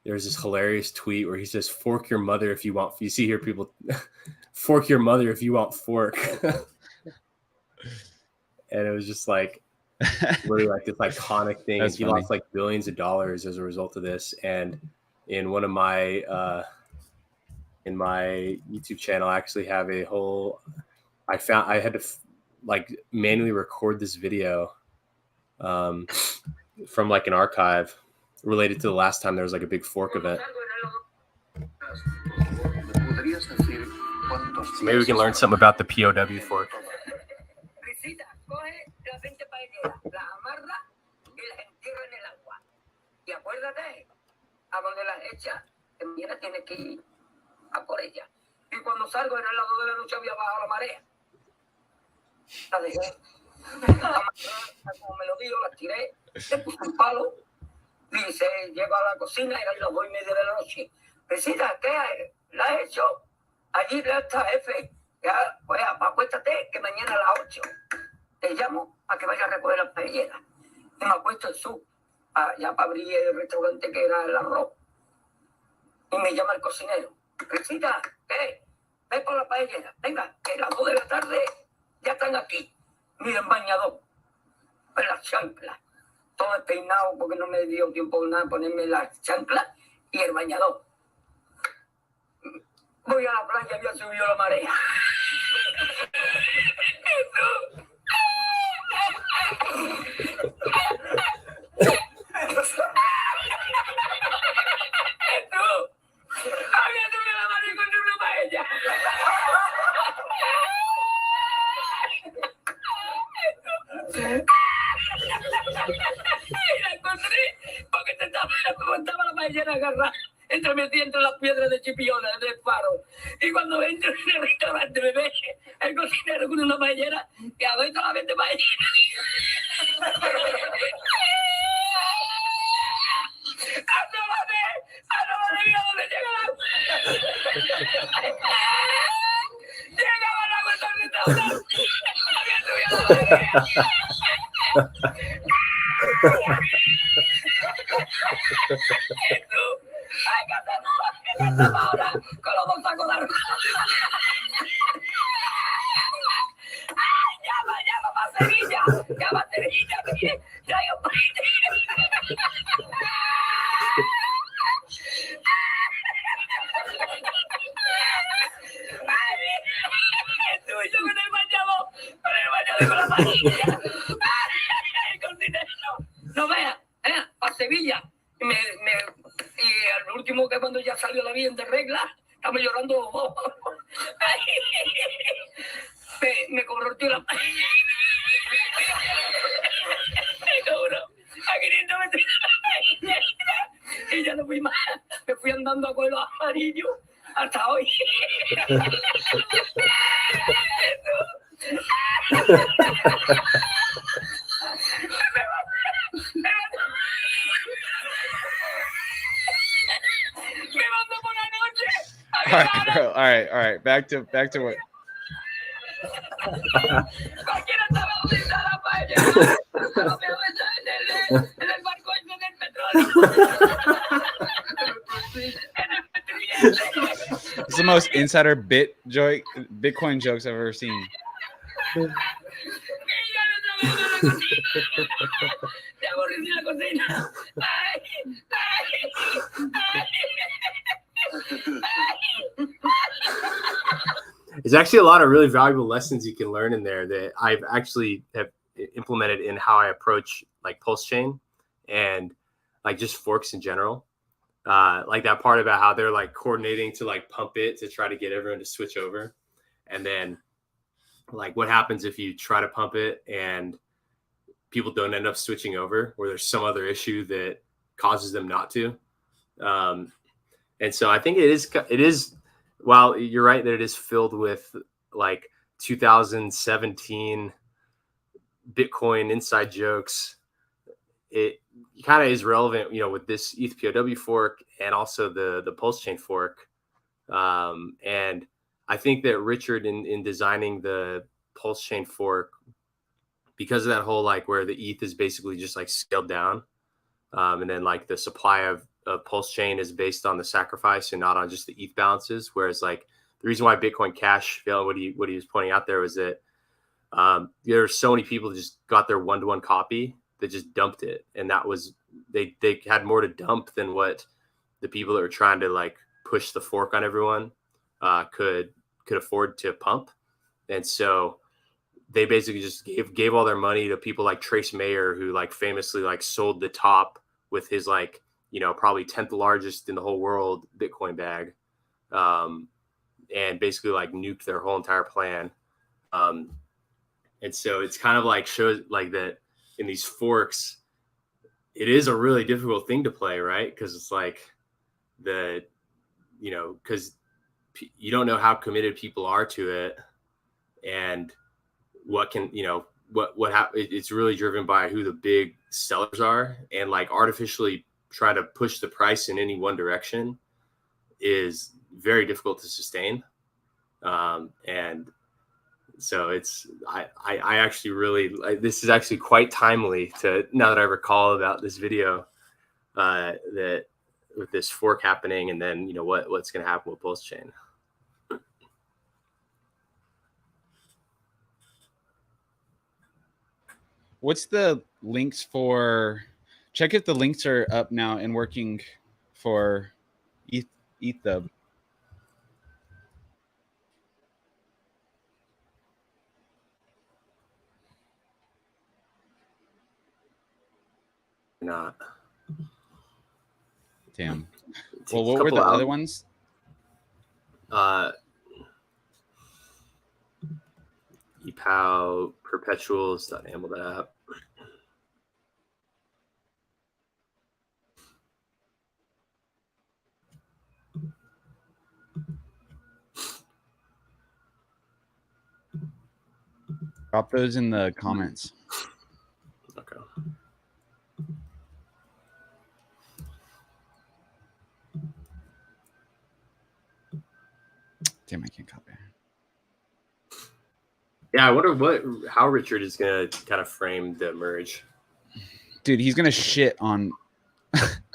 There was this hilarious tweet where he says, "Fork your mother if you want." You see here people, fork your mother if you want fork. And it was just like really like this iconic thing. That's he funny. lost like billions of dollars as a result of this. And in one of my in my YouTube channel, I actually have a whole. I had to like manually record this video from like an archive related to the last time there was like a big fork event. So maybe we can learn something about the POW fork. La dejé, como me lo dijo, la tiré, le puse un palo, dice, llego a la cocina, era las 2:30 de la noche. Presida, ¿qué la has hecho? Allí ya está, jefe. Ya, pues acuéstate, que mañana a las 8 te llamo a que vayas a recoger las paelleras. Y me acuesto en su, ya para abrir el restaurante que era el arroz. Y me llama el cocinero. Presida, ¿qué? Ve por la paellera. Venga, que a las 2 de la tarde ya están aquí. Miren, bañador, pues las chanclas, todo despeinado porque no me dio tiempo nada ponerme las chanclas y el bañador. Voy a la playa, ya subió la marea. Había subido la marea y encontré una paella. Y la encontré porque estaba la paellera agarrada metida entre las piedras de Chipiona del faro. Y cuando entro en el restaurante me ve el cocinero con una paellera que ha visto solamente paellera. ¡Asómate! Mira dónde llega el agua. Llegaba el agua hasta el restaurante. Había subido la marea. Hay que hacerlo ahora con los 2 sacos de arroz. Llama para Sevilla. Llama a Sevilla. Trae un paquete. Yo con el bañador con la paella. El cocinero. No vea, para Sevilla. Y al último que cuando ya salió la vida de regla, estamos llorando. Me cobró el tío la paella. Me cobró a 500 metros la paella. Y ya no fui más. Me fui andando a cuero amarillo hasta hoy. All right, bro. All right. Back to what. It's the most insider Bitcoin jokes I've ever seen. There's actually a lot of really valuable lessons you can learn in there that I've actually have implemented in how I approach like pulse chain and like just forks in general. like that part about how they're like coordinating to like pump it to try to get everyone to switch over. And then like what happens if you try to pump it and people don't end up switching over, or there's some other issue that causes them not to. And so I think it is, while you're right that it is filled with like 2017 Bitcoin inside jokes, it kind of is relevant, with this ETHPOW fork and also the Pulse Chain fork. And I think that Richard in designing the Pulse Chain fork, because of that whole like where the ETH is basically just like scaled down, and then like the supply of Pulse Chain is based on the sacrifice and not on just the ETH balances. Whereas like the reason why Bitcoin Cash failed, what he was pointing out there was that there are so many people that just got their one-to-one copy that just dumped it, and that was they had more to dump than what the people that were trying to like push the fork on everyone could afford to pump. And so they basically just gave all their money to people like Trace Mayer, who like famously like sold the top with his like, probably 10th largest in the whole world Bitcoin bag, and basically like nuked their whole entire plan. And so it's kind of like shows like that in these forks, it is a really difficult thing to play, right? Because it's like because you don't know how committed people are to it, and what can, what happens. It's really driven by who the big sellers are, and like artificially try to push the price in any one direction is very difficult to sustain. And so I actually really this is actually quite timely to, now that I recall about this video, that with this fork happening, and then what's going to happen with Pulse Chain. What's the links for? Check if the links are up now and working for ETHPOW. Not. Damn. Well, what were the other ones? ETHPOW, Perpetuals, .enable that. Drop those in the comments. Okay. Damn, I can't copy. Yeah, I wonder how Richard is gonna kind of frame the merge. Dude, he's gonna shit on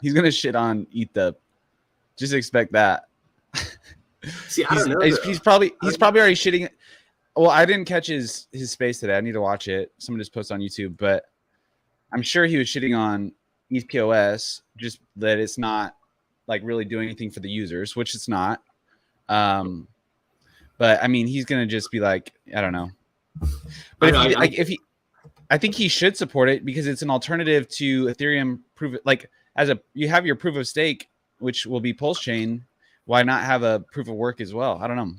he's gonna shit on ETHPOW. Just expect that. See, I don't know. He's probably already shitting. Well, I didn't catch his space today. I need to watch it. Someone just posted on YouTube, but I'm sure he was shitting on ETHPOS, just that it's not like really doing anything for the users, which it's not. But I mean, he's gonna just be like, I don't know. But I think he should support it because it's an alternative to Ethereum proof. Like you have your proof of stake, which will be Pulse Chain. Why not have a proof of work as well? I don't know.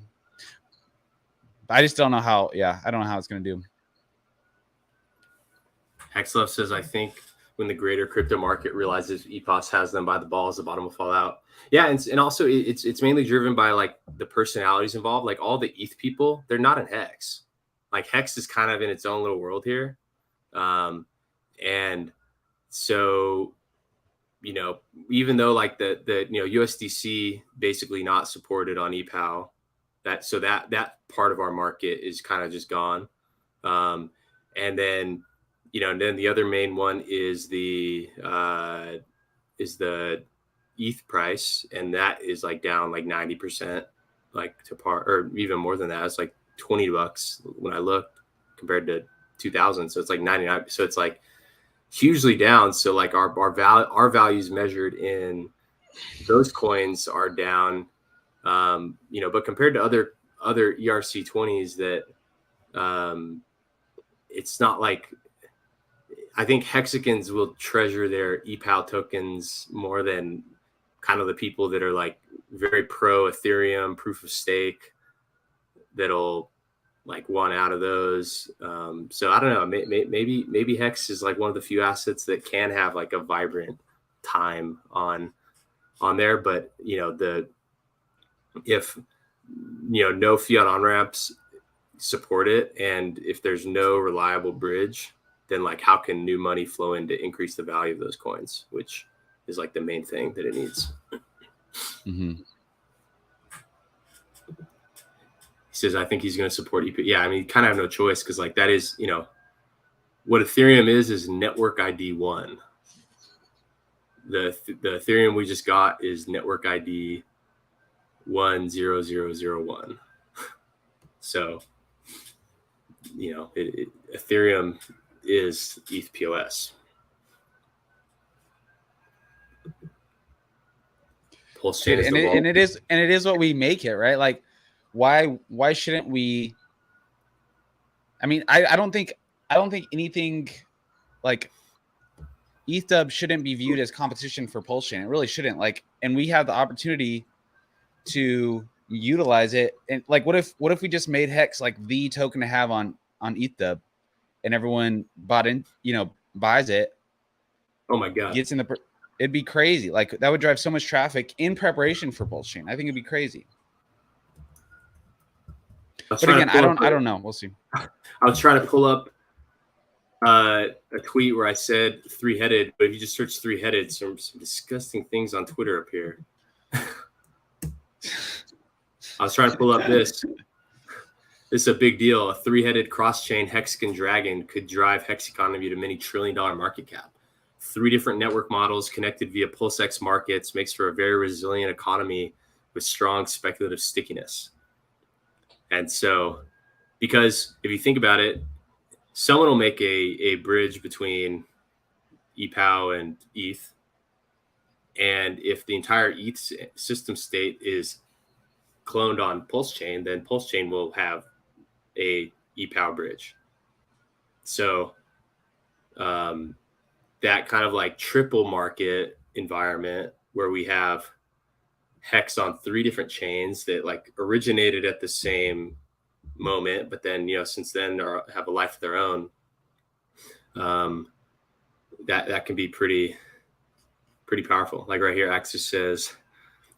I just don't know how. Yeah, I don't know how it's going to do. Hexlove says, I think when the greater crypto market realizes EPOS has them by the balls, the bottom will fall out. Yeah, and also it's mainly driven by like the personalities involved. Like all the ETH people, they're not in Hex. Like Hex is kind of in its own little world here, and so even though like the USDC basically not supported on ETHPOW, that part of our market is kind of just gone. And then then the other main one is the ETH price, and that is like down like 90%, like to par, or even more than that. It's like $20 when I looked compared to 2000. So it's like 99. So it's like hugely down. So like our values measured in those coins are down, but compared to other ERC20s that, it's not like, I think Hexicans will treasure their EPOW tokens more than kind of the people that are like very pro Ethereum proof of stake that'll like want out of those. So I don't know, maybe Hex is like one of the few assets that can have like a vibrant time on there. But you know, if you know, no fiat on ramps support it, and if there's no reliable bridge, then like how can new money flow in to increase the value of those coins, which is like the main thing that it needs. Mm-hmm. He says, I think he's going to support EP. Yeah, I mean, you kind of have no choice, because like that is, you know, what Ethereum is network ID 1. The Ethereum we just got is network ID 10001. So, you know, Ethereum is ETHPOW. Pulse chain is and it is what we make it, right? Like, why shouldn't we? I mean, I don't think anything like ETHDub shouldn't be viewed as competition for Pulse chain. It really shouldn't. Like, and we have the opportunity to utilize it. And like, what if we just made Hex like the token to have on ETHDub, and everyone bought in, you know, buys it. Oh my god, gets in the. It'd be crazy. Like, that would drive so much traffic in preparation for Pulse chain. I think it'd be crazy. But again, I don't know. We'll see. I was trying to pull up a tweet where I said 3-headed, but if you just search 3-headed, some disgusting things on Twitter appear. I was trying to pull up this. This is a big deal. A 3-headed cross-chain hexagon dragon could drive Hex economy to many trillion-dollar market cap. 3 different network models connected via PulseX markets makes for a very resilient economy with strong speculative stickiness. And so, because if you think about it, someone will make a bridge between ETHPOW and ETH. And if the entire ETH system state is cloned on Pulse Chain, then Pulse Chain will have a ETHPOW bridge. So that kind of like triple market environment where we have Hex on 3 different chains that like originated at the same moment, but then, you know, since then have a life of their own. That can be pretty powerful. Like right here, Axis says,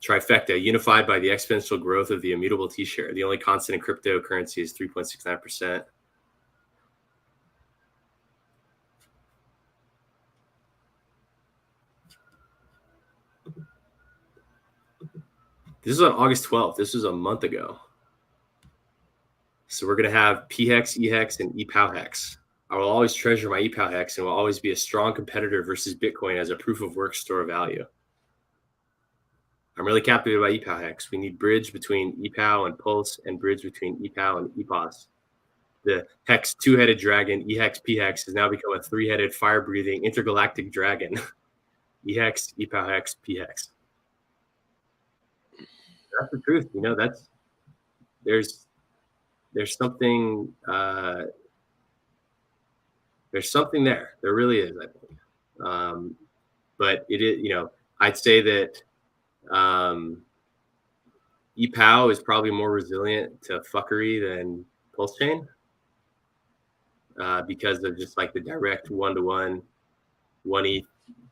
trifecta, unified by the exponential growth of the immutable T-share. The only constant in cryptocurrency is 3.69%. This is on August 12th. This was a month ago. So we're going to have PHEX, EHEX, and ETHPOW Hex. I will always treasure my ETHPOW Hex and will always be a strong competitor versus Bitcoin as a proof of work store of value. I'm really captivated by ETHPOW Hex. We need bridge between ETHPOW and Pulse and bridge between ETHPOW and EPOS. The Hex 2-headed dragon, EHEX, PHEX, has now become a 3-headed fire-breathing intergalactic dragon. EHEX, ETHPOW Hex, PHEX. That's the truth, you know. There's something there. There really is, I think. But it is, you know, I'd say that ETHPOW is probably more resilient to fuckery than Pulse Chain because of just like the direct 1-to-1 ETH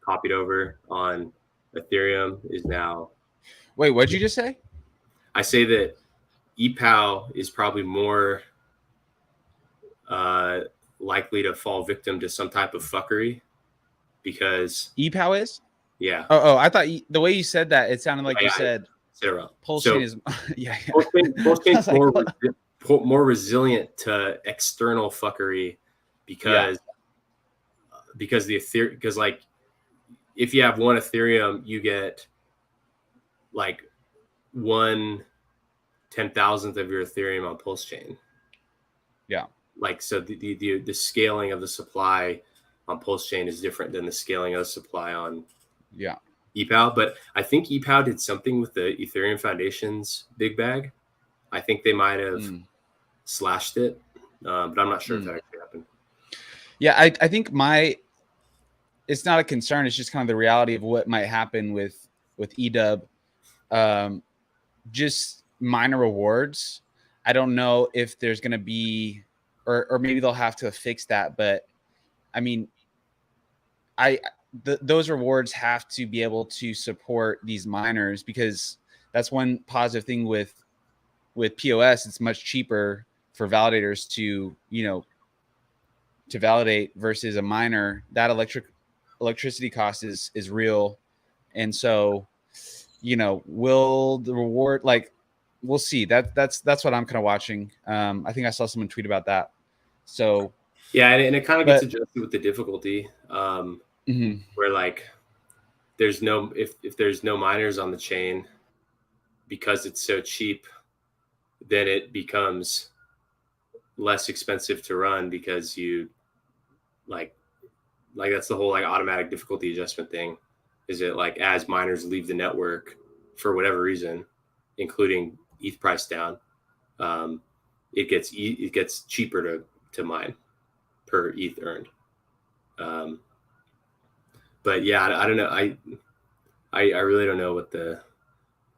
copied over on Ethereum is now. Wait, what'd you just say? I say that ETHPOW is probably more likely to fall victim to some type of fuckery because ETHPOW is? Yeah. Oh, I thought the way you said that, it sounded like you said Pulse chain is yeah. Pulse chain is more resilient to external fuckery because the Ethereum, because like if you have one Ethereum, you get like 1/10,000th of your Ethereum on Pulse chain. Yeah. Like, so the scaling of the supply on Pulse chain is different than the scaling of the supply on ETHPOW. But I think ETHPOW did something with the Ethereum Foundation's big bag. I think they might have slashed it, but I'm not sure if that actually happened. Yeah, I think it's not a concern. It's just kind of the reality of what might happen with EDUB, just minor rewards. I don't know if there's going to be, or maybe they'll have to fix that. But I mean, those rewards have to be able to support these miners, because that's one positive thing with POS. It's much cheaper for validators to, to validate versus a miner. That electricity cost is real. And so, will the reward, like, we'll see. That's what I'm kind of watching. I think I saw someone tweet about that. So yeah, and it kind of gets adjusted with the difficulty, where like there's no, if there's no miners on the chain, because it's so cheap, then it becomes less expensive to run, because you like that's the whole like automatic difficulty adjustment thing. Is it like as miners leave the network for whatever reason, including ETH price down, it gets cheaper to mine per ETH earned. But yeah, I don't know. I really don't know what the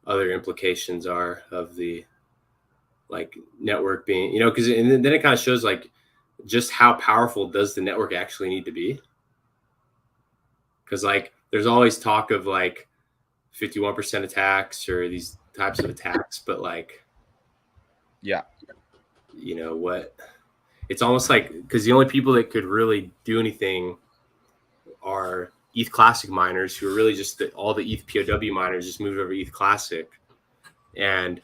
other implications are of the like network being, because then it kind of shows like just how powerful does the network actually need to be? Because like there's always talk of like 51% attacks or these types of attacks, but like, yeah, what? It's almost like, because the only people that could really do anything are ETH Classic miners, who are really just all the ETH POW miners just moved over ETH Classic. And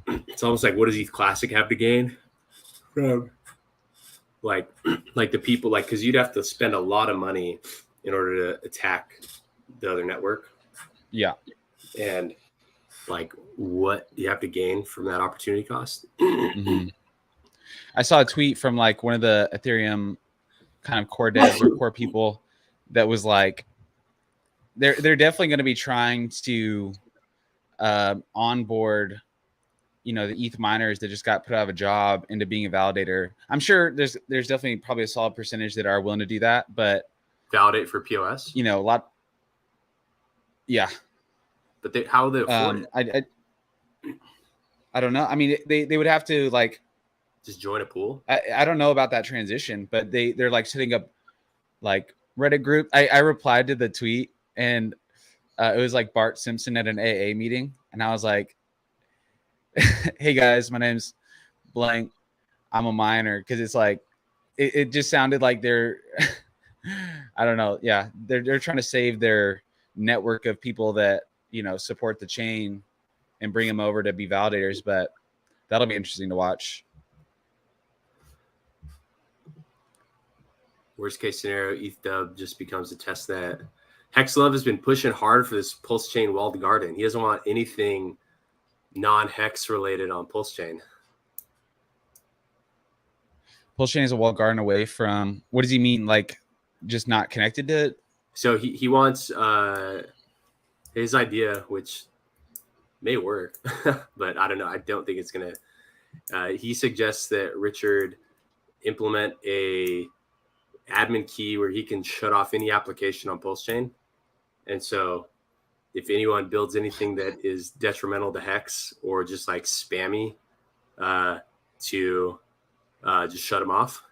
it's almost like, what does ETH Classic have to gain from like the people, like, because you'd have to spend a lot of money in order to attack the other network. Yeah. And like, what do you have to gain from that opportunity cost? I saw a tweet from like one of the Ethereum kind of core devs or core people that was like, they're definitely going to be trying to onboard, the ETH miners that just got put out of a job into being a validator. I'm sure there's definitely probably a solid percentage that are willing to do that, but validate for POS, a lot. Yeah. But how will they afford it? I don't know. I mean, they would have to like just join a pool. I don't know about that transition, but they're like setting up like Reddit group. I replied to the tweet, and it was like Bart Simpson at an AA meeting, and I was like, hey guys, my name's blank, I'm a miner, because it's like it just sounded like they're I don't know, yeah, they're trying to save their network of people that support the chain and bring them over to be validators. But that'll be interesting to watch. Worst case scenario, ETHDub just becomes a testnet. Hexlove has been pushing hard for this Pulse Chain walled garden. He doesn't want anything non-hex related on Pulse Chain. Pulse Chain is a walled garden away from, what does he mean? Like just not connected to it? So he wants his idea, which may work, but I don't know. I don't think it's going to. He suggests that Richard implement a admin key where he can shut off any application on Pulse Chain. And so if anyone builds anything that is detrimental to Hex or just like spammy, to just shut them off.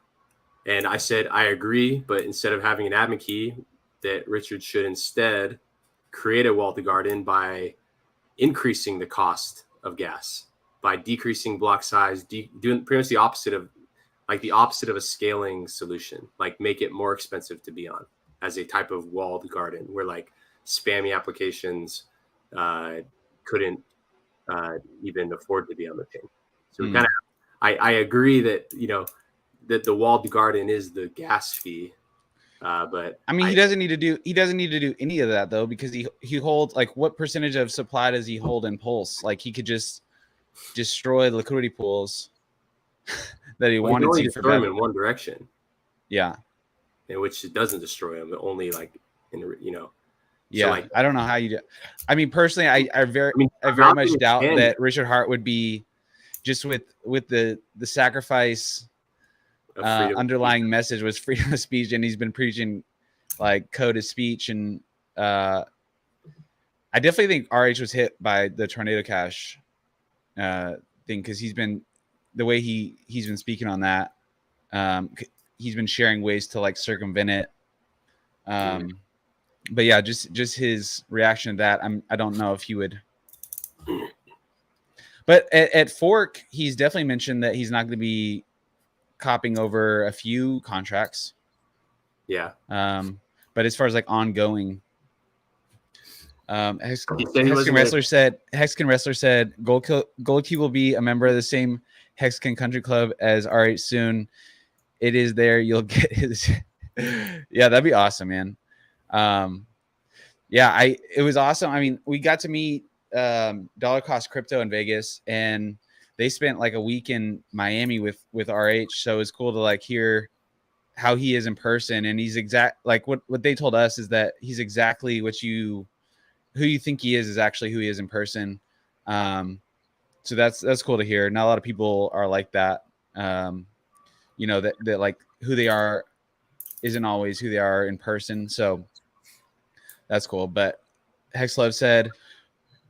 And I said, I agree, but instead of having an admin key, that Richard should instead create a walled garden by increasing the cost of gas, by decreasing block size, doing pretty much the opposite of a scaling solution, like make it more expensive to be on as a type of walled garden where like spammy applications couldn't even afford to be on the chain. So we kind of, I agree that, that the walled garden is the gas fee. But I mean, he doesn't need to do any of that though, because he holds, like, what percentage of supply does he hold in Pulse? Like he could just destroy the liquidity pools that he wanted to destroy them in one direction. Yeah. In which it doesn't destroy them, only like Yeah. So like, I don't know how you do. I mean, personally, I very much doubt that Richard Hart would be just with the sacrifice underlying message was freedom of speech, and he's been preaching like code of speech and I definitely think RH was hit by the Tornado Cash thing, because he's been the way he's been speaking on that. He's been sharing ways to like circumvent it. But yeah, just his reaction to that. I don't know if he would. But at Fork, he's definitely mentioned that he's not going to be copying over a few contracts. Yeah. But as far as like ongoing, Hexagon Wrestler said Gold Key will be a member of the same Hexagon Country Club as RH soon. It is there. You'll get his. Yeah, that'd be awesome, man. Yeah, it was awesome. I mean, we got to meet Dollar Cost Crypto in Vegas, and they spent like a week in Miami with RH. So it's cool to like hear how he is in person, and he's like what they told us is that he's exactly who you think he is actually who he is in person. So that's cool to hear. Not a lot of people are like that. That like who they are isn't always who they are in person. So that's cool. But Hexlove said,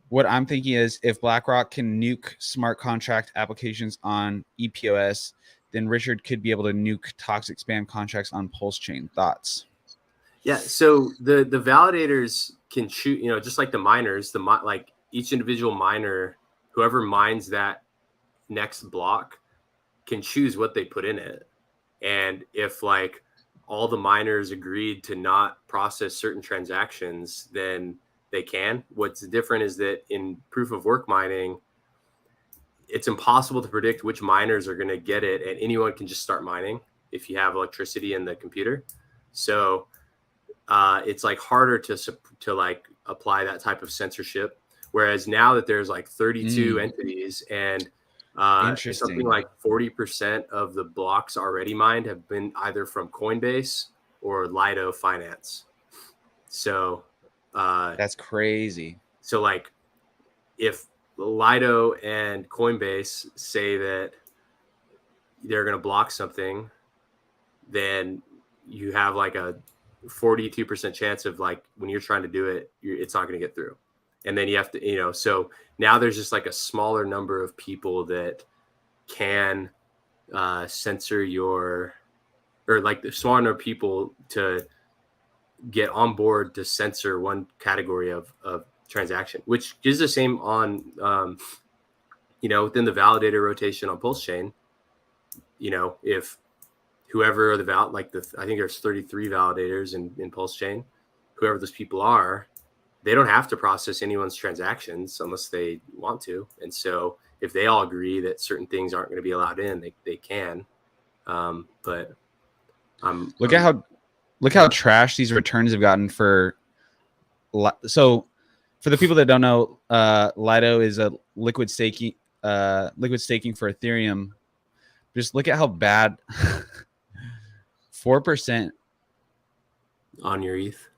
what I'm thinking is if BlackRock can nuke smart contract applications on EPOS, then Richard could be able to nuke toxic spam contracts on Pulse Chain. Thoughts? Yeah. So the validators can choose, just like the miners, like each individual miner, whoever mines that next block can choose what they put in it. And if like all the miners agreed to not process certain transactions, then they can. What's different is that in proof of work mining, it's impossible to predict which miners are going to get it, and anyone can just start mining if you have electricity in the computer. So it's like harder to like apply that type of censorship. Whereas now that there's like 32 entities and something like 40% of the blocks already mined have been either from Coinbase or Lido Finance. So that's crazy. So like if Lido and Coinbase say that they're going to block something, then you have like a 42% chance of like when you're trying to do it, it's not going to get through. And then you have to, so now there's just like a smaller number of people that can censor or like the smaller number of people to get on board to censor one category of transaction, which is the same on, within the validator rotation on Pulse Chain. If whoever I think there's 33 validators in Pulse Chain, whoever those people are, they don't have to process anyone's transactions unless they want to. And so if they all agree that certain things aren't going to be allowed in, they can. But look how trash these returns have gotten for. So for the people that don't know, Lido is a liquid staking for Ethereum. Just look at how bad 4% on your ETH.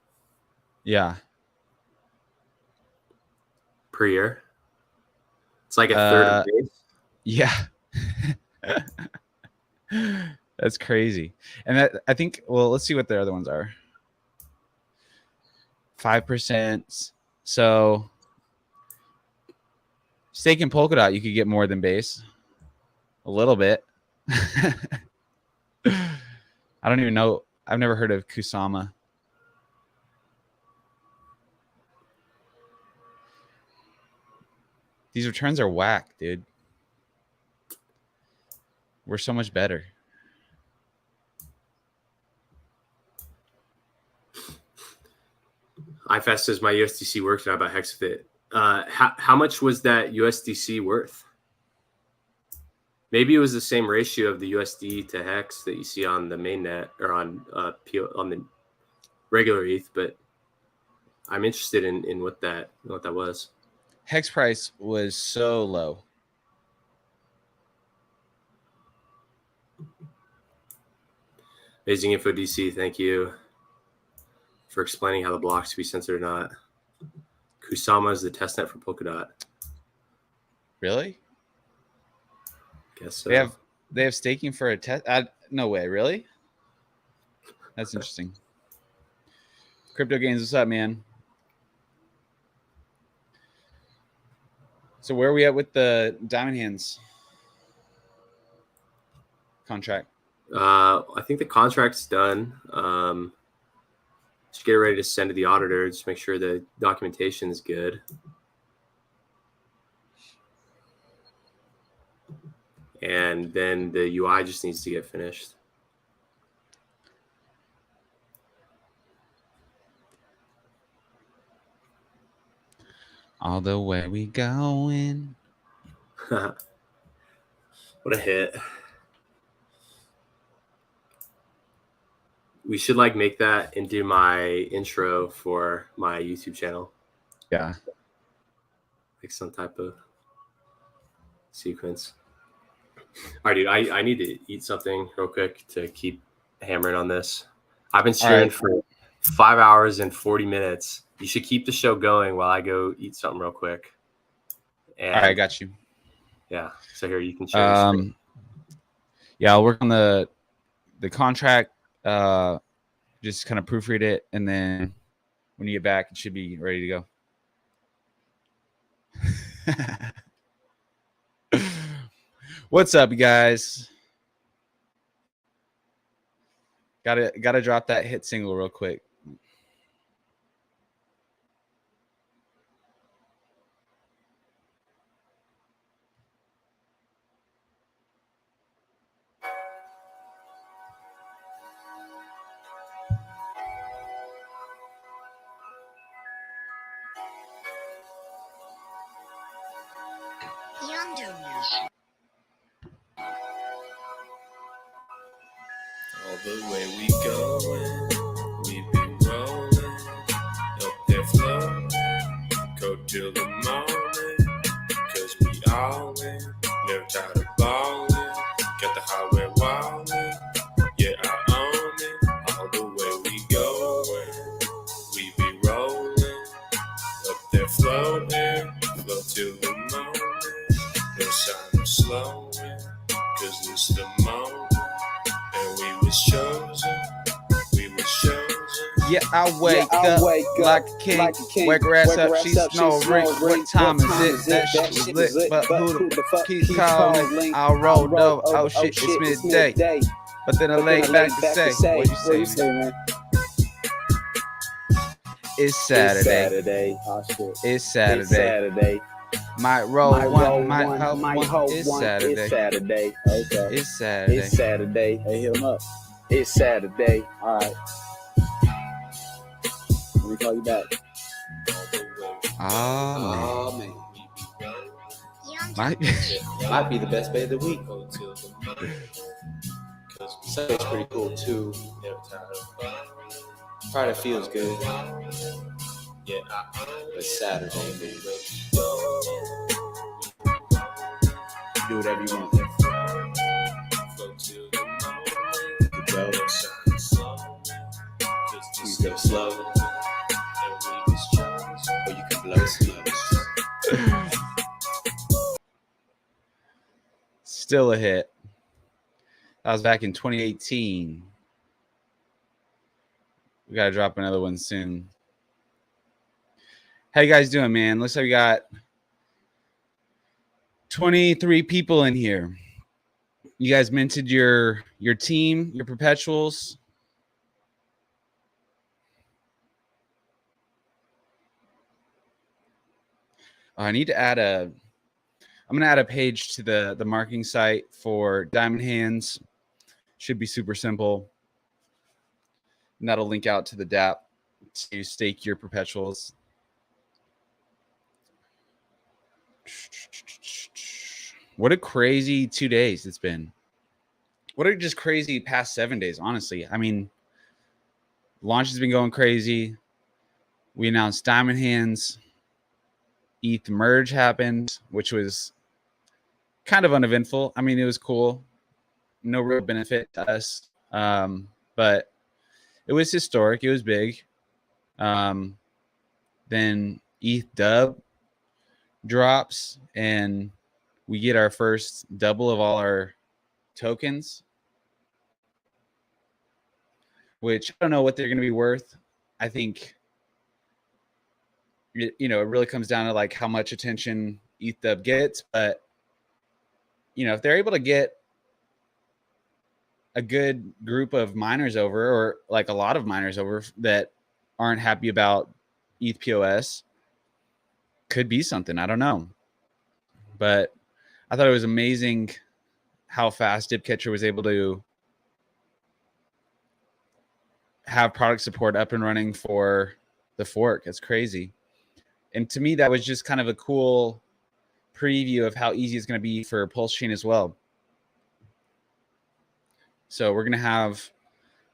Yeah. Per year. It's like a third of base. Yeah. That's crazy. And I think, well, let's see what the other ones are. 5%. So staking Polkadot, you could get more than base. A little bit. I don't even know. I've never heard of Kusama. These returns are whack, dude. We're so much better. IFAS says my USDC worked and I bought Hex with it. How much was that USDC worth? Maybe it was the same ratio of the USD to Hex that you see on the mainnet or on the regular ETH, but I'm interested in what that was. Hex price was so low. Amazing info, DC. Thank you for explaining how the blocks to be censored or not. Kusama is the testnet for Polkadot. Really? Guess so. They have staking for a test. No way, really? That's interesting. Crypto Gains, what's up, man? So where are we at with the Diamond Hands contract? I think the contract's done. Just get ready to send to the auditor. Just make sure the documentation is good. And then the UI just needs to get finished. All the way we going. What a hit. We should like make that into my intro for my YouTube channel. Yeah. Like some type of sequence. All right, dude, I need to eat something real quick to keep hammering on this. I've been streaming for 5 hours and 40 minutes. You should keep the show going while I go eat something real quick. And, all right, I got you. Yeah. So here you can share your screen. Yeah, I'll work on the contract, just kind of proofread it, and then when you get back, it should be ready to go. What's up, you guys? Gotta drop that hit single real quick. All the way we going, we be rolling, up there flowing, go till the morning, cause we all in, never tired of balling, got the highway wallin', yeah I own it, all the way we going, we be rolling, up there floating, flow till the morning, no sign of slowing, cause it's the moment. And we was chosen. Yeah, I wake up like a king. Wake her ass up, she's no ring. What time is it? That shit was lit, but who the fuck keeps calling? I rolled over. Oh shit, it's midday. But then I lay back to say, what you say, man? It's Saturday. It's Saturday. Might roll one, might hope. It's Saturday. Okay. It's Saturday. It's Saturday. Hey, hit him up. It's Saturday. All right. Let me call you back. Oh, man. Might be the best day of the week. Sunday's pretty cool too. Friday feels good. But Saturday, do whatever you want. You go. You go slow. Or you can blow slow. Still a hit. That was back in 2018. We got to drop another one soon. How you guys doing, man? Looks like we got 23 people in here. You guys minted your team, your perpetuals. I need to add I'm going to add a page to the marketing site for Diamond Hands. Should be super simple. And that'll link out to the DApp to stake your perpetuals. What a crazy 2 days it's been. What a just crazy past 7 days, honestly. I mean, launch has been going crazy. We announced Diamond Hands. ETH merge happened, which was kind of uneventful. I mean, it was cool. No real benefit to us. But it was historic. It was big. Then ETH dub drops and we get our first double of all our tokens, which I don't know what they're going to be worth. I think, it really comes down to like how much attention ETHPOW gets, but if they're able to get a good group of miners over, or like a lot of miners over that aren't happy about ETHPOS, could be something. I don't know. But I thought it was amazing how fast Dipcatcher was able to have product support up and running for the fork. It's crazy. And to me, that was just kind of a cool preview of how easy it's going to be for Pulse Chain as well. So we're going to have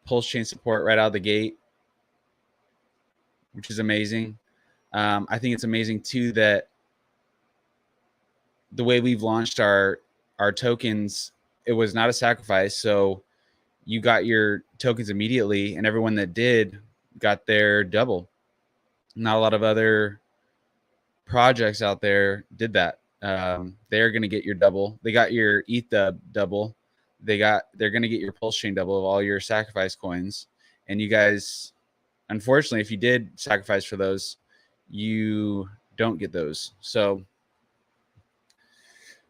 Pulse Chain support right out of the gate, which is amazing. I think it's amazing too that the way we've launched our tokens, it was not a sacrifice. So you got your tokens immediately, and everyone that did got their double. Not a lot of other projects out there did that. They're going to get your double. They got your ETH double. They're going to get your Pulse Chain double of all your sacrifice coins. And you guys, unfortunately, if you did sacrifice for those, you don't get those. So,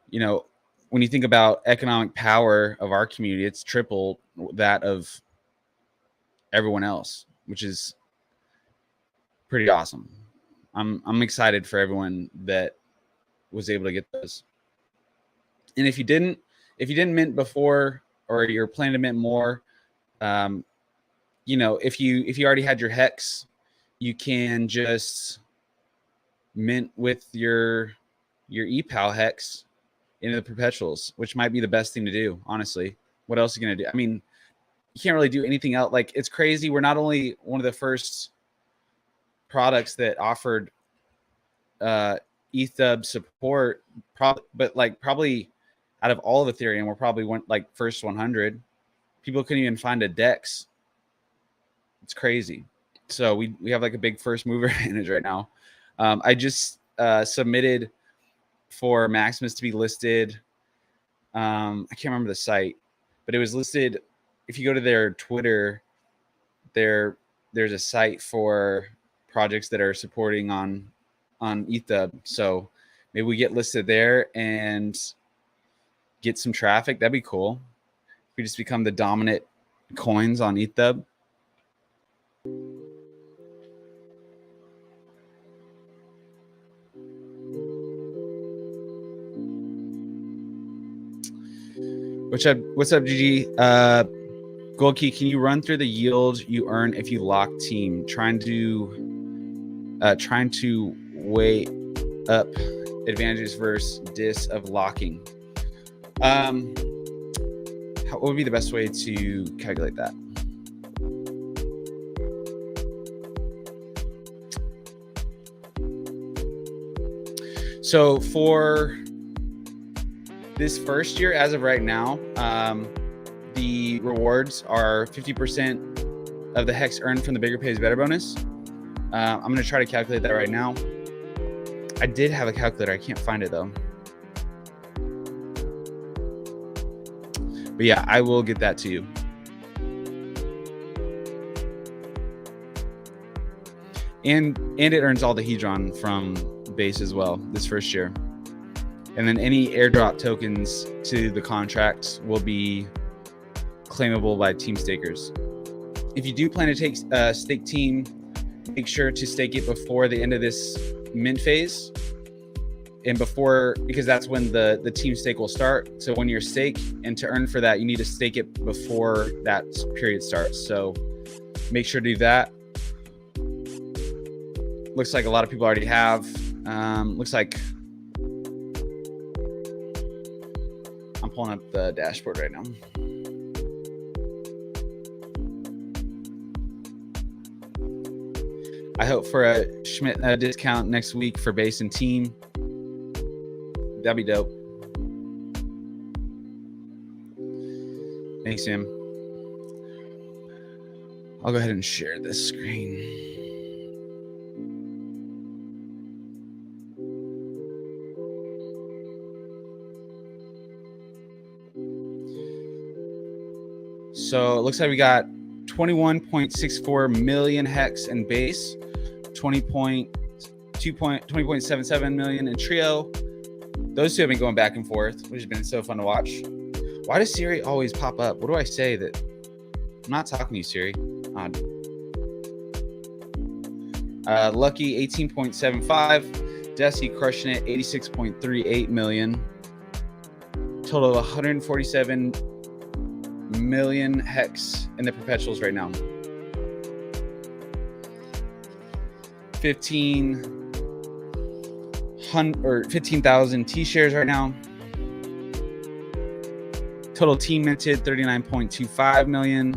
when you think about economic power of our community, it's triple that of everyone else, which is pretty awesome. I'm excited for everyone that was able to get those. And if you didn't mint before, or you're planning to mint more, if you already had your hex, you can just mint with your ETHPOW hex into the perpetuals, which might be the best thing to do, honestly. What else are you gonna do? I mean, you can't really do anything else. Like, it's crazy. We're not only one of the first products that offered ETHPOW support, but like probably out of all of Ethereum, we're probably first 100. People couldn't even find a DEX. It's crazy. So we have like a big first mover advantage right now. I just submitted for Maximus to be listed. I can't remember the site, but it was listed. If you go to their Twitter, there's a site for projects that are supporting on ETHPOW. So maybe we get listed there and get some traffic. That'd be cool. We just become the dominant coins on ETHPOW. What's up, GG? Gold Key, can you run through the yield you earn if you lock team? Trying to weigh up advantages versus dis of locking. What would be the best way to calculate that? So for this first year, as of right now, the rewards are 50% of the hex earned from the bigger pays better bonus. I'm going to try to calculate that right now. I did have a calculator. I can't find it though. But yeah, I will get that to you. And it earns all the Hedron from base as well this first year. And then any airdrop tokens to the contracts will be claimable by team stakers. If you do plan to take stake team, make sure to stake it before the end of this mint phase. And because that's when the team stake will start. So when you're stake, and to earn for that, you need to stake it before that period starts. So make sure to do that. Looks like a lot of people already have. Looks like I'm pulling up the dashboard right now. I hope for a Schmidt discount next week for base and team. That'd be dope. Thanks, Sam. I'll go ahead and share this screen. So it looks like we got 21.64 million hex in base, 20.77 million in trio, those two have been going back and forth, which has been so fun to watch. Why does Siri always pop up? What do I say that I'm not talking to you, Siri? Odd. Lucky 18.75. DECI crushing it 86.38 million. Total of 147 million hex in the perpetuals right now. 15,000 T shares right now. Total team minted 39.25 million.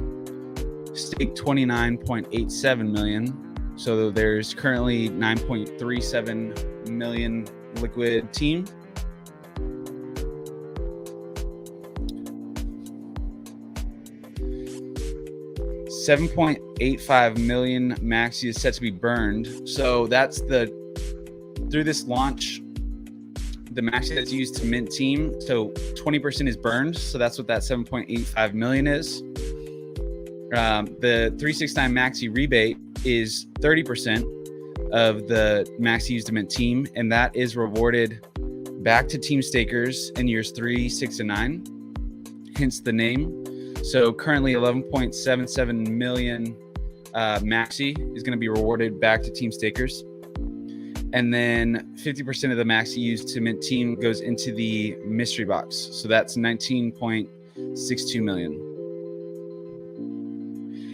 Stake 29.87 million. So there's currently 9.37 million liquid team. $7.85 million MAXI is set to be burned. So that's through this launch, the MAXI that's used to mint team. So 20% is burned. So that's what that 7.85 million is. The 369 MAXI rebate is 30% of the MAXI used to mint team, and that is rewarded back to team stakers in years 3, 6, and 9. Hence the name. So currently 11.77 million MAXI is going to be rewarded back to team stakers. And then 50% of the MAXI used to mint team goes into the mystery box. So that's 19.62 million.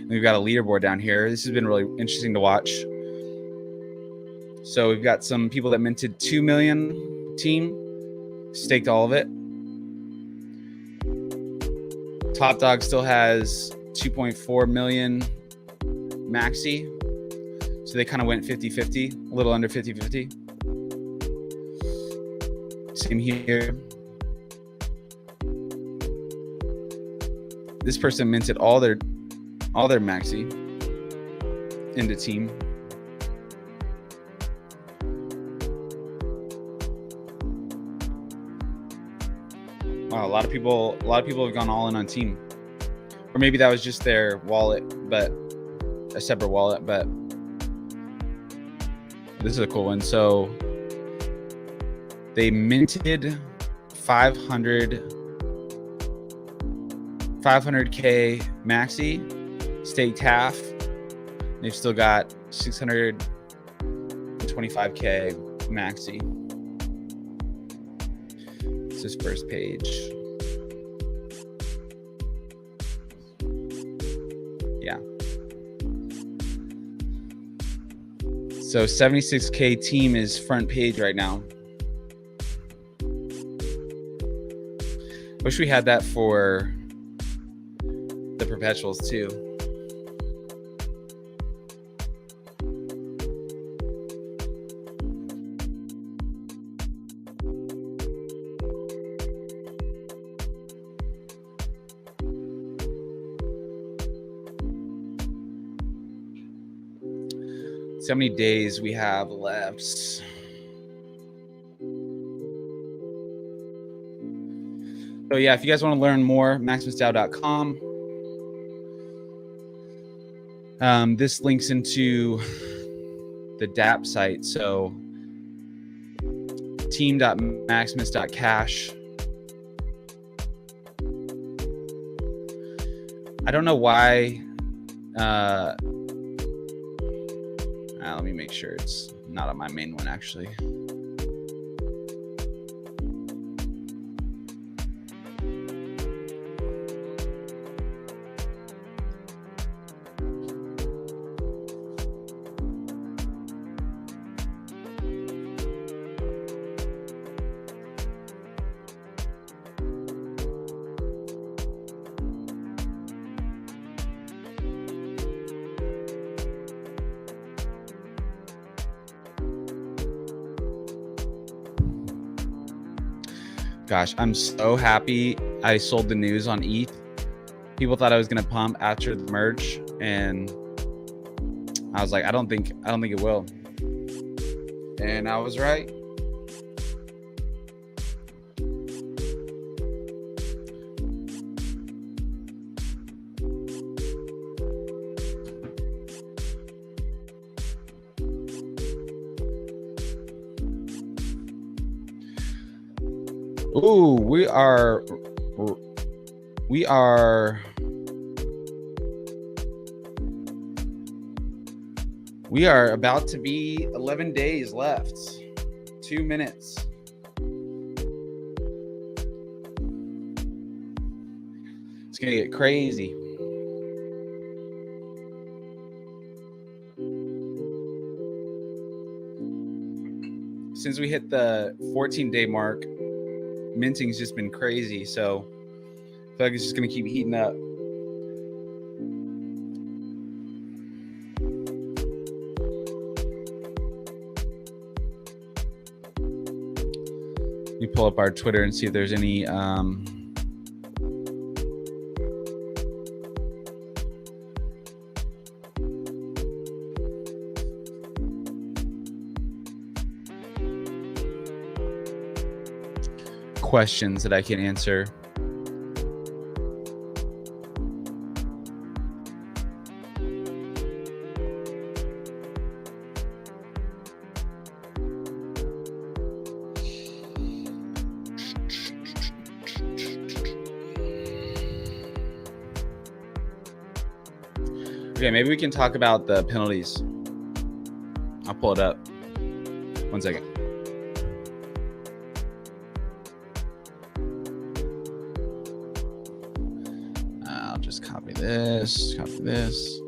And we've got a leaderboard down here. This has been really interesting to watch. So we've got some people that minted 2 million team, staked all of it. Top Dog still has 2.4 million MAXI. So they kind of went 50-50, a little under 50-50. Same here. This person minted all their MAXI into team. Wow, a lot of people have gone all in on team. Or maybe that was just their wallet, but a separate wallet, but this is a cool one. So they minted 500K MAXI, staked half. They've still got 625K MAXI. It's this first page. Yeah. So 76K team is front page right now. Wish we had that for the perpetuals too. See how many days we have left. So yeah, if you guys want to learn more, maximusdao.com. This links into the DApp site. So team.maximus.cash. I don't know why. Let me make sure it's not on my main one, actually. Gosh, I'm so happy I sold the news on ETH. People thought I was gonna pump after the merge, and I was like, I don't think it will. And I was right. Ooh, we are about to be 11 days left. 2 minutes. It's gonna get crazy. Since we hit the 14-day mark, minting's just been crazy, so I feel like it's just gonna keep heating up. Let me pull up our Twitter and see if there's any questions that I can answer. Okay, maybe we can talk about the penalties. I'll pull it up. 1 second. I'll just copy this, copy this.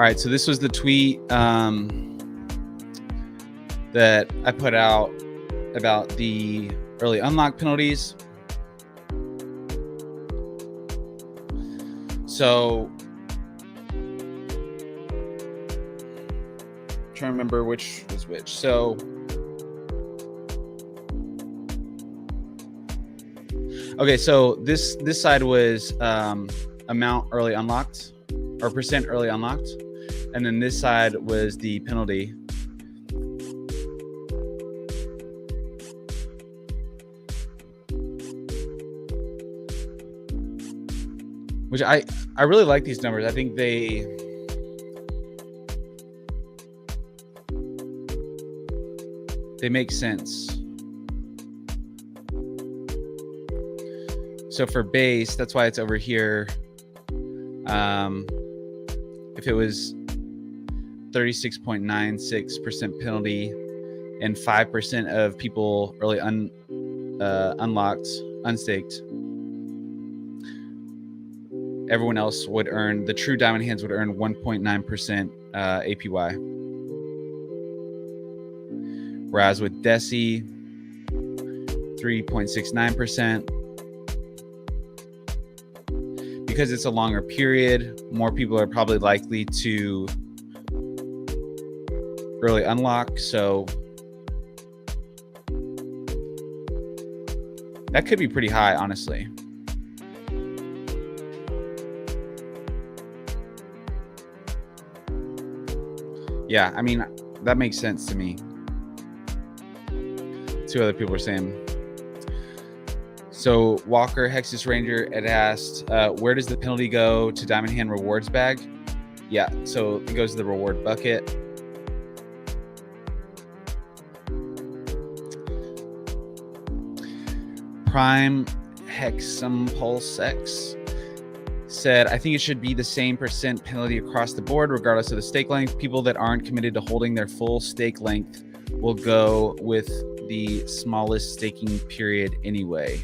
All right, so this was the tweet that I put out about the early unlock penalties. So, I'm trying to remember which was which. So, okay, so this side was amount early unlocked or percent early unlocked, and then this side was the penalty. Which I really like these numbers. I think they make sense. So for base, that's why it's over here. If it was 36.96% penalty and 5% of people early unlocked, unstaked, everyone else would earn, the true diamond hands would earn 1.9% APY. Whereas with DECI, 3.69%. Because it's a longer period, more people are probably likely to early unlock. So that could be pretty high, honestly. Yeah, I mean, that makes sense to me. 2 other people are saying. So Walker Hexus Ranger had asked, where does the penalty go to Diamond Hand rewards bag? Yeah, so it goes to the reward bucket. Prime Hexum Pulse X said, I think it should be the same % penalty across the board, regardless of the stake length. People that aren't committed to holding their full stake length will go with the smallest staking period anyway.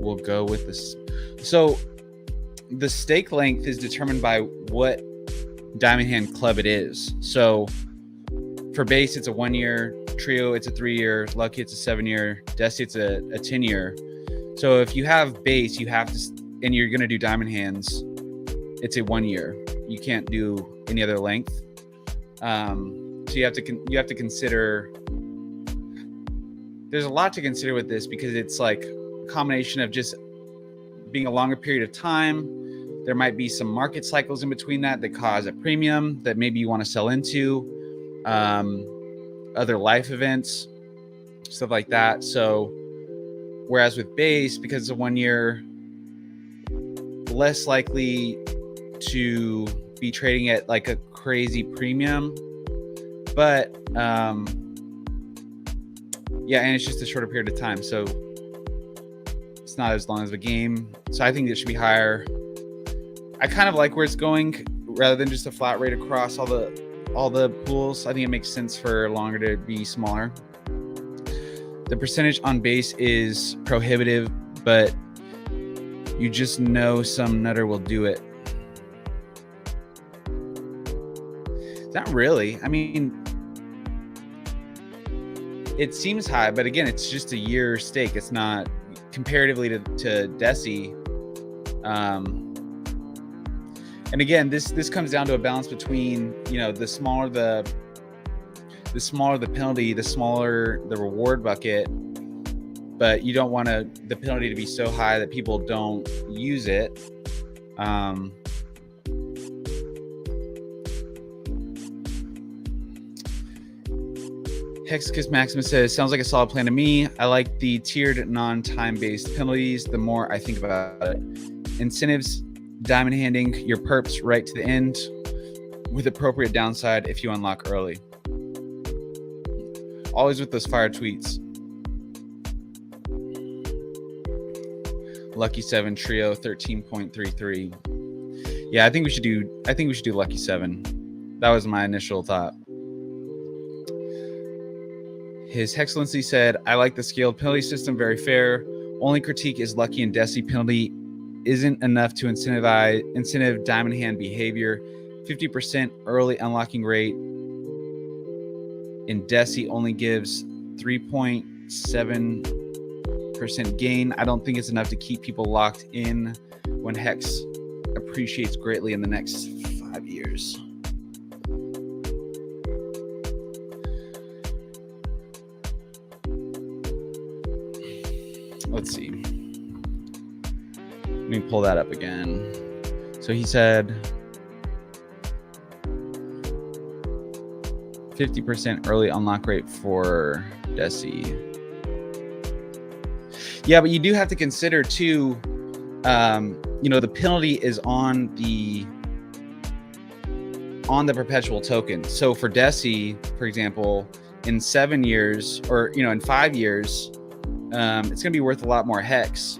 We'll go with this. So the stake length is determined by what Diamond Hand club it is. So for base, it's a 1 year. Trio, it's a 3 year. Lucky, it's a 7 year. DECI, it's a 10 year. So if you have base, you have to, and you're going to do Diamond Hands, it's a 1 year. You can't do any other length. So you have to consider. There's a lot to consider with this because it's like a combination of just being a longer period of time. There might be some market cycles in between that cause a premium that maybe you want to sell into. Other life events, stuff like that. So whereas with base, because it's a 1 year, less likely to be trading at like a crazy premium, but yeah, and it's just a shorter period of time, so it's not as long as the game. So I think it should be higher. I kind of like where it's going rather than just a flat rate across all the pools. I think it makes sense for longer to be smaller. The percentage on base is prohibitive, but you just know some nutter will do it. Not really. I mean, it seems high, but again, it's just a year stake. It's not comparatively to DECI. And again, this comes down to a balance between, you know, the smaller the penalty, the smaller the reward bucket, but you don't want the penalty to be so high that people don't use it. Hexicus Maximus says, sounds like a solid plan to me. I like the tiered non-time-based penalties the more I think about it. Incentives, diamond handing your perps right to the end with appropriate downside if you unlock early. Always with those fire tweets. Lucky 7 Trio 13.33. Yeah, I think we should do Lucky 7. That was my initial thought. His Excellency said, I like the scaled penalty system, very fair. Only critique is Lucky and DECI penalty isn't enough to incentive diamond hand behavior. 50% early unlocking rate in DECI only gives 3.7% gain. I don't think it's enough to keep people locked in when Hex appreciates greatly in the next 5 years. Let's see. Let me pull that up again. So he said 50% early unlock rate for DECI. Yeah, but you do have to consider too, you know, the penalty is on the perpetual token. So for DECI, for example, in 7 years or, you know, in 5 years, it's going to be worth a lot more Hex,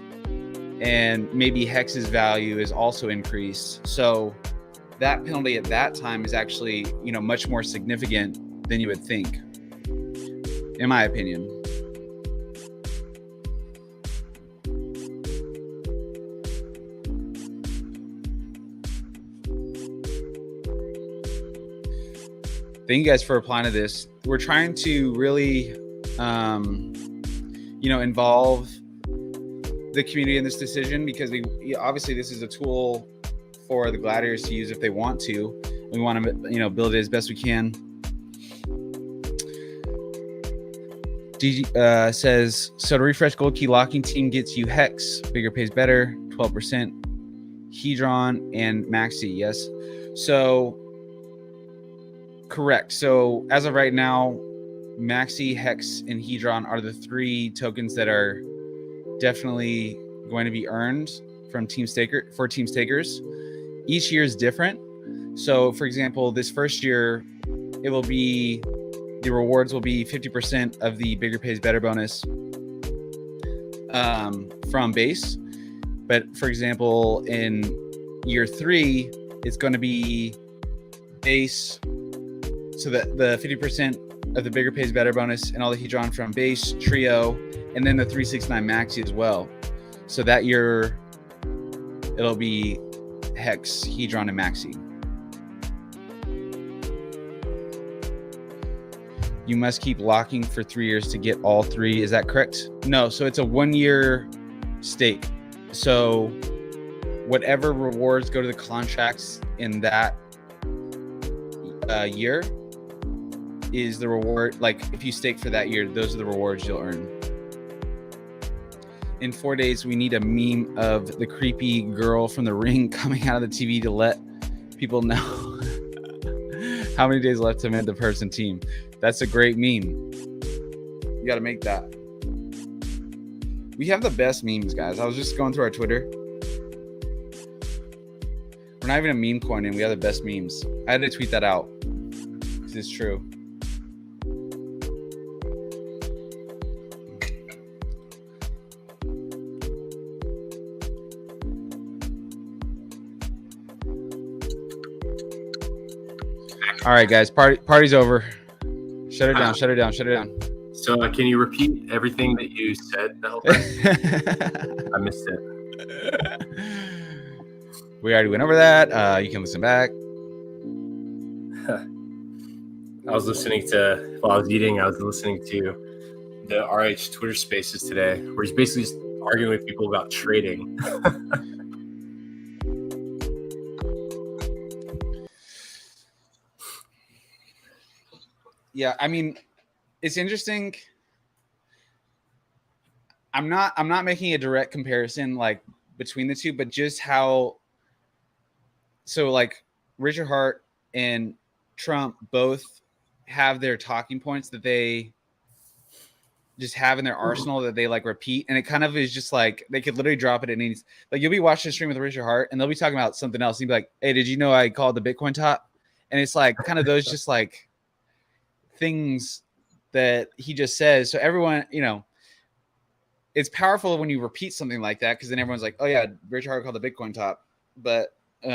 and maybe Hex's value is also increased. So that penalty at that time is actually, you know, much more significant than you would think, in my opinion. Thank you guys for applying to this. We're trying to really, you know, involve the community in this decision, because obviously this is a tool for the gladiators to use if they want to. We want to, you know, build it as best we can. DG says, so to refresh gold key locking team gets you Hex, bigger pays better, 12%, Hedron and Maxi. Yes. So Correct. So as of right now, MAXI, Hex, and Hedron are the 3 tokens that are definitely going to be earned from team stakers. Each year is different. So, for example, this first year, it will be the rewards will be 50% of the bigger pays better bonus from base. But for example, in year 3, it's going to be base. So the 50% of the bigger pays better bonus and all the Hedron from base, trio, and then the 369 maxi as well. So that year, it'll be Hex, Hedron, and maxi. You must keep locking for 3 years to get all 3. Is that correct? No. So it's a 1-year stake. So whatever rewards go to the contracts in that year is the reward. Like if you stake for that year, those are the rewards you'll earn. In 4 days, we need a meme of the creepy girl from The Ring coming out of the TV to let people know how many days left to mint the person team. That's a great meme. You got to make that. We have the best memes, guys. I was just going through our Twitter. We're not even a meme coin, and we have the best memes. I had to tweet that out. It's true. All right, guys. Party's over. Shut her down. Shut her down. Shut her down. So can you repeat everything that you said the whole time? I missed it. We already went over that. You can listen back. I was listening to, while I was eating, I was listening to the RH Twitter Spaces today, where he's basically just arguing with people about trading. Yeah, I mean, it's interesting. I'm not making a direct comparison like between the two, but just how. So like Richard Hart and Trump both have their talking points that they just have in their arsenal that they like repeat, and it kind of is just like they could literally drop it at any. Like you'll be watching a stream with Richard Hart, and they'll be talking about something else. And you'll be like, "Hey, did you know I called the Bitcoin top?" And it's like kind of those just like things that he just says. So everyone, you know, it's powerful when you repeat something like that because then everyone's like, "Oh yeah, Richard Hart called the Bitcoin top." But I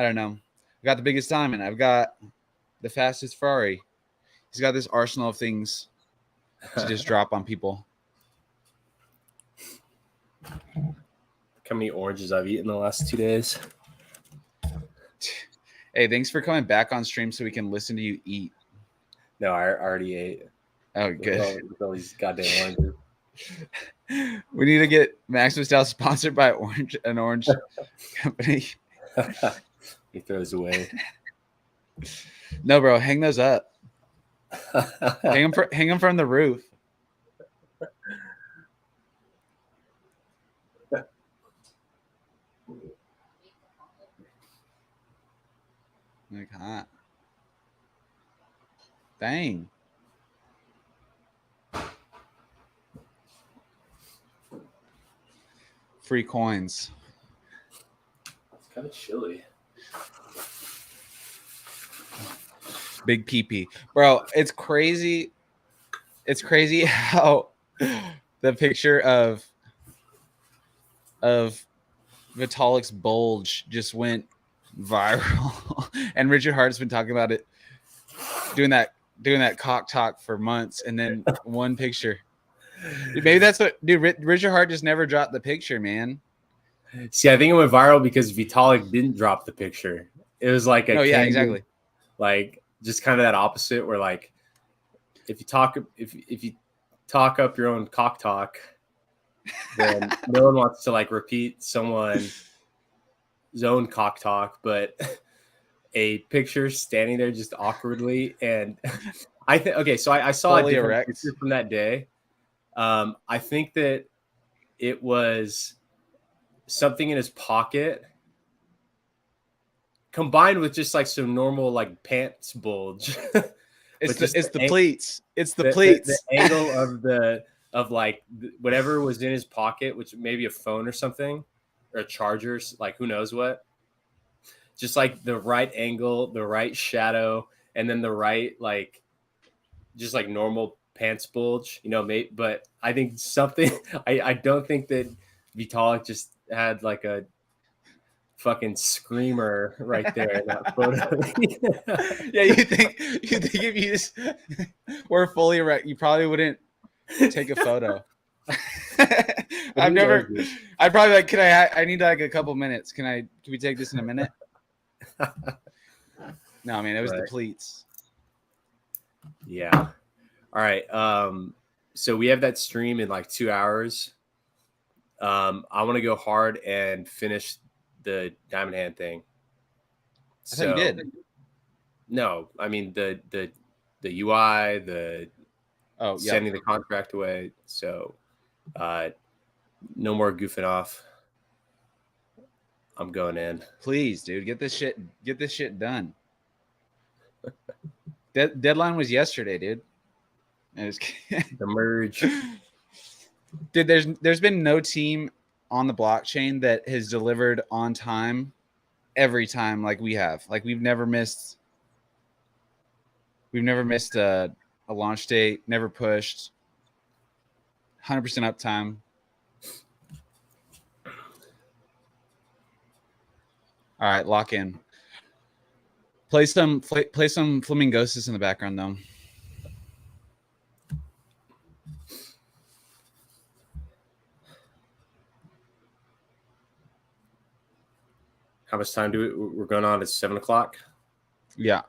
don't know. I've got the biggest diamond. I've got the fastest Ferrari. He's got this arsenal of things to just drop on people. How many oranges I've eaten the last 2 days? Hey, thanks for coming back on stream so we can listen to you eat. No, I already ate. Oh, good. With all these goddamn oranges. We need to get Maximus DAO sponsored by an orange company. He throws away. No, bro, hang those up. hang them from the roof. Like hot. Dang. Free coins. It's kind of chilly. Big PP. Bro, it's crazy. It's crazy how the picture of Vitalik's bulge just went viral. And Richard Hart's been talking about it, doing that cock talk for months, and then one picture. Maybe that's what, dude. Richard Hart just never dropped the picture, man. See, I think it went viral because Vitalik didn't drop the picture. It was like yeah, exactly. Like just kind of that opposite, where like if you talk up your own cock talk, then no one wants to like repeat someone's own cock talk, but a picture standing there just awkwardly. And I think, okay, so I saw a different picture from that day. I think that it was something in his pocket combined with just like some normal like pants bulge. It's the pleats. It's the pleats. The angle of like whatever was in his pocket, which maybe a phone or something, or chargers, like who knows what. Just like the right angle, the right shadow, and then the right like, just like normal pants bulge, But I think something. I don't think that Vitalik just had like a fucking screamer right there in that photo. Yeah, you think if you just were fully erect, you probably wouldn't take a photo. I'd probably like, I need like a couple minutes. Can we take this in a minute? No, man, it was the pleats. Yeah. All right. So we have that stream in like 2 hours. I want to go hard and finish the diamond hand thing. I thought you did. No, I mean the UI, sending the contract away. So no more goofing off. I'm going in. Please, dude, get this shit done. Deadline was yesterday, dude. The merge. Dude, there's been no team on the blockchain that has delivered on time every time like we have. Like we've never missed a launch date, never pushed. 100% uptime. All right, lock in. Play some Flamingosis in the background though. How much time we're going on? It's 7 o'clock. Yeah.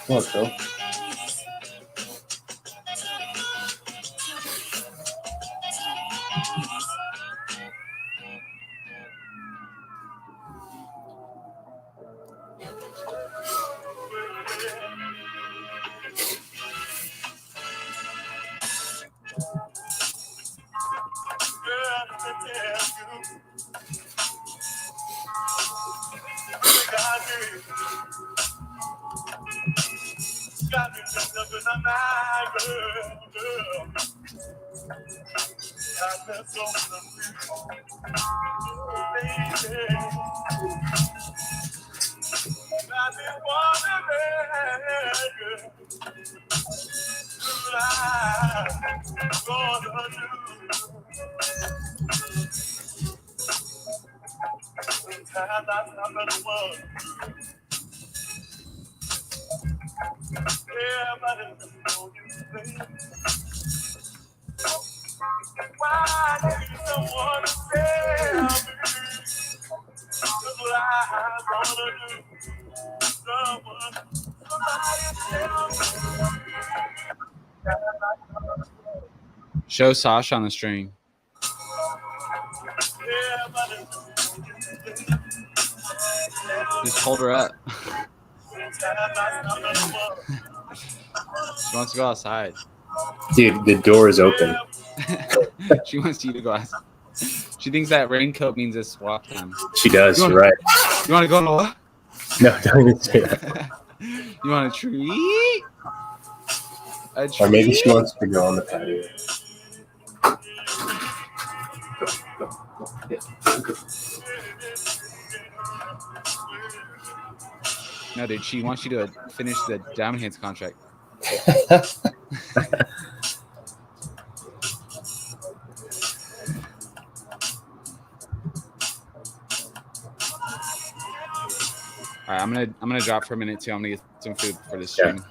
Come on, Phil. Show Sasha on the stream. Just hold her up. She wants to go outside. Dude, the door is open. She wants you to go outside. She thinks that raincoat means it's walk time. She does. You're right. You want to go on a walk? No, don't even say that. You want a treat? Or maybe she wants to go on the patio. No, dude, she wants you to finish the Diamond Hands contract. All right, I'm gonna drop for a minute too. I'm gonna get some food for this stream.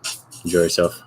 Yeah. Enjoy yourself.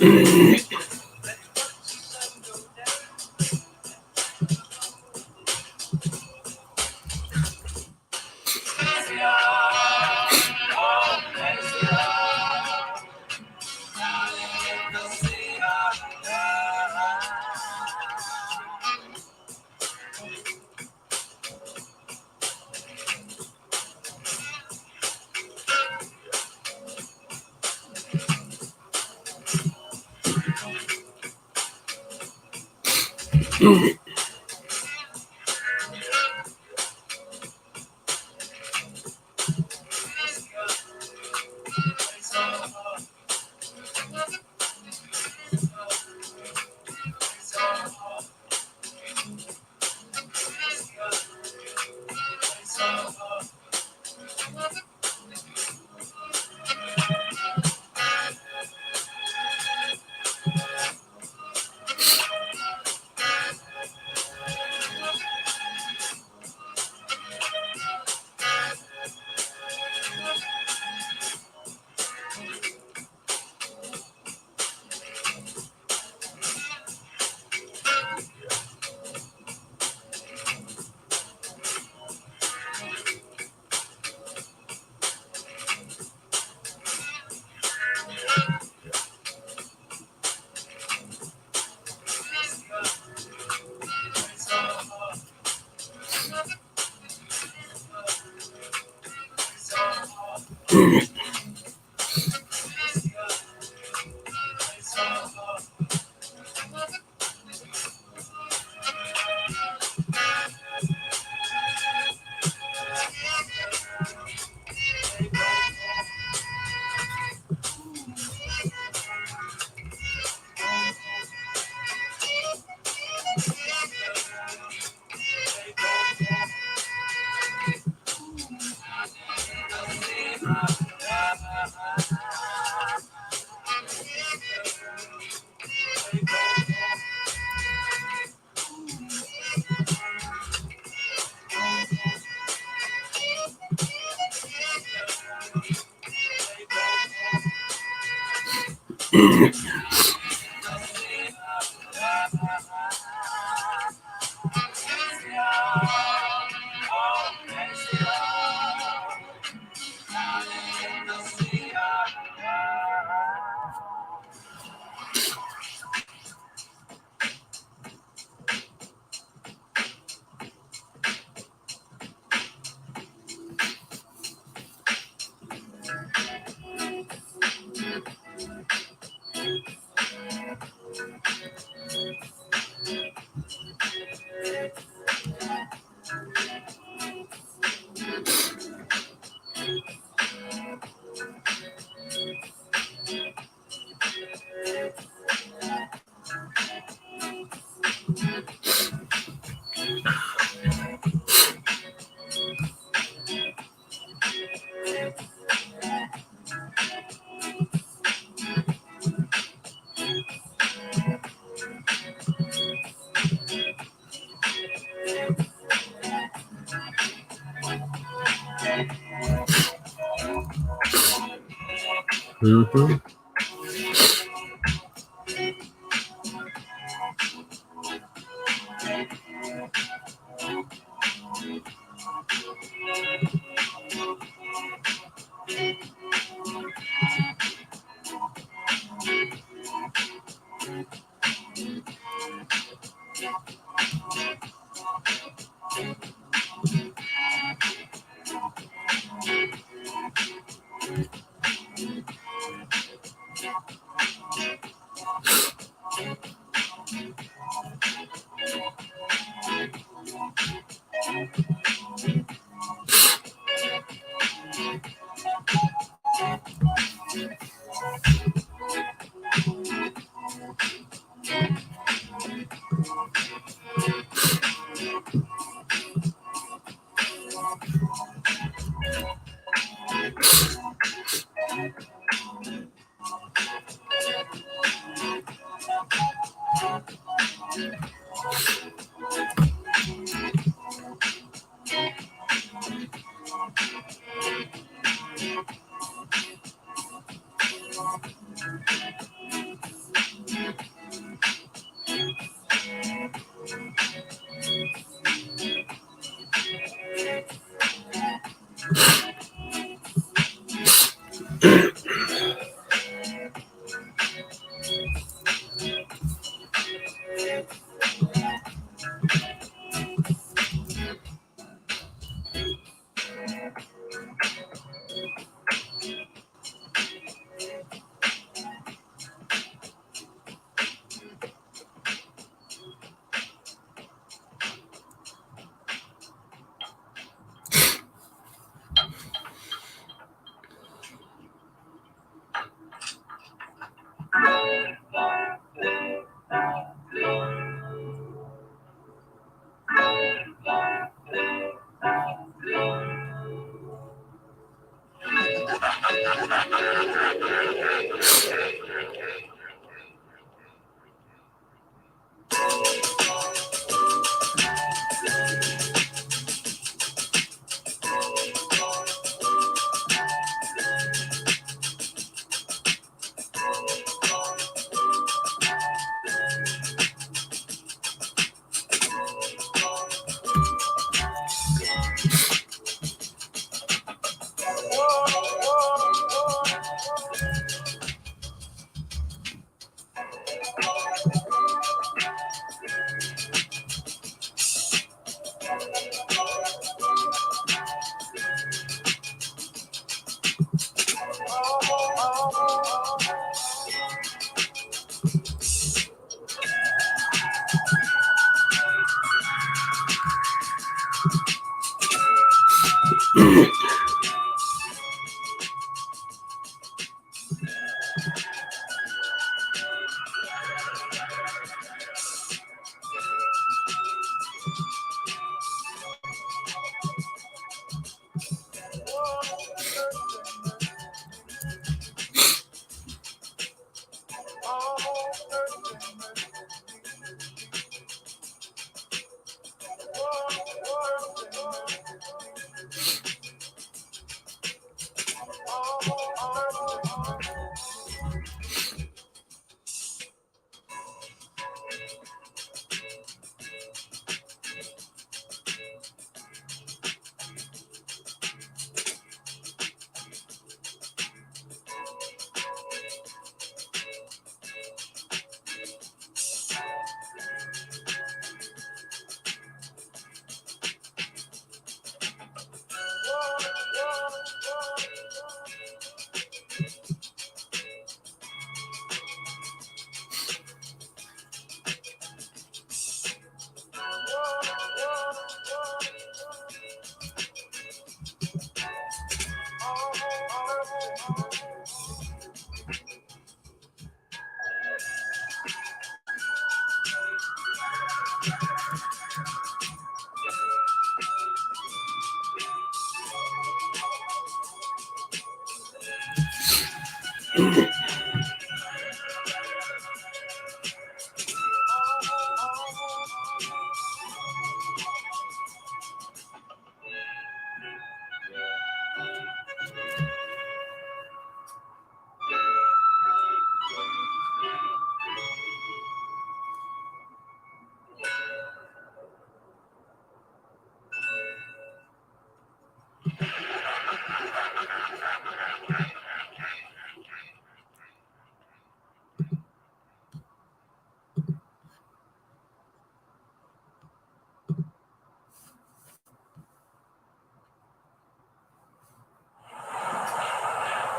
Mm-hmm.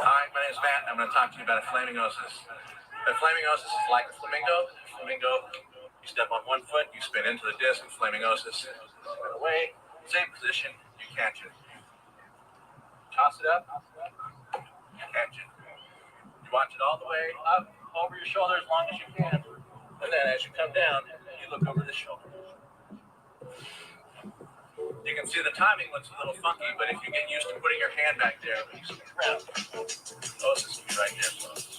Hi, my name is Matt, and I'm going to talk to you about a flamingosis. A flamingosis is like a flamingo. Flamingo, you step on one foot, you spin into the disc. Flamingosis, spin away, same position, you catch it. Toss it up, you catch it. You watch it all the way up over your shoulder as long as you can. And then as you come down, you look over the shoulder. You can see the timing looks a little funky, but if you get used to putting your hand back there, when you spin around, oh, right there, folks.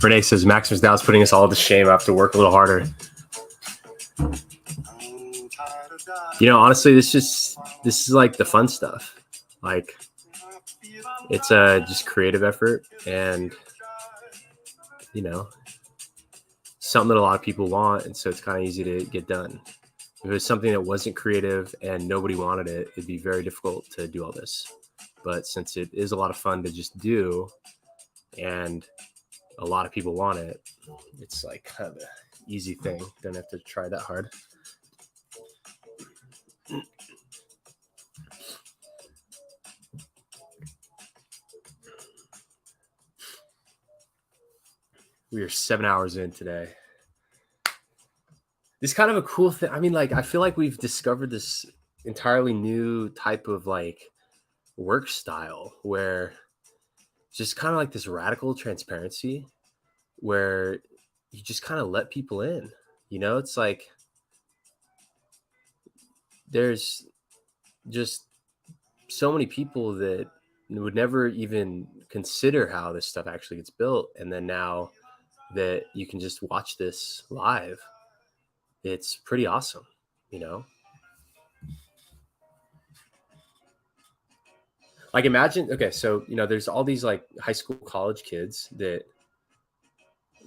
Renee says Maximus DAO is putting us all to shame. I have to work a little harder. You know, honestly, this is like the fun stuff. Like, it's a just creative effort, and you know, something that a lot of people want, and so it's kind of easy to get done. If it was something that wasn't creative and nobody wanted it, it'd be very difficult to do all this. But since it is a lot of fun to just do, and a lot of people want it, it's like kind of an easy thing. Don't have to try that hard. We are 7 hours in today. This is kind of a cool thing. I mean, like, I feel like we've discovered this entirely new type of like work style where it's just kind of like this radical transparency where you just kind of let people in. You know, it's like there's just so many people that would never even consider how this stuff actually gets built. And then now that you can just watch this live, it's pretty awesome, you know? Like, imagine, okay, so, you know, there's all these like high school, college kids that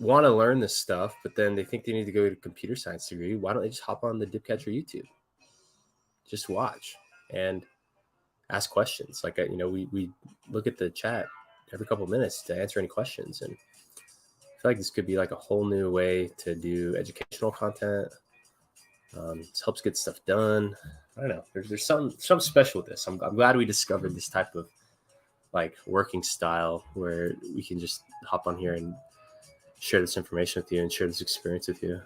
want to learn this stuff, but then they think they need to go to a computer science degree. Why don't they just hop on the Dipcatcher YouTube? Just watch and ask questions. Like, you know, we look at the chat every couple of minutes to answer any questions. And I feel like this could be like a whole new way to do educational content. This helps get stuff done. I don't know. There's something special with this. I'm glad we discovered this type of like working style where we can just hop on here and share this information with you and share this experience with you.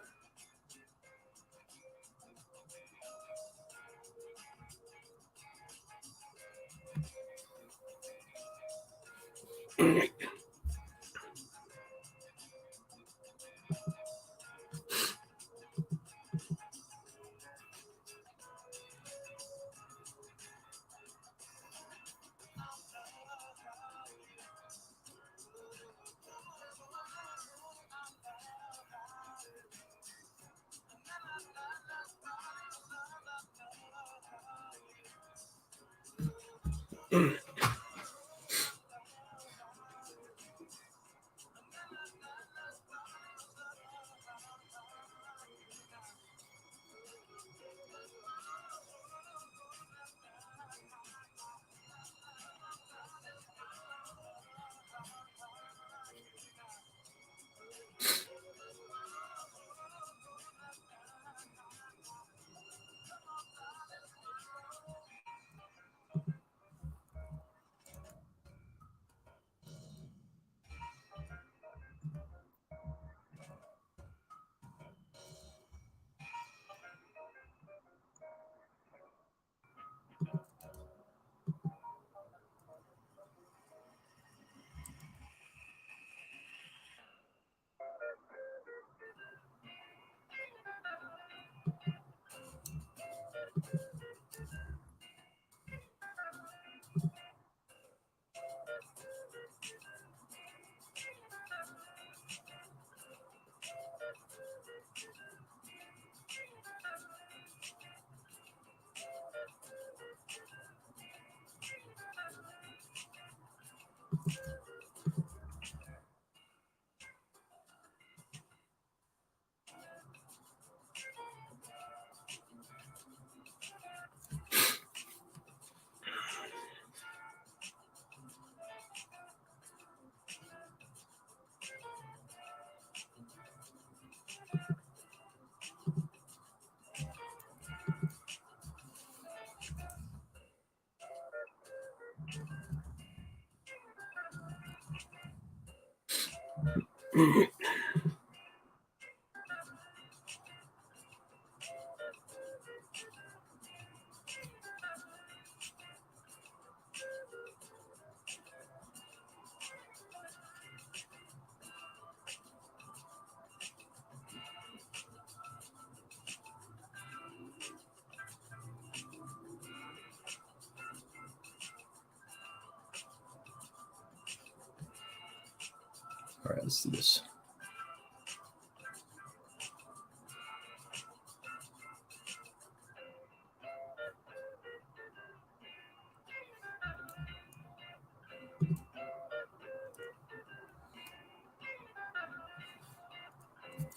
All right, let's do this.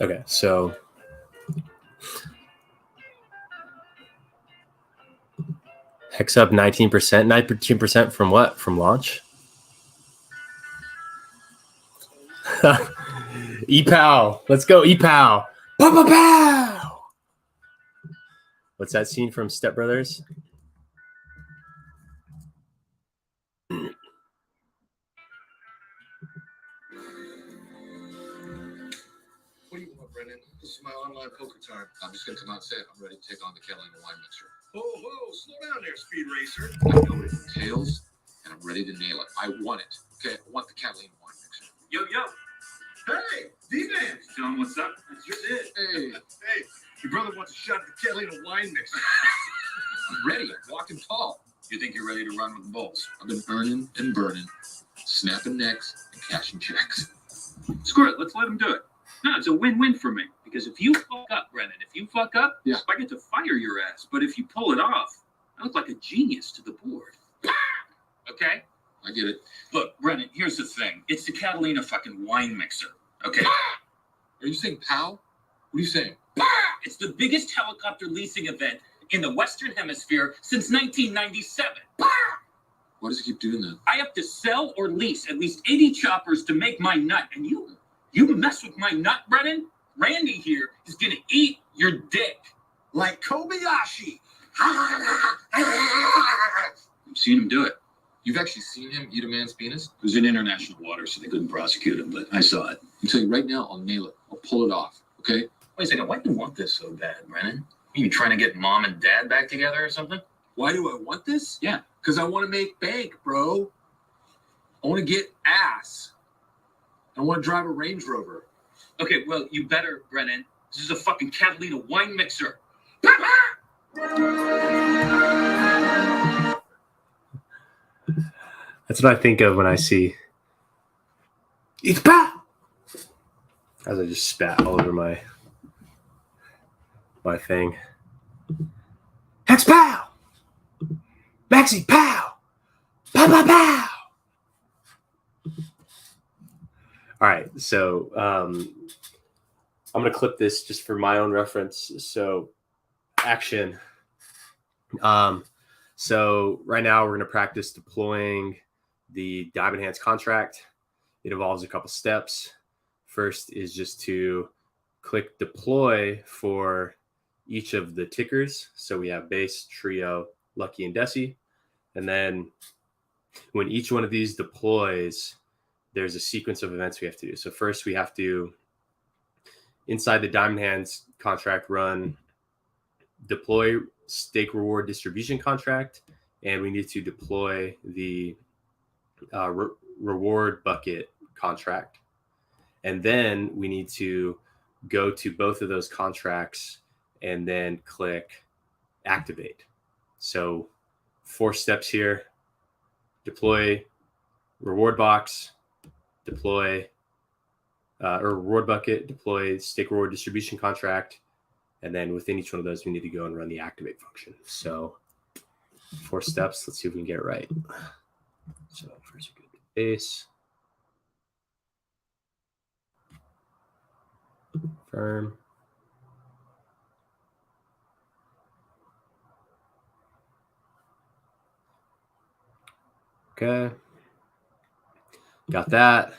Okay, so hex up 19%. 19% from what? From launch? ETHPOW. Let's go, ETHPOW. Pow, pow, pow. What's that scene from Step Brothers? What do you want, Brendan? This is my online poker time. I'm just going to come out and say it. I'm ready to take on the Catalina wine mixer. Whoa, slow down there, Speed Racer. I know what it entails, and I'm ready to nail it. I want it. Okay, I want the Catalina wine mixer. Yo. Hey, D-Man. John, what's up? It's your it. Hey. Hey, your brother wants a shot at the Catalina wine mixer. I'm ready. I'm walking tall. You think you're ready to run with the Bulls? I've been earning and burning, snapping necks and cashing checks. Screw it. Let's let him do it. No, it's a win-win for me. Because if you fuck up, Brennan, yeah, I get to fire your ass. But if you pull it off, I look like a genius to the board. Okay? I get it. Look, Brennan, here's the thing. It's the Catalina fucking wine mixer. Okay? Are you saying POW? What are you saying? It's the biggest helicopter leasing event in the Western Hemisphere since 1997. Why does he keep doing that? I have to sell or lease at least 80 choppers to make my nut. And you mess with my nut, Brennan? Randy here is gonna eat your dick. Like Kobayashi. I've seen him do it. You've actually seen him eat a man's penis? It was in international waters, so they couldn't prosecute him, but I saw it. I'm telling you right now, I'll nail it. I'll pull it off, okay? Wait a second, why do you want this so bad, Brennan? You trying to get mom and dad back together or something? Why do I want this? Yeah. Because I want to make bank, bro. I want to get ass. I want to drive a Range Rover. Okay, well, you better, Brennan. This is a fucking Catalina wine mixer. That's what I think of when I see ETHPOW, as I just spat all over my thing. Hex pow! Maxi pow! Pow pow pow! All right, so I'm going to clip this just for my own reference. So action. So right now we're going to practice deploying the Diamond Hands contract. It involves a couple steps. First is just to click deploy for each of the tickers. So we have base, trio, lucky, and DECI. And then when each one of these deploys, there's a sequence of events we have to do. So first we have to, inside the Diamond Hands contract, run deploy stake reward distribution contract, and we need to deploy the reward bucket contract. And then we need to go to both of those contracts and then click activate. So 4 steps here: deploy reward box, deploy or reward bucket, deploy stake reward distribution contract, and then within each one of those, we need to go and run the activate function. So 4 steps. Let's see if we can get it right. So first we go to base, firm, okay, got that.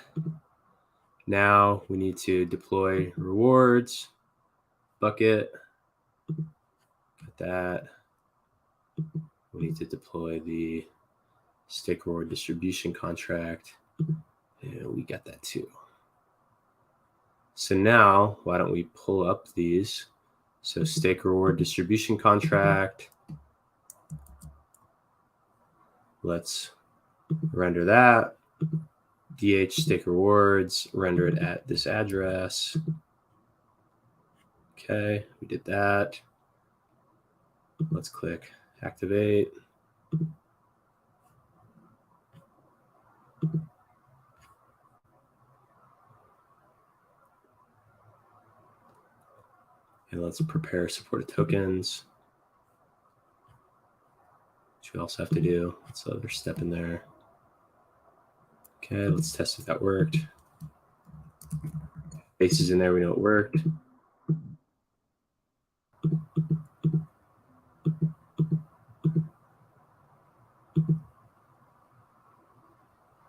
Now we need to deploy rewards bucket, got that. We need to deploy the stake reward distribution contract, and we got that too. So now why don't we pull up these? So stake reward distribution contract, let's render that. DH stake rewards, render it at this address. Okay, we did that. Let's click activate. Okay, let's prepare supported tokens. Which we also have to do. That's the other step in there. Okay, let's test if that worked. Base is in there, we know it worked.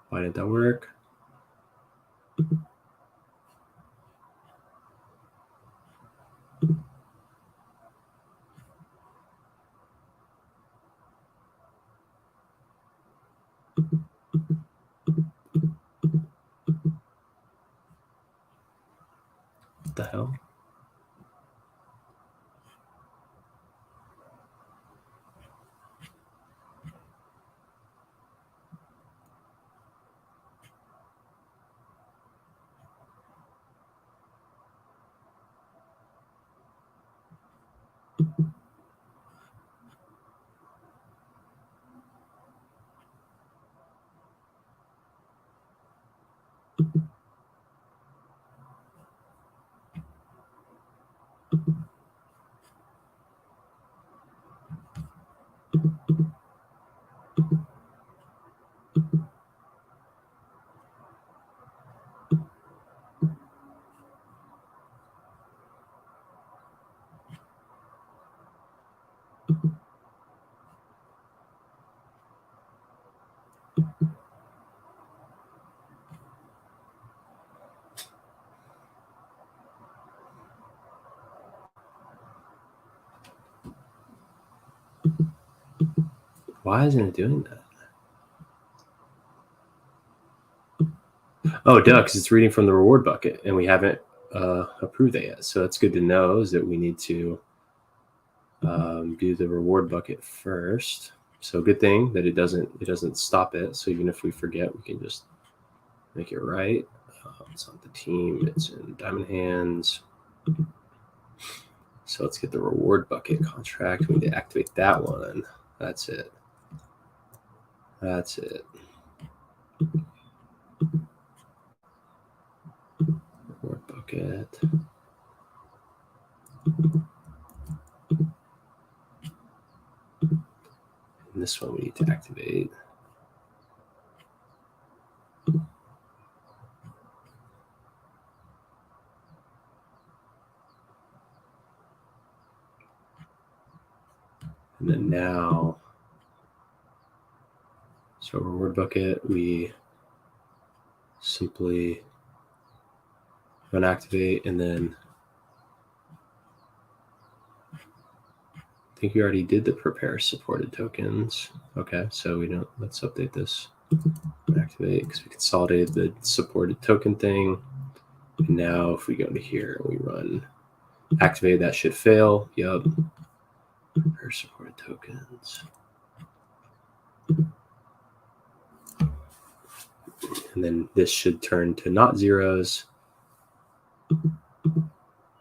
Why didn't that work? What the hell? Why isn't it doing that? Oh, duh, because it's reading from the reward bucket, and we haven't approved that yet. So that's good to know, is that we need to do the reward bucket first. So good thing that it doesn't stop it. So even if we forget, we can just make it right. It's not the team, it's in Diamond Hands. So let's get the reward bucket contract. We need to activate that one. That's it. That's it. Reward bucket. And this one we need to activate. And then now, so reward bucket, we simply unactivate, and then I think we already did the prepare supported tokens. Okay, so we don't, let's update this. Activate, because we consolidated the supported token thing. And now if we go to here and we run activate, that should fail. Yup. Prepare supported tokens. And then this should turn to not zeros.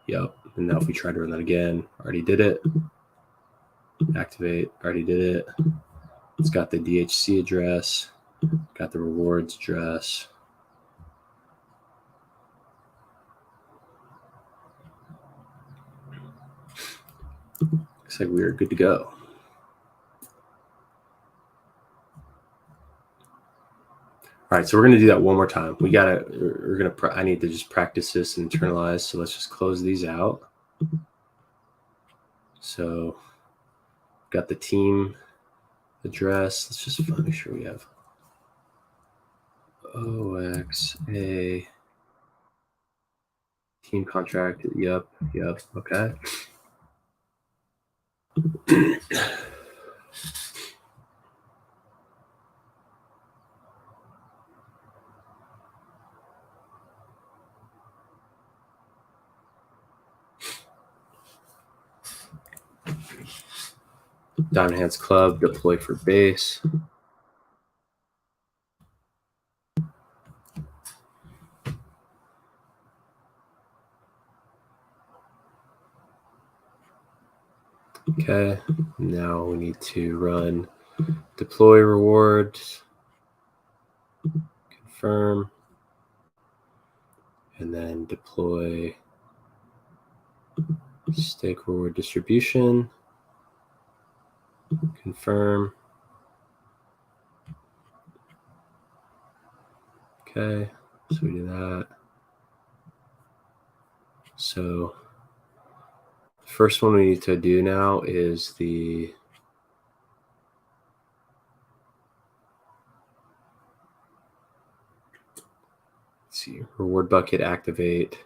Yup. And now if we try to run that again, already did it. Activate, already did it. It's got the DHC address, got the rewards address. Looks like we're good to go. All right, so we're going to do that one more time. I need to just practice this and internalize. So let's just close these out. So got the team address. Let's just make sure we have OXA team contract. Yep. Okay. Diamond Hands Club, deploy for base. Okay, now we need to run deploy rewards, confirm, and then deploy stake reward distribution, confirm. Okay, so we do that. So the first one we need to do now is the reward bucket activate. It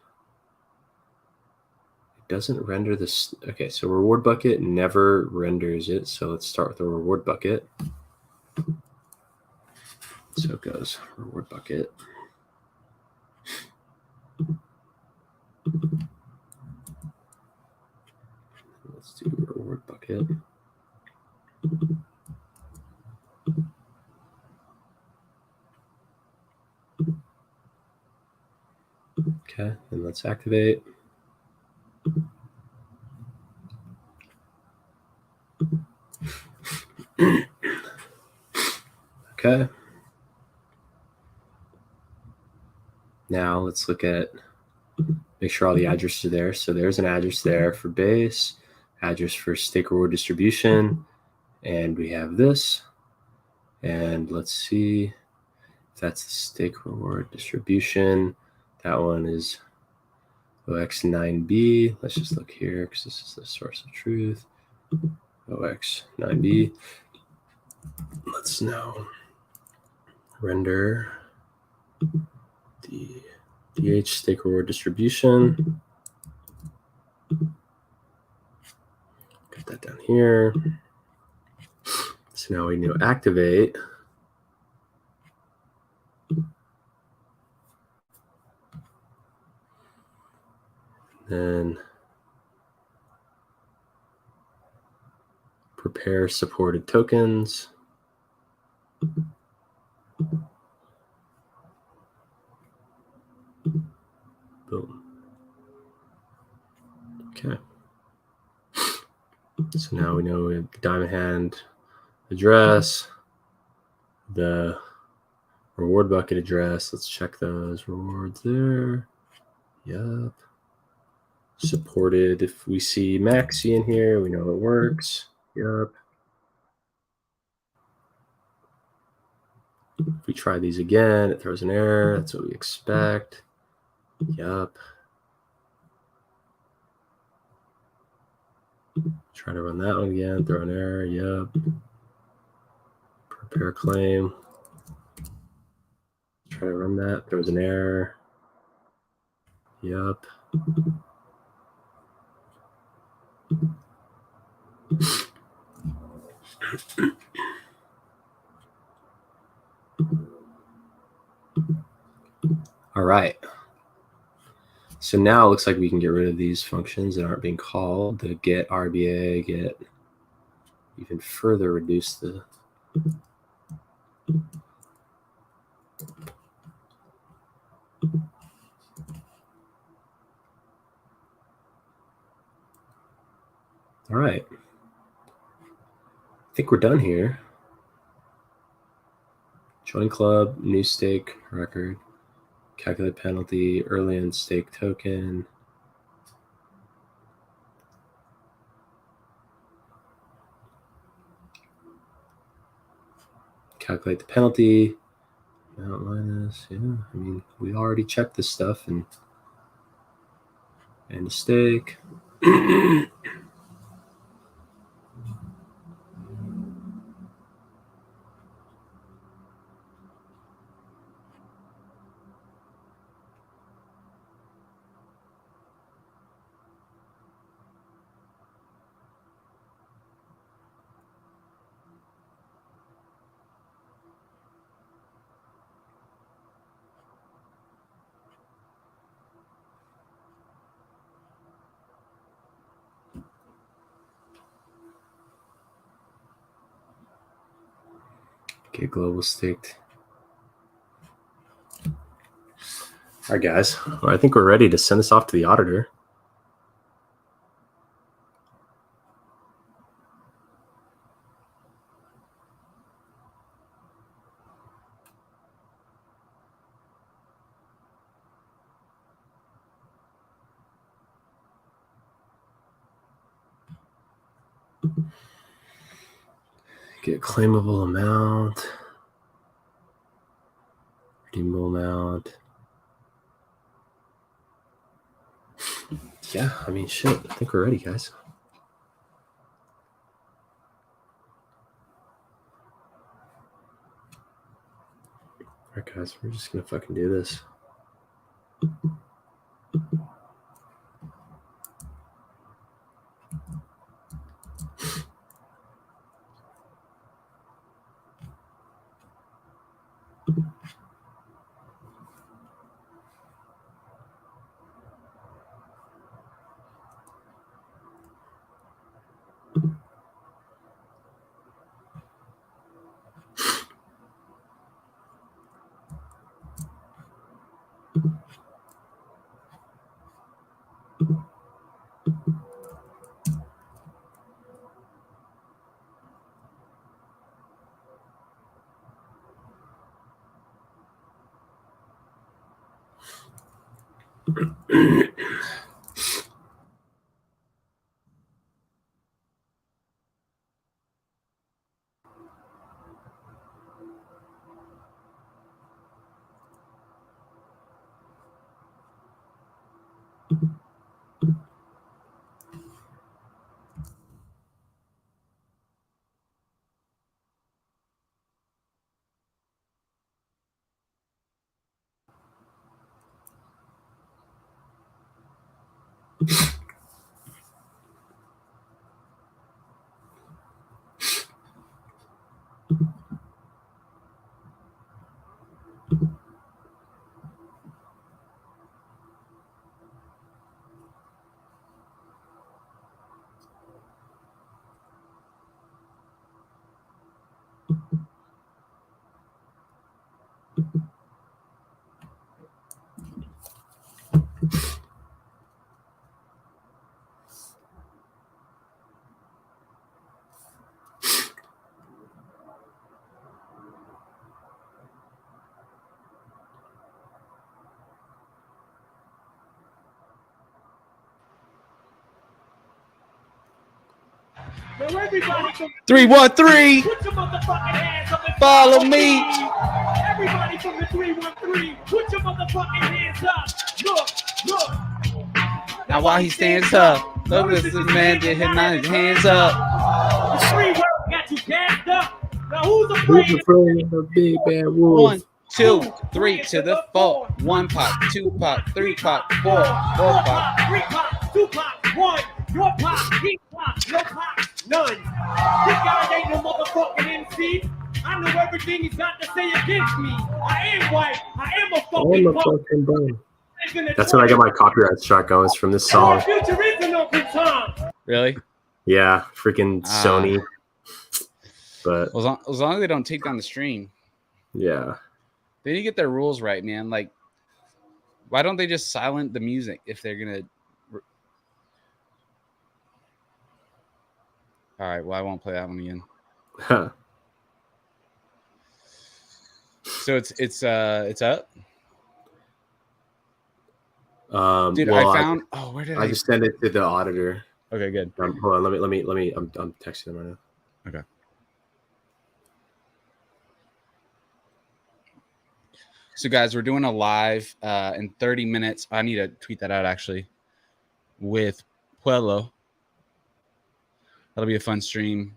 doesn't render this. Okay, so reward bucket never renders it. So let's start with the reward bucket. So it goes reward bucket. Let's do reward bucket. Okay, and let's activate. Okay. Now let's look at, make sure all the addresses are there. So there's an address there for base, address for stake reward distribution, and we have this. And let's see if that's the stake reward distribution. That one is OX9B. Let's just look here because this is the source of truth. OX9B. Let's now render the DH stake reward distribution. Get that down here. So now we need to activate. Then prepare supported tokens. Boom. Okay. So now we know we have the diamond hand address, the reward bucket address. Let's check those rewards there. Yup. Supported. If we see MAXI in here, we know it works. Yup. If we try these again, it throws an error. That's what we expect. Yup. Try to run that one again, throw an error. Yup. Prepare claim. Try to run that, throws an error. Yup. All right. So now it looks like we can get rid of these functions that aren't being called. The get RBA, get, even further reduce the all right. I think we're done here. Join club, new stake record, calculate penalty, early in stake token. Calculate the penalty. Amount minus, yeah. I mean, we already checked this stuff and the stake. Get global staked. All right, guys. Well, I think we're ready to send this off to the auditor. Get claimable amount. Redeemable amount. Yeah, I mean, shit. I think we're ready, guys. All right, guys, we're just gonna fucking do this. Now everybody from 313. put your motherfucking hands up and Follow me. Everybody from the 313, put your motherfucking hands up. Look. Now while he stands up, notice this man did his hands up. The free world got you gassed up. Now who's afraid of the big bad wolf? 1, 2, 3 to the 4. 1 pop, 2 pop, 3 pop, 4 pop. 3 pop, 2 pop, 1. Your pop, he pop, no pop, none. This guy ain't no motherfucking MC. I know everything he's got to say against me. I am white. I am a fucking punk. That's when I get my copyright strike going, is from this song. Future is an open time. Really? Yeah, freaking Sony. But As long as they don't take down the stream. yeah. They need to get their rules right, man. Like, why don't they just silent the music if they're gonna? All right. Well, I won't play that one again. So it's up. Dude, well, I found. Where did I? I just sent it to the auditor. Okay, good. Hold on, let me. I'm texting them right now. Okay. So, guys, we're doing a live in 30 minutes. I need to tweet that out, actually, with Puello. That'll be a fun stream.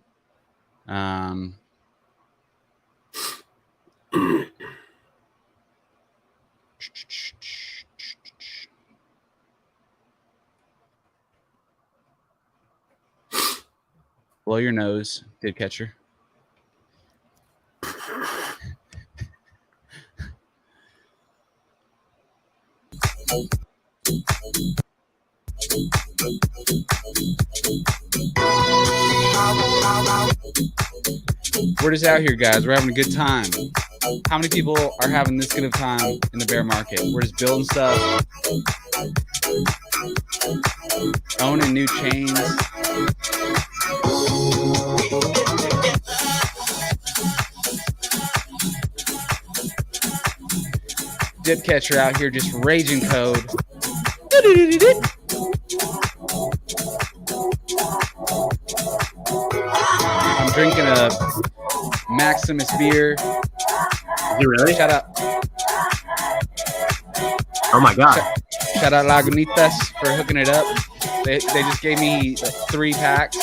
Blow your nose, did catcher. We're just out here, guys. We're having a good time. How many people are having this good of time in the bear market? We're just building stuff, owning new chains. Dip catcher out here just raging code. drinking a Maximus beer. Is it really? Shout out. Oh my god. Shout out Lagunitas for hooking it up. They just gave me 3 packs.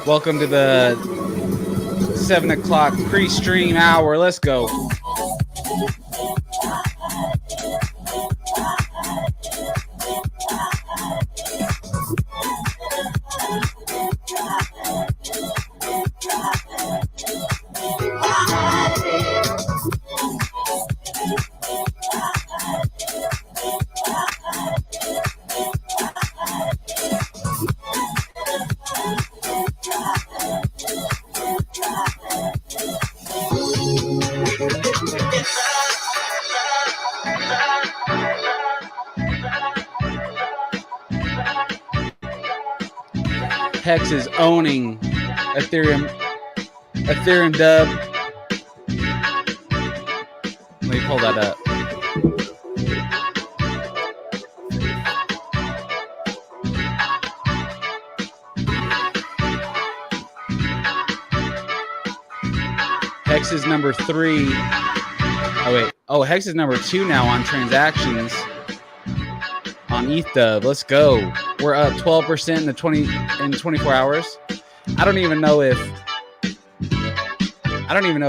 Welcome to the 7 o'clock pre-stream hour. Let's go. Hex is owning Ethereum dub. Let me pull that up. Hex is number 3. Oh wait. Oh, Hex is number 2 now on transactions on ETHPOW. Let's go. We're up 12% in 24 hours. I don't even know if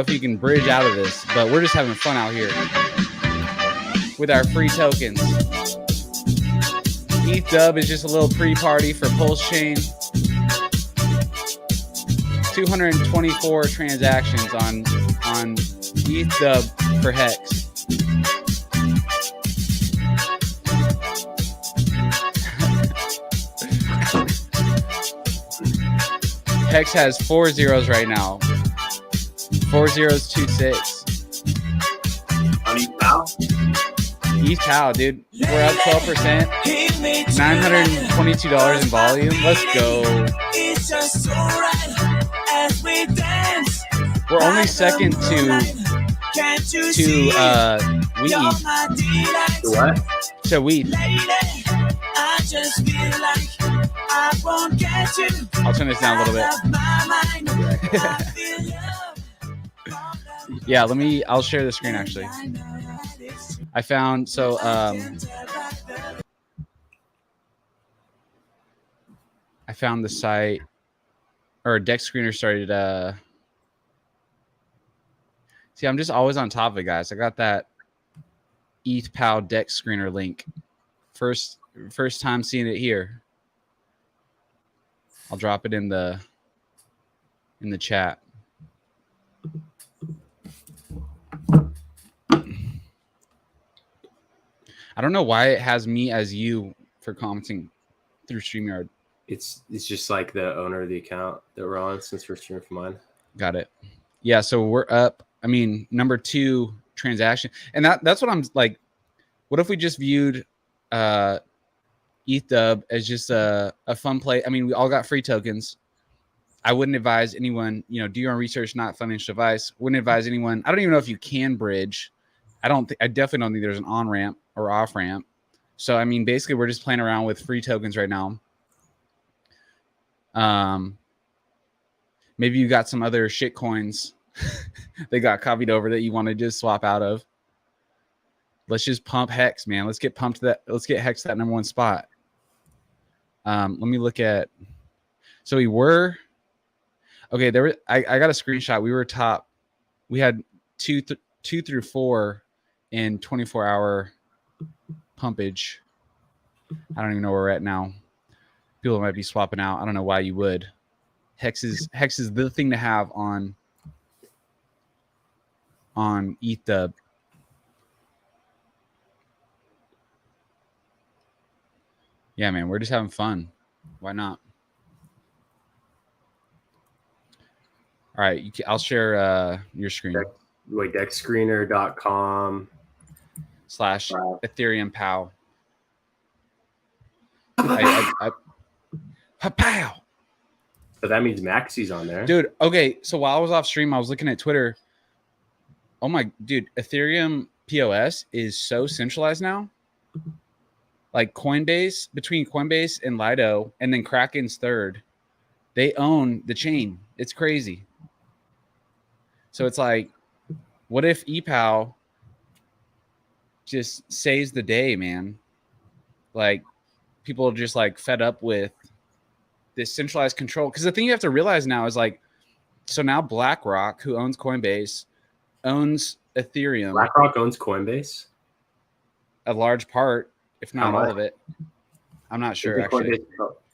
you can bridge out of this, but we're just having fun out here with our free tokens. ETHPOW is just a little pre-party for Pulse Chain. 224 transactions on ETHPOW for Hex. Hex has 4 zeros right now. 4 zeros, 2 6. On ETHPOW? ETHPOW, dude. We're up 12%. $922 in volume. Let's go. We're only second to weed. To what? To weed. I'll turn this down a little bit. Yeah, I'll share the screen actually. I found, I found the site, or Dex Screener started, see, I'm just always on top of it, guys. I got that ETHPOW Dex Screener link. First time seeing it here. I'll drop it in the chat. I don't know why it has me as you for commenting through StreamYard. It's just like the owner of the account that we're on since we're streaming from mine. Got it. Yeah, so we're up. I mean, number 2 transaction. And that's what I'm like. What if we just viewed ETHPOW as just a fun play? I mean, we all got free tokens. I wouldn't advise anyone, do your own research, not financial advice. Wouldn't advise anyone. I don't even know if you can bridge. I definitely don't think there's an on-ramp or off-ramp. So, I mean, basically, we're just playing around with free tokens right now. Maybe you got some other shit coins that got copied over that you want to just swap out of. Let's just pump Hex, man. Let's get pumped that. Let's get Hex that number 1 spot. Let me look at. So we were. Okay, there were. I got a screenshot. We were top. We had 2 through 4 in 24-hour pumpage. I don't even know where we're at now. People might be swapping out. I don't know why you would. Hex is the thing to have on ETHPOW. Yeah, man, we're just having fun. Why not? All right, I'll share your screen. DexScreener.com /Ethereum POW. Pow. So that means Maxi's on there. Dude, okay, so while I was off stream, I was looking at Twitter. Oh my, dude, Ethereum POS is so centralized now. Like Coinbase, between Coinbase and Lido, and then Kraken's third, they own the chain. It's crazy. So it's like, what if ETHPOW just saves the day, man? Like, people are just like fed up with this centralized control. Because the thing you have to realize now is like, so now BlackRock, who owns Coinbase, owns Ethereum. BlackRock owns Coinbase? A large part, if not all of it. I'm not sure actually.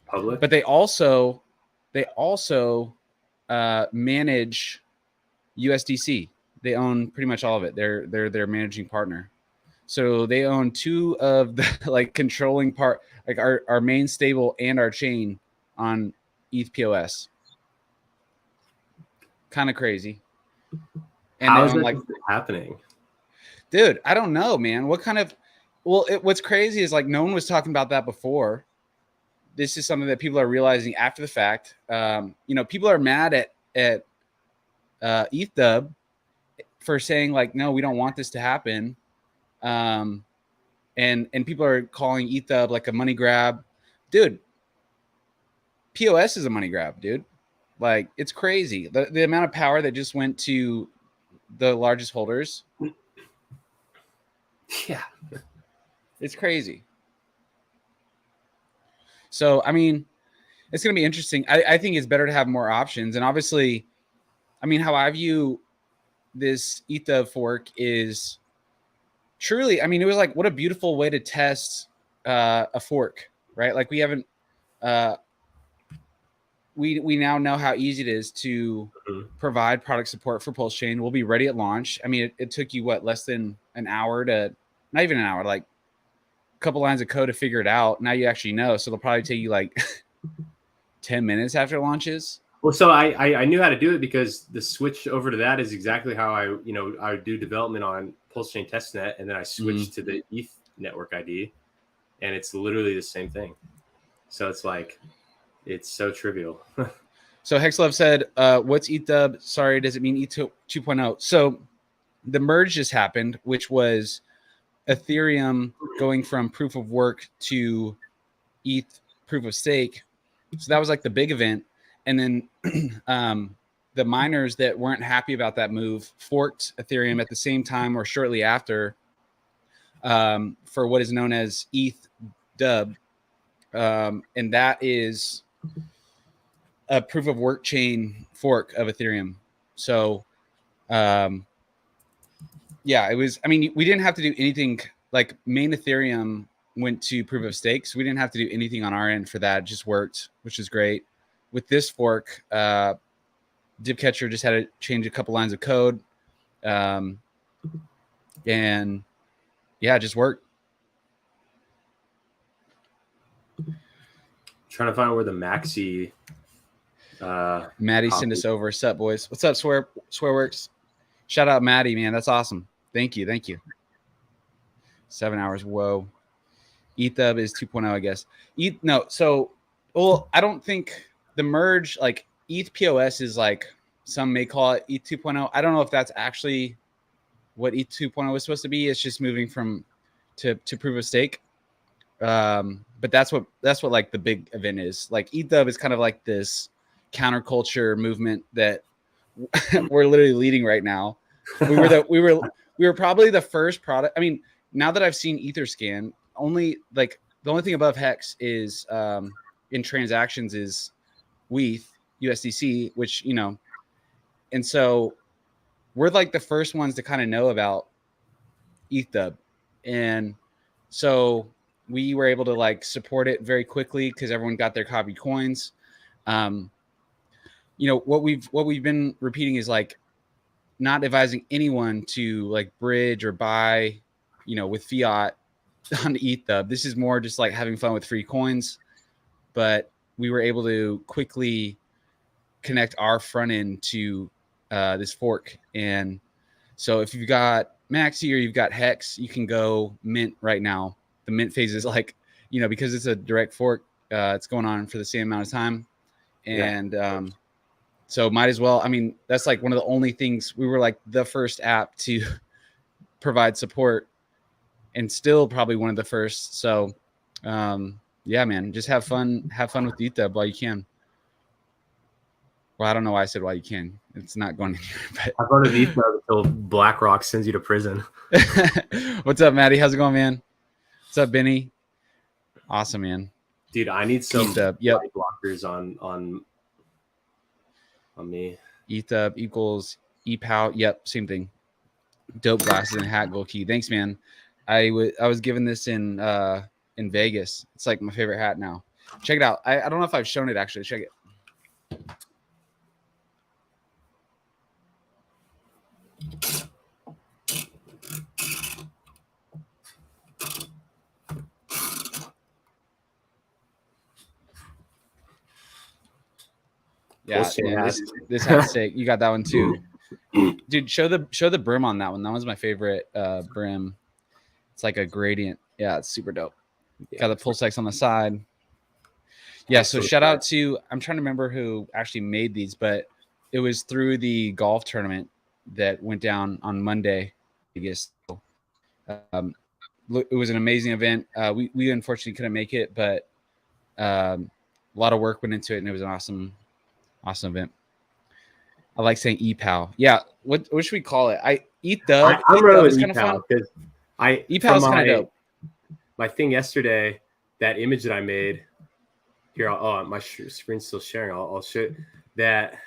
Public? But they also manage USDC. They own pretty much all of it. They're their managing partner. So they own two of the like controlling part, like our main stable and our chain on ETHPOS. Kind of crazy. And how is that like happening? Dude, I don't know, man. What kind of what's crazy is like no one was talking about that before. This is something that people are realizing after the fact. People are mad at ETHDub for saying like, no, we don't want this to happen. And people are calling ETHDub like a money grab. Dude, POS is a money grab, dude. Like, it's crazy. The amount of power that just went to the largest holders. Yeah. It's crazy. So, I mean, it's going to be interesting. I think it's better to have more options. And obviously, I mean, how I view this ETH fork is truly, I mean, it was like, what a beautiful way to test a fork, right? Like we haven't, we now know how easy it is to provide product support for Pulse Chain. We'll be ready at launch. I mean, it took you what, less than an hour to, not even an hour, like a couple lines of code to figure it out. Now you actually know. So it'll probably take you like 10 minutes after it launches. Well, so I knew how to do it because the switch over to that is exactly how I do development on Pulse Chain testnet, and then I switched to the ETH network ID, and it's literally the same thing. So it's like, it's so trivial. So Hexlove said, what's ETHDub? Sorry, does it mean ETH 2.0? So the merge just happened, which was Ethereum going from proof of work to ETH proof of stake. So that was like the big event. And then the miners that weren't happy about that move forked Ethereum at the same time or shortly after for what is known as ETHDub. And that is a proof of work chain fork of Ethereum. So, yeah, it was, I mean, we didn't have to do anything like main Ethereum went to proof of stake. So we didn't have to do anything on our end for that. It just worked, which is great. With this fork, Dipcatcher just had to change a couple lines of code. And yeah, it just worked. Trying to find where the MAXI. Maddie send us over. What's up, boys? What's up, Swearworks? Shout out Maddie, man. That's awesome. Thank you. 7 hours. Whoa. ETHUB is 2.0, I guess. I don't think the merge, like ETH POS is like, some may call it ETH 2.0. I don't know if that's actually what ETH 2.0 is supposed to be. It's just moving to proof of stake. But that's what like the big event is. Like ETHUB is kind of like this counterculture movement that we're literally leading right now. We were probably the first product. I mean, now that I've seen Etherscan, the only thing above Hex is in transactions is WETH USDC, which and so we're like the first ones to kind of know about ETHUB, and so we were able to like support it very quickly because everyone got their copied coins. What we've been repeating is like not advising anyone to like bridge or buy, with fiat on ETHUB. This is more just like having fun with free coins, but we were able to quickly connect our front end to this fork. And so if you've got Maxi or you've got Hex, you can go mint right now. The mint phase is like, because it's a direct fork, it's going on for the same amount of time. And so might as well. I mean, that's like one of the only things. We were like the first app to provide support, and still probably one of the first. So yeah, man, just have fun with ETHPOW while you can. Well, I don't know why I said while you can. It's not going anywhere. I've heard of ETHPOW until BlackRock sends you to prison. What's up, Maddie? How's it going, man? What's up, Benny? Awesome, man. Dude, I need some yep. light blockers on me. ETHPOW equals ETHPOW. Yep, same thing. Dope glasses and hat, gold key. Thanks, man. I was given this in Vegas. It's like my favorite hat now. Check it out. I don't know if I've shown it actually. Check it. Yeah, man, this hat's sick. You got that one too, dude. Show the brim on that one. That one's my favorite brim. It's like a gradient. Yeah, it's super dope. Got the pull sex on the side. Yeah, so shout out to, I'm trying to remember who actually made these, but it was through the golf tournament that went down on Monday. I guess it was an amazing event. We unfortunately couldn't make it, but a lot of work went into it, and it was an awesome event. I like saying ETHPOW. Yeah, what should we call it? ETHPOW. I'm really is kind of fun because ETHPOW is kind of dope. My thing yesterday, that image that I made here. My screen's still sharing. I'll show that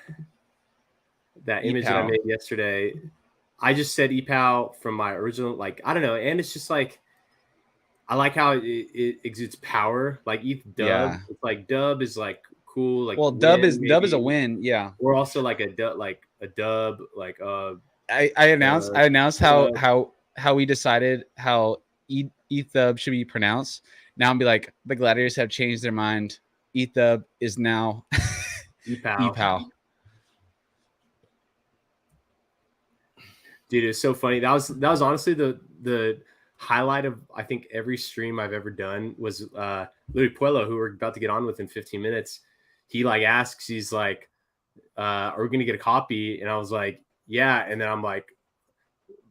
image that I made yesterday. I just said ETHPOW from my original, like, I don't know, and it's just like, I like how it exudes power. Like ETH dub, yeah. It's like dub is like cool. Like, well, dub is a win. Yeah, we're also like a dub. I announced how we decided how ETHPOW should be pronounced. Now I'm be like, the gladiators have changed their mind. ETHPOW is now ETHPOW. Dude, it's so funny. That was honestly the highlight of, I think, every stream I've ever done was Louis Puello, who we're about to get on with in 15 minutes. He like asks, he's like, are we gonna get a copy? And I was like, yeah. And then I'm like,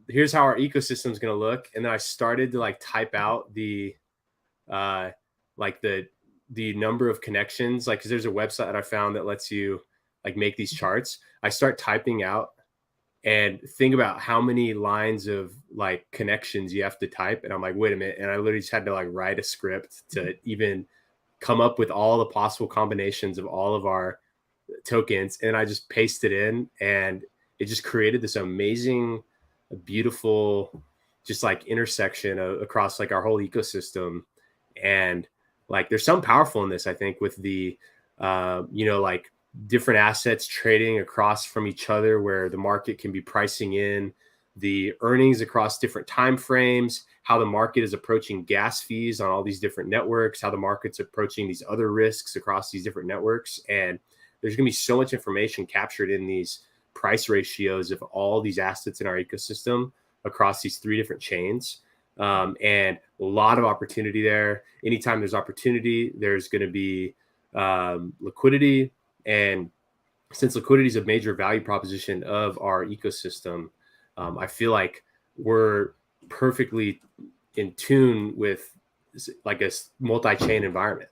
here's how our ecosystem is gonna look. And then I started to like type out the number of connections, like, because there's a website that I found that lets you like make these charts. I start typing out and think about how many lines of like connections you have to type. And I'm like, wait a minute. And I literally just had to like write a script to even come up with all the possible combinations of all of our tokens. And I just pasted in, and it just created this amazing, beautiful, just like intersection across like our whole ecosystem. And like, there's something powerful in this, I think, with the, like different assets trading across from each other, where the market can be pricing in the earnings across different time frames, how the market is approaching gas fees on all these different networks, how the market's approaching these other risks across these different networks. And there's going to be so much information captured in these price ratios of all these assets in our ecosystem across these three different chains. And a lot of opportunity there. Anytime there's opportunity, there's going to be liquidity. And since liquidity is a major value proposition of our ecosystem, I feel like we're perfectly in tune with like a multi-chain environment.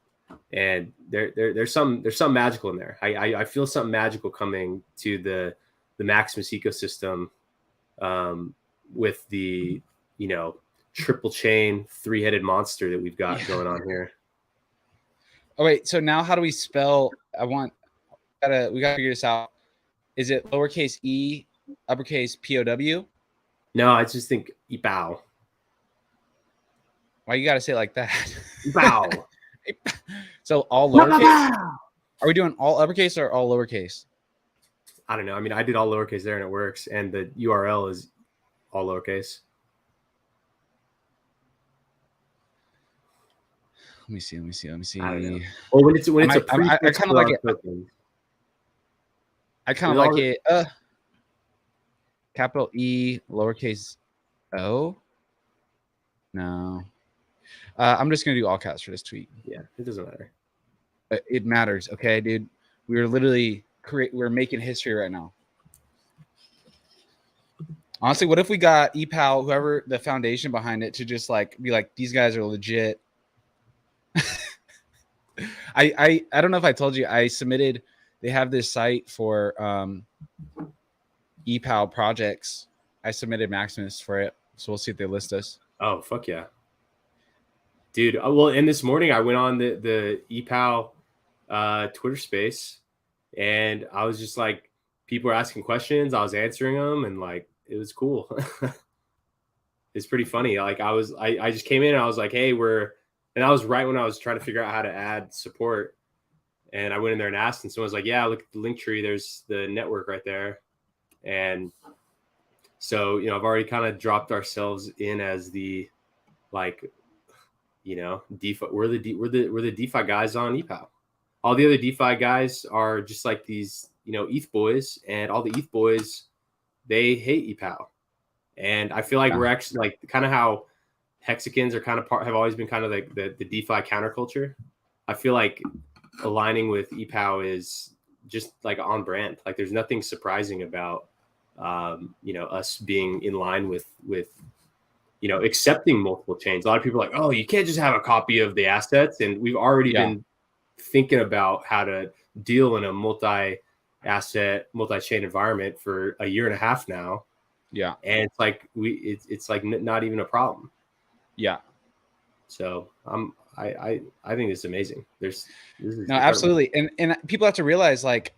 And there's some magical in there. I feel something magical coming to the Maximus ecosystem with the, triple chain 3-headed monster that we've got going on here. Oh wait, so now how do we spell? We gotta figure this out. Is it lowercase e, uppercase POW? No, I just think ETHPOW. Why you gotta say it like that? ETHPOW. So all lowercase? Are we doing all uppercase or all lowercase? I don't know. I mean, I did all lowercase there and it works, and the URL is all lowercase. Let me see. I don't know. Well, when it's I kind of like it. I kind of like it. Capital E, lowercase O. No. I'm just gonna do all caps for this tweet. Yeah, it doesn't matter. It matters, okay, dude. we're literally we're making history right now. Honestly, what if we got ETHPOW, whoever the foundation behind it, to just like be like, these guys are legit. I don't know if I told you, I submitted. They have this site for ETHPOW projects. I submitted Maximus for it, so we'll see if they list us. Oh, fuck yeah. Dude, well, and this morning I went on the ETHPOW Twitter space, and I was just like, people were asking questions, I was answering them, and like, it was cool. It's pretty funny. Like I just came in and I was like, hey, and I was right when I was trying to figure out how to add support. And I went in there and asked, and someone was like, yeah, look at the link tree. There's the network right there. And so, you know, I've already kind of dropped ourselves in as the, like, you know, DeFi. We're the DeFi guys on ETHPOW. All the other DeFi guys are just like these, you know, ETH boys, and all the ETH boys, they hate ETHPOW. And I feel like we're actually like kind of how Hexicans are kind of have always been kind of like the DeFi counterculture. I feel like aligning with ETHPOW is just like on brand. Like there's nothing surprising about, you know, us being in line with, you know, accepting multiple chains. A lot of people are like, oh, you can't just have a copy of the assets. And we've already been thinking about how to deal in a multi-asset, multi-chain environment for a year and a half now. Yeah. And it's like, it's like not even a problem. Yeah. So I think it's amazing. This is no, absolutely. And people have to realize, like,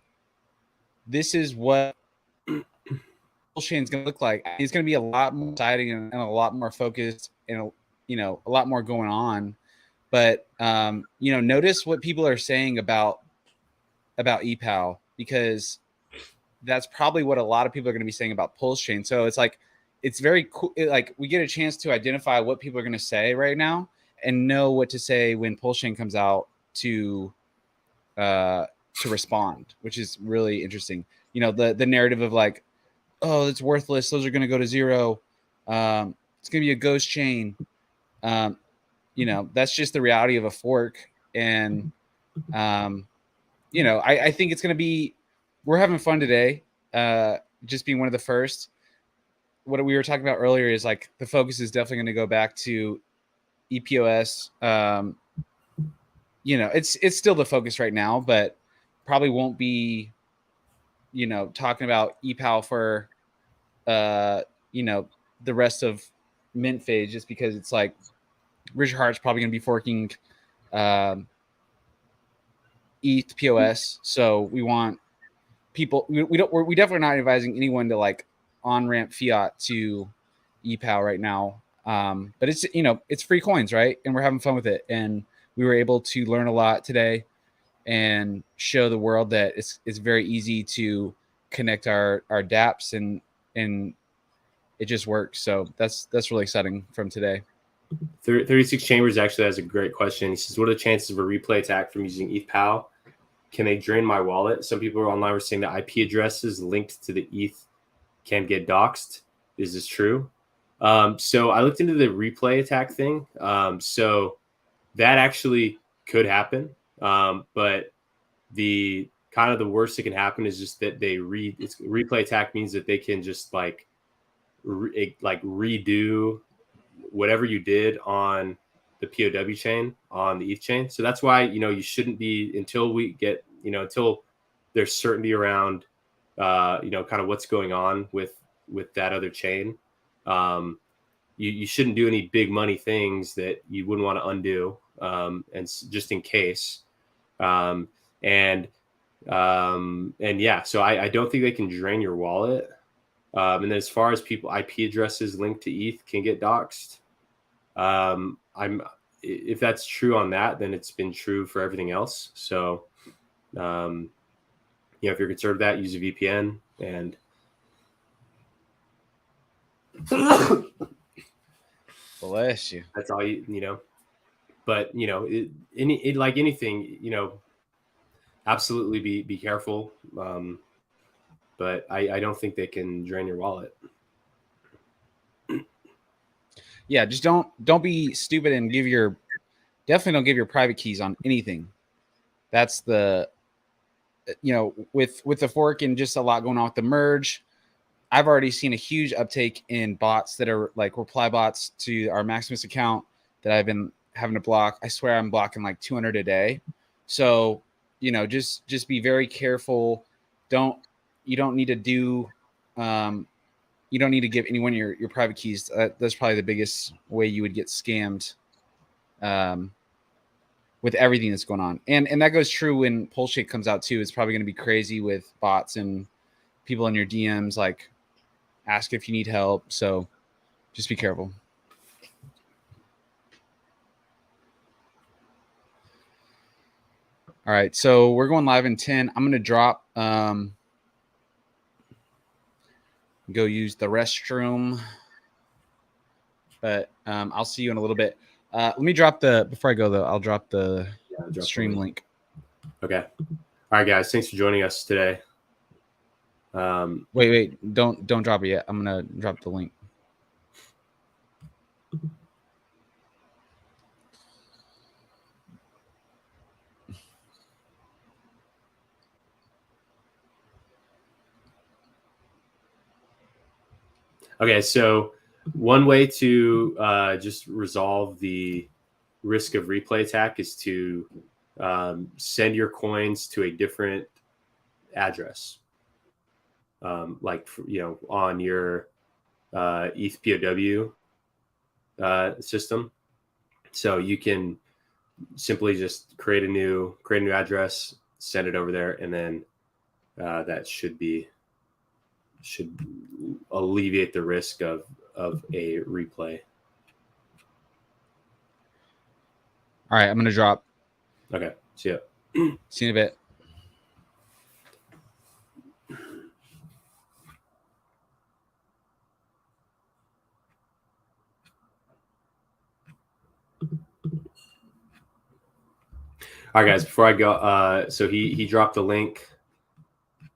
this is what chain's going to look like. It's going to be a lot more exciting and a lot more focused, and, you know, a lot more going on. But, you know, notice what people are saying about ETHPOW, because that's probably what a lot of people are going to be saying about Pulse Chain. So it's like, it's very cool. Like, we get a chance to identify what people are going to say right now and know what to say when Pulse Chain comes out to respond, which is really interesting. You know, the narrative of like, oh, it's worthless, those are going to go to zero. It's going to be a ghost chain. You know, that's just the reality of a fork. And, you know, I think it's going to be, we're having fun today. Just being one of the first. What we were talking about earlier is like the focus is definitely going to go back to EPOS. You know, it's still the focus right now, but probably won't be, you know, talking about ETHPOW for, you know, the rest of mint phase, just because it's like Richard Hart's probably going to be forking ETHPOS. So we want people, we definitely not advising anyone to like on ramp fiat to ETHPOW right now. But it's, you know, it's free coins, right? And we're having fun with it. And we were able to learn a lot today and show the world that it's very easy to connect our dApps, and it just works. So that's really exciting from today. 36 Chambers actually has a great question. He says, what are the chances of a replay attack from using ETHPOW? Can they drain my wallet? Some people online were saying that IP addresses linked to the ETH can get doxed. Is this true? So I looked into the replay attack thing. So that actually could happen. But the kind of the worst that can happen is just that it's replay attack means that they can just like redo whatever you did on the POW chain on the ETH chain. So that's why, you know, you shouldn't be, until we get, you know, until there's certainty around, you know, kind of what's going on with that other chain. You shouldn't do any big money things that you wouldn't want to undo. And just in case. And yeah, so I don't think they can drain your wallet. And then as far as people, IP addresses linked to ETH can get doxed. If that's true on that, then it's been true for everything else. So, you know, if you're concerned with that, use a VPN and bless you. That's all you know. But you know, like anything, you know, absolutely be careful. But I don't think they can drain your wallet. Yeah, just don't be stupid and definitely don't give your private keys on anything. That's the with the fork and just a lot going on with the merge, I've already seen a huge uptake in bots that are like reply bots to our Maximus account that I've been having to block. I swear I'm blocking like 200 a day. So, just be very careful. You don't need to do, you don't need to give anyone your private keys. That's probably the biggest way you would get scammed with everything that's going on. And that goes true when Polshake comes out too. It's probably going to be crazy with bots and people in your DMs, like ask if you need help. So just be careful. All right, so we're going live in 10. I'm going to drop, go use the restroom, but I'll see you in a little bit. Let me drop before I go though, I'll drop the stream link. Okay. All right, guys. Thanks for joining us today. Wait, don't drop it yet. I'm going to drop the link. Okay, so one way to just resolve the risk of replay attack is to send your coins to a different address, like on your ETHPOW system. So you can simply just create a new address, send it over there, and then that should alleviate the risk of a replay. All right, I'm going to drop. Okay, see ya. See you in a bit. All right, guys, before I go, so he dropped the link.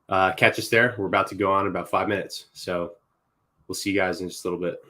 Catch us there. We're about to go on in about 5 minutes. So we'll see you guys in just a little bit.